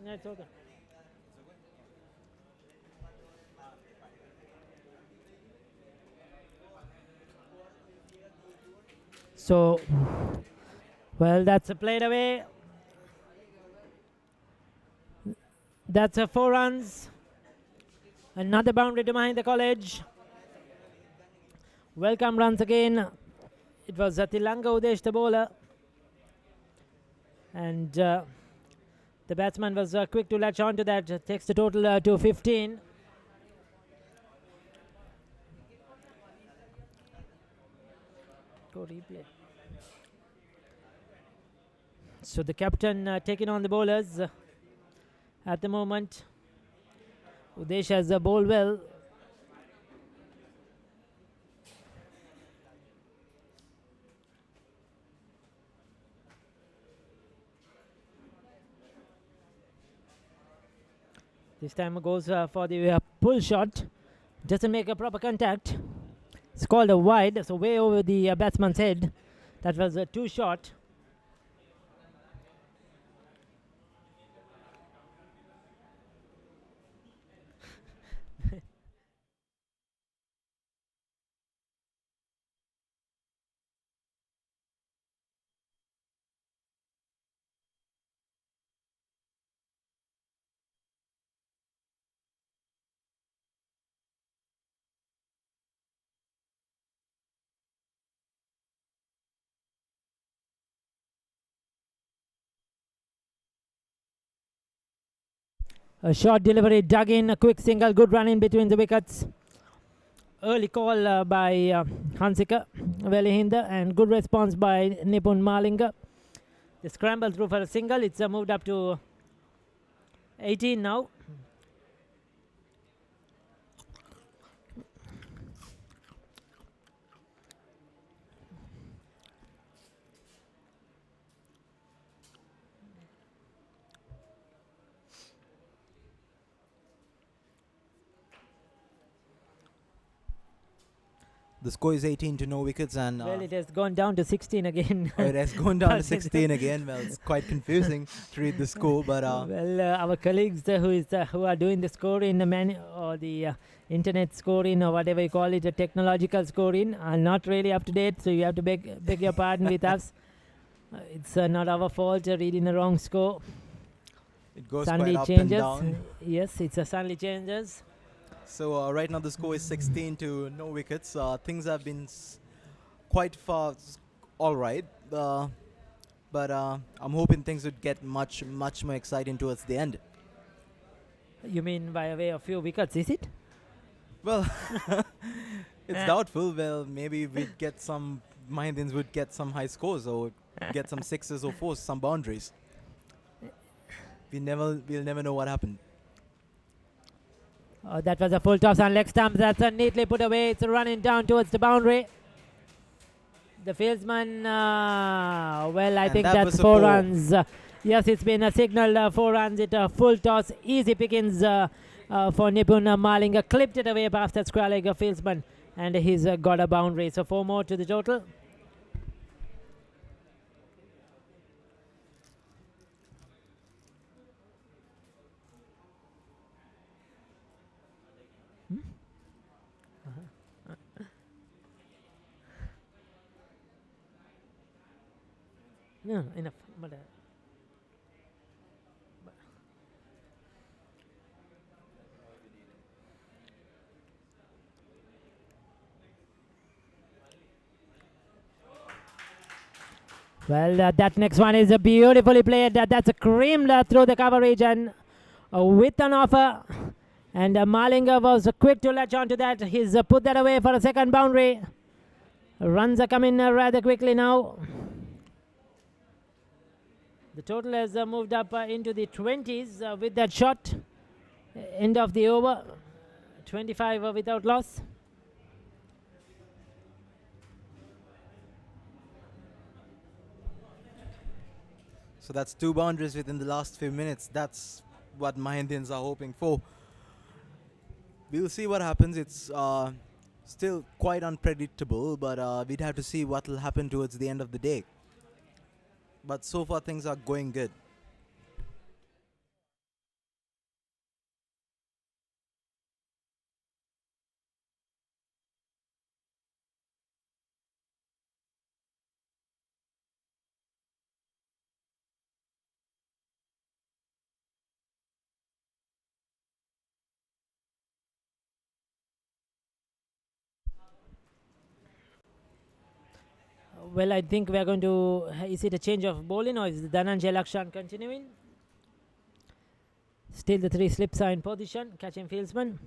It's okay. So, well, that's played away. That's 4 runs. Another boundary to Mahinda College. Welcome runs again. It was Tilanga Udesh, the bowler. And the batsman was quick to latch on to that. Takes the total to 15. Go replay. So the captain taking on the bowlers at the moment. Udesh has bowled well. This time goes for the pull shot. Doesn't make a proper contact. It's called a wide, so way over the batsman's head. That was too short. A short delivery dug in, a quick single, good run in between the wickets. Early call by Hansika Velihinda and good response by Nipun Malinga. They scrambled through for a single. It's moved up to 18 now. The score is 18 to no wickets, and Well, it has gone down to 16 again. it has gone down to 16 again. Well, it's quite confusing to read the score, but well, our colleagues who are doing the scoring, or the internet scoring, or whatever you call it, the technological scoring, are not really up to date. So you have to beg your pardon with us. It's not our fault reading the wrong score. it goes Suddenly quite up changes. and down. Yes, it's a suddenly changes. So right now the score is 16 to no wickets. Things have been quite far all right, but I'm hoping things would get much more exciting towards the end. You mean by way of few wickets, is it? Well, it's doubtful. Well, maybe we'd get some Mahindins would get some high scores or get some sixes or fours, some boundaries. We'll never know what happened. That was a full toss on leg stump. That's neatly put away. It's running down towards the boundary. The fieldsman, well, I think that that's was a 4 4. runs. Yes, it's been a signal 4 runs. It's a full toss. Easy pickings for Nipun Malinga. Clipped it away past that square leg fieldsman. And he's got a boundary. So 4 more to the total. No, enough. Well, that next one is beautifully played. That's creamed through the coverage and with an offer. And Malinga was quick to latch onto that. He's put that away for a second boundary. Runs are coming rather quickly now. The total has moved up into the 20s with that shot. End of the over. 25 without loss. So that's 2 boundaries within the last few minutes. That's what Mahindins are hoping for. We'll see what happens. It's still quite unpredictable, but we'd have to see what will happen towards the end of the day. But so far things are going good. Well, I think we're going to... Is it a change of bowling or is Dhananjay Lakshan continuing? Still the 3 slips are in position, catching fieldsman.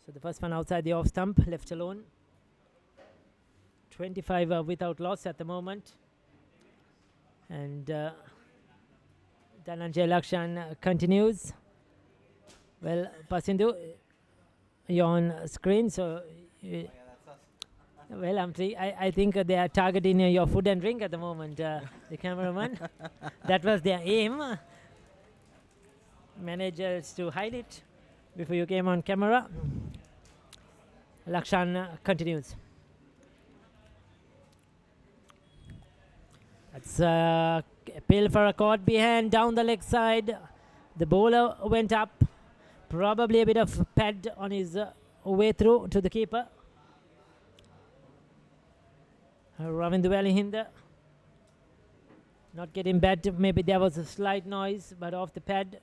So the first one outside the off stump, left alone. 25 without loss at the moment. And Dhananjay Lakshan continues. Well, Pasindu, you're on screen, so... well, I think they are targeting your food and drink at the moment, the cameraman. That was their aim. Managers to hide it before you came on camera. Lakshan continues. That's a appeal for a caught behind down the leg side. The bowler went up. Probably a bit of pad on his way through to the keeper. Ravindu Mahinda not getting bad. Maybe there was a slight noise, but off the pad.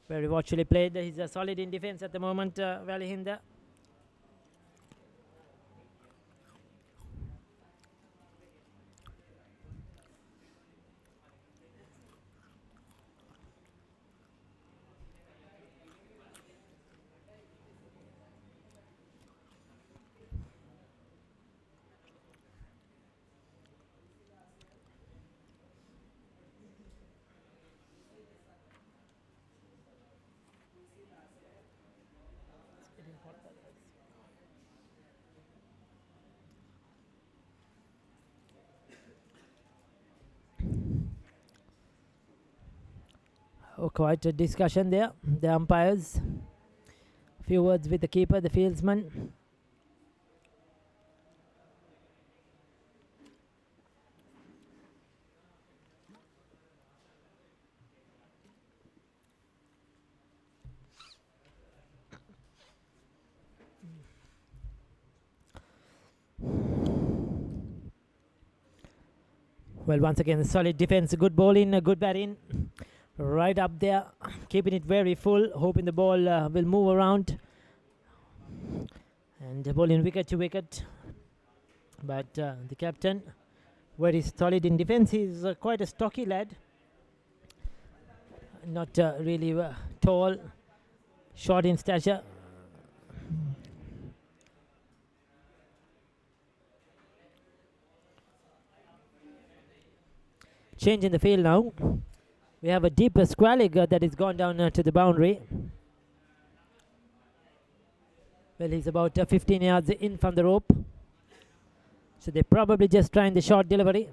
Very watchfully played. He's solid in defense at the moment, Mahinda. quite a discussion there. The umpires. Few words with the keeper, the fieldsman. Well, once again, solid defense, good bowling, good batting. Right up there, keeping it very full, hoping the ball will move around. And bowling wicket to wicket. But the captain, very solid in defense. He's quite a stocky lad. Not really tall, short in stature. Change in the field now. We have a deep square leg that is gone down to the boundary. Well, he's about 15 yards in from the rope. So they're probably just trying the short delivery.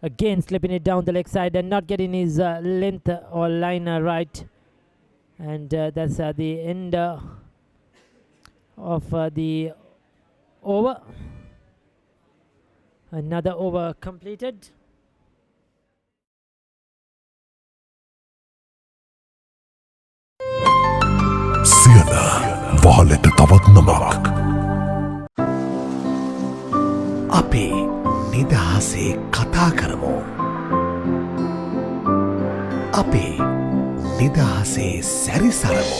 Again slipping it down the leg side and not getting his length or line right. And that's the end of the over. Another over completed. සියන වහලට තවත් නමක් අපේ නිදහසේ කතා කරමු අපේ නිදහසේ සැරිසරමු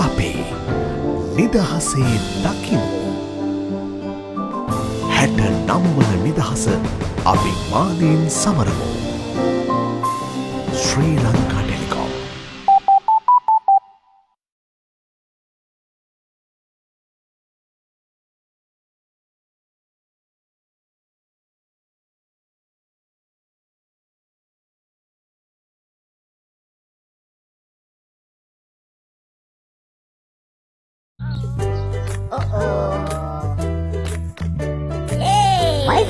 අපේ නිදහසේ දකිමු 69 වන නිදහස අභිමානයෙන් සමරමු ශ්‍රී ලංකා ටෙලිකොම්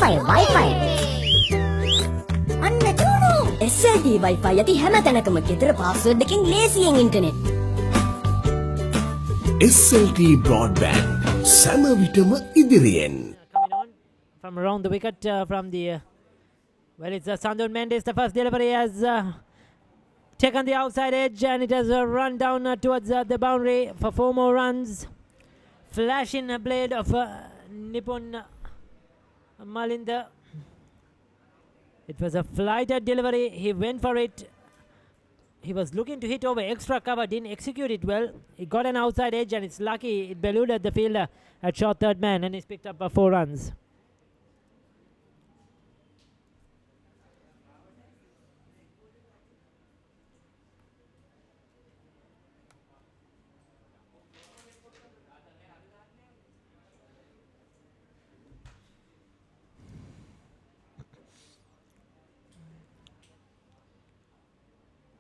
Wi-Fi. අන්න තුණු SLD Wi-Fi යති හැම තැනකම ගෙදර පාස්වර්ඩ් එකකින් ලේසියෙන් ඉන්ටර්නෙට්. SLT broadband සෑම විටම ඉදිරියෙන්. Coming on from around the wicket from the well, it's Sandun Mendes. The first delivery has taken the outside edge and it has run down towards the boundary for 4 more runs. Flashing a blade of Nipun Malinda. It was a flighted delivery. He went for it. He was looking to hit over extra cover, didn't execute it well. He got an outside edge and it's lucky it eluded the fielder at short third man and he's picked up 4 runs.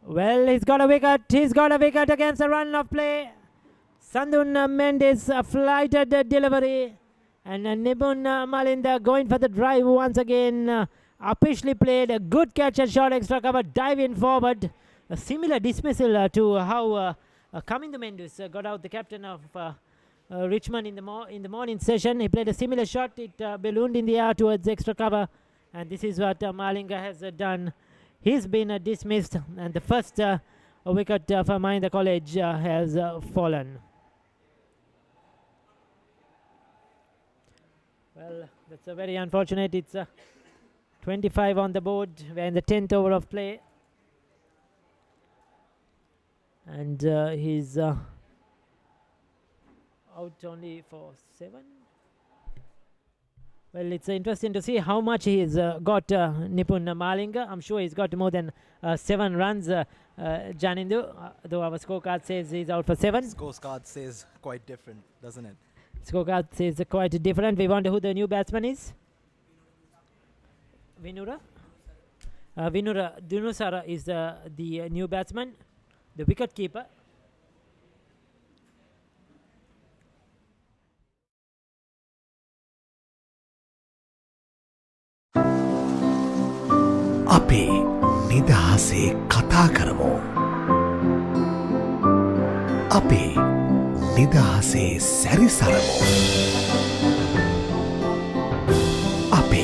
Well, he's got a wicket. He's got a wicket against a run of play. Sandun Mendes flighted delivery. And Nipun Malinda going for the drive once again. Uppishly played. A good catch and short extra cover. Diving forward. A similar dismissal to how Kamindu Mendus got out the captain of Richmond in the morning session. He played a similar shot. It ballooned in the air towards extra cover. And this is what Malinga has done. He's been dismissed, and the first wicket for Mahinda College has fallen. Well, that's a very unfortunate. It's 25 on the board. We're in the 10th over of play. And he's out only for 7. Well, it's interesting to see how much he's got Nipun Malinga. I'm sure he's got more than 7 runs, Janindu, though our scorecard says he's out for 7. Scorecard says quite different, doesn't it? Scorecard says quite different. We wonder who the new batsman is. Vinura? Vinura Dunusara is the new batsman, the wicket keeper. අපි නිදහසේ කතා කරමු. අපි නිදහසේ සැරිසරමු. අපි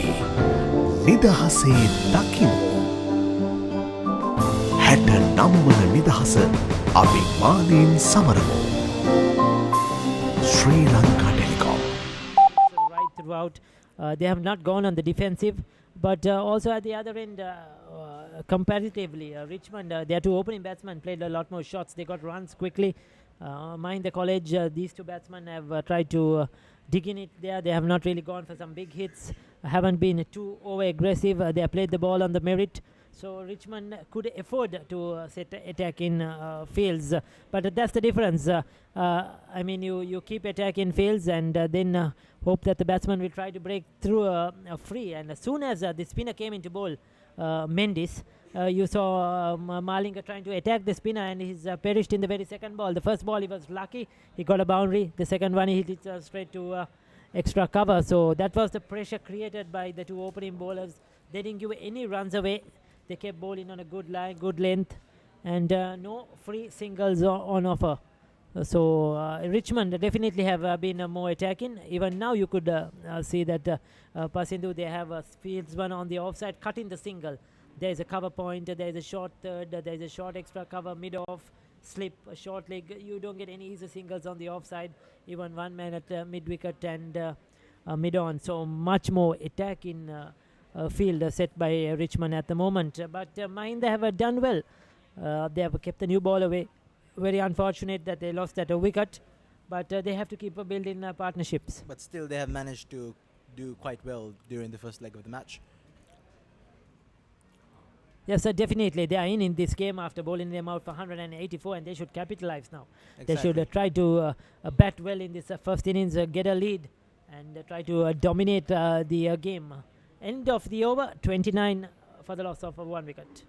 නිදහසේ දකිමු. 69 වන නිදහස අභිමානයෙන් සමරමු. Sri Lanka Telecom. Right throughout, they have not gone on the defensive, but also at the other end, comparatively, Richmond, their two opening batsmen played a lot more shots. They got runs quickly. Mahinda College, these two batsmen have tried to dig in it there. They have not really gone for some big hits, haven't been too over aggressive. They have played the ball on the merit. So Richmond could afford to set attack in fields, but that's the difference. I mean, you keep attack in fields and then hope that the batsman will try to break through a free. And as soon as the spinner came into bowl, Mendes, you saw Malinga trying to attack the spinner, and he's perished in the very second ball. The first ball he was lucky, he got a boundary. The second one he hit it straight to extra cover. So that was the pressure created by the two opening bowlers. They didn't give any runs away. They kept bowling on a good line, good length, and no free singles on offer. So Richmond definitely have been more attacking. Even now you could see that Pasindu, they have a fieldsman on the offside cutting the single. There is a cover point, there is a short third, there is a short extra cover, mid-off, slip, a short leg. You don't get any easy singles on the offside. Even one man at mid-wicket and mid-on. So much more attack in field set by Richmond at the moment. But Mahinda have done well. They have kept the new ball away. Very unfortunate that they lost that wicket, but they have to keep building partnerships. But still, they have managed to do quite well during the first leg of the match. Yes, definitely. They are in this game after bowling them out for 184, and they should capitalize now. Exactly. They should try to bat well in this first innings, get a lead, and try to dominate the game. End of the over, 29 for the loss of 1 wicket.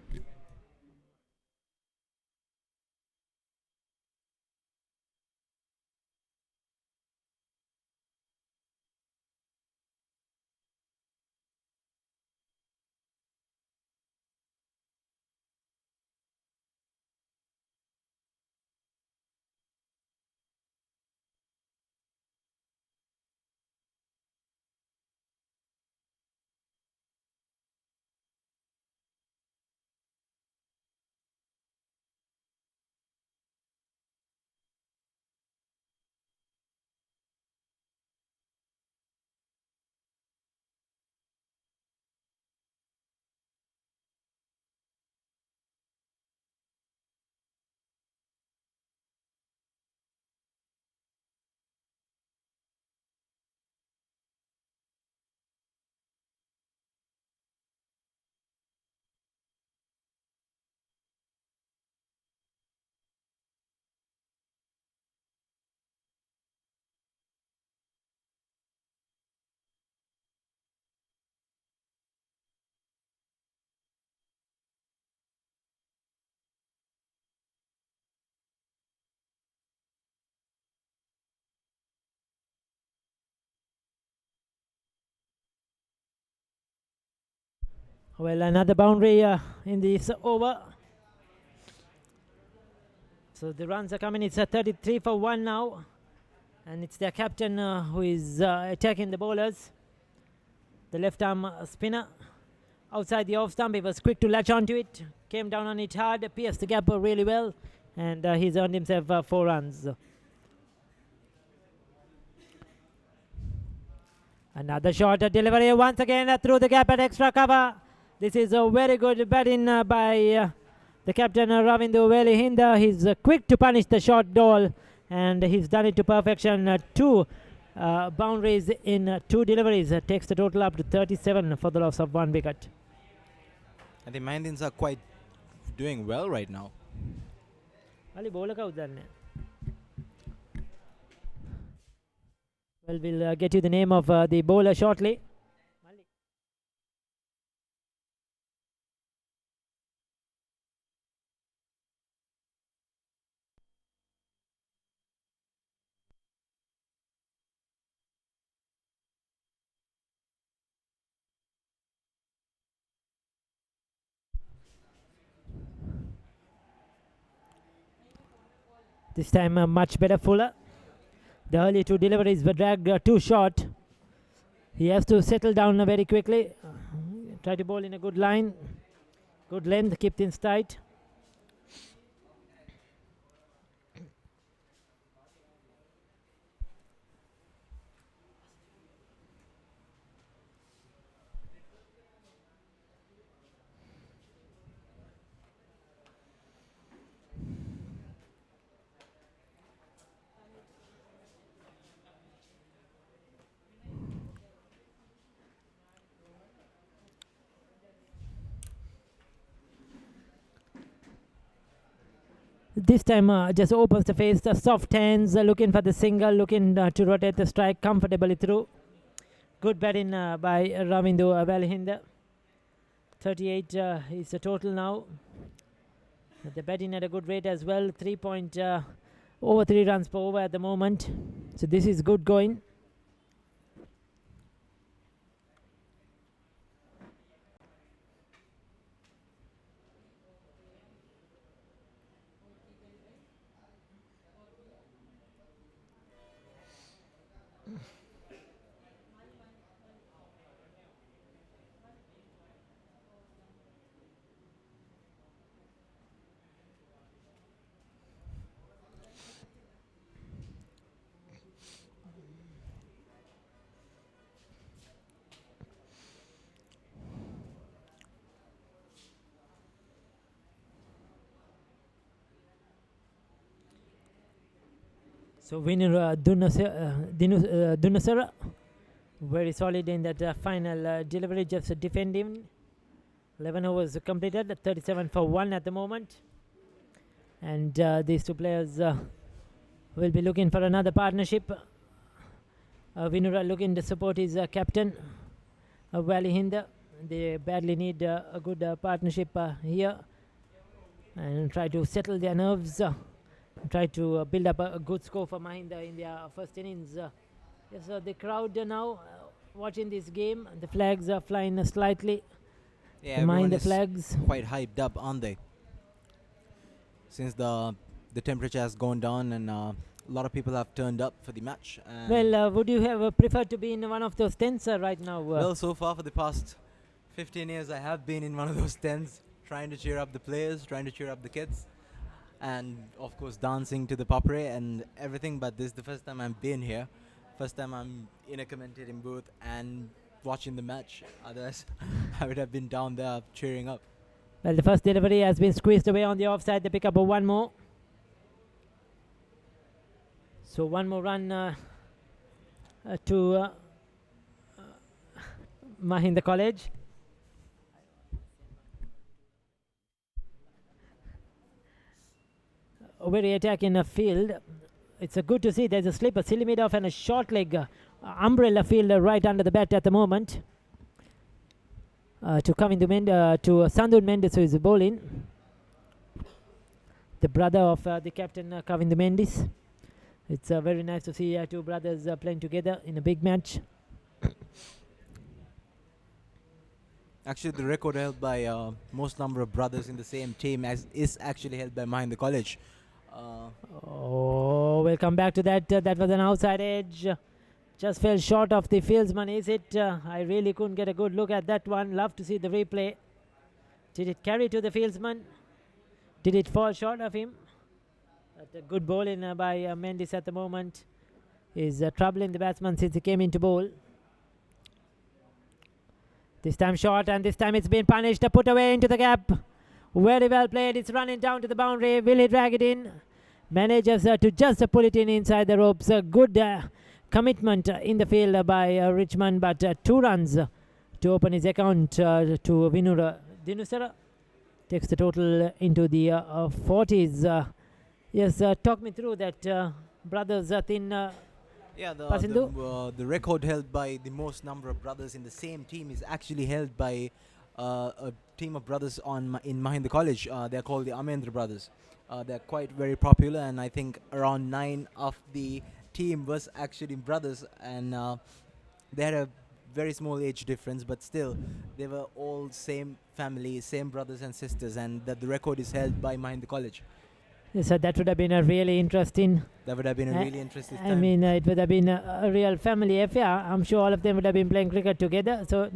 Well, another boundary in this over. So the runs are coming. It's 33 for 1 now. And it's their captain who is attacking the bowlers. The left arm spinner. Outside the off stump, he was quick to latch onto it. Came down on it hard, pierced the gap really well. And he's earned himself 4 runs. Another short delivery once again through the gap at extra cover. This is a very good batting by the captain Ravindu MAHINDA. He's quick to punish the short ball, and he's done it to perfection. 2 boundaries in 2 deliveries takes the total up to 37 for the loss of 1 wicket. And the Mahindans are quite doing well right now. Well, we'll get you the name of the bowler shortly. This time much better Fuller. The early two deliveries were dragged too short. He has to settle down very quickly. Try to bowl in a good line. Good length, keep things tight. This time just opens the face, the soft hands, looking for the single, looking to rotate the strike comfortably through. Good batting by Ravindu Valihinda. 38 is the total now. The batting at a good rate as well, over 3 runs per over at the moment. So this is good going. So winner Dunasara, very solid in that final delivery, just defending. 11 overs completed, 37 for 1 at the moment. And these two players will be looking for another partnership. Vinura looking to support his captain, Valihinda. They badly need a good partnership here and try to settle their nerves. Try to build up a good score for Mahinda in their first innings. Yes, the crowd now watching this game. The flags are flying slightly. Yeah, Mind the is flags. quite hyped up, aren't they? Since the temperature has gone down and a lot of people have turned up for the match. Well, would you have preferred to be in one of those tents right now? Well, so far for the past 15 years, I have been in one of those tents, trying to cheer up the players, trying to cheer up the kids, and of course dancing to the papre and everything. But this is the first time I've been here. First time I'm in a commentating booth and watching the match. Otherwise, I would have been down there cheering up. Well, the first delivery has been squeezed away on the offside. They pick up one more. So one more run to Mahinda College. A very attacking field. It's good to see there's a slip, a silly mid-off and a short leg umbrella field right under the bat at the moment. To Sandun Mendes, who is bowling. The brother of the captain, Kavindu Mendes. It's very nice to see two brothers playing together in a big match. Actually, the record held by most number of brothers in the same team is actually held by Mahinda College. We'll come back to that. That was an outside edge. Just fell short of the fieldsman, is it? I really couldn't get a good look at that one. Love to see the replay. Did it carry to the fieldsman? Did it fall short of him? But a good bowling by Mendes at the moment is troubling the batsman since he came into bowl. This time short, and this time it's been punished. Put away into the gap. Very well played. It's running down to the boundary. Will he drag it in? Manages to just pull it in inside the ropes. Good commitment in the field by Richmond, but 2 runs to open his account to Vinura Dinusara. Takes the total into the 40s. Yes, talk me through that, brothers Thin. Yeah, the record held by the most number of brothers in the same team is actually held by a team of brothers in Mahinda College. They're called the Amendra brothers. They're quite very popular, and I think around 9 of the team was actually brothers, and they had a very small age difference, but still they were all same family, same brothers and sisters, and that the record is held by Mahinda College. So that would have been a really interesting. That would have been a really interesting I time. mean, it would have been a real family affair. I'm sure all of them would have been playing cricket together. So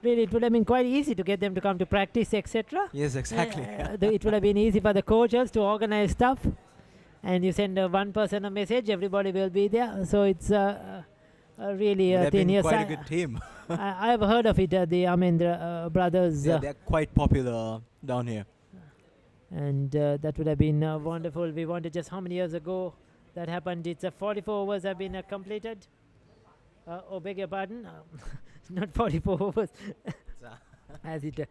really, it would have been quite easy to get them to come to practice, etc. Yes, exactly. It would have been easy for the coaches to organize stuff. And you send one person a message, everybody will be there. So it's really Would have been tenuous. quite a good team. I have heard of it. The Amendra brothers. They're quite popular down here. And that would have been wonderful. We wanted just how many years ago that happened. It's 44 overs have been completed. Oh, beg your pardon. Not 44 overs as it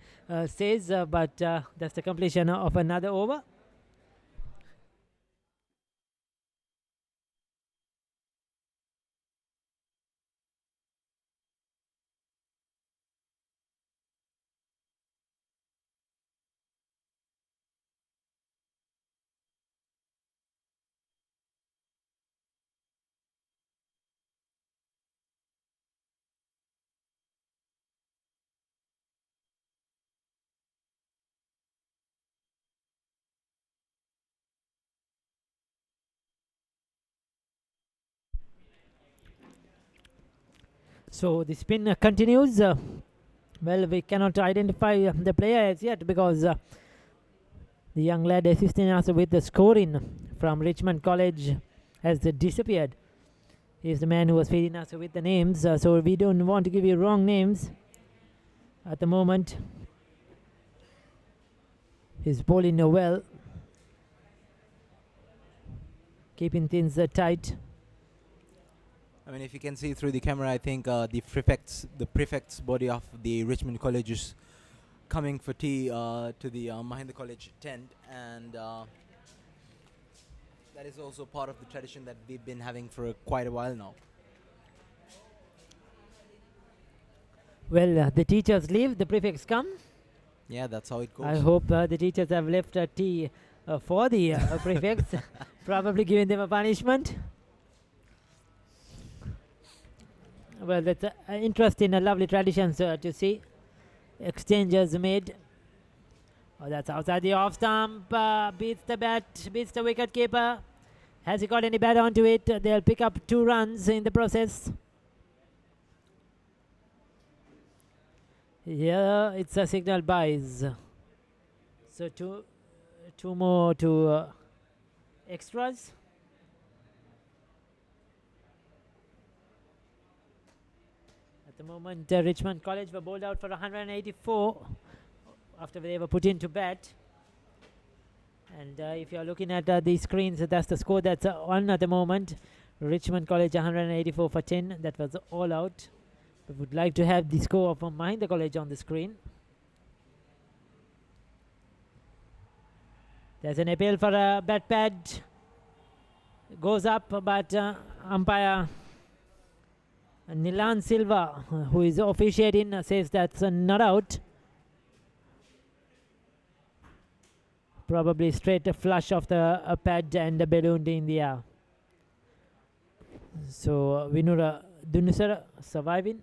says, but that's the completion of another over. So the spin continues. Well, we cannot identify the player as yet because the young lad assisting us with the scoring from Richmond College has disappeared. He's the man who was feeding us with the names, so we don't want to give you wrong names at the moment. He's bowling well, keeping things tight. I mean, if you can see through the camera, I think the prefect's body of the Richmond College is coming for tea to the Mahinda College tent, and that is also part of the tradition that we've been having for quite a while now. Well, the teachers leave, the prefects come. Yeah, that's how it goes. I hope the teachers have left tea for the prefects, probably giving them a punishment. Well, that's interesting, lovely traditions to see. Exchanges made. Oh, that's outside the off stump. Beats the bat, beats the wicket keeper. Has he got any bat onto it? They'll pick up 2 runs in the process. Yeah, it's a signal buys. So two more to extras. At the moment, Richmond College were bowled out for 184 after they were put into bat. And if you're looking at the screens, that's the score that's on at the moment. Richmond College 184 for 10. That was all out. We would like to have the score of Mahinda College on the screen. There's an appeal for a bat pad. Goes up, but umpire Nilan Silva, who is officiating, says that's not out. Probably straight flush of the pad and the balloon in the air. So Vinura Dunusara surviving.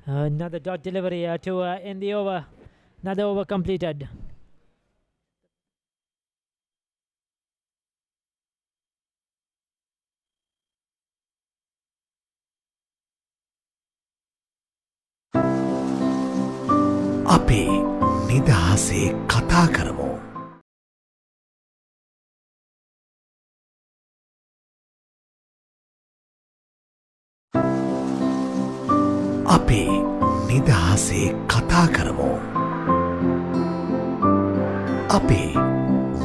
Another dot delivery to end the over. Another over completed. අපේ නිදහසේ කතා කරමු. අපේ නිදහසේ කතා කරමු. අපේ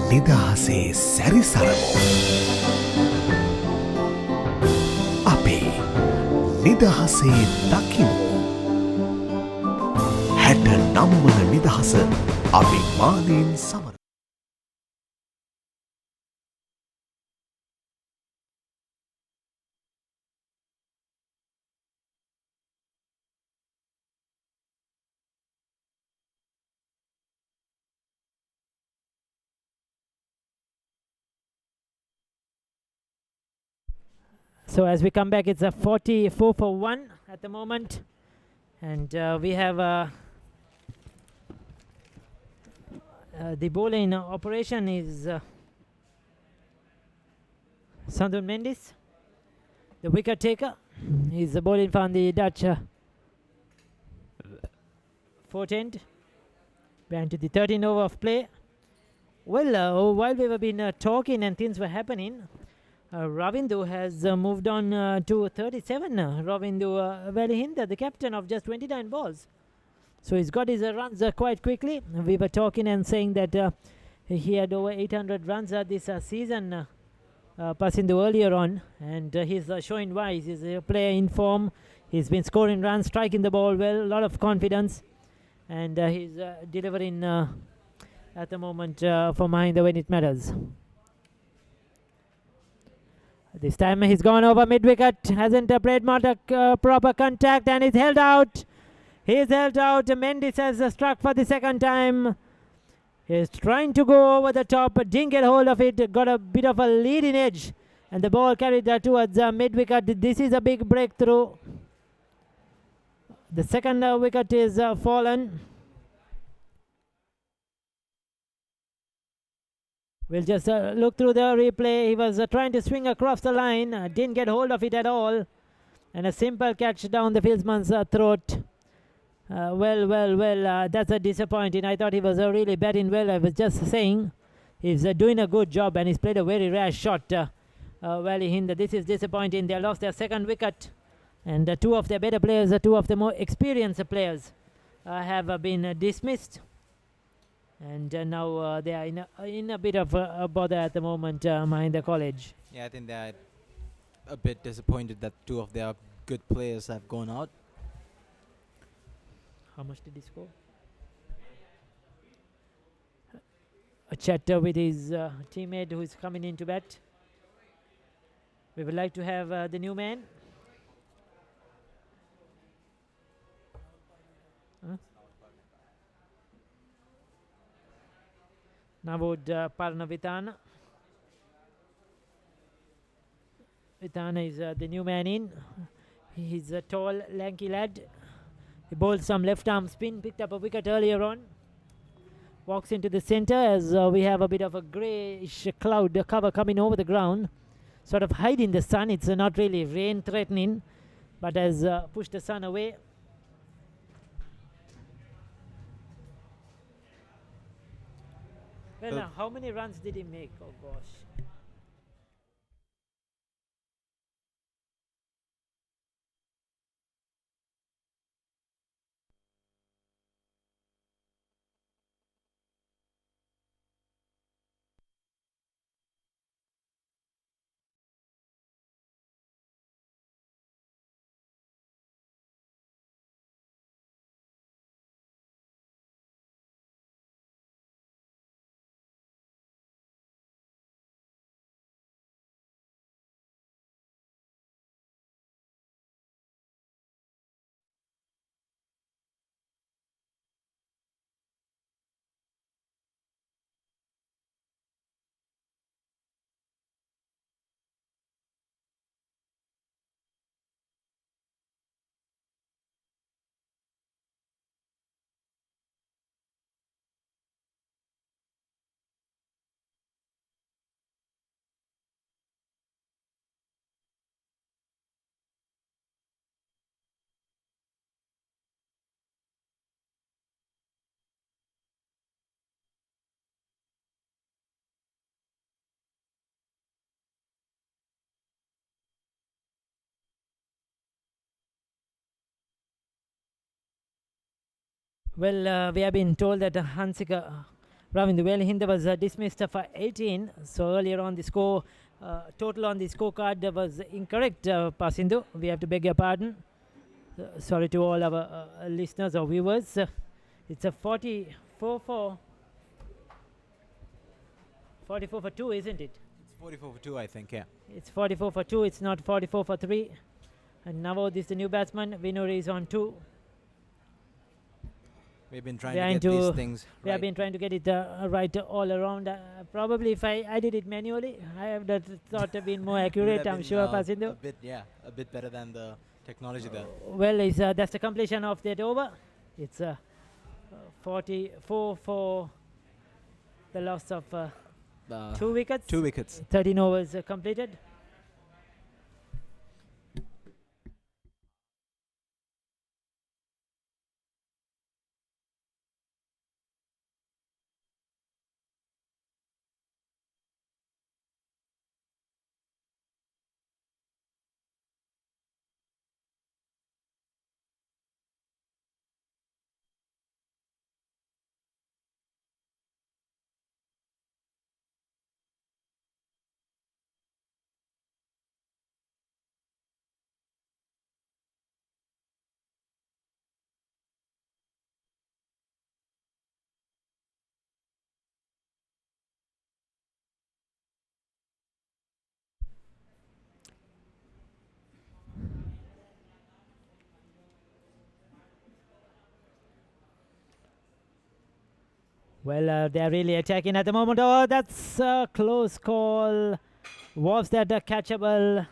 නිදහසේ සැරිසරමු. අපේ නිදහසේ දකිමු. 69 වන නිදහස අභිමානයෙන් සමර So as we come back, it's a 44 for 1 at the moment. And we have the bowling operation is Sandun Mendes, the wicket taker. He's the bowling from the Dutch fourth end. Back to the 13th over of play. Well, while we have been talking and things were happening, Ravindu has moved on to 37. Ravindu Valihinda, the captain of just 29 balls. So he's got his runs quite quickly. We were talking and saying that he had over 800 runs this season, Pasindu earlier on, and he's showing why. He's a player in form. He's been scoring runs, striking the ball well, a lot of confidence, and he's delivering at the moment for Mahinda when it matters. This time he's gone over mid-wicket, hasn't played much proper contact, and he's held out. He's held out. Mendes has struck for the second time. He's trying to go over the top, but didn't get hold of it. Got a bit of a leading edge, and the ball carried towards mid-wicket. This is a big breakthrough. The second wicket is fallen. We'll just look through the replay. He was trying to swing across the line, didn't get hold of it at all, and a simple catch down the fieldsman's throat. Well, that's a disappointing. I thought he was really batting well. I was just saying he's doing a good job, and he's played a very rash shot. Valihinda, this is disappointing. They lost their second wicket, and two of their better players, two of the more experienced players, have been dismissed. And now they are in a bit of a bother at the moment, Mahinda College. Yeah, I think they're a bit disappointed that two of their good players have gone out. How much did he score? A chat with his teammate who is coming in to bat. We would like to have the new man. Navod Parnavitana. Vitana is the new man in. He's a tall, lanky lad. He bowled some left arm spin, picked up a wicket earlier on. Walks into the center as we have a bit of a greyish cloud cover coming over the ground, sort of hiding the sun. It's not really rain threatening, but has pushed the sun away. Well, how many runs did he make? Oh gosh. Well, we have been told that Hansika Ravindu Valihinda was dismissed for 18. So earlier on the score, total on the scorecard was incorrect, Pasindu. We have to beg your pardon. Sorry to all our listeners or viewers. It's a 44 for 2, isn't it? It's 44 for 2, I think, yeah. It's 44 for 2. It's not 44 for 3. And now this is the new batsman. Vinuri is on 2. We've been trying to get these things We have right. been trying to get it right all around. Probably if I did it manually, I have that thought have been more Would accurate. have I'm been, sure, a Pasindu. bit, yeah, a bit better than the technology there. Well, that's the completion of that over. It's 44 for the loss of 2 wickets. 2 wickets. 13 overs completed. Well, they're really attacking at the moment. Oh, that's a close call. Was that catchable?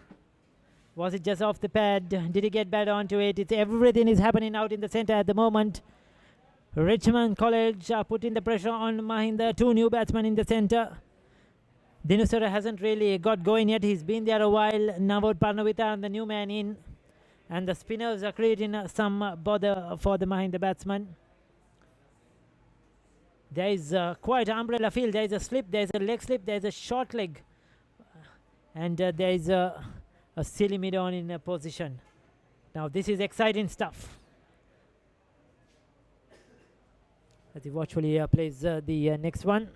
Was it just off the pad? Did he get bad onto it? Everything is happening out in the center at the moment. Richmond College putting the pressure on Mahinda. 2 new batsmen in the center. Dinusara hasn't really got going yet. He's been there a while. Navod Parnavita and the new man in. And the spinners are creating some bother for the Mahinda batsman. There is quite an umbrella field. There is a slip, there is a leg slip, there is a short leg. And there is a silly mid-on in position. Now this is exciting stuff. As he watchfully plays the next one.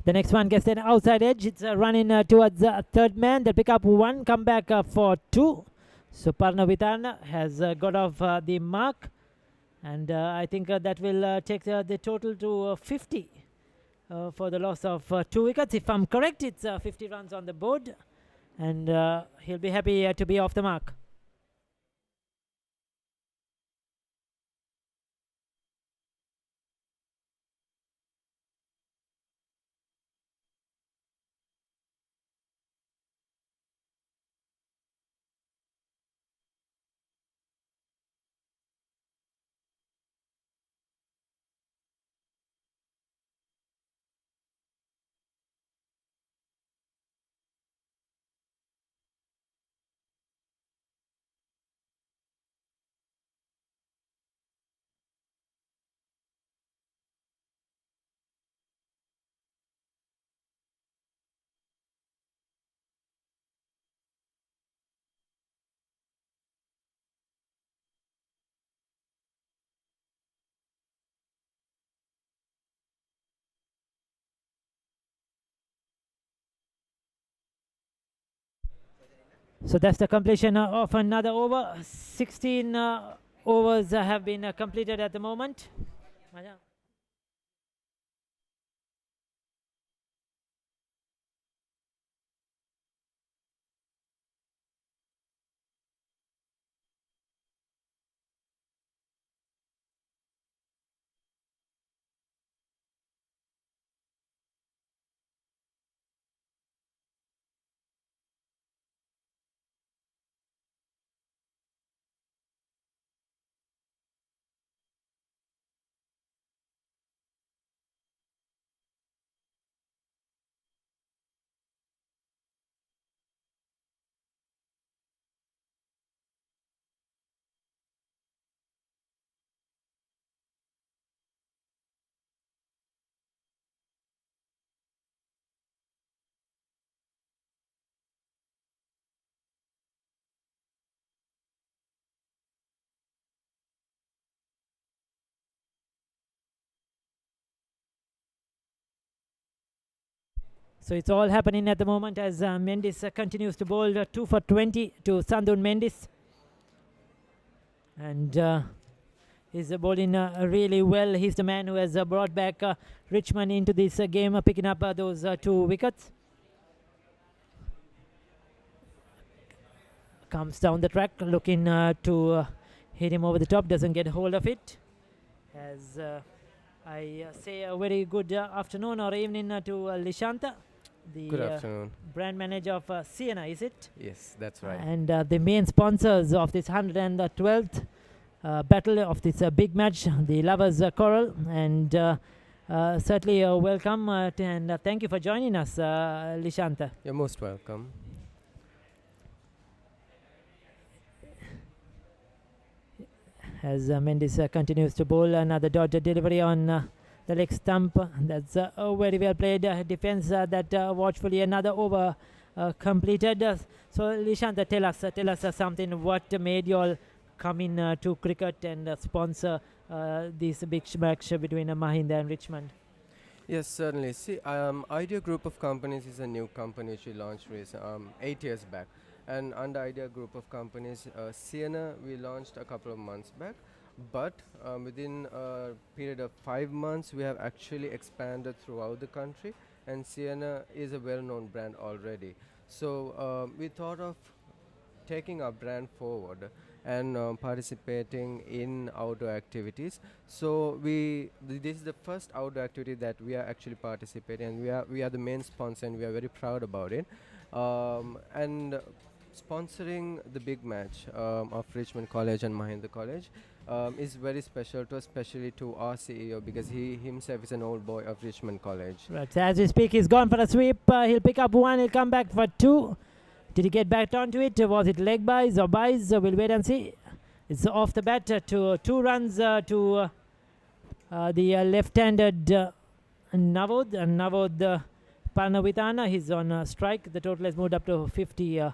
The next one gets an outside edge. It's running towards third man. They pick up 1, come back for 2. So Parnavitan has got off the mark. And I think that will take the total to 50 for the loss of 2 wickets. If I'm correct, it's 50 runs on the board. And he'll be happy to be off the mark. So that's the completion of another over. 16 overs have been completed at the moment. So it's all happening at the moment as Mendis continues to bowl 2 for 20 to Sandun Mendis. And He's bowling really well. He's the man who has brought back Richmond into this game, picking up those 2 wickets. Comes down the track, looking to hit him over the top. Doesn't get hold of it. As I say, a very good afternoon or evening to Lishanta, the Good afternoon. Brand manager of Sienna, is it? Yes, that's right. And the main sponsors of this 112th battle of this big match, the lovers Quarrel. And certainly welcome and thank you for joining us, Lishanta. You're most welcome. As Mendes continues to bowl another dodger delivery on the leg stump. That's a very well played defense that watchfully another over completed. So Lishanta, tell us something. What made you all come in to cricket and sponsor this big match between Mahinda and Richmond? Yes, certainly. See, Idea Group of Companies is a new company which we launched 8 years back. And under Idea Group of Companies, Sienna we launched a couple of months back. But within a period of 5 months, we have actually expanded throughout the country. And Sienna is a well-known brand already. So we thought of taking our brand forward and participating in outdoor activities. So this is the first outdoor activity that we are actually participating in. We are the main sponsor and we are very proud about it. And sponsoring the big match of Richmond College and Mahinda College is very special to us, especially to our CEO, because he himself is an old boy of Richmond College. Right, so as we speak, he's gone for a sweep. He'll pick up 1, he'll come back for 2. Did he get back onto it? Was it leg buys or buys? We'll wait and see. It's off the bat to 2 runs to the left-handed Navod. And Navod Parnavitana, he's on strike. The total has moved up to 54.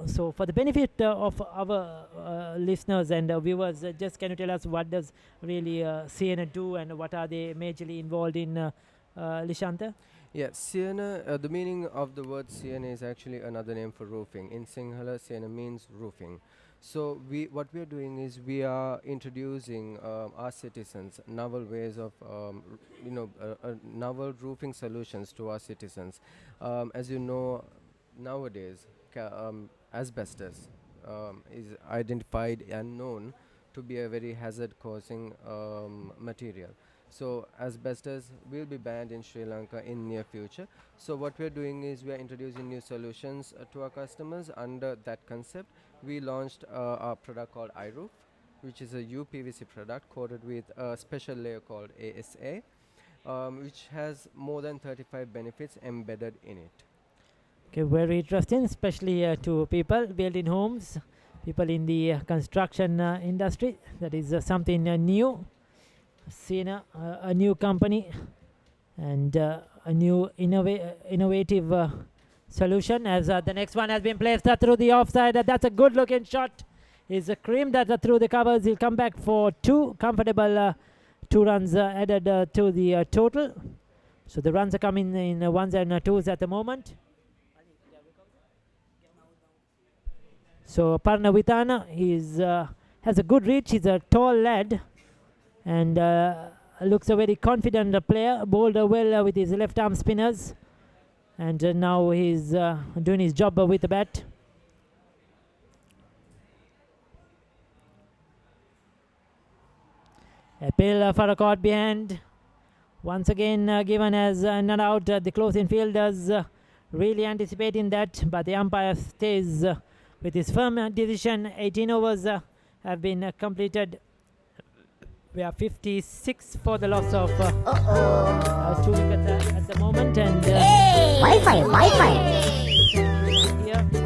So for the benefit of our listeners and viewers, just can you tell us what does really Sienna do and what are they majorly involved in, Lishanta? Yes, Sienna, the meaning of the word Sienna is actually another name for roofing. In Sinhala, Sienna means roofing. So what we are doing is we are introducing our citizens novel ways of, novel roofing solutions to our citizens. As you know, nowadays, asbestos is identified and known to be a very hazard-causing material. So asbestos will be banned in Sri Lanka in near future. So what we are doing is we are introducing new solutions to our customers. Under that concept, we launched our product called iRoof, which is a UPVC product coated with a special layer called ASA, which has more than 35 benefits embedded in it. Okay, very interesting, especially to people building homes, people in the construction industry. That is something new. Sienna, a new company and a new innovative solution. As the next one has been placed through the offside. That's a good looking shot. He's creamed that through the covers. He'll come back for 2 comfortable 2 runs added to the total. So the runs are coming in 1s and 2s at the moment. So Parnavitana has a good reach. He's a tall lad and looks a very confident player. Bowled well with his left arm spinners, and now he's doing his job with the bat. Appeal for a caught behind. Once again given as not out. The close-in fielders really anticipating that, but the umpire stays with his firm decision. 18 overs have been completed. We are 56 for the loss of 2 wickets at the moment. And Wi-Fi.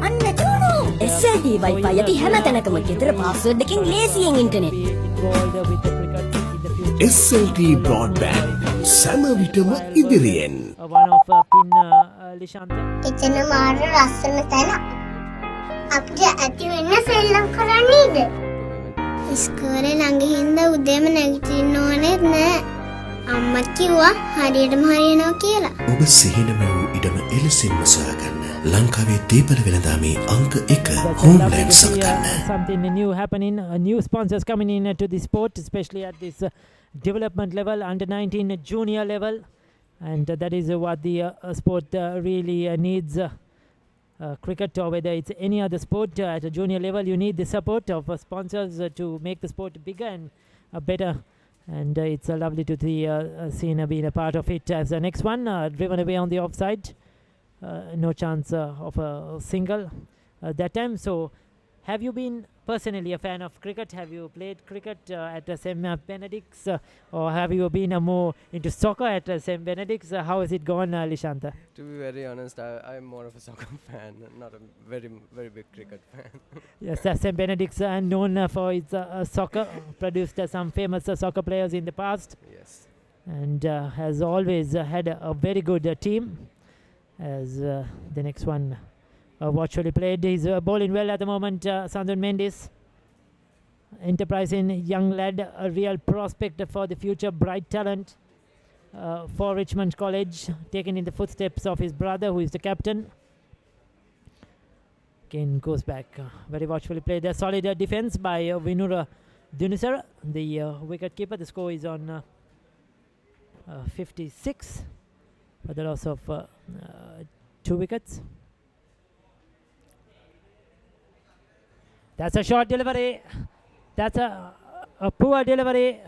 අන්න චූඩු SLT Wi-Fi යටි හැම තැනකම ගෙදර password එකකින් ලේසියෙන් internet. SLT broadband සෑම විටම ඉදිරියෙන්. One of pin Lishanta. එතන මාර ලස්සන තැන. අපිට ඇති වෙන්න සෙල්ලම් කරන්නේද? ඉස්කෝලේ ළඟ හින්දා උදේම නැගිටින්න ඕනෙත් නෑ. අම්මා කිව්වා හරියටම හරියනවා කියලා. ඔබ සිහිනම වූ ඉඩම එලෙසින්ම සොයාගන්න ලංකාවේ දීපල වෙළඳාමේ අංක 1 That's Homeland lovely to see සමගන්න. something new happening, new sponsors coming in to the sport, especially at this development level, under 19 junior level, and that is what the sport really needs. Cricket, or whether it's any other sport, at a junior level, you need the support of sponsors to make the sport bigger and better. And it's lovely to see Sina being a part of it. As the next one, driven away on the offside. No chance of a single that time. So, have you been personally a fan of cricket? Have you played cricket at St. Benedict's, or have you been more into soccer at St. Benedict's? How has it gone, Lishanta? To be very honest, I'm more of a soccer fan, not a very, very big cricket fan. Yes, St. Benedict's known for its soccer, produced some famous soccer players in the past. Yes. And has always had a very good team. As the next one virtually played, he's bowling well at the moment. Sandun Mendes, enterprising young lad, a real prospect for the future, bright talent for Richmond College, taken in the footsteps of his brother, who is the captain. Again goes back, very watchfully played. A solid defense by Vinura Dunisar, the wicket keeper. The score is on 56 for the loss of 2 wickets. That's a short delivery. That's a poor delivery,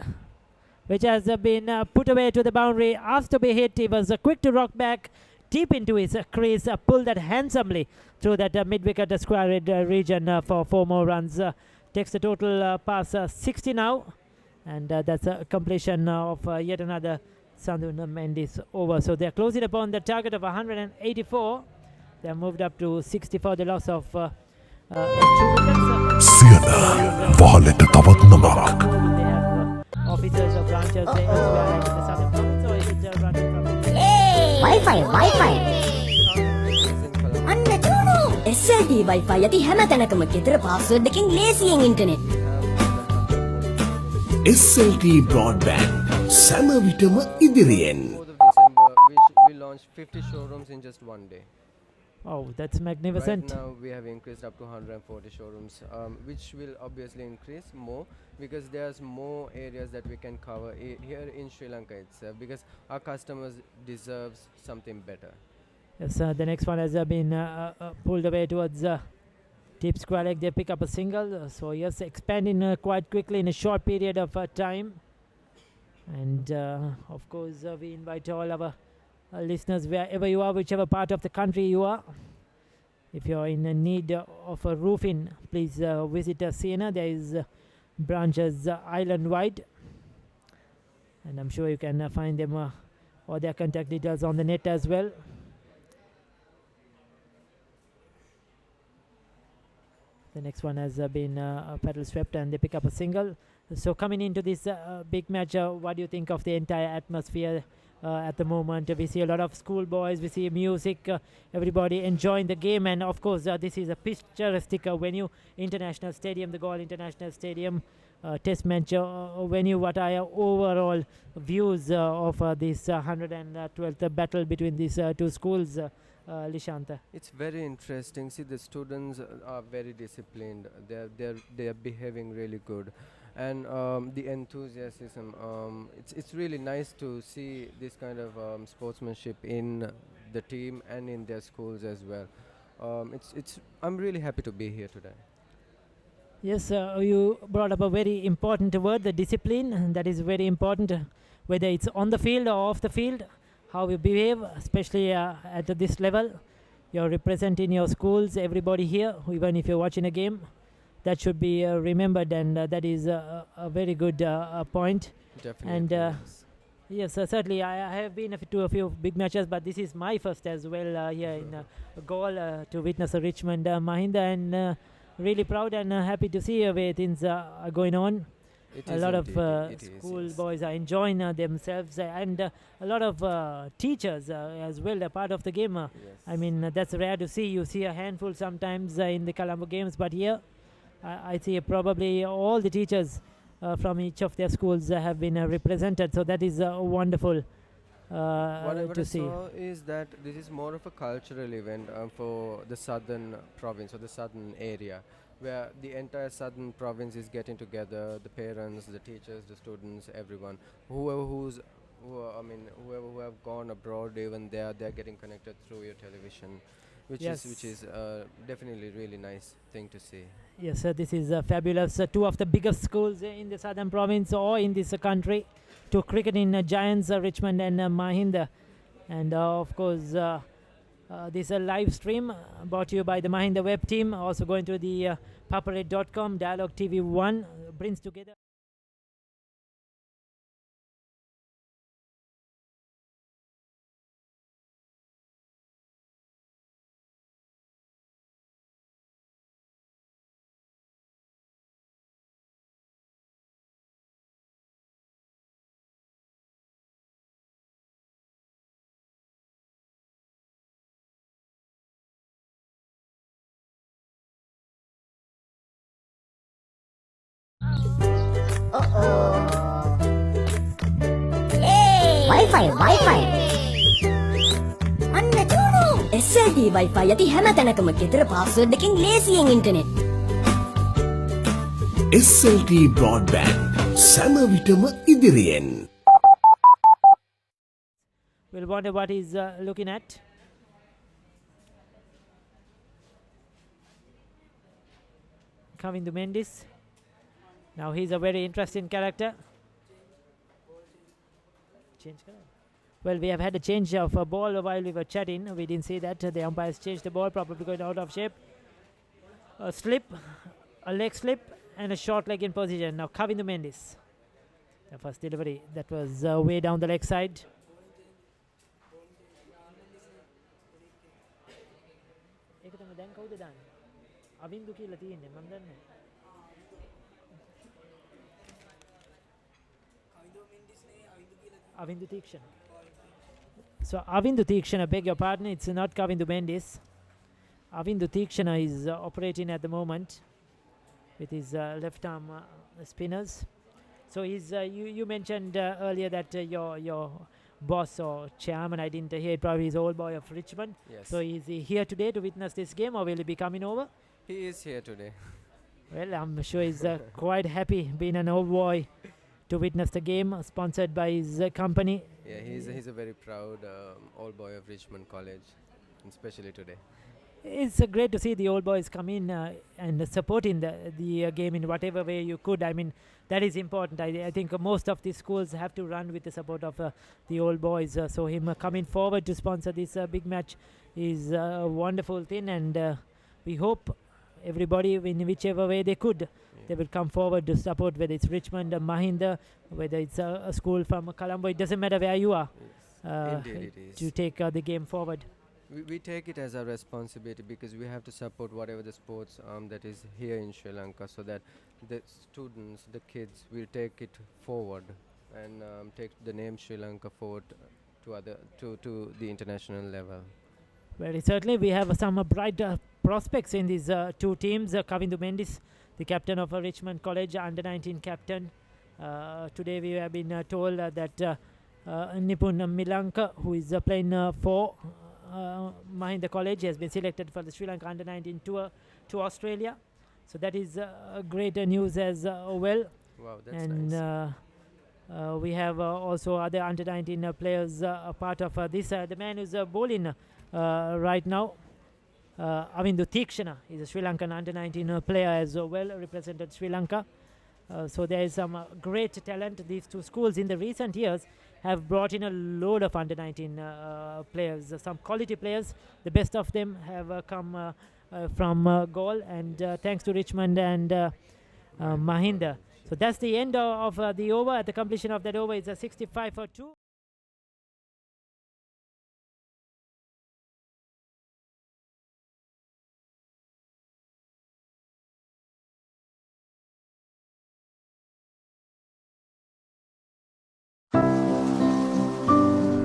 which has been put away to the boundary. Asked to be hit, he was quick to rock back deep into his crease, pulled that handsomely through that mid-wicket square region for 4 more runs. Takes the total past 60 now, and that's a completion of yet another Sandhu Mendes over. So they're closing upon the target of 184. They have moved up to 64, the loss of 2 wickets. සියන වහලට තවත් නමක්. They have officers of branches elsewhere in the southern province, so it's running from Wi-Fi. අන්න තුණු SLT Wi-Fi යති හැම තැනකම ගෙදර password එකකින් ලේසියෙන් ඉන්ටර්නෙට්. SLT broadband සෑම විටම ඉදිරියෙන්. 4th of December, we launched 50 showrooms in just one day. Oh, that's magnificent. Right now we have increased up to 140 showrooms, which will obviously increase more because there's more areas that we can cover here in Sri Lanka itself, because our customers deserves something better. Yes, the next one has been pulled away towards deep square leg. They pick up a single. So yes, expanding quite quickly in a short period of time. And of course, we invite all our listeners, wherever you are, whichever part of the country you are, if you're in need of a roofing, please visit Siena. There is branches island-wide, and I'm sure you can find them or their contact details on the net as well. The next one has been pedal swept, and they pick up a single. So coming into this big match, what do you think of the entire atmosphere at the moment? We see a lot of schoolboys, we see music, everybody enjoying the game, and of course this is a picturesque venue, International Stadium, the Galle International Stadium, test match venue. What are your overall views of this 112th battle between these 2 schools, Lishanta? It's very interesting. See, the students are very disciplined. They are behaving really good, and the enthusiasm. It's really nice to see this kind of sportsmanship in the team and in their schools as well. I'm really happy to be here today. Yes, you brought up a very important word, the discipline, and that is very important, whether it's on the field or off the field, how you behave, especially at this level. You're representing your schools, everybody here, even if you're watching a game. That should be remembered, and that is a very good point. Definitely. And yes, certainly I have been to a few big matches, but this is my first as well here in Galle to witness a Richmond Mahinda, and really proud and happy to see where things are going on. A lot of school boys are enjoying themselves, and a lot of teachers as well, a part of the game. I mean, that's rare to see. You see a handful sometimes in the Colombo games, but here I see probably all the teachers from each of their schools have been represented. So that is wonderful. What to I see. saw is that this is more of a cultural event for the southern province or the southern area, where the entire southern province is getting together, the parents, the teachers, the students, everyone, whoever who have gone abroad, even they're getting connected through your television, which is definitely really nice thing to see. Yes, this is fabulous. Two of the biggest schools in the southern province or in this country, two cricket in giants, Richmond and Mahinda. And of course, this is a live stream brought to you by the Mahinda web team. Also going to the papared.com, Dialogue TV 1 brings together. Wi-Fi අන්න චූනු SLT Wi-Fi යති හැම තැනකම ගෙදර password එකකින් ලේසියෙන් internet SLT broadband සෑම විටම ඉදිරියෙන්. We'll wonder what he's looking at. Kavindu Mendis. Now he's a very interesting character. Change color. Well, we have had a change of a ball while we were chatting. We didn't see that. The umpires changed the ball, probably going out of shape. A slip, a leg slip, and a short leg in position. Now Kavindu Mendis. The first delivery that was way down the leg side. Avindu Tikshana. So Avindu Tikshana, beg your pardon, it's not Kavindu Mendis. Avindu Tikshana is operating at the moment with his left arm spinners. So he's you mentioned earlier that your boss or chairman, I didn't hear it, probably his old boy of Richmond. Yes. So is he here today to witness this game, or will he be coming over? He is here today. Well, I'm sure he's quite happy being an old boy to witness the game, sponsored by his company. Yeah, he's a very proud old boy of Richmond College, especially today. It's great to see the old boys come in and supporting the game in whatever way you could. I mean, that is important. I think most of the schools have to run with the support of the old boys. So him coming forward to sponsor this big match is a wonderful thing, and we hope everybody, in whichever way they could, they will come forward to support, whether it's Richmond or Mahinda, whether it's a school from Colombo. It doesn't matter where you are, Indeed it is. to take the game forward. We take it as a responsibility because we have to support whatever the sports that is here in Sri Lanka, so that the students, the kids, will take it forward and take the name Sri Lanka forward to the international level. Very certainly, we have some bright prospects in these two teams. Kavindu Mendis, the captain of Richmond College, under-19 captain. Today we have been told that Nipun Milanka, who is playing for Mahinda College, has been selected for the Sri Lanka under-19 tour to Australia. So that is great news as well. Wow, that's and nice. we have also other under-19 players a part of this. The man who's bowling right now, Avindu Tikshana, is a Sri Lankan under-19 player as well, represented Sri Lanka. So there is some great talent. These two schools in the recent years have brought in a load of under-19 players, some quality players. The best of them have come from Gaul, and thanks to Richmond and Mahinda. So that's the end of the over. At the completion of that over, it's a 65 for 2.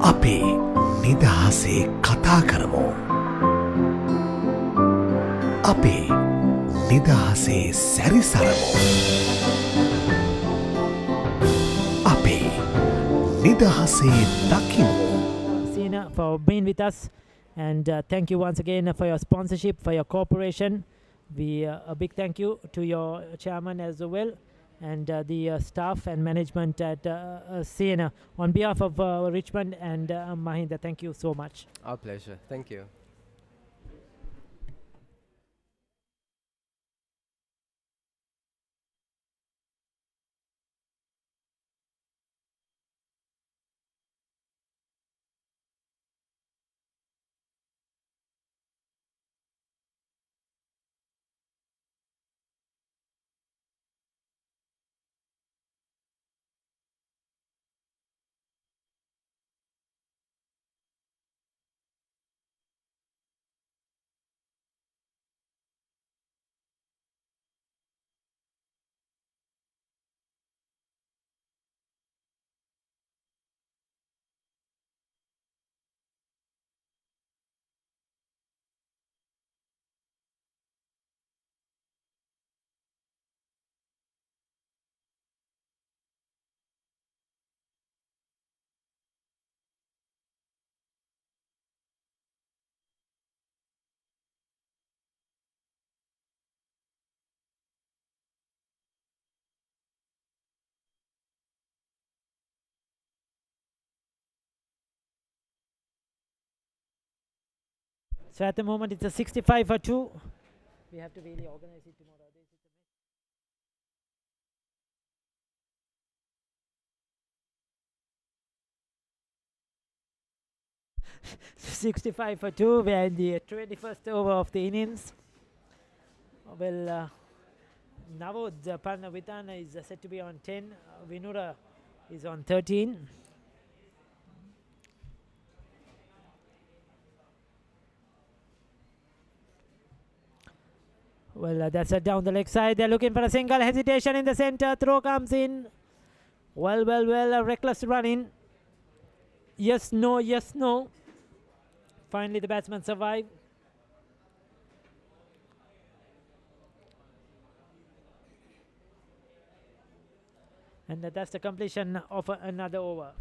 අපේ නිදහසේ කතා කරමු. අපේ නිදහසේ සැරිසරමු. අපේ නිදහසේ දකිමු. for being with us. And thank you once again for your sponsorship, for your cooperation. A big thank you to your chairman as well, and the staff and management at Siena. On behalf of Richmond and Mahinda, thank you so much. Our pleasure. Thank you. So at the moment it's a 65 for 2. We have to really organize it tomorrow. 65 for 2. We are in the 21st over of the innings. Well, Navod Parnavitana is set to be on 10. Vinura is on 13. Well, that's down the leg side. They're looking for a single. Hesitation in the center. Throw comes in. Well, a reckless running. Yes, no, yes, no. Finally, the batsman survived. And that's the completion of another over.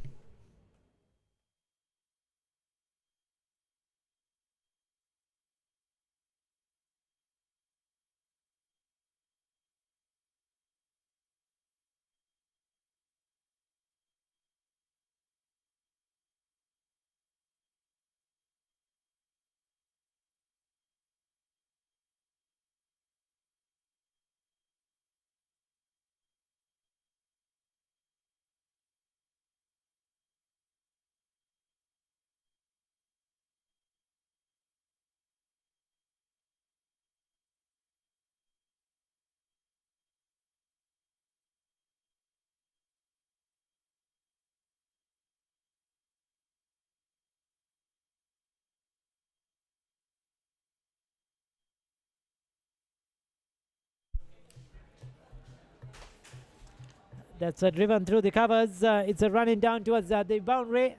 That's driven through the covers. It's a running down towards the boundary.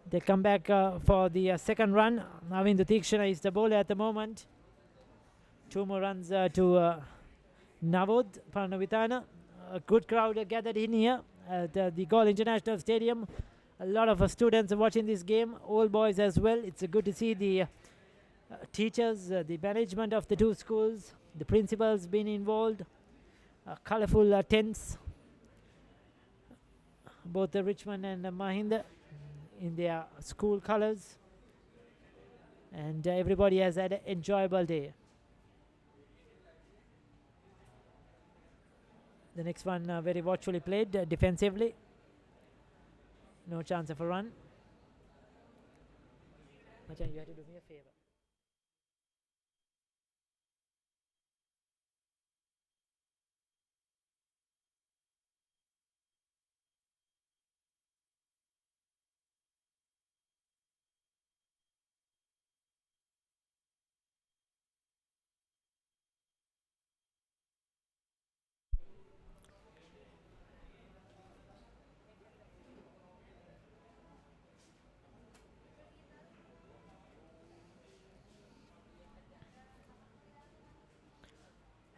They come back for the second run. Navindu Tikshana is the bowler at the moment. 2 more runs to Navod Parnavitana. A good crowd gathered in here at the Galle International Stadium. A lot of students watching this game, old boys as well. It's good to see the teachers, the management of the 2 schools, the principals being involved. Colorful tents. Both the Richmond and Mahinda in their school colors, and everybody has had an enjoyable day. The next one very watchfully played defensively. No chance of a run. Machan, you have to do me a favor.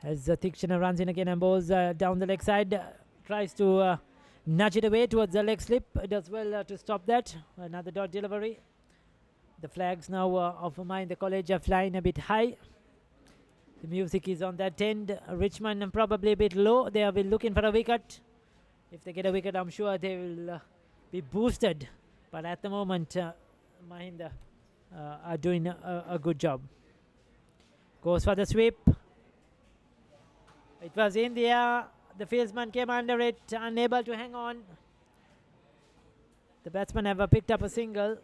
As Tikshana runs in again and bowls down the leg side, tries to nudge it away towards the leg slip. Does well to stop that. Another dot delivery. The flags now of Mahinda College are flying a bit high. The music is on that end. Richmond probably a bit low. They will be looking for a wicket. If they get a wicket, I'm sure they will be boosted. But at the moment, Mahinda are doing a good job. Goes for the sweep. It was in the air. The fieldsman came under it, unable to hang on. The batsman have picked up a single.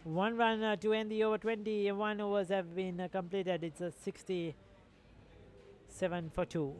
1 run to end the over. 21 overs have been completed. It's a 67 for 2.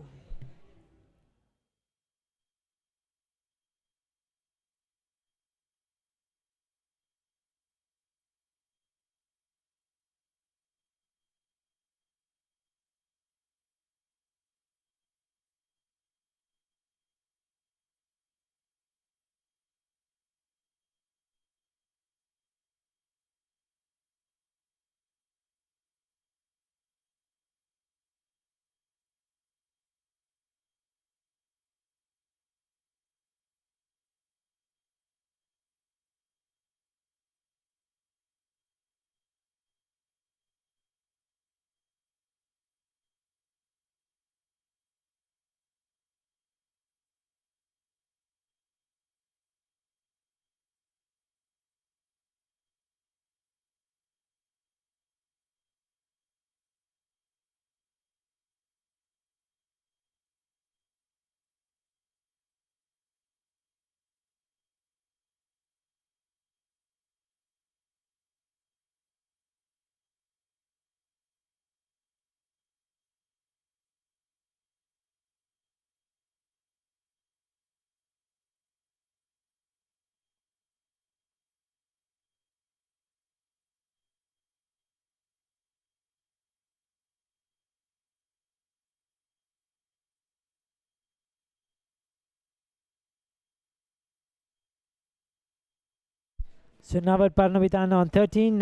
So Navat Parnavitana on 13.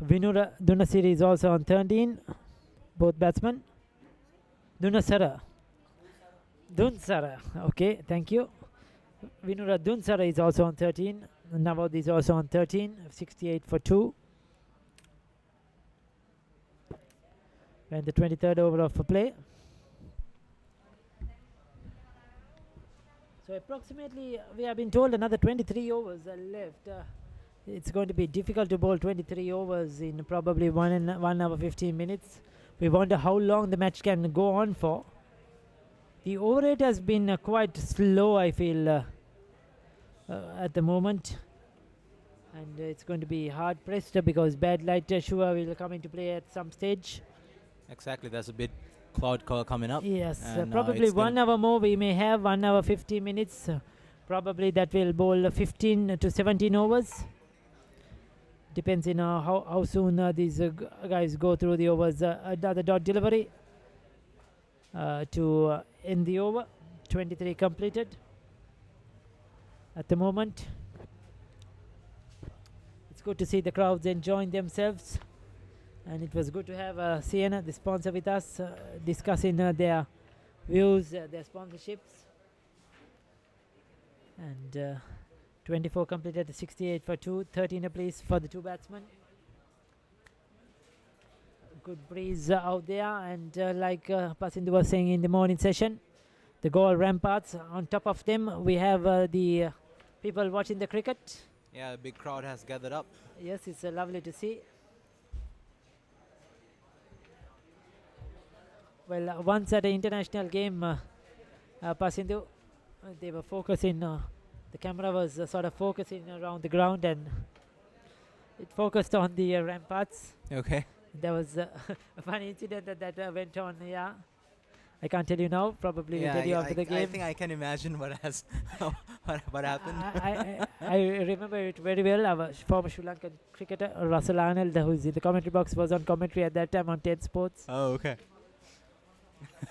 Vinura Dunasiri is also on 13. Both batsmen. Dunasara. Dunsara. Okay, thank you. Vinura Dunsara is also on 13. Navad is also on 13. 68 for 2. And the 23rd over of play. So approximately we have been told another 23 overs are left. It's going to be difficult to bowl 23 overs in probably 1 hour 15 minutes. We wonder how long the match can go on for. The over rate has been quite slow, I feel, at the moment. And it's going to be hard pressed because bad light sure will come into play at some stage. Exactly, there's a bit cloud cover coming up. Yes, and, probably 1 hour more we may have, 1 hour 50 minutes. Probably that will bowl 15 to 17 overs. Depends on how soon these guys go through the overs. Another dot delivery to end the over. 23 completed at the moment. It's good to see the crowds enjoying themselves. And it was good to have Sienna, the sponsor, with us, discussing their views, their sponsorships. And 24 completed, 68 for 2, 13 apiece for the two batsmen. Good breeze out there, and like Pasindu was saying in the morning session, the goal ramparts, on top of them we have the people watching the cricket. Yeah, a big crowd has gathered up. Yes, it's lovely to see. Well, once at an international game, Pasindu, they were focusing, the camera was sort of focusing around the ground, and it focused on the ramparts. Okay. There was a funny incident that went on, yeah. I can't tell you now, probably we'll tell you after the game. I think I can imagine what has what happened. I remember it very well. Our former Sri Lankan cricketer, Russell Arnold, who is in the commentary box, was on commentary at that time on 10 Sports. Oh, okay.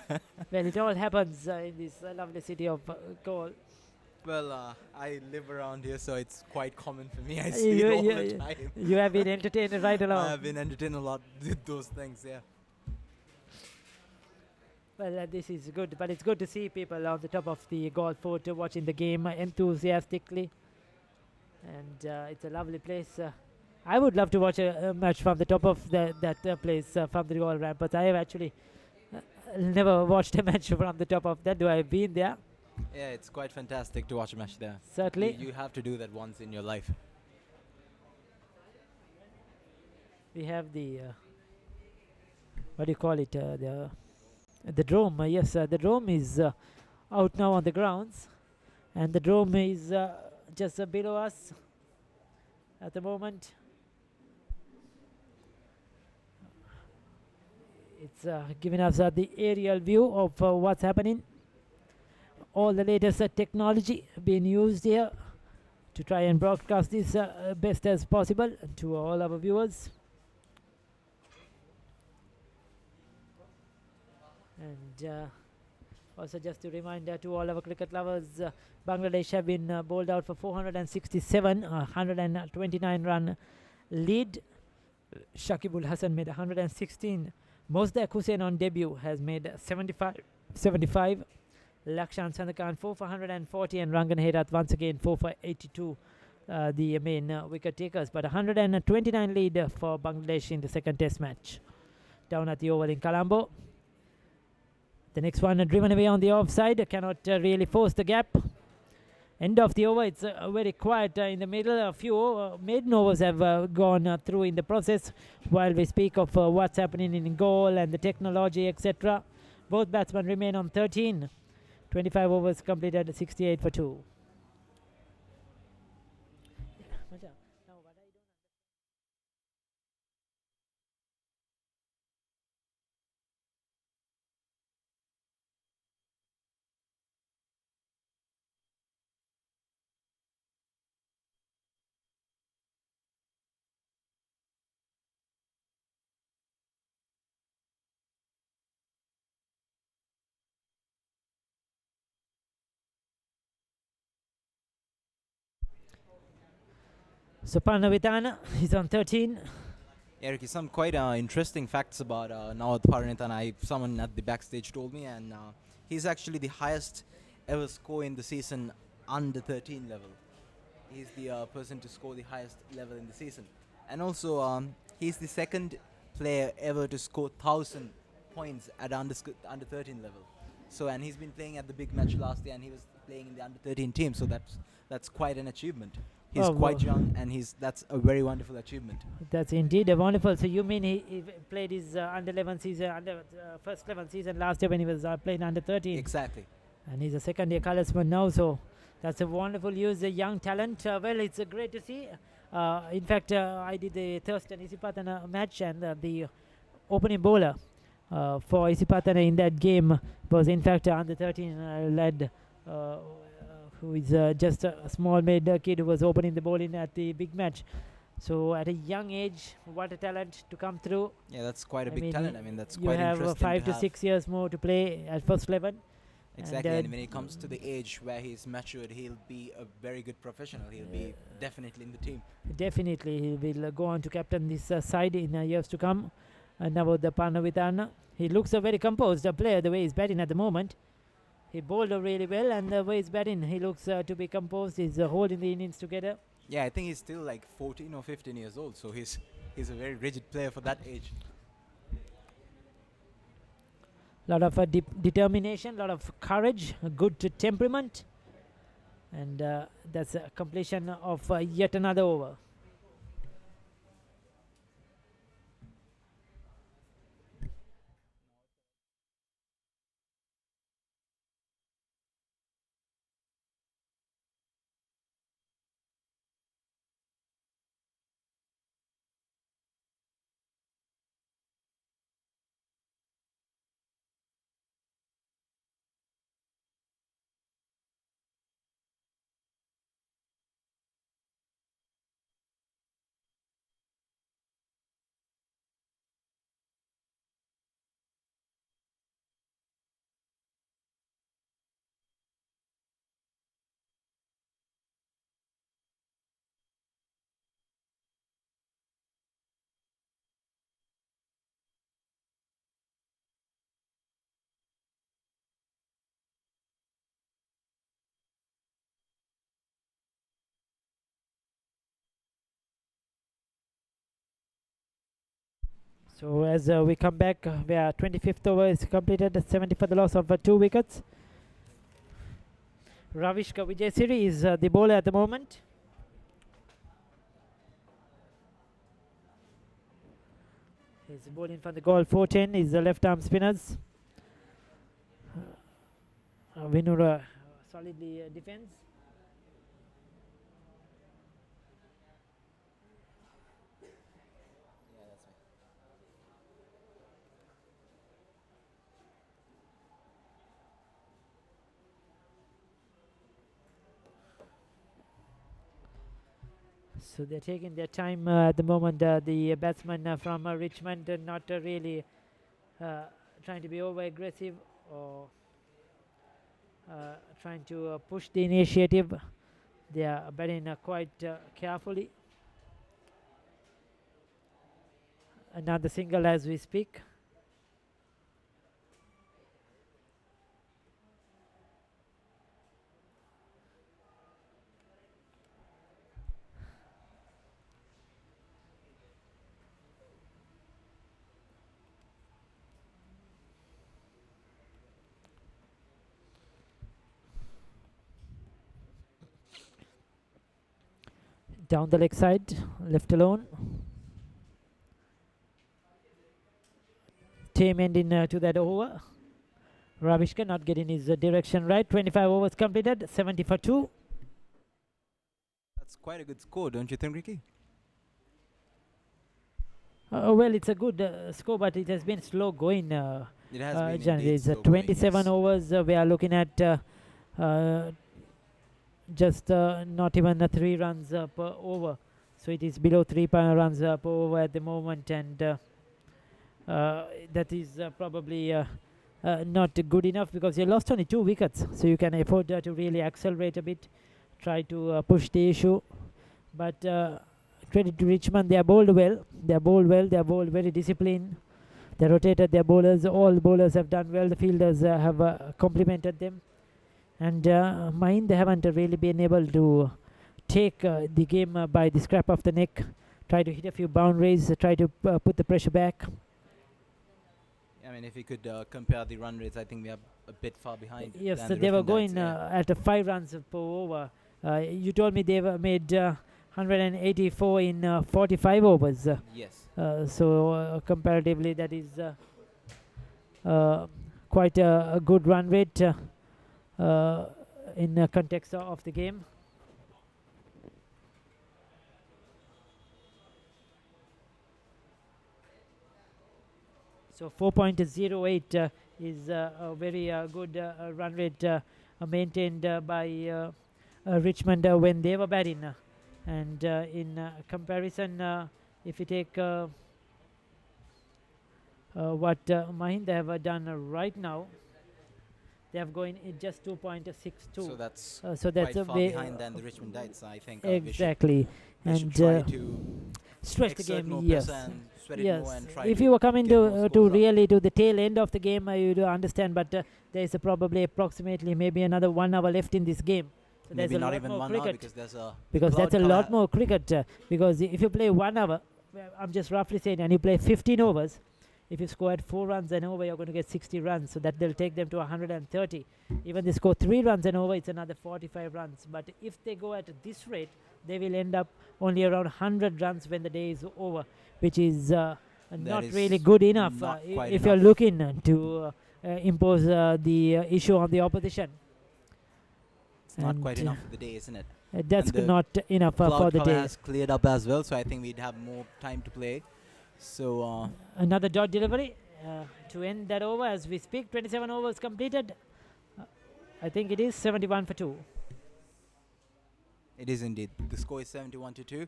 Well, it all happens in this lovely city of Galle. Well, I live around here, so it's quite common for me. I see it all the time. You have been entertained right along. I have been entertained a lot with those things, yeah. Well, this is good, but it's good to see people on the top of the golf fort watching the game enthusiastically. And it's a lovely place. I would love to watch a match from the top of that place, from the Royal Ramparts. I have actually never watched a match from the top of that. Do I have been there? Yeah, it's quite fantastic to watch a match there. Certainly. You have to do that once in your life. We have the what do you call it? The drone. Yes, the drone is out now on the grounds, and the drone is just below us at the moment. It's giving us the aerial view of what's happening. All the latest technology being used here to try and broadcast this best as possible to all our viewers. And also just to remind to all our cricket lovers, Bangladesh have been bowled out for 467, 129 run lead. Shakibul Hassan made 116. Mosdaq Hussain on debut has made 75. Lakshan Sandakan 4 for 140 and Rangan Herat once again 4 for 82. The main wicket takers, but 129 lead for Bangladesh in the second test match down at the Oval in Colombo. The next one driven away on the offside, cannot really force the gap. End of the over, it's very quiet in the middle. A few maiden overs have gone through in the process while we speak of what's happening in goal and the technology, etc. Both batsmen remain on 13. 25 overs completed, 68 for 2. So Parnavitana, he's on 13. Eric, some quite interesting facts about Nawat Parinithan. Someone at the backstage told me, and he's actually the highest ever score in the season under 13 level. He's the person to score the highest level in the season, and also he's the second player ever to score 1,000 points at under 13 level. So, and he's been playing at the big match last year, and he was playing in the under 13 team. So that's quite an achievement. He's quite young, and that's a very wonderful achievement. That's indeed a wonderful. So you mean he played his under 11 season, first 11 season last year when he was playing under 13? Exactly. And he's a second year colorsman now, so that's a wonderful use, a young talent. Well, it's great to see. In fact, I did the Thurston Isipatana match, and the opening bowler for Isipatana in that game was in fact under 13 lad, who is just a small made kid who was opening the bowling at the big match. So at a young age, what a talent to come through. Yeah, that's quite a big talent. I mean, that's you quite have interesting. 5 to 6 years more to play at first 11. Exactly, and when it comes to the age where he's matured, he'll be a very good professional. He'll be definitely in the team. Definitely, he will go on to captain this side in years to come. And now about the Parnavitana, he looks a very composed player the way he's batting at the moment. He bowled really well, and the way he's batting, he looks to be composed. He's holding the innings together. Yeah, I think he's still like 14 or 15 years old, so he's a very rigid player for that age. Lot of determination, lot of courage, a good temperament, and that's a completion of yet another over. So as we come back, where 25th over is completed, 70 for the loss of 2 wickets. Ravishka Vijayasiri is the bowler at the moment. He's bowling for the goal. 410 is the left arm spinners. Vinura solidly defends. So they're taking their time at the moment. The batsman from Richmond not really trying to be over aggressive or trying to push the initiative. They are batting quite carefully. Another single as we speak. Down the leg side, left alone. Tame ending to that over. Ravishka not getting his direction right. 25 overs completed, 70 for 2. That's quite a good score, don't you think, Ricky? Well, it's a good score, but it has been slow going. It has been generally. indeed It's slow going, 27 yes. overs. We are looking at just not even 3 runs per over. So it is below 3 runs per over at the moment, and that is probably not good enough because you lost only 2 wickets. So you can afford to really accelerate a bit, try to push the issue. But credit to Richmond, they are bowled well. They are bowled well. They are bowled very disciplined. They rotated their bowlers. All bowlers have done well. The fielders have complimented them. And Mahinda haven't really been able to take the game by the scruff of the neck. Try to hit a few boundaries. Try to put the pressure back. I mean, if you could compare the run rates, I think we are a bit far behind. Yes, than the they were Richmond going Knights, at 5 runs per over. You told me they were made 184 in 45 overs. Yes. So comparatively, that is quite a good run rate in context of the game. So 4.08 is a very good run rate maintained by Richmond when they were batting. And in comparison, if you take what Mahinda have done right now, they have going in just 2.62. So that's quite far behind than the Richmond Knights. I think exactly. We should try to stretch the exert game. more Yes, pressure and sweat it yes. more and try If to you were coming get more to scores up. really to the tail end of the game, you do understand. But there is probably approximately maybe another 1 hour left in this game. So Maybe there's a not lot even more 1 cricket. hour because there's a Because cloud that's a cover. lot more cricket. Because if you play 1 hour, I'm just roughly saying, and you play 15 overs, if you score at 4 runs and over, you're going to get 60 runs. So that they'll take them to 130. Even they score 3 runs and over, it's another 45 runs. But if they go at this rate, they will end up only around 100 runs when the day is over, which is not is really good enough not quite if you're enough. looking to impose the issue on the opposition. It's not And, quite enough for the day, isn't it? That's And the not enough for cloud the cover day. has cleared up as well, so I think we'd have more time to play. So Another dot delivery to end that over as we speak. 27 overs completed. I think it is 71 for 2. it is indeed. The score is 71-2.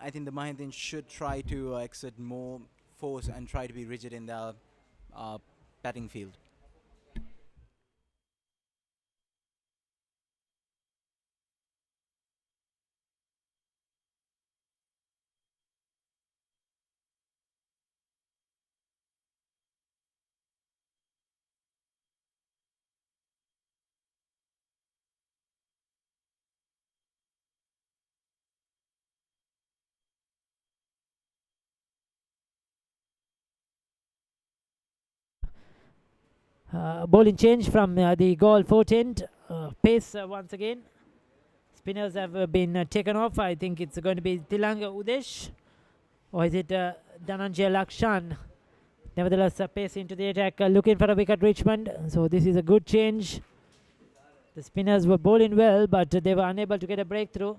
I think the Mahindans should try to exert more force and try to be rigid in their batting field. Bowling change from the goal 4th. Pace once again. Spinners have been taken off. I think it's going to be Tilanga Udesh, or is it Dhananjay Lakshan? Nevertheless, pace into the attack, looking for a wicket, Richmond. So this is a good change. The spinners were bowling well, but they were unable to get a breakthrough.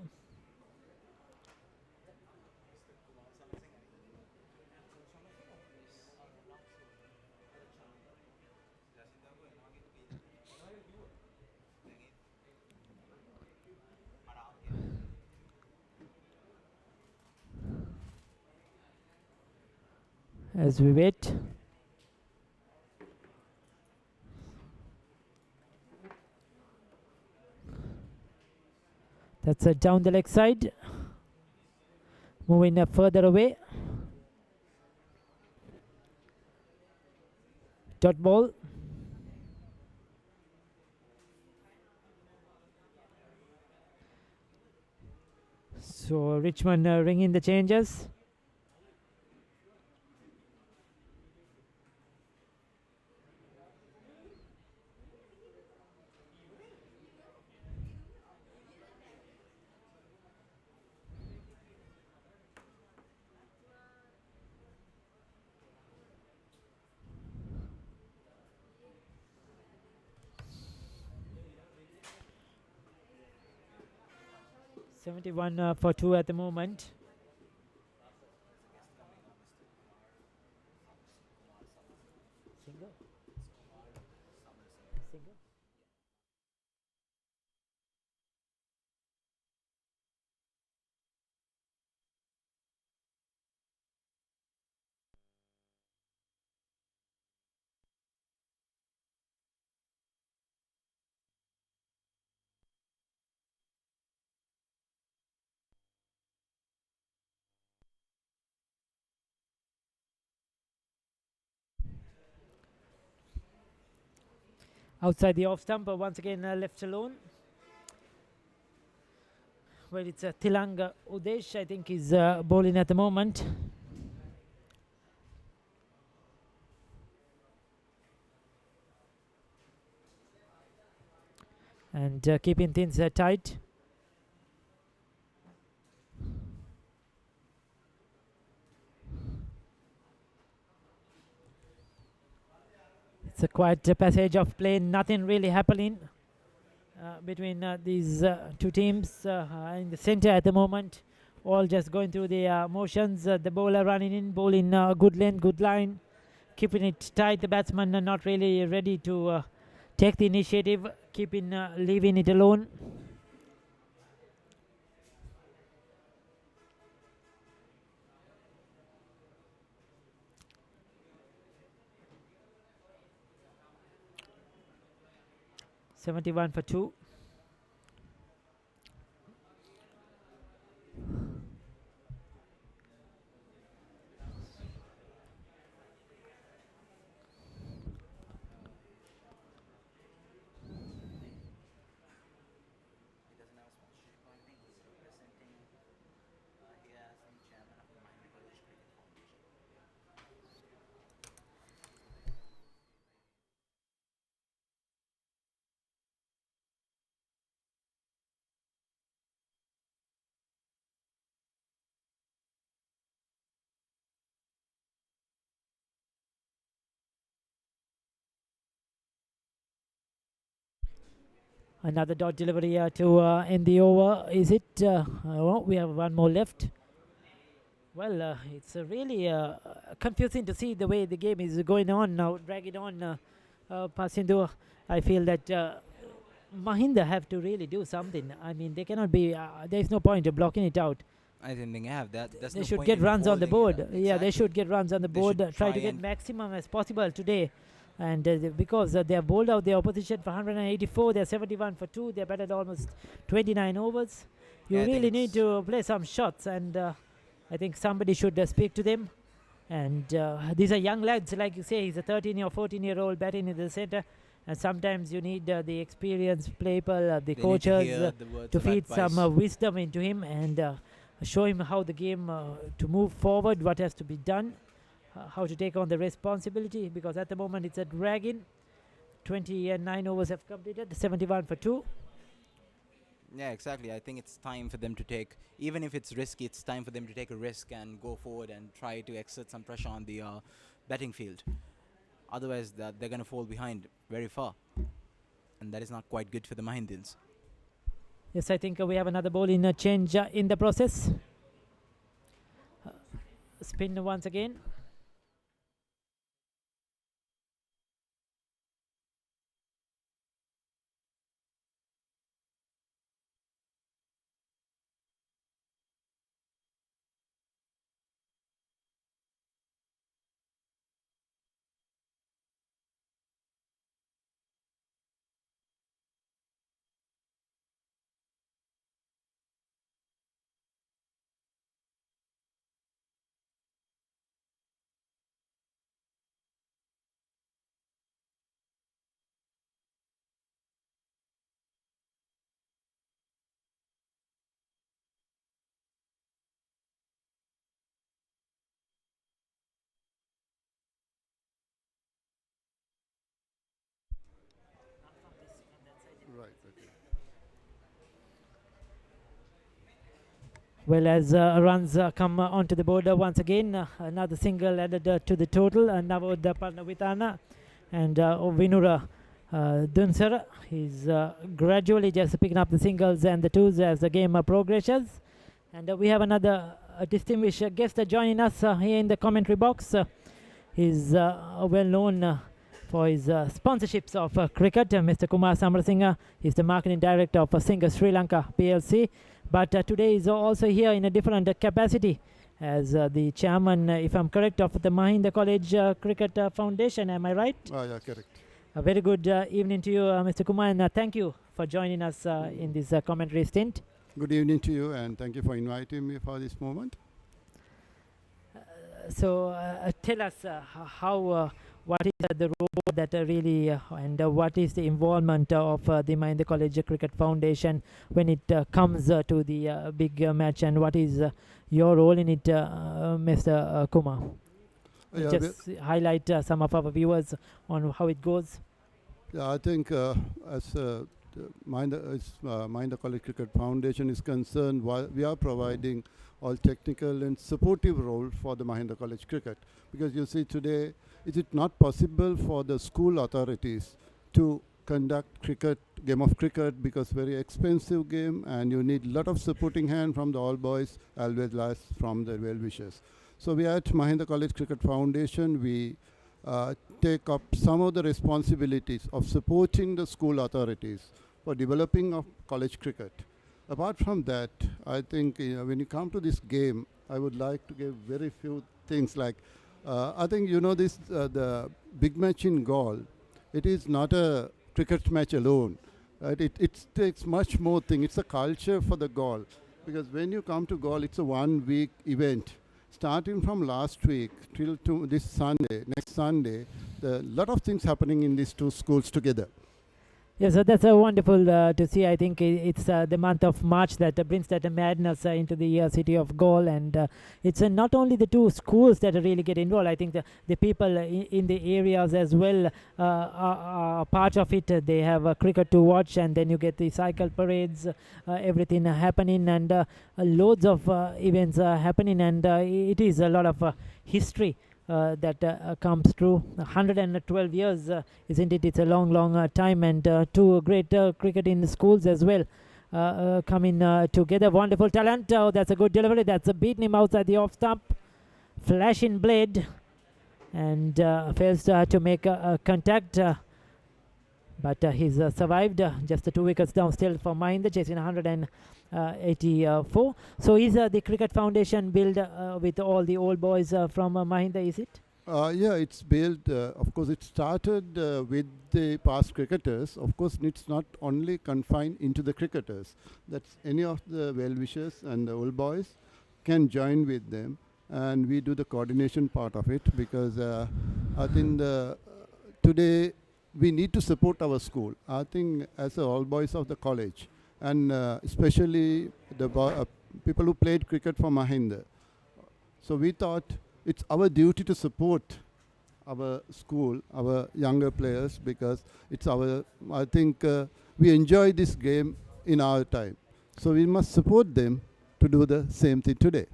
As we wait. That's down the leg side. Moving further away. Dot ball. So Richmond ringing the changes. $71 for 2 at the moment. Single. Single. Outside the off stump, once again left alone. Well, it's Tilanga Udesh, I think, is bowling at the moment. And keeping things tight. It's a quiet passage of play, nothing really happening between these two teams in the center at the moment. All just going through the motions. The bowler running in, bowling good length, good line, keeping it tight. The batsman are not really ready to take the initiative, leaving it alone. $71 for 2. Another dot delivery to end the over. Is it? Well, we have one more left. Well, it's really confusing to see the way the game is going on now. Drag it on, Pasindu. I feel that Mahinda have to really do something. I mean, they cannot be. There's no point of blocking it out. I think they have that. They should get runs on the board. Yeah, they should get runs on the board. Try to get maximum as possible today. And because they have bowled out the opposition for 184, they're 71 for 2. They're batted almost 29 overs. You really need to play some shots, and I think somebody should speak to them. And these are young lads, like you say. He's a 13 or 14-year-old batting in the center. And sometimes you need the experienced people, the coaches, to feed some wisdom into him and show him how the game to move forward, what has to be done. How to take on the responsibility, because at the moment it's a drag-in. 29 overs have completed, 71 for 2. Yeah, exactly. I think it's time for them to take, even if it's risky, it's time for them to take a risk and go forward and try to exert some pressure on the betting field. Otherwise, they're going to fall behind very far. And that is not quite good for the Mahindans. Yes, I think we have another ball in a change in the process. Spin once again. Right, okay. Well, as runs come onto the board once again, another single added to the total. Navod Parnavitana and Vinura Dunsara is gradually just picking up the singles and the twos as the game progresses. And we have another distinguished guest joining us here in the commentary box. He's well known for his sponsorships of cricket. Mr. Kumar Samarasinha is the marketing director of Singer Sri Lanka PLC. But today is also here in a different capacity as the chairman, if I'm correct, of the Mahinda College Cricket Foundation. Am I right? Yeah, correct. A very good evening to you, Mr. Kumar, and thank you for joining us in this commentary stint. Good evening to you, and thank you for inviting me for this moment. So tell us what is the role that really and what is the involvement of the Mahinda College Cricket Foundation when it comes to the big match, and what is your role in it, Mr. Kumar? Just highlight some of our viewers on how it goes. Yeah, I think as Mahinda College Cricket Foundation is concerned, we are providing all technical and supportive role for the Mahinda College Cricket, because you see today is it not possible for the school authorities to conduct game of cricket, because very expensive game and you need lot of supporting hand from the all boys as well as from the well wishers. So we at Mahinda College Cricket Foundation, we take up some of the responsibilities of supporting the school authorities for developing of college cricket. Apart from that, I think when you come to this game, I would like to give very few things like, I think this the big match in Gaul, it is not a cricket match alone. It takes much more thing. It's a culture for the Gaul, because when you come to Gaul, it's a 1 week event. Starting from last week till to this Sunday, next Sunday, a lot of things happening in these two schools together. Yes, so that's wonderful to see. I think it's the month of March that brings that madness into the city of Gaul, and it's not only the two schools that really get involved. I think the people in the areas as well are part of it. They have cricket to watch, and then you get the cycle parades, everything happening, and loads of events happening, and it is a lot of history that comes through. 112 years, isn't it? It's a long time, and two great cricket in the schools as well coming together. Wonderful talent. Oh, that's a good delivery. That's a beating him outside the off stump. Flashing blade, and fails to make contact. But he's survived. Just the 2 wickets down still for Mahinda, chasing 184. So is the Cricket Foundation built with all the old boys from Mahinda, is it? Yeah, it's built. Of course, it started with the past cricketers. Of course, it's not only confined into the cricketers. That's any of the well-wishers and the old boys can join with them. And we do the coordination part of it, because I think today we need to support our school. I think as all boys of the college, and especially the people who played cricket for Mahinda. So we thought it's our duty to support our school, our younger players, because it's our, I think we enjoy this game in our time. So we must support them to do the same thing today.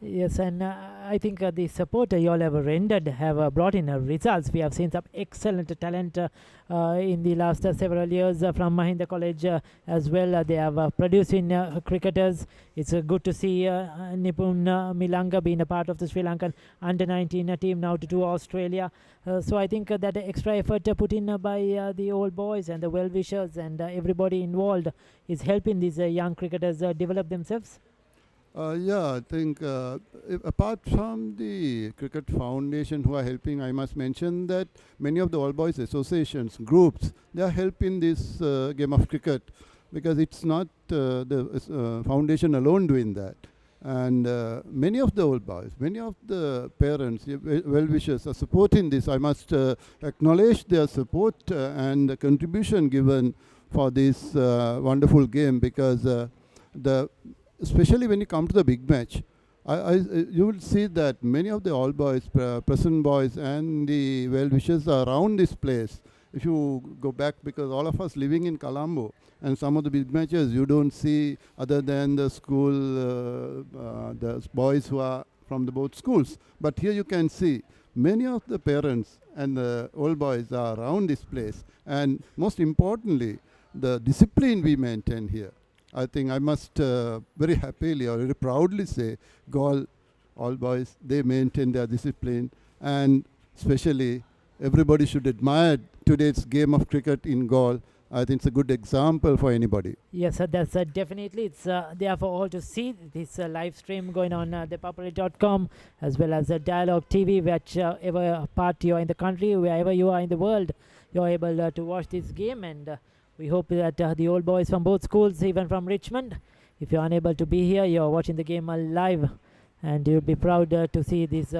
Yes, and I think the support you all have rendered have brought in results. We have seen some excellent talent in the last several years from Mahinda College as well. They have produced in cricketers. It's good to see Nipun Milanga being a part of the Sri Lankan under-19 team now to do Australia. So I think that extra effort put in by the old boys and the well-wishers and everybody involved is helping these young cricketers develop themselves. Yeah, I think apart from the Cricket Foundation who are helping, I must mention that many of the all boys associations, groups, they are helping this game of cricket, because it's not the foundation alone doing that. And many of the old boys, many of the parents, well-wishers are supporting this. I must acknowledge their support and the contribution given for this wonderful game, because especially when you come to the big match, you will see that many of the all boys, present boys and the well-wishers are around this place. If you go back, because all of us living in Colombo, and some of the big matches you don't see other than the school, the boys who are from the both schools. But here you can see many of the parents and the old boys are around this place. And most importantly, the discipline we maintain here. I think I must very happily or very proudly say, Gaul, all boys, they maintain their discipline, and especially everybody should admire today's game of cricket in Gaul. I think it's a good example for anybody. Yes, that's definitely. It's there for all to see. This live stream going on thepopular.com as well as Dialogue TV, whichever part you're in the country, wherever you are in the world, you're able to watch this game. And we hope that the old boys from both schools, even from Richmond, if you're unable to be here, you're watching the game live, and you'll be proud to see these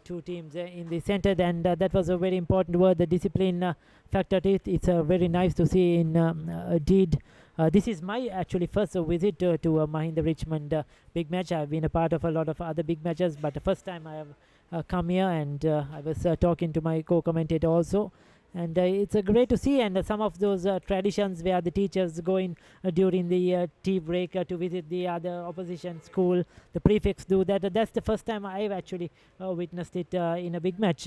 two teams in the center. And that was a very important word, the discipline factor. It's very nice to see in deed. This is my actually first visit to Mahinda Richmond big match. I've been a part of a lot of other big matches, but the first time I have come here, and I was talking to my co-commentator also. And it's great to see, and some of those traditions where the teachers go in during the tea break to visit the other opposition school, the prefects do that. That's the first time I've actually witnessed it in a big match.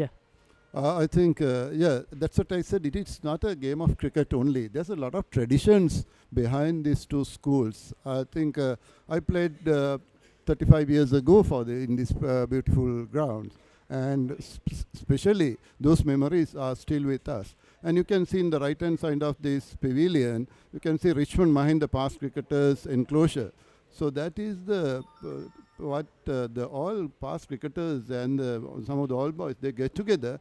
I think, yeah, that's what I said. It is not a game of cricket only. There's a lot of traditions behind these two schools. I think I played 35 years ago in this beautiful grounds. And especially those memories are still with us. And you can see in the right hand side of this pavilion, you can see Richmond Mahinda past cricketers enclosure. So that is the what the all past cricketers and some of the all boys, they get together,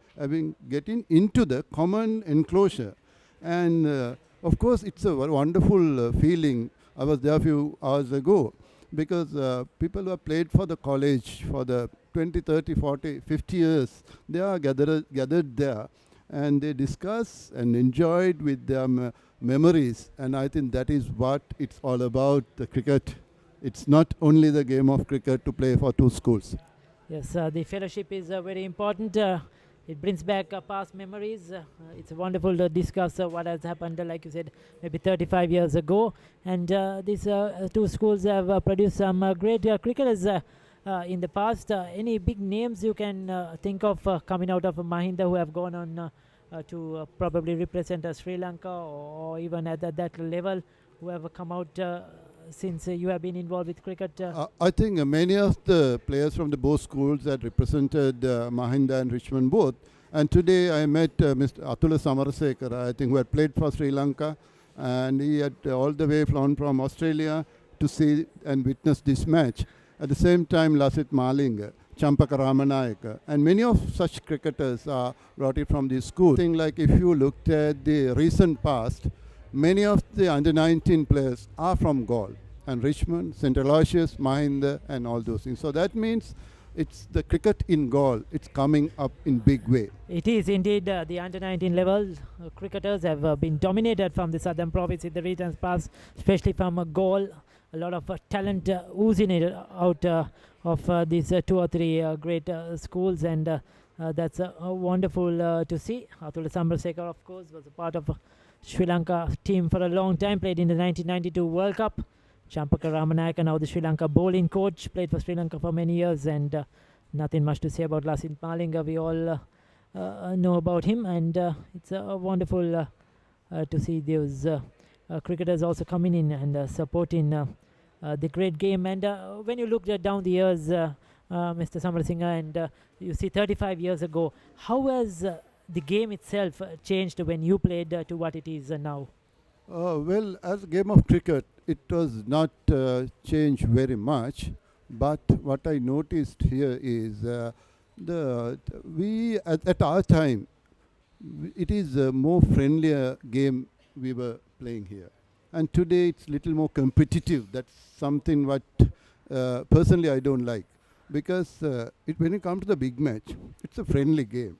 getting into the common enclosure. And of course it's a wonderful feeling. I was there a few hours ago, because people who have played for the college for the 20, 30, 40, 50 years, they are gathered there, and they discuss and enjoyed with their memories. And I think that is what it's all about, the cricket. It's not only the game of cricket to play for two schools. Yes, the fellowship is very important. It brings back past memories. It's wonderful to discuss what has happened, like you said, maybe 35 years ago. And these two schools have produced some great cricketers in the past. Any big names you can think of coming out of Mahinda who have gone on to probably represent Sri Lanka, or even at that level, who have come out since you have been involved with cricket? I think many of the players from the both schools that represented Mahinda and Richmond both. And today I met Mr. Atula Samarasekara, I think, who had played for Sri Lanka, and he had all the way flown from Australia to see and witness this match. At the same time, Lasit Malinga, Champaka Ramanayaka, and many of such cricketers are brought in from these schools. I think, like, if you looked at the recent past, many of the under-19 players are from Gaul, and Richmond, St. Aloysius, Mahinda, and all those things. So that means it's the cricket in Gaul. It's coming up in big way. It is indeed the under-19 level. Cricketers have been dominated from the southern province in the recent past, especially from Gaul. A lot of talent oozing out of these two or three great schools, and That's wonderful to see. Atul Samarasekar, of course, was a part of Sri Lanka team for a long time, played in the 1992 World Cup. Champaka Ramanayaka, now the Sri Lanka bowling coach, played for Sri Lanka for many years, and nothing much to say about Lasith Malinga. We all know about him, and it's wonderful to see those cricketers also coming in and supporting the great game. And when you look down the years, Mr. Samarasinghe, and you see 35 years ago, how has the game itself changed when you played to what it is now? Well, as a game of cricket, it was not changed very much. But what I noticed here is we at our time, it is a more friendlier game we were playing here, and today it's little more competitive. That's something what personally I don't like, because when it comes to the big match, it's a friendly game.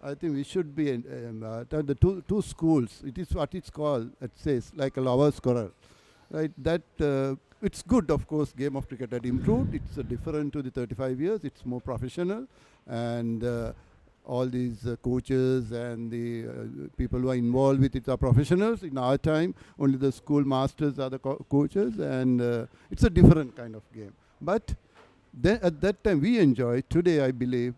I think we should be the two schools. It is what it's called. It says like a lovers' quarrel, right? That it's good, of course. Game of cricket had improved. It's different to the 35 years. It's more professional, and all these coaches and the people who are involved with it are professionals. In our time, only the school masters are the coaches, and it's a different kind of game. But then at that time we enjoyed. Today, I believe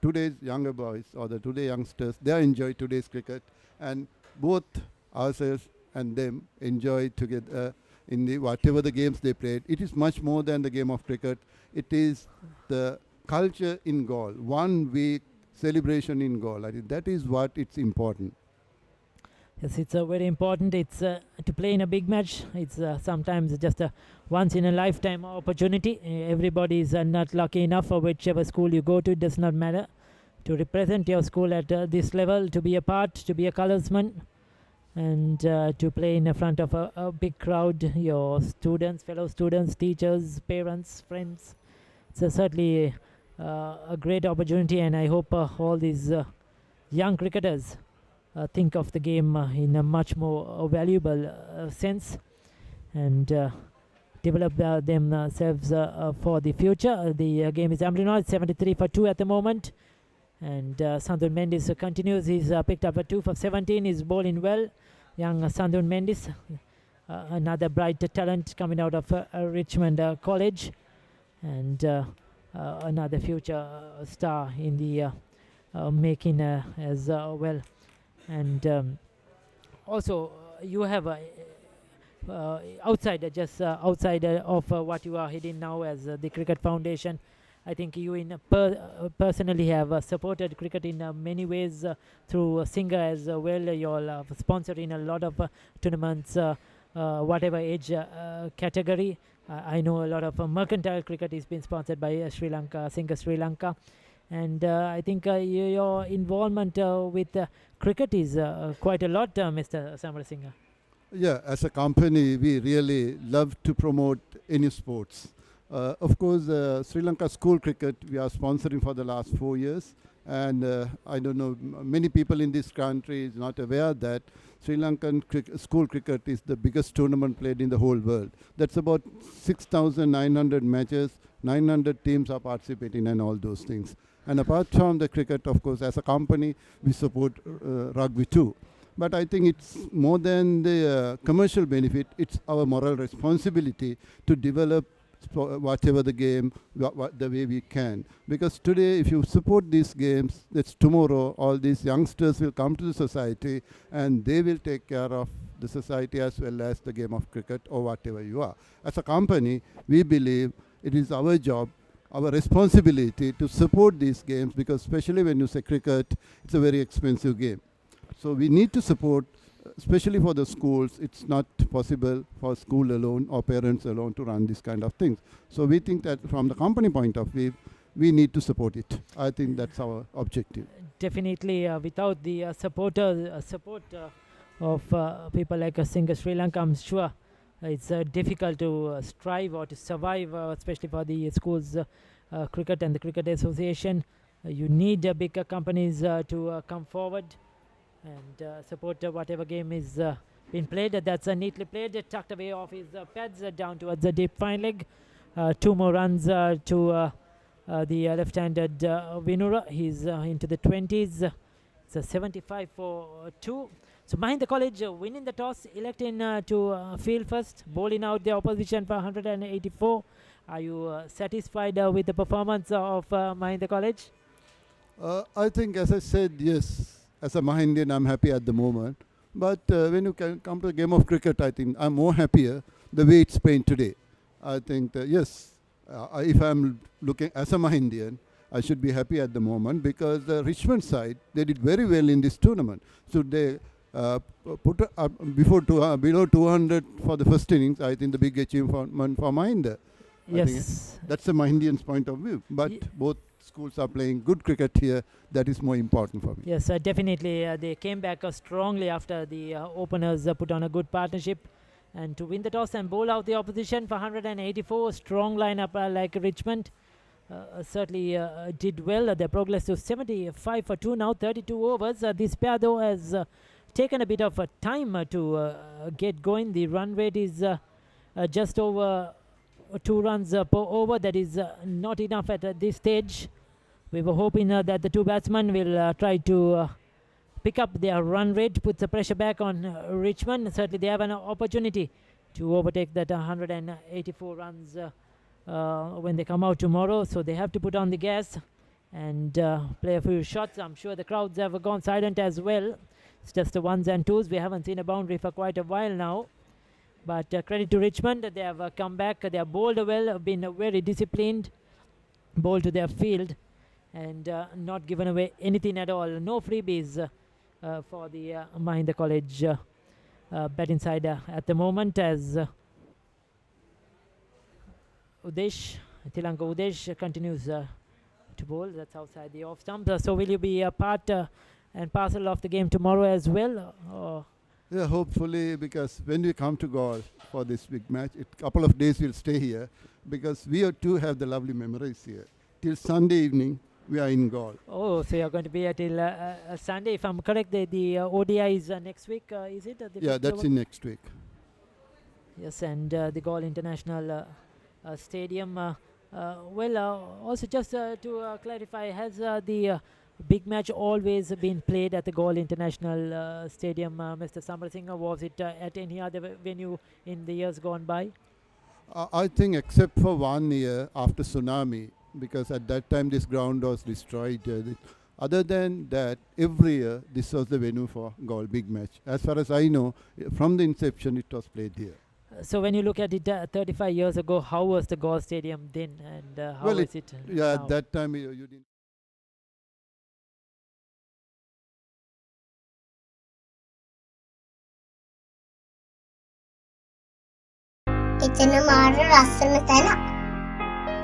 today's younger boys or the today youngsters, they enjoy today's cricket, and both ourselves and them enjoy together in the whatever the games they played. It is much more than the game of cricket. It is the culture in Galle, 1 week celebration in Galle. I think that is what it's important. Yes, it's very important. It's to play in a big match. It's sometimes just a once in a lifetime opportunity. Everybody is not lucky enough, for whichever school you go to, it does not matter, to represent your school at this level, to be a part, to be a colorsman, and to play in front of a big crowd, your students, fellow students, teachers, parents, friends. It's certainly a great opportunity, and I hope all these young cricketers think of the game in a much more valuable sense, and develop themselves for the future. The game is Amrinoid, 73 for 2 at the moment, and Sandun Mendis continues. He's picked up a 2 for 17. He's bowling well. Young Sandun Mendis, another bright talent coming out of Richmond College, and another future star in the making as well. And also you have outside of what you are heading now as the Cricket Foundation. I think you personally have supported cricket in many ways through Singer as well. You're sponsoring a lot of tournaments, whatever age category. I know a lot of mercantile cricket is being sponsored by Sri Lanka, Singer Sri Lanka. And I think your involvement with cricket is quite a lot, Mr. Samarasinghe. Yeah, as a company, we really love to promote any sports. Of course, Sri Lanka school cricket, we are sponsoring for the last 4 years. And I don't know, many people in this country is not aware that Sri Lankan school cricket is the biggest tournament played in the whole world. That's about 6,900 matches, 900 teams are participating and all those things. And apart from the cricket, of course, as a company, we support rugby too. But I think it's more than the commercial benefit, it's our moral responsibility to develop whatever the game, the way we can. Because today, if you support these games, that's tomorrow, all these youngsters will come to the society and they will take care of the society as well as the game of cricket or whatever you are. As a company, we believe it is our job, our responsibility to support these games, because especially when you say cricket, it's a very expensive game. So we need to support, especially for the schools. It's not possible for school alone or parents alone to run this kind of things. So we think that from the company point of view, we need to support it. I think that's our objective. Definitely, without the support of people like Singer Sri Lanka, I'm sure it's difficult to strive or to survive, especially for the schools cricket and the Cricket Association. You need bigger companies to come forward and support whatever game is being played. That's neatly played, tucked away off his pads down towards the deep fine leg. 2 more runs to the left-handed Vinura. He's into the 20s. It's a 75 for 2. So Mahinda College winning the toss, electing to field first, bowling out the opposition for 184. Are you satisfied with the performance of Mahinda College? I think, as I said, yes, as a Mahindian, I'm happy at the moment. But when you can come to a game of cricket, I think I'm more happier the way it's playing today. I think, yes, if I'm looking as a Mahindian, I should be happy at the moment because the Richmond side, they did very well in this tournament. So they put below 200 for the first innings. I think the big achievement for Mahinda. Yes. I think that's the Mahindian's point of view. But both schools are playing good cricket here. That is more important for me. Yes, definitely. They came back strongly after the openers put on a good partnership. And to win the toss and bowl out the opposition for 184, strong lineup like Richmond. Certainly did well. They progressed to 75 for 2 now, 32 overs. This pair though has taken a bit of time to get going. The run rate is just over 2 runs per over. That is not enough at this stage. We were hoping that the two batsmen will try to pick up their run rate, put the pressure back on Richmond. Certainly they have an opportunity to overtake that 184 runs when they come out tomorrow. So they have to put on the gas and play a few shots. I'm sure the crowds have gone silent as well. It's just the ones and twos. We haven't seen a boundary for quite a while now. But credit to Richmond, they have come back. They have bowled well, been very disciplined, bowled to their field and not given away anything at all. No freebies for the Mahinda College batting side at the moment, as Tilanka Udesh continues to bowl. That's outside the off stump. So will you be a part and parcel of the game tomorrow as well? Yeah, hopefully, because when we come to Gaul for this big match, a couple of days we'll stay here because we too have the lovely memories here. Till Sunday evening, we are in Gaul. Oh, so you're going to be till Sunday. If I'm correct, the ODI is next week, is it? Yeah, that's in next week. Yes, and the Gaul International Stadium. Also just to clarify, has the big match always been played at the Gaul International Stadium, Mr. Samarasinghe, or was it at any other venue in the years gone by? I think except for 1 year after tsunami, because at that time this ground was destroyed. Other than that, every year this was the venue for Gaul big match. As far as I know, from the inception it was played here. So when you look at it 35 years ago, how was the Gaul Stadium then, and how is it Yeah, now? at that time you didn't. එතන මාර ලස්සන තැන.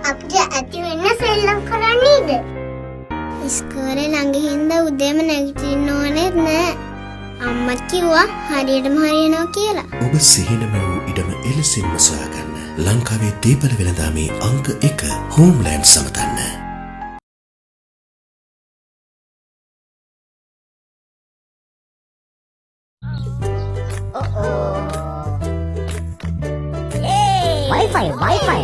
අපිට ඇති වෙන්න සෙල්ලම් කරන්නේද? ඉස්කෝලේ ළඟ හින්දා උදේම නැගිටින්න ඕනෙත් නෑ. අම්මා කිව්වා හරියටම හරියනවා කියලා. ඔබ සිහිනම වූ ඉඩම එලෙසින්ම සොයාගන්න. ලංකාවේ දීපල වෙළඳාමේ අංක 1 හෝම්ලෑන්ඩ් සමතන්න. Wi-Fi.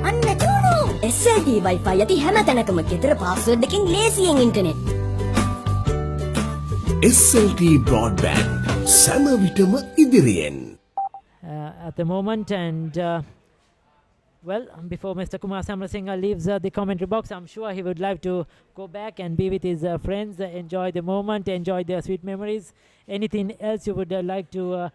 අන්න තුණු. SLT Wi-Fi යති හැම තැනකම ගෙදර පාස්වර්ඩ් එකකින් ලේසියෙන් ඉන්ටර්නෙට්. SLT broadband සෑම විටම ඉදිරියෙන්. At the moment, and well, before Mr. Kumar Samarasinghe leaves the commentary box, I'm sure he would like to go back and be with his friends, enjoy the moment, enjoy their sweet memories. Anything else you would like to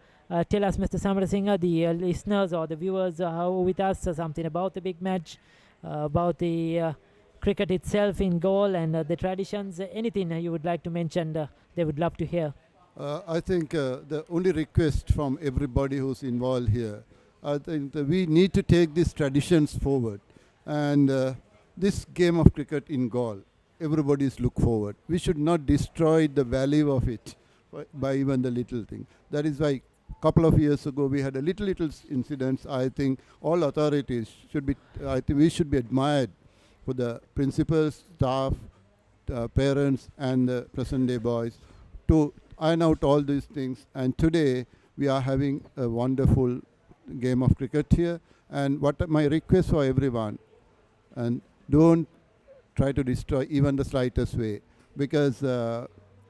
tell us, Mr. Samarasinghe, the listeners or the viewers with us, something about the big match, about the cricket itself in Gaul and the traditions, anything you would like to mention, they would love to hear. I think the only request from everybody who's involved here, I think that we need to take these traditions forward. And this game of cricket in Gaul, everybody's look forward. We should not destroy the value of it by even the little thing. That is why couple of years ago we had a little incidents. I think all authorities should be, I think we should be admired for the principals, staff, parents and the present day boys to iron out all these things. And today we are having a wonderful game of cricket here. And what my request for everyone, and don't try to destroy even the slightest way, because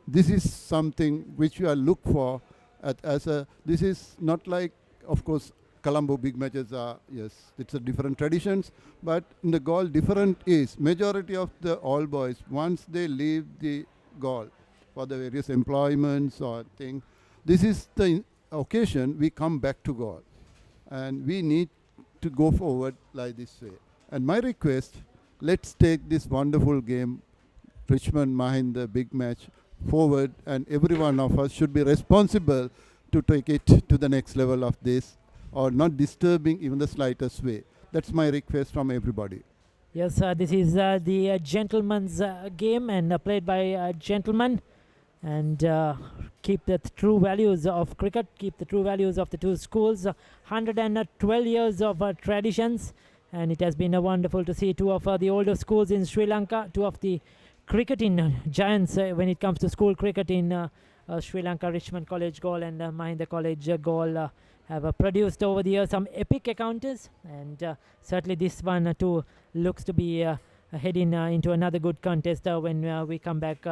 this is something which you are look for as a, this is not like, of course, Colombo big matches are, yes, it's a different traditions, but in the goal different is, majority of the all boys, once they leave the goal for the various employments or thing, this is the occasion we come back to goal. And we need to go forward like this way. And my request, let's take this wonderful game, Richmond Mahinda big match, forward, and every one of us should be responsible to take it to the next level of this, or not disturbing even the slightest way. That's my request from everybody. Yes, this is the gentleman's game, and played by gentlemen, and keep the true values of cricket, keep the true values of the two schools. 112 years of traditions, and it has been wonderful to see two of the older schools in Sri Lanka, two of the cricketing giants when it comes to school cricket in Sri Lanka. Richmond College Galle and Mahinda College Galle have produced over the years some epic encounters, and certainly this one too looks to be heading into another good contest when we come back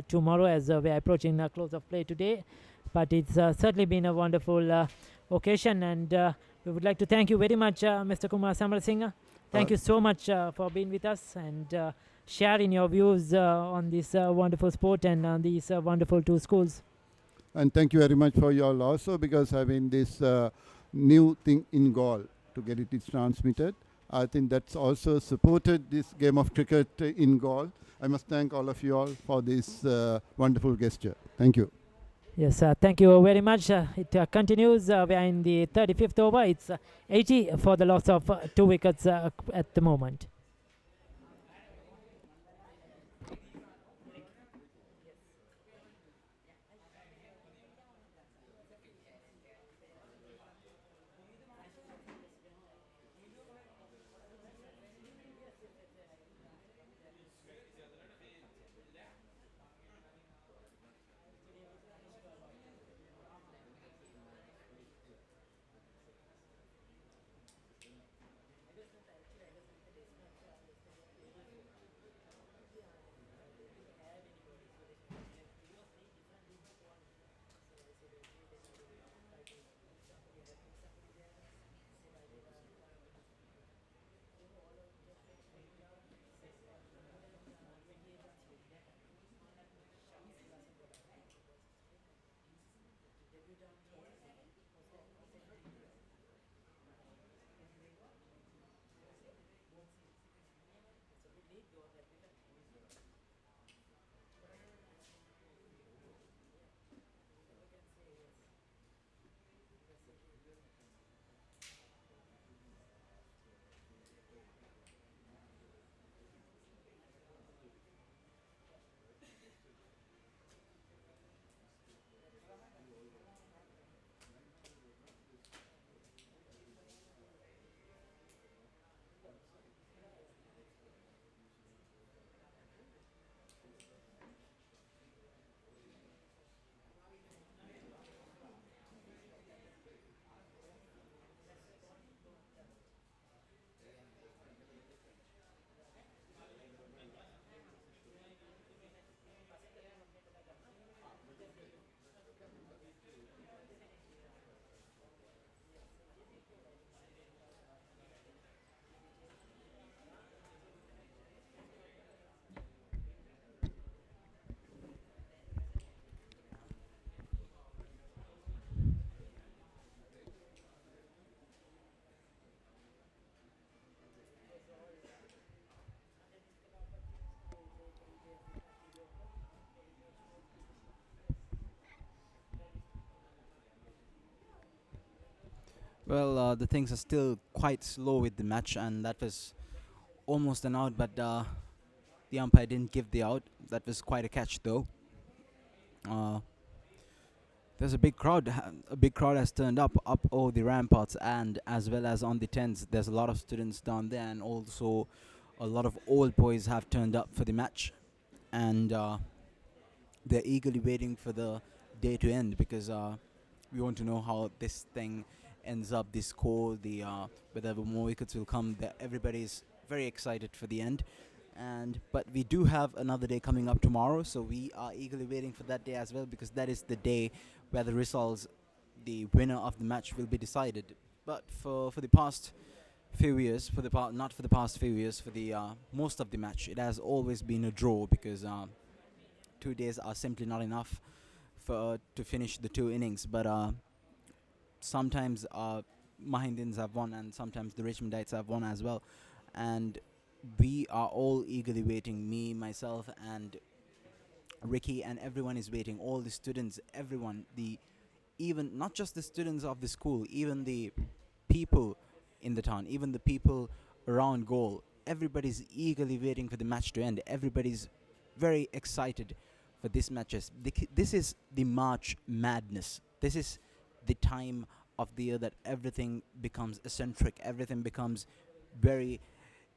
tomorrow, as we're approaching the close of play today. But it's certainly been a wonderful occasion, and we would like to thank you very much, Mr. Kumar Samarasinghe. Thank you so much for being with us and sharing your views on this wonderful sport and on these wonderful two schools. And thank you very much for you all also, because having this new thing in Galle to get it transmitted, I think that's also supported this game of cricket in Galle. I must thank all of you all for this wonderful gesture. Thank you. Yes, thank you very much. It continues. We are in the 35th over. It's 80 for the loss of 2 wickets at the moment. Well, the things are still quite slow with the match, and that was almost an out, but the umpire didn't give the out. That was quite a catch, though. There's a big crowd. A big crowd has turned up over the ramparts, and as well as on the tents. There's a lot of students down there, and also a lot of old boys have turned up for the match, and they're eagerly waiting for the day to end, because we want to know how this thing ends up, the score, the whether more wickets will come. Everybody's very excited for the end. And but we do have another day coming up tomorrow, so we are eagerly waiting for that day as well, because that is the day where the results, the winner of the match will be decided. But for the past few years, not for the past few years, for the most of the match, it has always been a draw, because 2 days are simply not enough for to finish the two innings. But sometimes Mahindans have won, and sometimes the Richmondites have won as well. And we are all eagerly waiting. Me, myself, and Ricky, and everyone is waiting. All the students, everyone, the even not just the students of the school, even the people in the town, even the people around goal. Everybody's eagerly waiting for the match to end. Everybody's very excited for this matches. This is the March Madness. This is the time of the year that everything becomes eccentric. Everything becomes very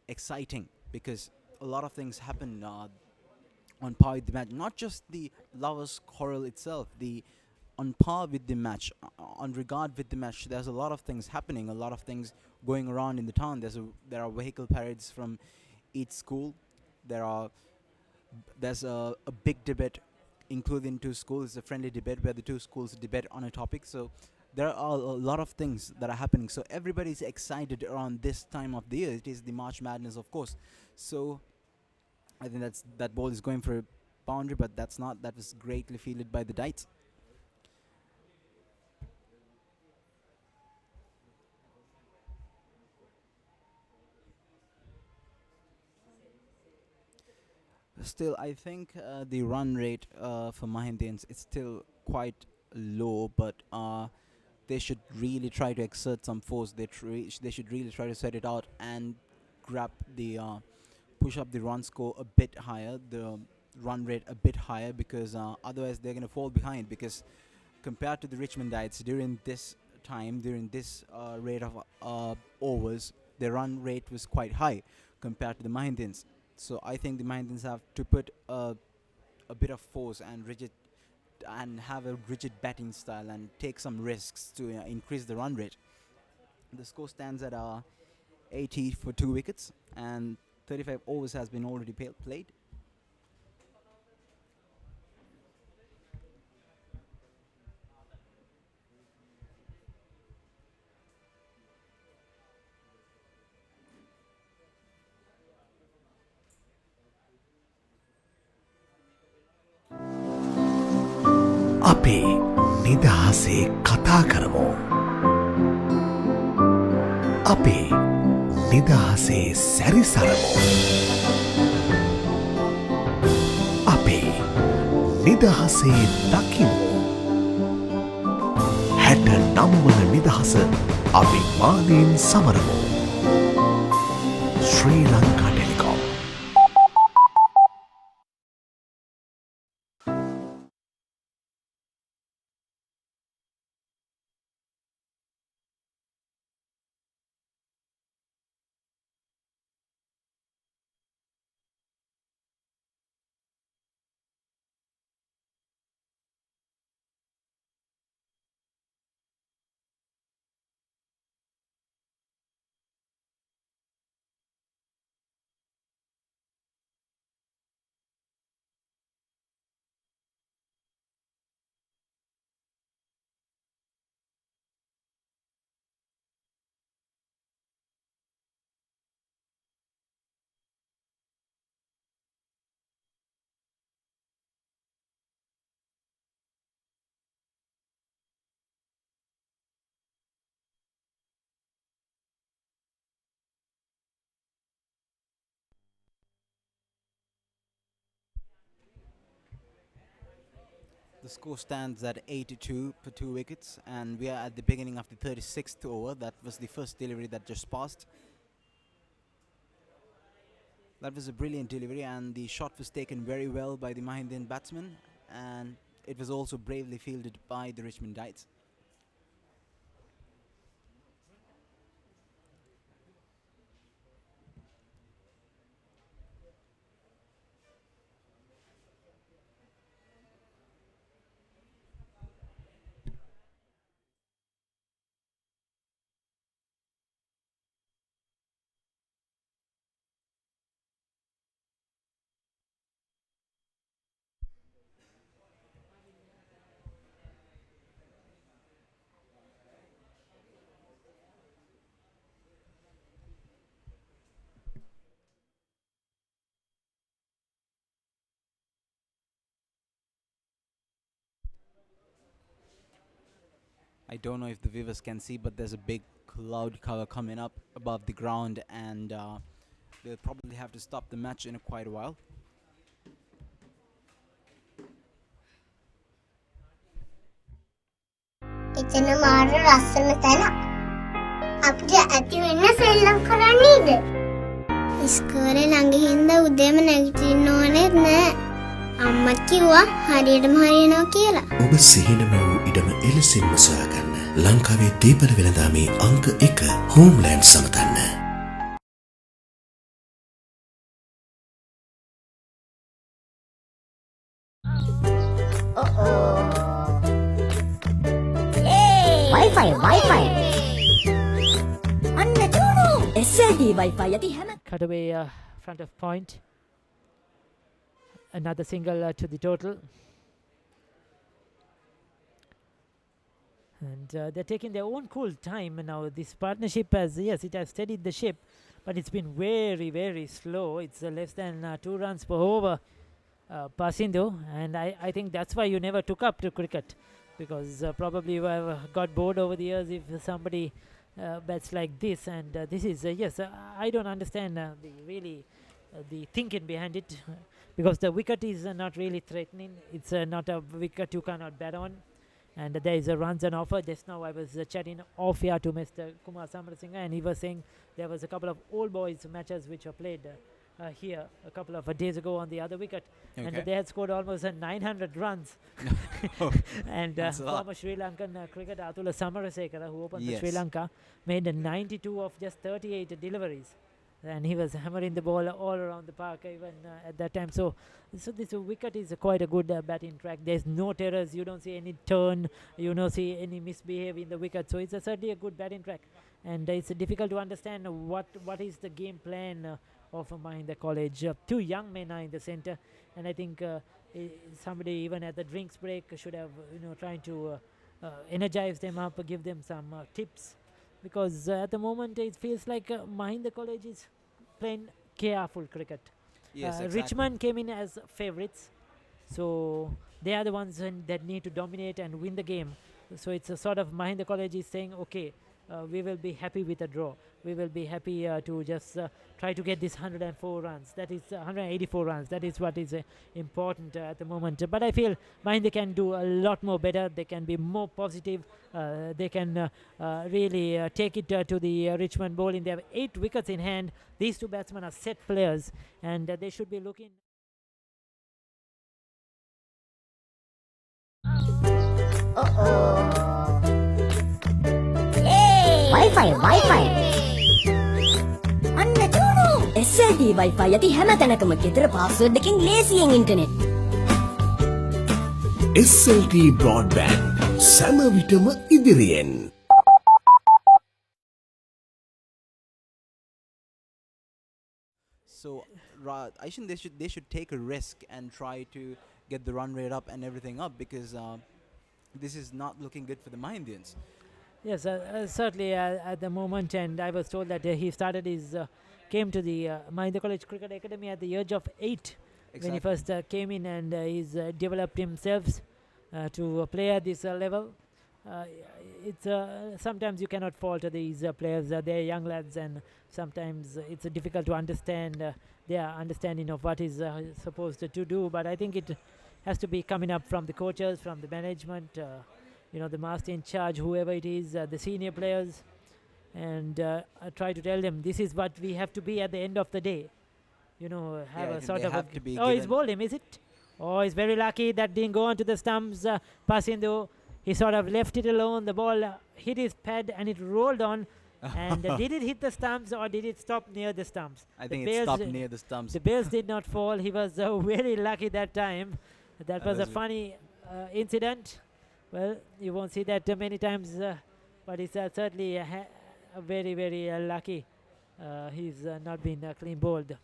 exciting, because a lot of things happen on par with the match. Not just the lovers' quarrel itself, the on par with the match, on regard with the match. There's a lot of things happening, a lot of things going around in the town. There are vehicle parades from each school. There's a big debate, including two schools, a friendly debate where the two schools debate on a topic. So there are a lot of things that are happening. So everybody's excited around this time of the year. It is the March Madness, of course. So I think that ball is going for a boundary, but that's not. That was greatly fielded by the Dites. Still, I think the run rate for Mahindans is still quite low, but they should really try to exert some force. They should really try to set it out and grab the push up the run score a bit higher, the run rate a bit higher, because otherwise they're going to fall behind. Because compared to the Richmondites during this time, during this rate of overs, their run rate was quite high compared to the Mahindans. So I think the Mahindans have to put a bit of force and have a rigid batting style and take some risks to increase the run rate. The score stands at 80 for 2 wickets, and 35 overs has been already played. අපේ නිදහසේ කතා කරමු. අපේ නිදහසේ සැරිසරමු. අපේ නිදහසේ දකිමු. 69 වන නිදහස අභිමානයෙන් සමරමු. Sri Lanka Telecom. The score stands at 82 for 2 wickets, and we are at the beginning of the 36th over. That was the first delivery that just passed. That was a brilliant delivery, and the shot was taken very well by the Mahindan batsman, and it was also bravely fielded by the Richmondites. I don't know if the viewers can see, but there's a big cloud cover coming up above the ground, and they'll probably have to stop the match in quite a while. එතන මාර ලස්සන තැන. අපිට ඇති වෙන්න සෙල්ලම් කරන්නේද? ඉස්කෝලේ ළඟ හින්දා උදේම නැගිටින්න ඕනෙත් නෑ. අම්මා කිව්වා හරියටම හරියනවා කියලා. ඔබ සිහිනම වූ ඉඩම එලෙසින්ම සොයාගන්න. ලංකාවේ දීපල වෙළඳාමේ අංක 1 හෝම්ලෑන්ඩ් සමතන්න. Wi-Fi. අන්න තුණු. SLD Wi-Fi යටි හැම Cutaway front of point. Another single to the total. And they're taking their own cool time now. This partnership has, yes, it has steadied the ship, but it's been very, very slow. It's less than 2 runs per over passing though, and I think that's why you never took up to cricket, because probably you have got bored over the years if somebody bats like this. And this is, yes, I don't understand the thinking behind it, because the wicket is not really threatening. It's not a wicket you cannot bat on. And there is a runs on offer. Just now I was chatting off here to Mr. Kumar Samarasinghe, and he was saying there was a couple of old boys matches which were played here a couple of days ago on the other wicket, and they had scored almost 900 runs. And former Sri Lankan cricketer Atula Samarasekara, who opened for Sri Lanka, made 92 of just 38 deliveries. And he was hammering the ball all around the park even at that time. So this wicket is quite a good batting track. There's no terrors. You don't see any turn. You don't see any misbehavior in the wicket. So it's certainly a good batting track. And it's difficult to understand what is the game plan of Mahinda College. 2 young men are in the center, and I think somebody even at the drinks break should have trying to energize them up, give them some tips. Because at the moment it feels like Mahinda College is playing careful cricket. Yes, exactly. Richmond came in as favorites, so they are the ones that need to dominate and win the game. So it's a sort of Mahinda College is saying, okay, we will be happy with a draw. We will be happy to just try to get this 104 runs. That is 184 runs. That is what is important at the moment. But I feel Mahinda can do a lot more better. They can be more positive. They can really take it to the Richmond bowling. They have 8 wickets in hand. These 2 batsmen are set players, and they should be looking. Wi-Fi. අන්න තුණු. SLD Wi-Fi යටි හැම තැනකම ගෙදර password එකකින් ලේසියෙන් internet. SLT Broadband සෑම විටම ඉදිරියෙන්. So I think they should take a risk and try to get the run rate up and everything up, because this is not looking good for the Mahindians. Yes, certainly at the moment, and I was told that he started came to the Mahinda College Cricket Academy at the age of 8 when he first came in, and he's developed himself to play at this level. It's sometimes you cannot fault these players. They're young lads, and sometimes it's difficult to understand their understanding of what is supposed to do. But I think it has to be coming up from the coaches, from the management, the master in charge, whoever it is, the senior players, and I try to tell them this is what we have to be at the end of the day. Have a sort of he's bowled him, is it? Oh, he's very lucky that didn't go onto the stumps. Passing though, he sort of left it alone. The ball hit his pad and it rolled on. And did it hit the stumps or did it stop near the stumps? I think it stopped near the stumps. The bails did not fall. He was very lucky that time. That was a funny incident. Well, you won't see that many times, but it's certainly very, very lucky. He's not been clean bowled.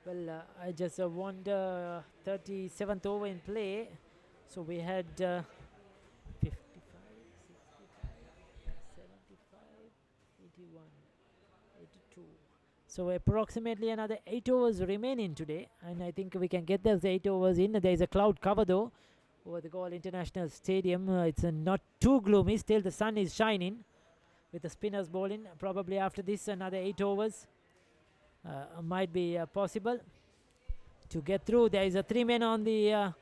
Well, I just wonder 37th over in play. So we had 55, 65, 75, 81, 82. So approximately another 8 overs remaining today, and I think we can get those 8 overs in. There is a cloud cover though over the Goal International Stadium. It's not too gloomy. Still the sun is shining with the spinners bowling. Probably after this another 8 overs might be possible to get through. There is a 3 men on the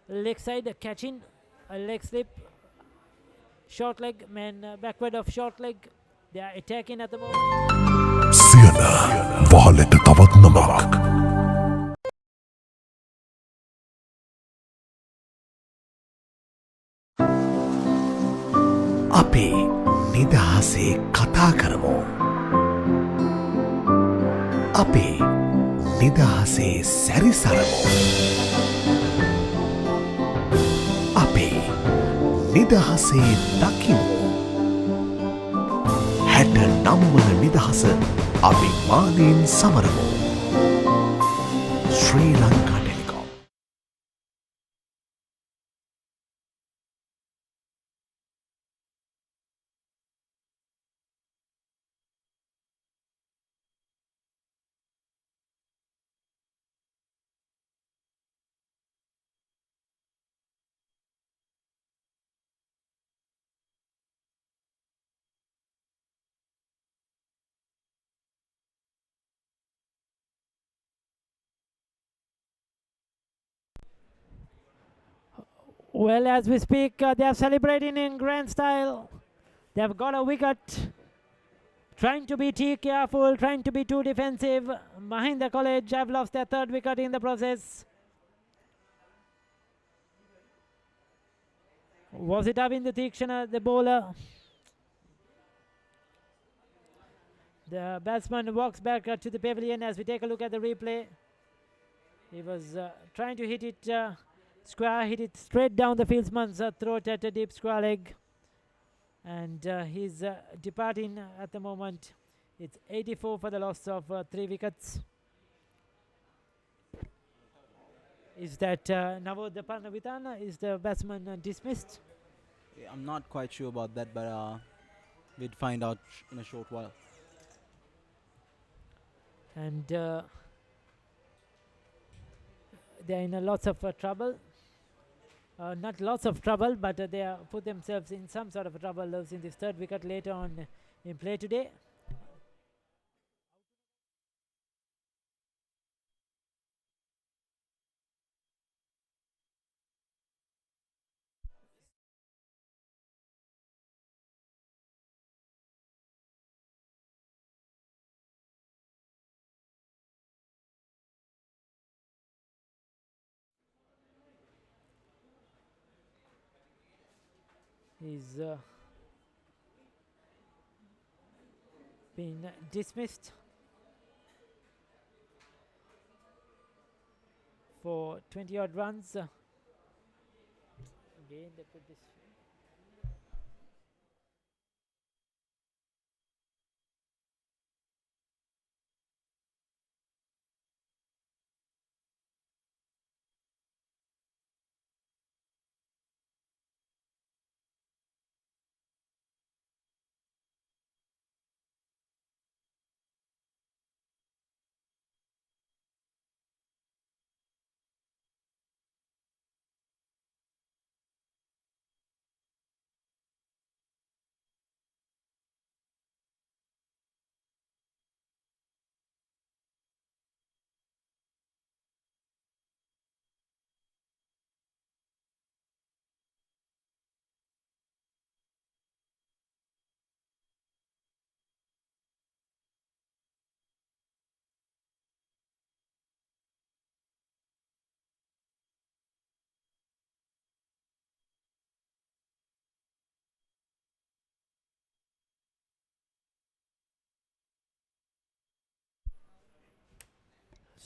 leg side catching a leg slip. Short leg, man backward of short leg. They are attacking at the moment. සියන වහලට තවත් නමක්. අපේ නිදහසේ කතා කරමු. අපේ නිදහසේ සැරිසරමු. අපේ නිදහසේ දකිමු. 69 වන නිදහස අභිමානයෙන් සමරමු. Sri Lanka Telecom. Well, as we speak, they are celebrating in grand style. They have got a wicket. Trying to be too careful, trying to be too defensive. Mahinda College have lost their 3rd wicket in the process. Was it Avindu Tikshana, the bowler? The batsman walks back to the pavilion as we take a look at the replay. He was trying to hit it square, hit it straight down the fieldsman's throat at a deep square leg. And he's departing at the moment. It's 84 for the loss of 3 wickets. Is that Navod Parnavitana? Is the batsman dismissed? I'm not quite sure about that, but we'd find out in a short while. And they're in lots of trouble. Not lots of trouble, but they put themselves in some sort of trouble losing this 3rd wicket later on in play today. He's been dismissed for 20 odd runs. Again, they put this.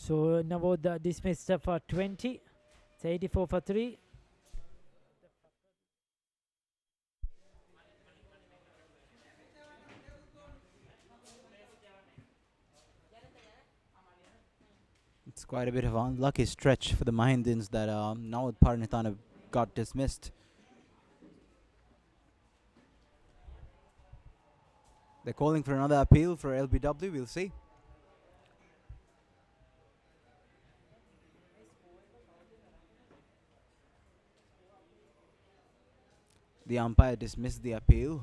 So Navod dismissed for 20. It's 84 for 3. It's quite a bit of an unlucky stretch for the Mahindans that Navod Parnavitana got dismissed. They're calling for another appeal for LBW. We'll see. The umpire dismissed the appeal.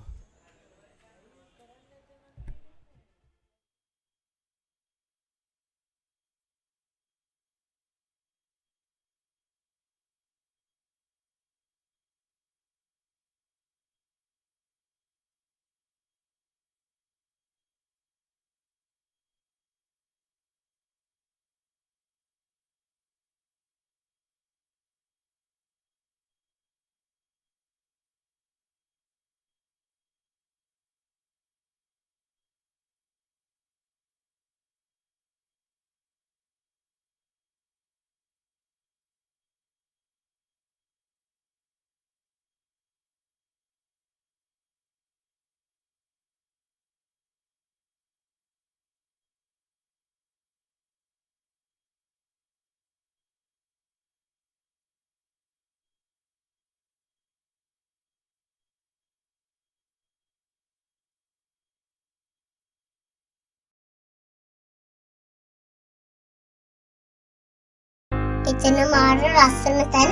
එතන මාර ලස්සන තැන.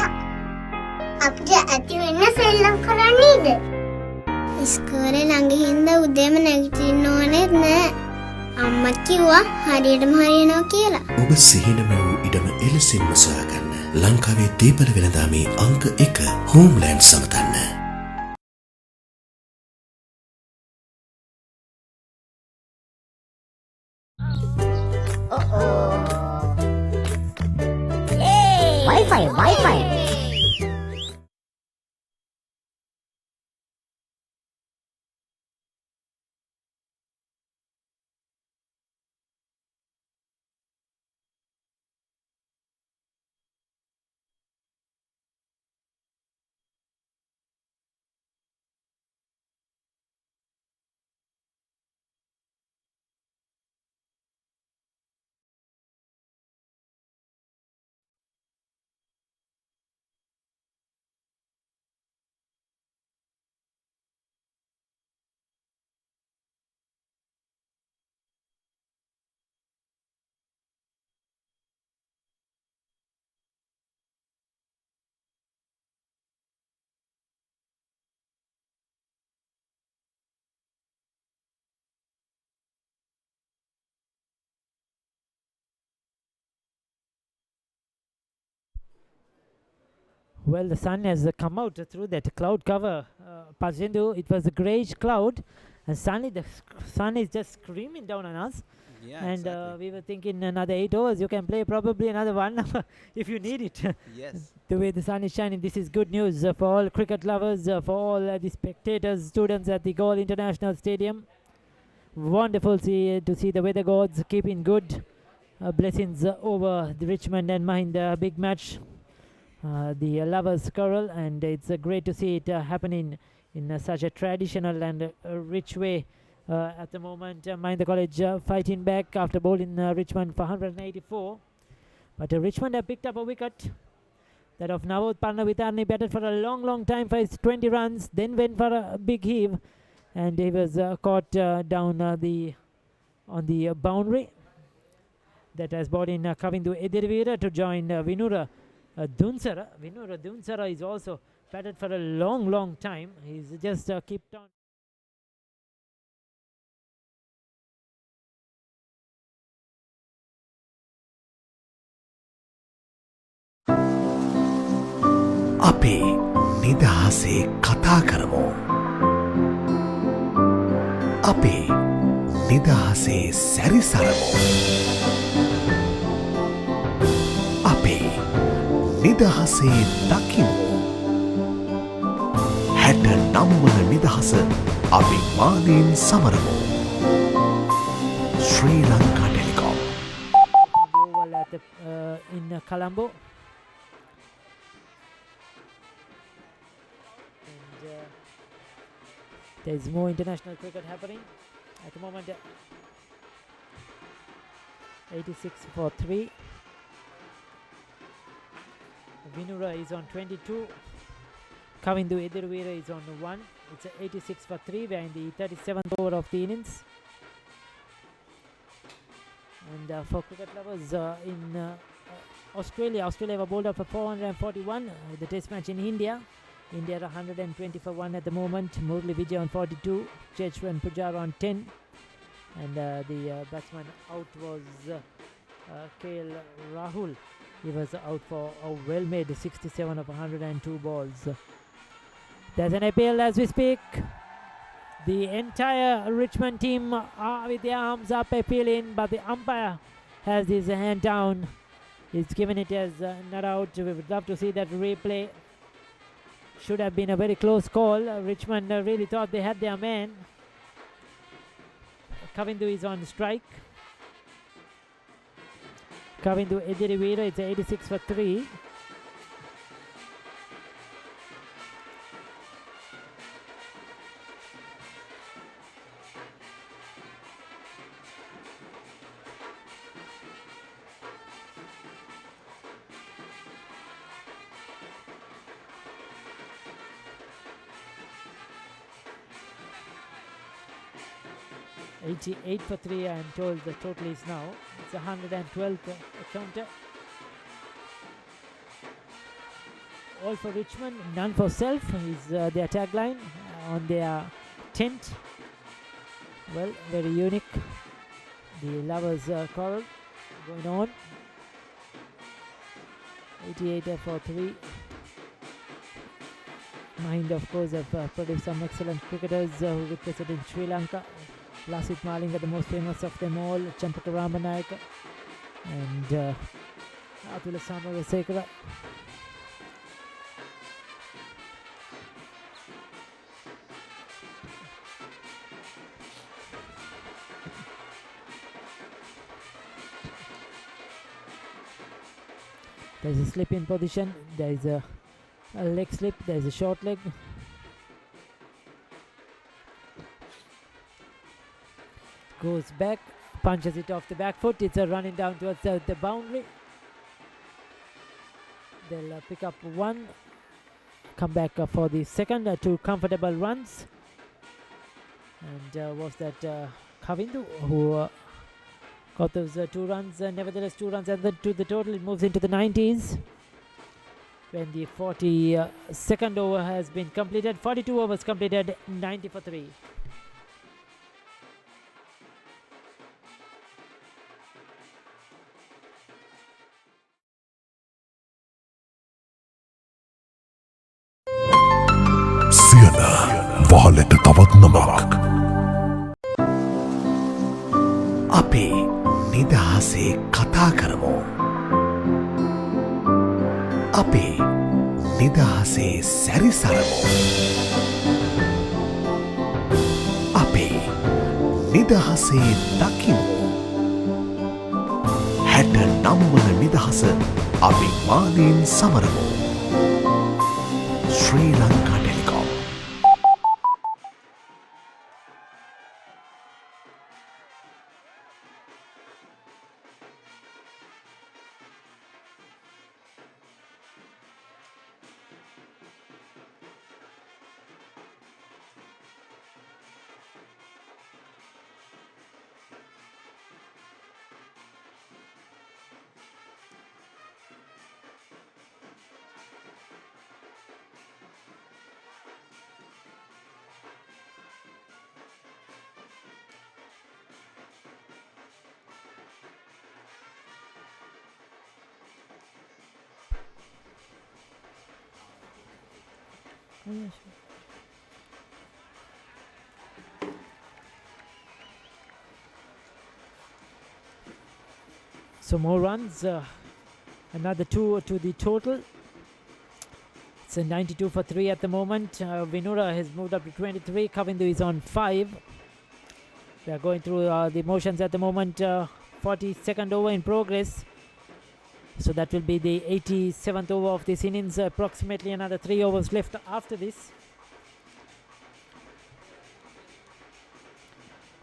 අපිට ඇති වෙන්න සෙල්ලම් කරන්නේද? ඉස්කෝලේ ළඟ හින්දා උදේම නැගිටින්න ඕනෙත් නෑ. අම්මා කිව්වා හරියටම හරියනවා කියලා. ඔබ සිහිනම වූ ඉඩම එලෙසින්ම සොයාගන්න. ලංකාවේ දීපල වෙළඳාමේ අංක 1 Homeland සමතන්න. Wi-Fi. Well, the sun has come out through that cloud cover. Pajendu, it was a greyish cloud, and suddenly the sun is just screaming down on us. Yeah, and exactly. we were thinking another 8 hours, you can play probably another 1 hour if you need it. Yes. The way the sun is shining, this is good news for all cricket lovers, for all the spectators, students at the Galle International Stadium. Wonderful to see the weather gods keeping good. Blessings over the Richmond and Mahinda big match. The lovers Quarrel, and it's great to see it happening in such a traditional and rich way. At the moment, Mahinda College fighting back after bowling Richmond for 184. But Richmond have picked up a wicket. That of Navod Parnavitarni batted for a long time for his 20 runs, then went for a big heave, and he was caught down on the boundary. That has brought in Kavindu Edirvira to join Vinura Dunsara. Vinura Dunsara is also batted for a long time. He's just kept on. අපේ නිදහසේ කතා කරමු. අපේ නිදහසේ සැරිසරමු. අපේ නිදහසේ දකිමු. 69 වන නිදහස අභිමානයෙන් සමරමු. Sri Lanka Telecom. In Colombo. There's more international cricket happening at the moment. 86 for 3. Vinura is on 22. Kavindu Edirvira is on 1. It's 86 for 3. We're in the 37th over of the innings. And for cricket lovers in Australia have bowled out for 441. The test match in India. India 120 for 1 at the moment. Murli Vijay on 42, Chechwan Pujara on 10, and the batsman out was KL Rahul. He was out for a well-made 67 of 102 balls. There's an appeal as we speak. The entire Richmond team are with their arms up appealing, but the umpire has his hand down. He's given it as not out. We would love to see that replay. Should have been a very close call. Richmond really thought they had their man. Kavindu is on strike. Kavindu Edirivira, it's 86 for 3. $88 for 3, I am told the total is now. It's 112 counter. All for Richmond, none for self is their tagline on their tent. Well, very unique. The lovers quarrel going on. 88 for 3. Mahinda, of course, have produced some excellent cricketers who represented Sri Lanka. Lasit Malinga, the most famous of them all, Champaka Ramanayaka, and Atula Samarasekara. There's a slip in position, there's a leg slip, there's a short leg. Goes back, punches it off the back foot. It's a running down towards the boundary. They'll pick up one, come back for the second. 2 comfortable runs. And was that Kavindu who got those 2 runs. Nevertheless, 2 runs added to the total. It moves into the 90s. When the 42nd over has been completed. 42 overs completed, 90 for 3. වහලට තවත් නමක් අපේ නිදහසේ කතා කරමු අපේ නිදහසේ සැරිසරමු අපේ නිදහසේ දකිමු 69 වන නිදහස අභිමානයෙන් සමරමු Sri Lanka Telecom So more runs, another 2 to the total. It's a 92 for 3 at the moment. Vinura has moved up to 23. Kavindu is on 5. They are going through the motions at the moment. 42nd over in progress. So that will be the 87th over of this innings. Approximately another 3 overs left after this.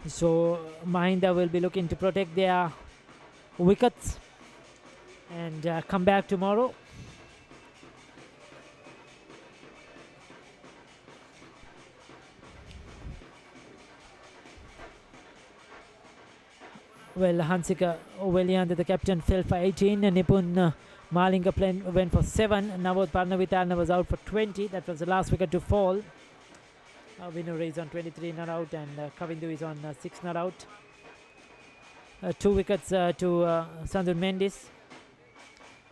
So Mahinda will be looking to protect their wickets and come back tomorrow. Well, Hansika Owelian, the captain, fell for 18. Nipun Malinga went for 7. Navoth Parnavitarna was out for 20. That was the last wicket to fall. Winner is on 23 not out, and Kavindu is on 6 not out. 2 wickets to Sandhu Mendis.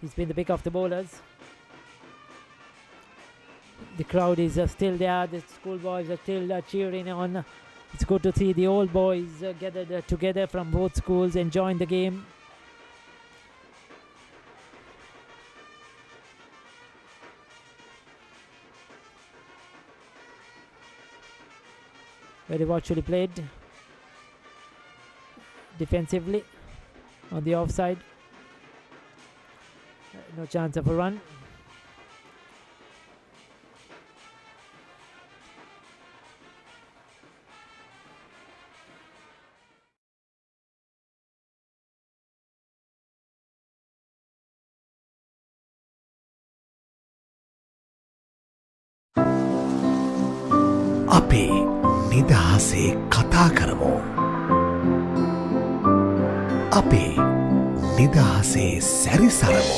He's been the pick of the bowlers. The crowd is still there. The schoolboys are still cheering on. It's good to see the old boys gathered together from both schools enjoying the game. Very virtually played. Defensively on the offside. No chance of a run. අපේ නිදහසේ කතා කරමු. අපේ නිදහසේ සැරිසරමු.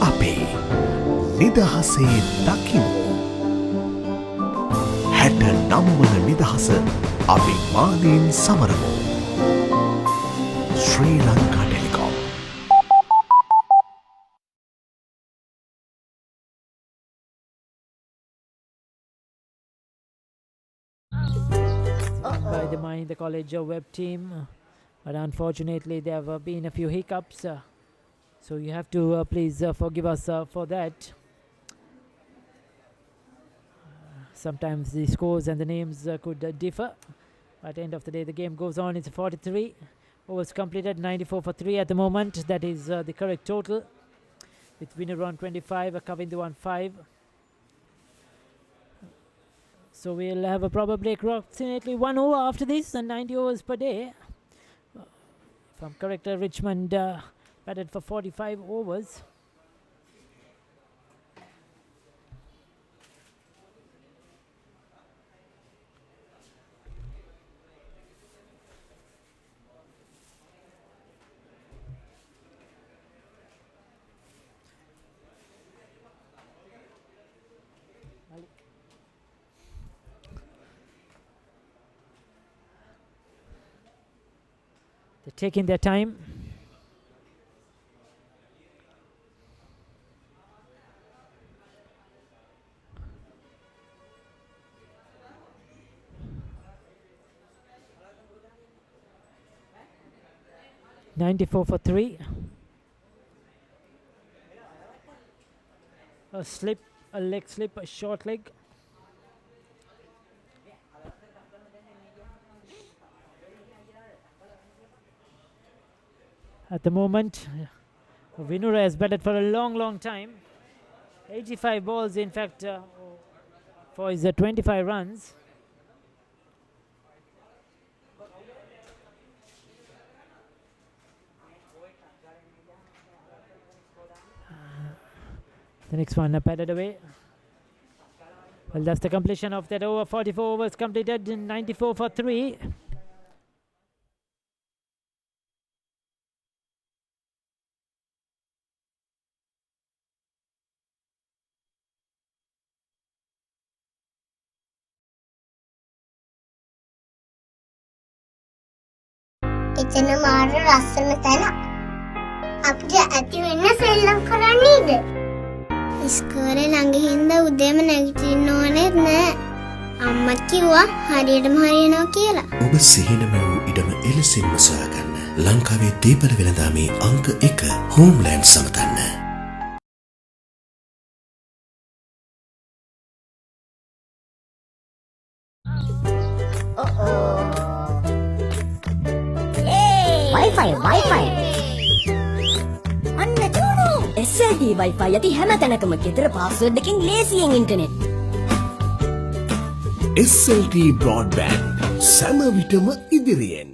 අපේ නිදහසේ දකිමු. 69 වන නිදහස අභිමානයෙන් සමරමු. Sri Lanka Telecom. By the Mahinda College web team, but unfortunately there have been a few hiccups, so you have to please forgive us for that. Sometimes the scores and the names could differ, but at the end of the day the game goes on. It's 43 overs completed, 94 for 3 at the moment. That is the correct total, with winner on 25, Kavindu on 5. So we'll have probably approximately 1 over after this, and 90 overs per day. If I'm correct, Richmond batted for 45 overs. They're taking their time. .94 for 3. A slip, a leg slip, a short leg. At the moment, Vinura has batted for a long time. 85 balls, in fact, for his 25 runs. The next one batted away. Well, that's the completion of that over. 44 overs completed in 94 for 3. එතන මාර ලස්සන තැන. අපිට ඇති වෙන්න සෙල්ලම් කරන්නේද? ඉස්කෝලේ ළඟ හින්දා උදේම නැගිටින්න ඕනෙත් නෑ. අම්මා කිව්වා හරියටම හරියනවා කියලා. ඔබ සිහිනම වූ ඉඩම එලෙසින්ම සොයාගන්න. ලංකාවේ දීපල වෙළඳාමේ අංක 1 හෝම්ලෑන්ඩ් සමතන්න. Wi-Fi. අන්න චූනු. SLT Wi-Fi යටි හැම තැනකම ගෙදර පාස්වර්ඩ් එකකින් ලේසියෙන් ඉන්ටර්නෙට්. SLT Broadband සෑම විටම ඉදිරියෙන්.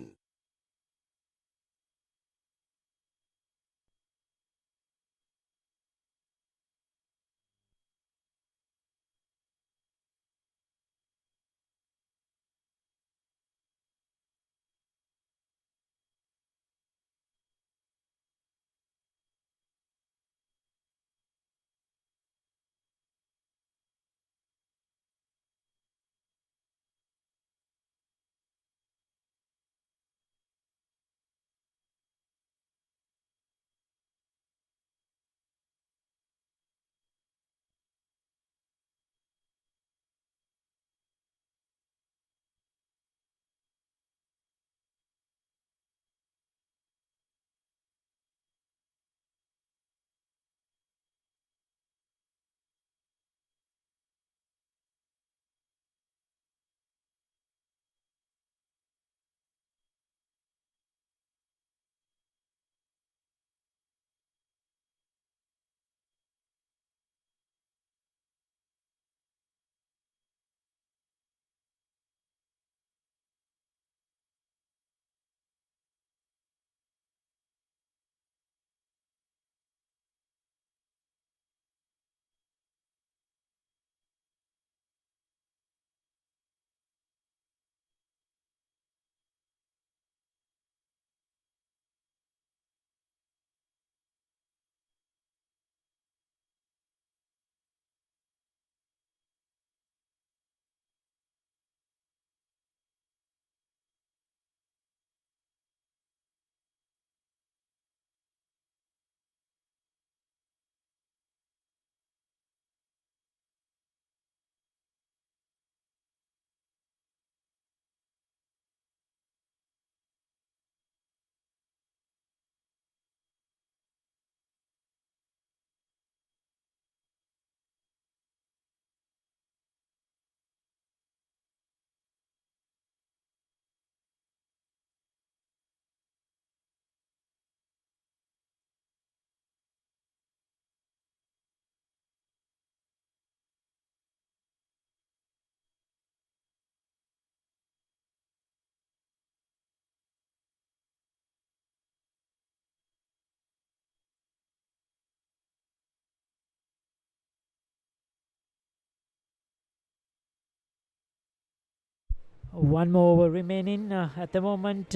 One more over remaining. At the moment,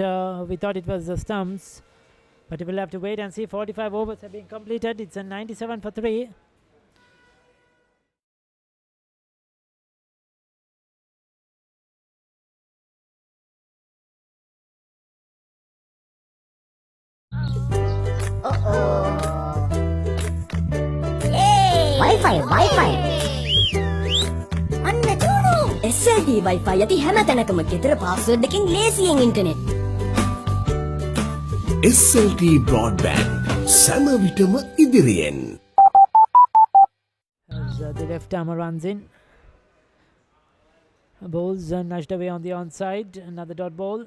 we thought it was the stumps, but we'll have to wait and see. 45 overs have been completed. It's a 97 for 3. Wi-Fi. අන්න චූඩු. SLT Wi-Fi යටි හැම තැනකම ගෙදර password එකකින් ලේසියෙන් internet. SLT Broadband සෑම විටම ඉදිරියෙන්. As the left armer runs in. Bowls nudged away on the onside. Another dot ball.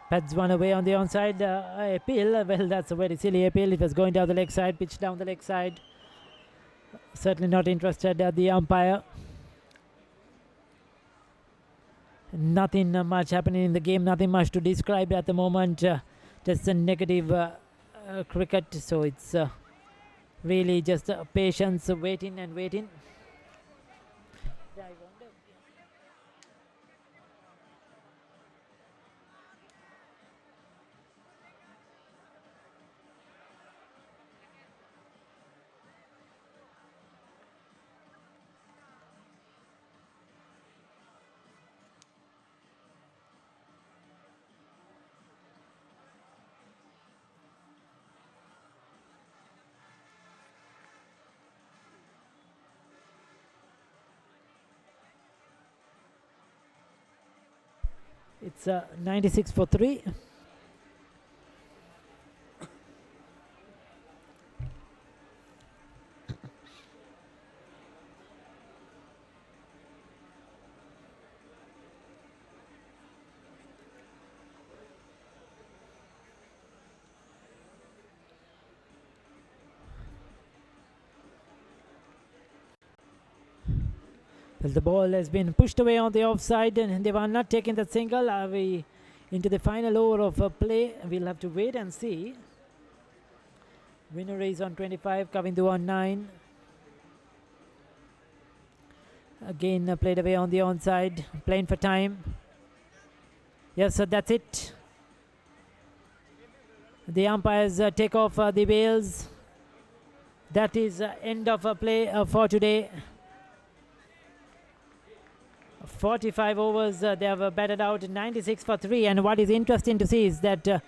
Pads one away on the onside appeal. Well, that's a very silly appeal. It was going down the leg side, pitched down the leg side. Certainly not interested the umpire. Nothing much happening in the game. Nothing much to describe at the moment. Just a negative cricket. So it's really just patience, waiting and waiting. It's 96 for 3. Well, the ball has been pushed away on the offside and they were not taking the single. Are we into the final over of play? We'll have to wait and see. Winner is on 25, Kavindu on 9. Again played away on the onside, playing for time. Yes, so that's it. The umpires take off the bails. That is end of play for today. 45 overs they have batted out, 96 for 3. And what is interesting to see is that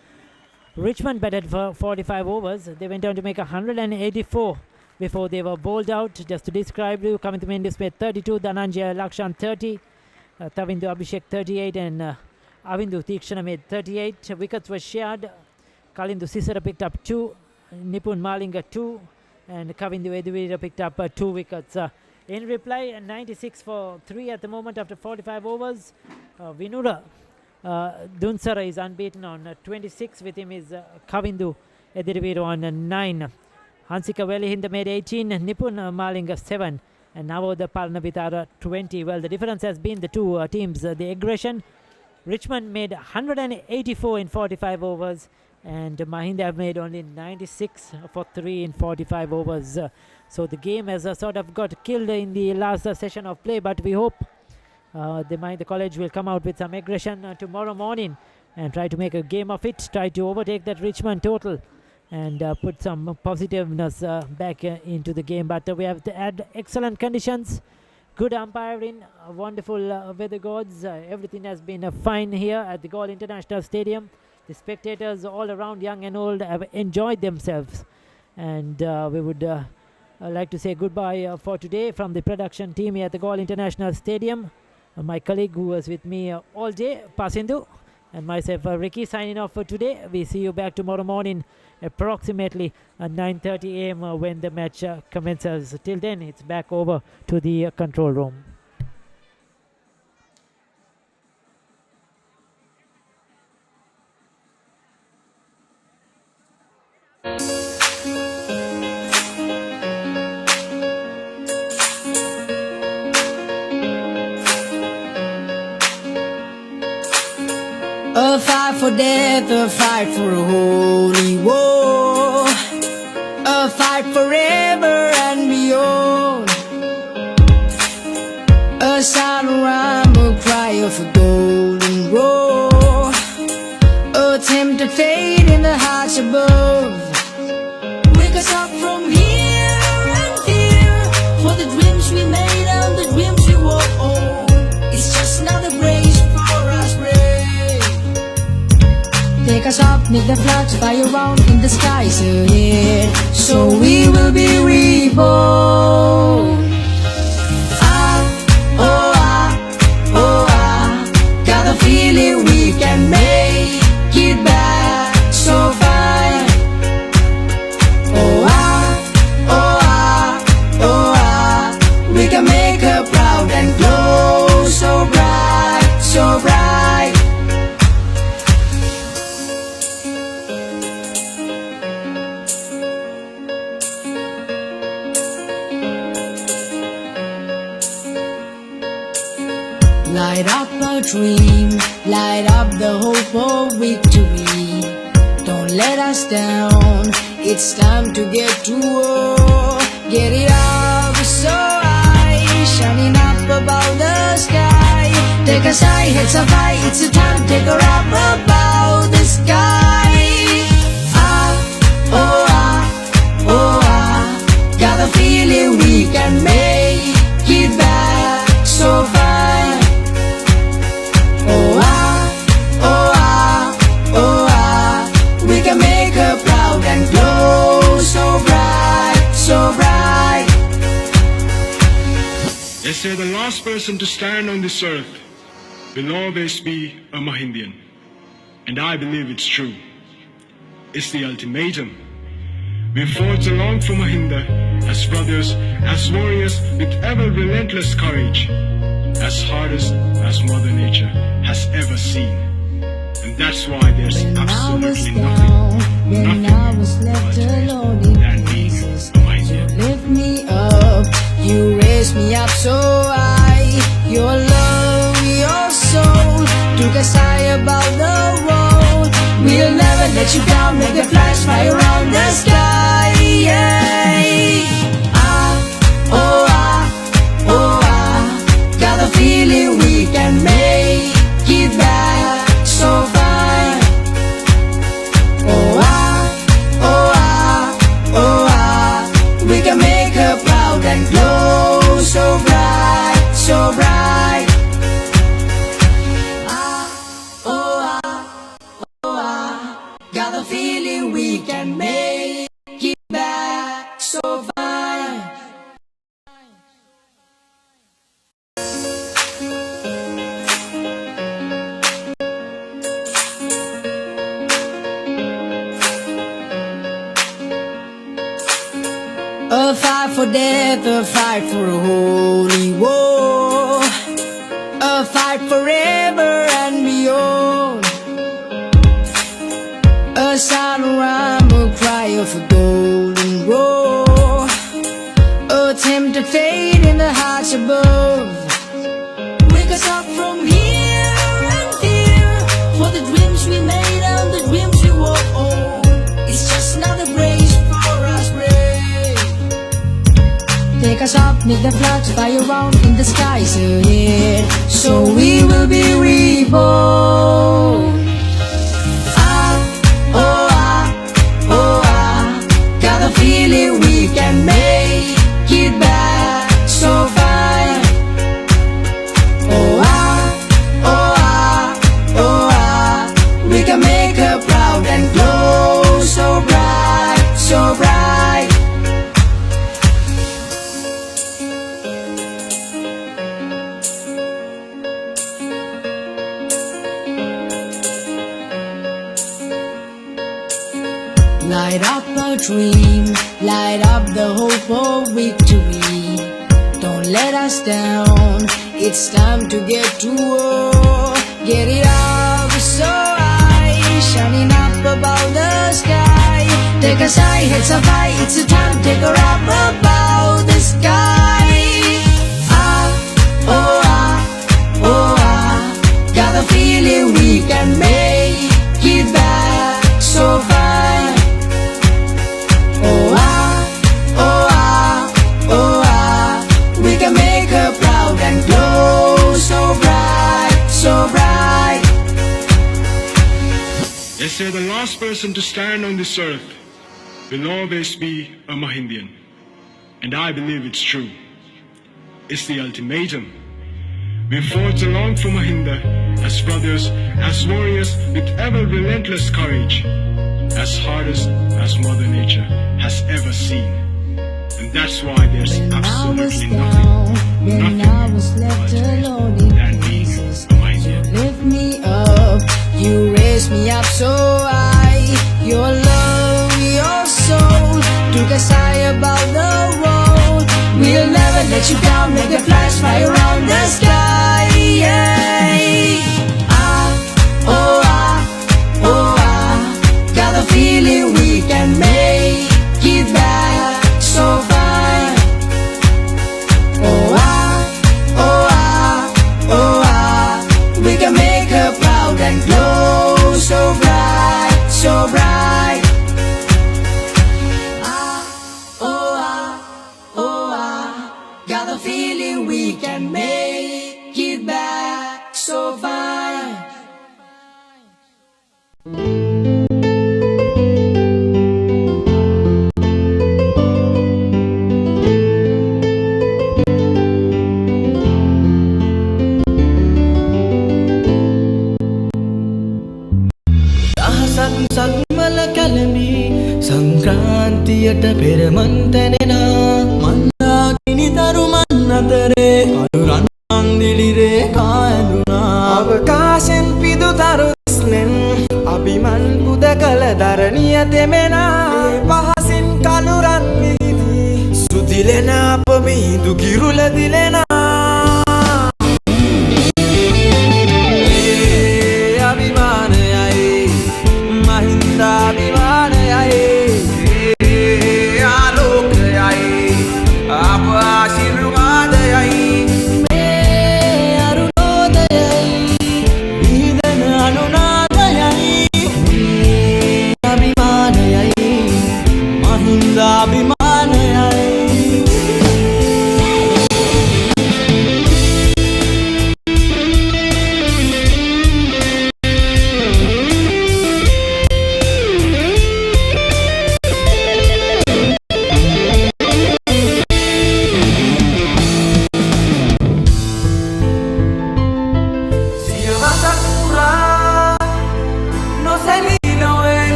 Richmond batted for 45 overs. They went on to make 184 before they were bowled out. Just to describe you, coming to main display 32, Dhananjaya Lakshan 30, Tavindu Abhishek 38 and Avindu Tikshana made 38. Wickets were shared. Kalindu Sisara picked up 2, Nipun Malinga 2 and Kavindu Eduvira picked up 2 wickets. In reply, 96 for 3 at the moment after 45 overs. Vinura Dunsara is unbeaten on 26. With him is Kavindu Ediriviru on 9. Hansika Velihinda made 18. Nipun Malinga 7. And now the Palanavitara 20. Well, the difference has been the two teams. The aggression. Richmond made 184 in 45 overs. And Mahinda have made only 96 for 3 in 45 overs. So the game has sort of got killed in the last session of play, but we hope the college will come out with some aggression tomorrow morning and try to make a game of it, try to overtake that Richmond total and put some positiveness back into the game. But we have to add excellent conditions, good umpiring, wonderful weather gods. Everything has been fine here at the Galle International Stadium. The spectators all around, young and old, have enjoyed themselves. And we would I'd like to say goodbye for today from the production team here at the Galle International Stadium. My colleague who was with me all day, Pasindu, and myself, Ricky, signing off for today. We see you back tomorrow morning approximately at 9:30 a.m. When the match commences. Till then, it's back over to the control room. death, a fight for a holy war, a fight forever and beyond. A silent rhyme, a cry of a golden roar, a tempted fate in the hearts above. Wake us up from here and fear, for the dreams we made and the dreams we walk on. It's just another grace for us brave. Take us up, make the flags fly around in the skies ahead, so we will be reborn. Got the feeling we can make it back so fine. We can make her proud and glow so bright, so bright. Light up a dream, light up the hope of victory. Don't let us down, it's time to get to war. Get it up so high, shining up above the sky. Take us high, heads up high, it's a time to take her up above the sky. Got the feeling we can make it back so fine. We can make her proud and glow so bright, so bright. They say the last person to stand on this earth will always be a Mahindian. And I believe it's true. It's the ultimatum. We fought along for Mahinda as brothers, as warriors with ever relentless courage, as hardest as Mother Nature has ever seen. And that's why there's absolutely nothing I was left alone in pieces. You lift me up, you raise me up so high. Your love, your soul took us high above the world. We'll never let you down, make the flags fly around the sky. Got the feeling we can make it back so fine. We can make her proud and glow so bright, so bright. Got the feeling we can make it back so fine. A fight for death, a fight for a holy war, a fight forever and beyond. A silent rhyme, a cry of a golden roar, a tempted fate in the hearts above. Wake us up from here and fear, for the dreams we made and the dreams we walk on. It's just another grace for us brave. Take us up, make the flags fly around in the skies ahead, so we will be reborn. Got the feeling we can make it back so fine. We can make her proud and glow so bright, so bright. Light up a dream, light up the hope of victory. Don't let us down, it's time to get to war. Get it up so high, shining up above the sky. Take us high, heads up high, it's a time to take her up above the sky. Got the feeling we can make it last person to stand on this earth will always be a Mahindian. And I believe it's true. It's the ultimatum. We fought along for Mahinda as brothers, as warriors with ever relentless courage, as hardest as Mother Nature has ever seen. And that's why there's absolutely nothing than being a Mahindian. Lift me up, you raise me up so high. Your love, your soul took us high above the world. We'll never let you down, make the flags fly around the sky. Got the feeling we can make it back so far. We can make her proud and glow so bright, so bright. Got the feeling we can make it back so fine. සක්මල කැලඹි සංක්‍රාන්තියට පෙරමන් තැනෙනා මන්දාකිනි දරුමන් අතරේ කළුරන් අන්දිලිරේ කායදුනා අවකාශෙන් පිදු තරුස්නෙන් අභිමන් පුද කළ දරණිය තෙමෙනා පහසින් කළුරන් වීදී සුදිලෙන අප Mihindu කිරුල දිලෙනා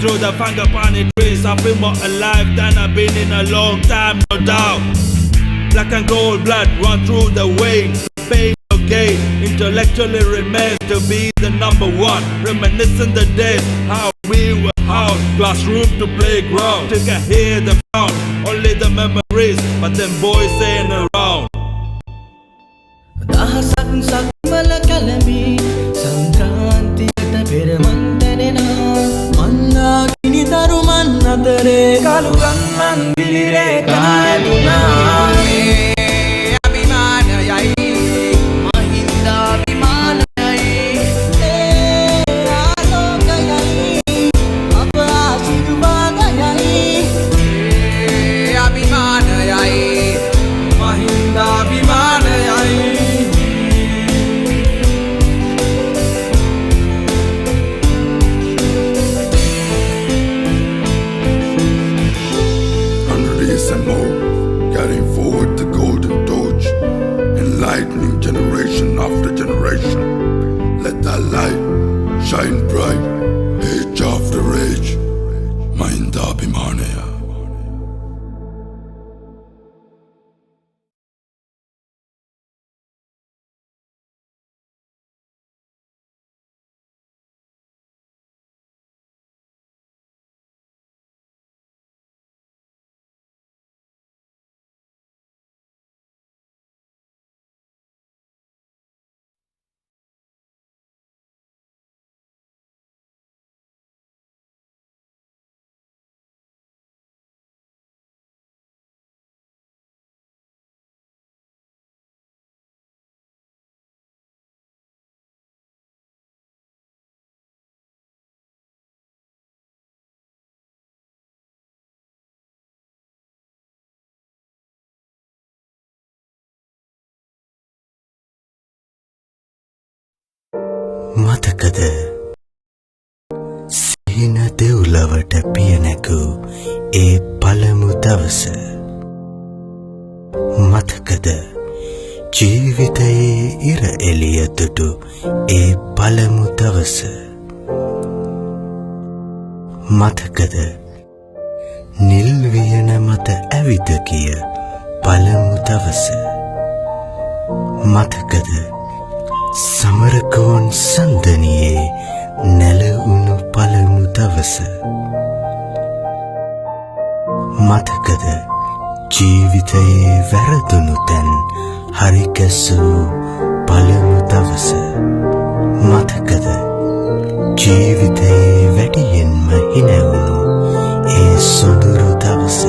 Through the frangipani trees, I feel more alive than I've been in a long time, no doubt. Black and gold blood run through the veins. Pain or gain, intellectually remains to be the number one. Reminiscing the days, how we were out, classroom to playground. Till I hear the sound, only the memories, but them boys saying around. දහසක් සක්මල කැලඹි සංක්‍රාන්තියට පෙරමන් තැනෙනා මන්දාකිනි දරුමන් අතරේ කළුරන් අන්දිලිරේ කායදුනා අභිමානයයි මහින්දාභිමානයයි ආලෝකයයි අප ආශිර්වාදයයි අභිමානයයි මහින්දාභිමානයයි and more, carrying forward the golden torch, enlightening generation after generation. Let that light shine bright, age after age. Mahinda Abhimanaya. මතකද සිහින දෙව්ලවට පියනැකූ ඒ පළමු දවස මතකද ජීවිතයේ ඉර එළිය දුටු ඒ පළමු දවස මතකද නිල් වියන මත ඇවිද ගිය පළමු දවස මතකද සමරකෝන් සන්දනියේ නැලවුණු පළමු දවස මතකද ජීවිතයේ වැරදුණු තැන් හරිගැසූ පළමු දවස මතකද ජීවිතයේ වැඩියෙන්ම හිනැවුණු ඒ සොඳුරු දවස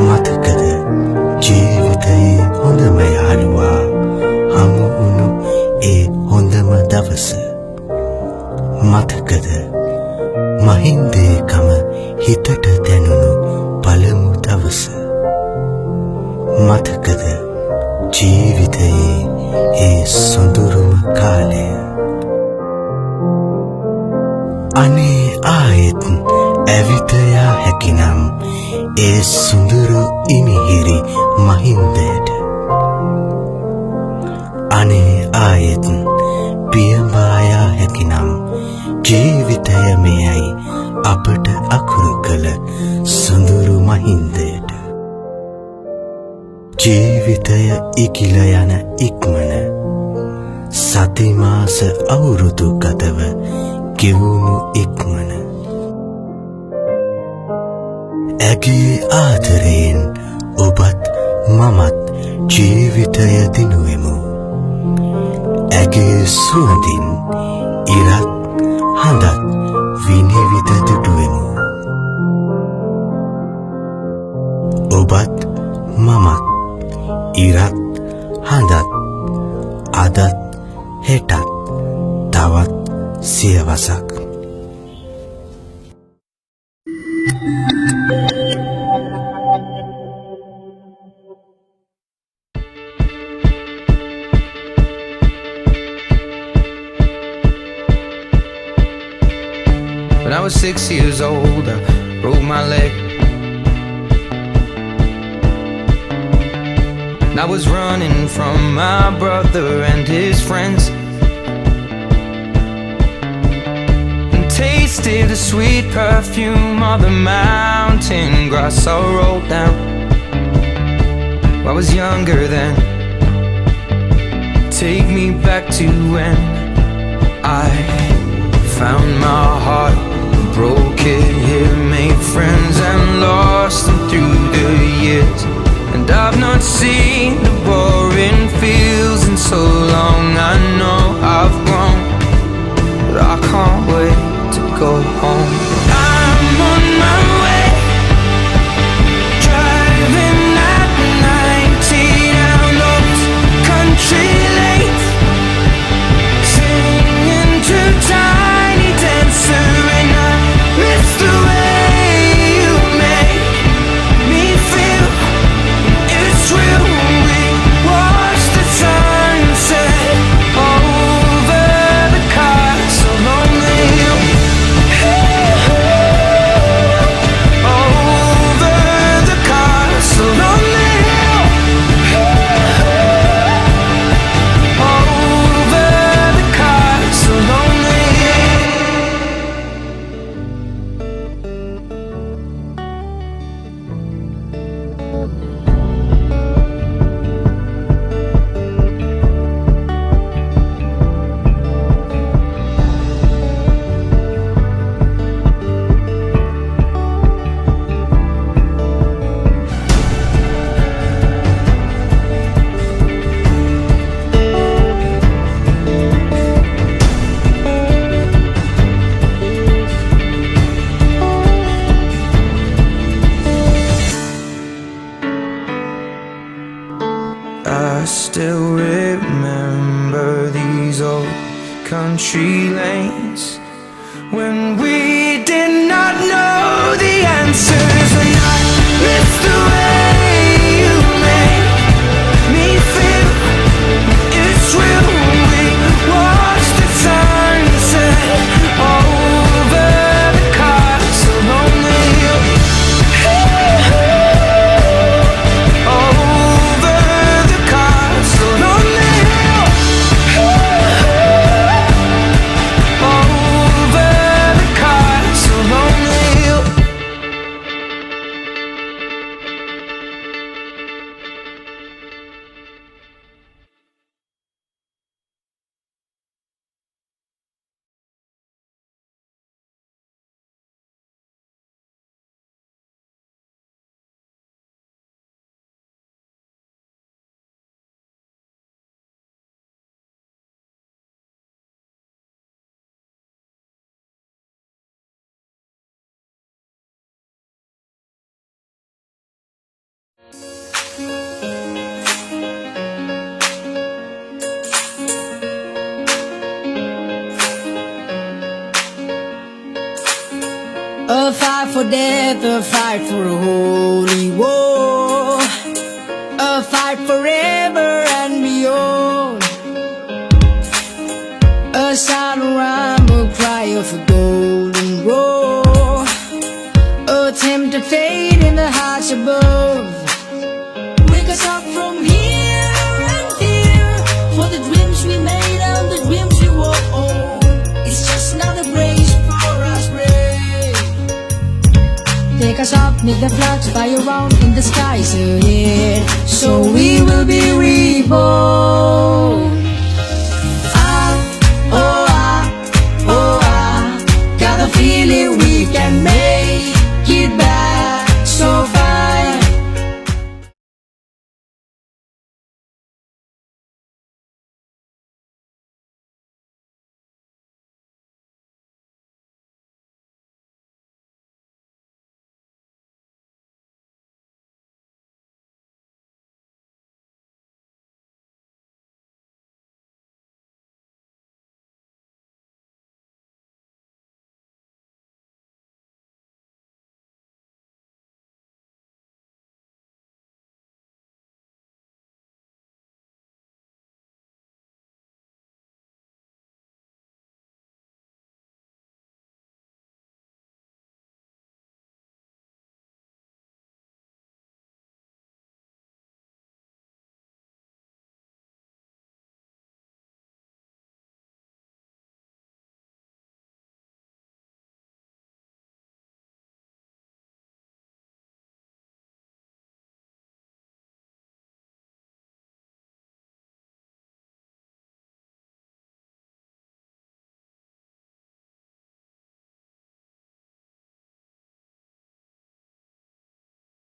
මතකද ජීවිතයේ හොඳම යාළුවා හමු වුණු ඒ හොඳම දවස මතකද මහින්දේකම හිතට දැනුණු පළමු දවස මතකද ජීවිතයේ ඒ සොඳුරුම කාලය අනේ ආයෙත් ඇවිත යා හැකිනම් ඒ සුඳුරු ඉමිහිරි මහින්දයට අනේ ආයෙත් පියඹා යා හැකිනම් ජීවිතය මෙයයි අපට අකුරු කළ සුඳුරු මහින්දයට ජීවිතය ඉකිල යන ඉක්මන සතිමාස අවුරුදු ගතව ගෙවුණු ඉක්මන ඇගේ ආදරයෙන් ඔබත් මමත් ජීවිතය දිනුවෙමු ඇගේ සුවඳින් ඉරත් හඳත් විනිවිද දුටුවෙමු ඔබත් මමත් ඉරත් හඳත් අදත් හෙටත් තවත් සියවසක් When I was 6 years old, I broke my leg. And I was running from my brother and his friends, and tasted the sweet perfume of the mountain grass I rolled down. I was younger then. Take me back to when I found my heart, broke it here, made friends and lost them through the years. And I've not seen the boring fields in so long. I know I've grown, but I can't wait to go home. I'm on my way, driving at 90 down those country lanes, singing to Tiny Dancer, and I miss the way you make me feel. It's real. We watch the sunset over the castle on the hill. Over the castle on the hill. Over the castle on the hill. I still remember these old country lanes when we did not know the answers, and I miss the way you make me feel. It's real. We watch the sun for death, a fight for a holy war, a fight forever and beyond. A silent rhyme, a cry of a golden roar, attempted fate in the heights above. Wake us up from here and here, for the dreams we made and the dreams we wore. It's just another grace for us brave. Take us up, make the flags fly around in the skies ahead, so we will be reborn.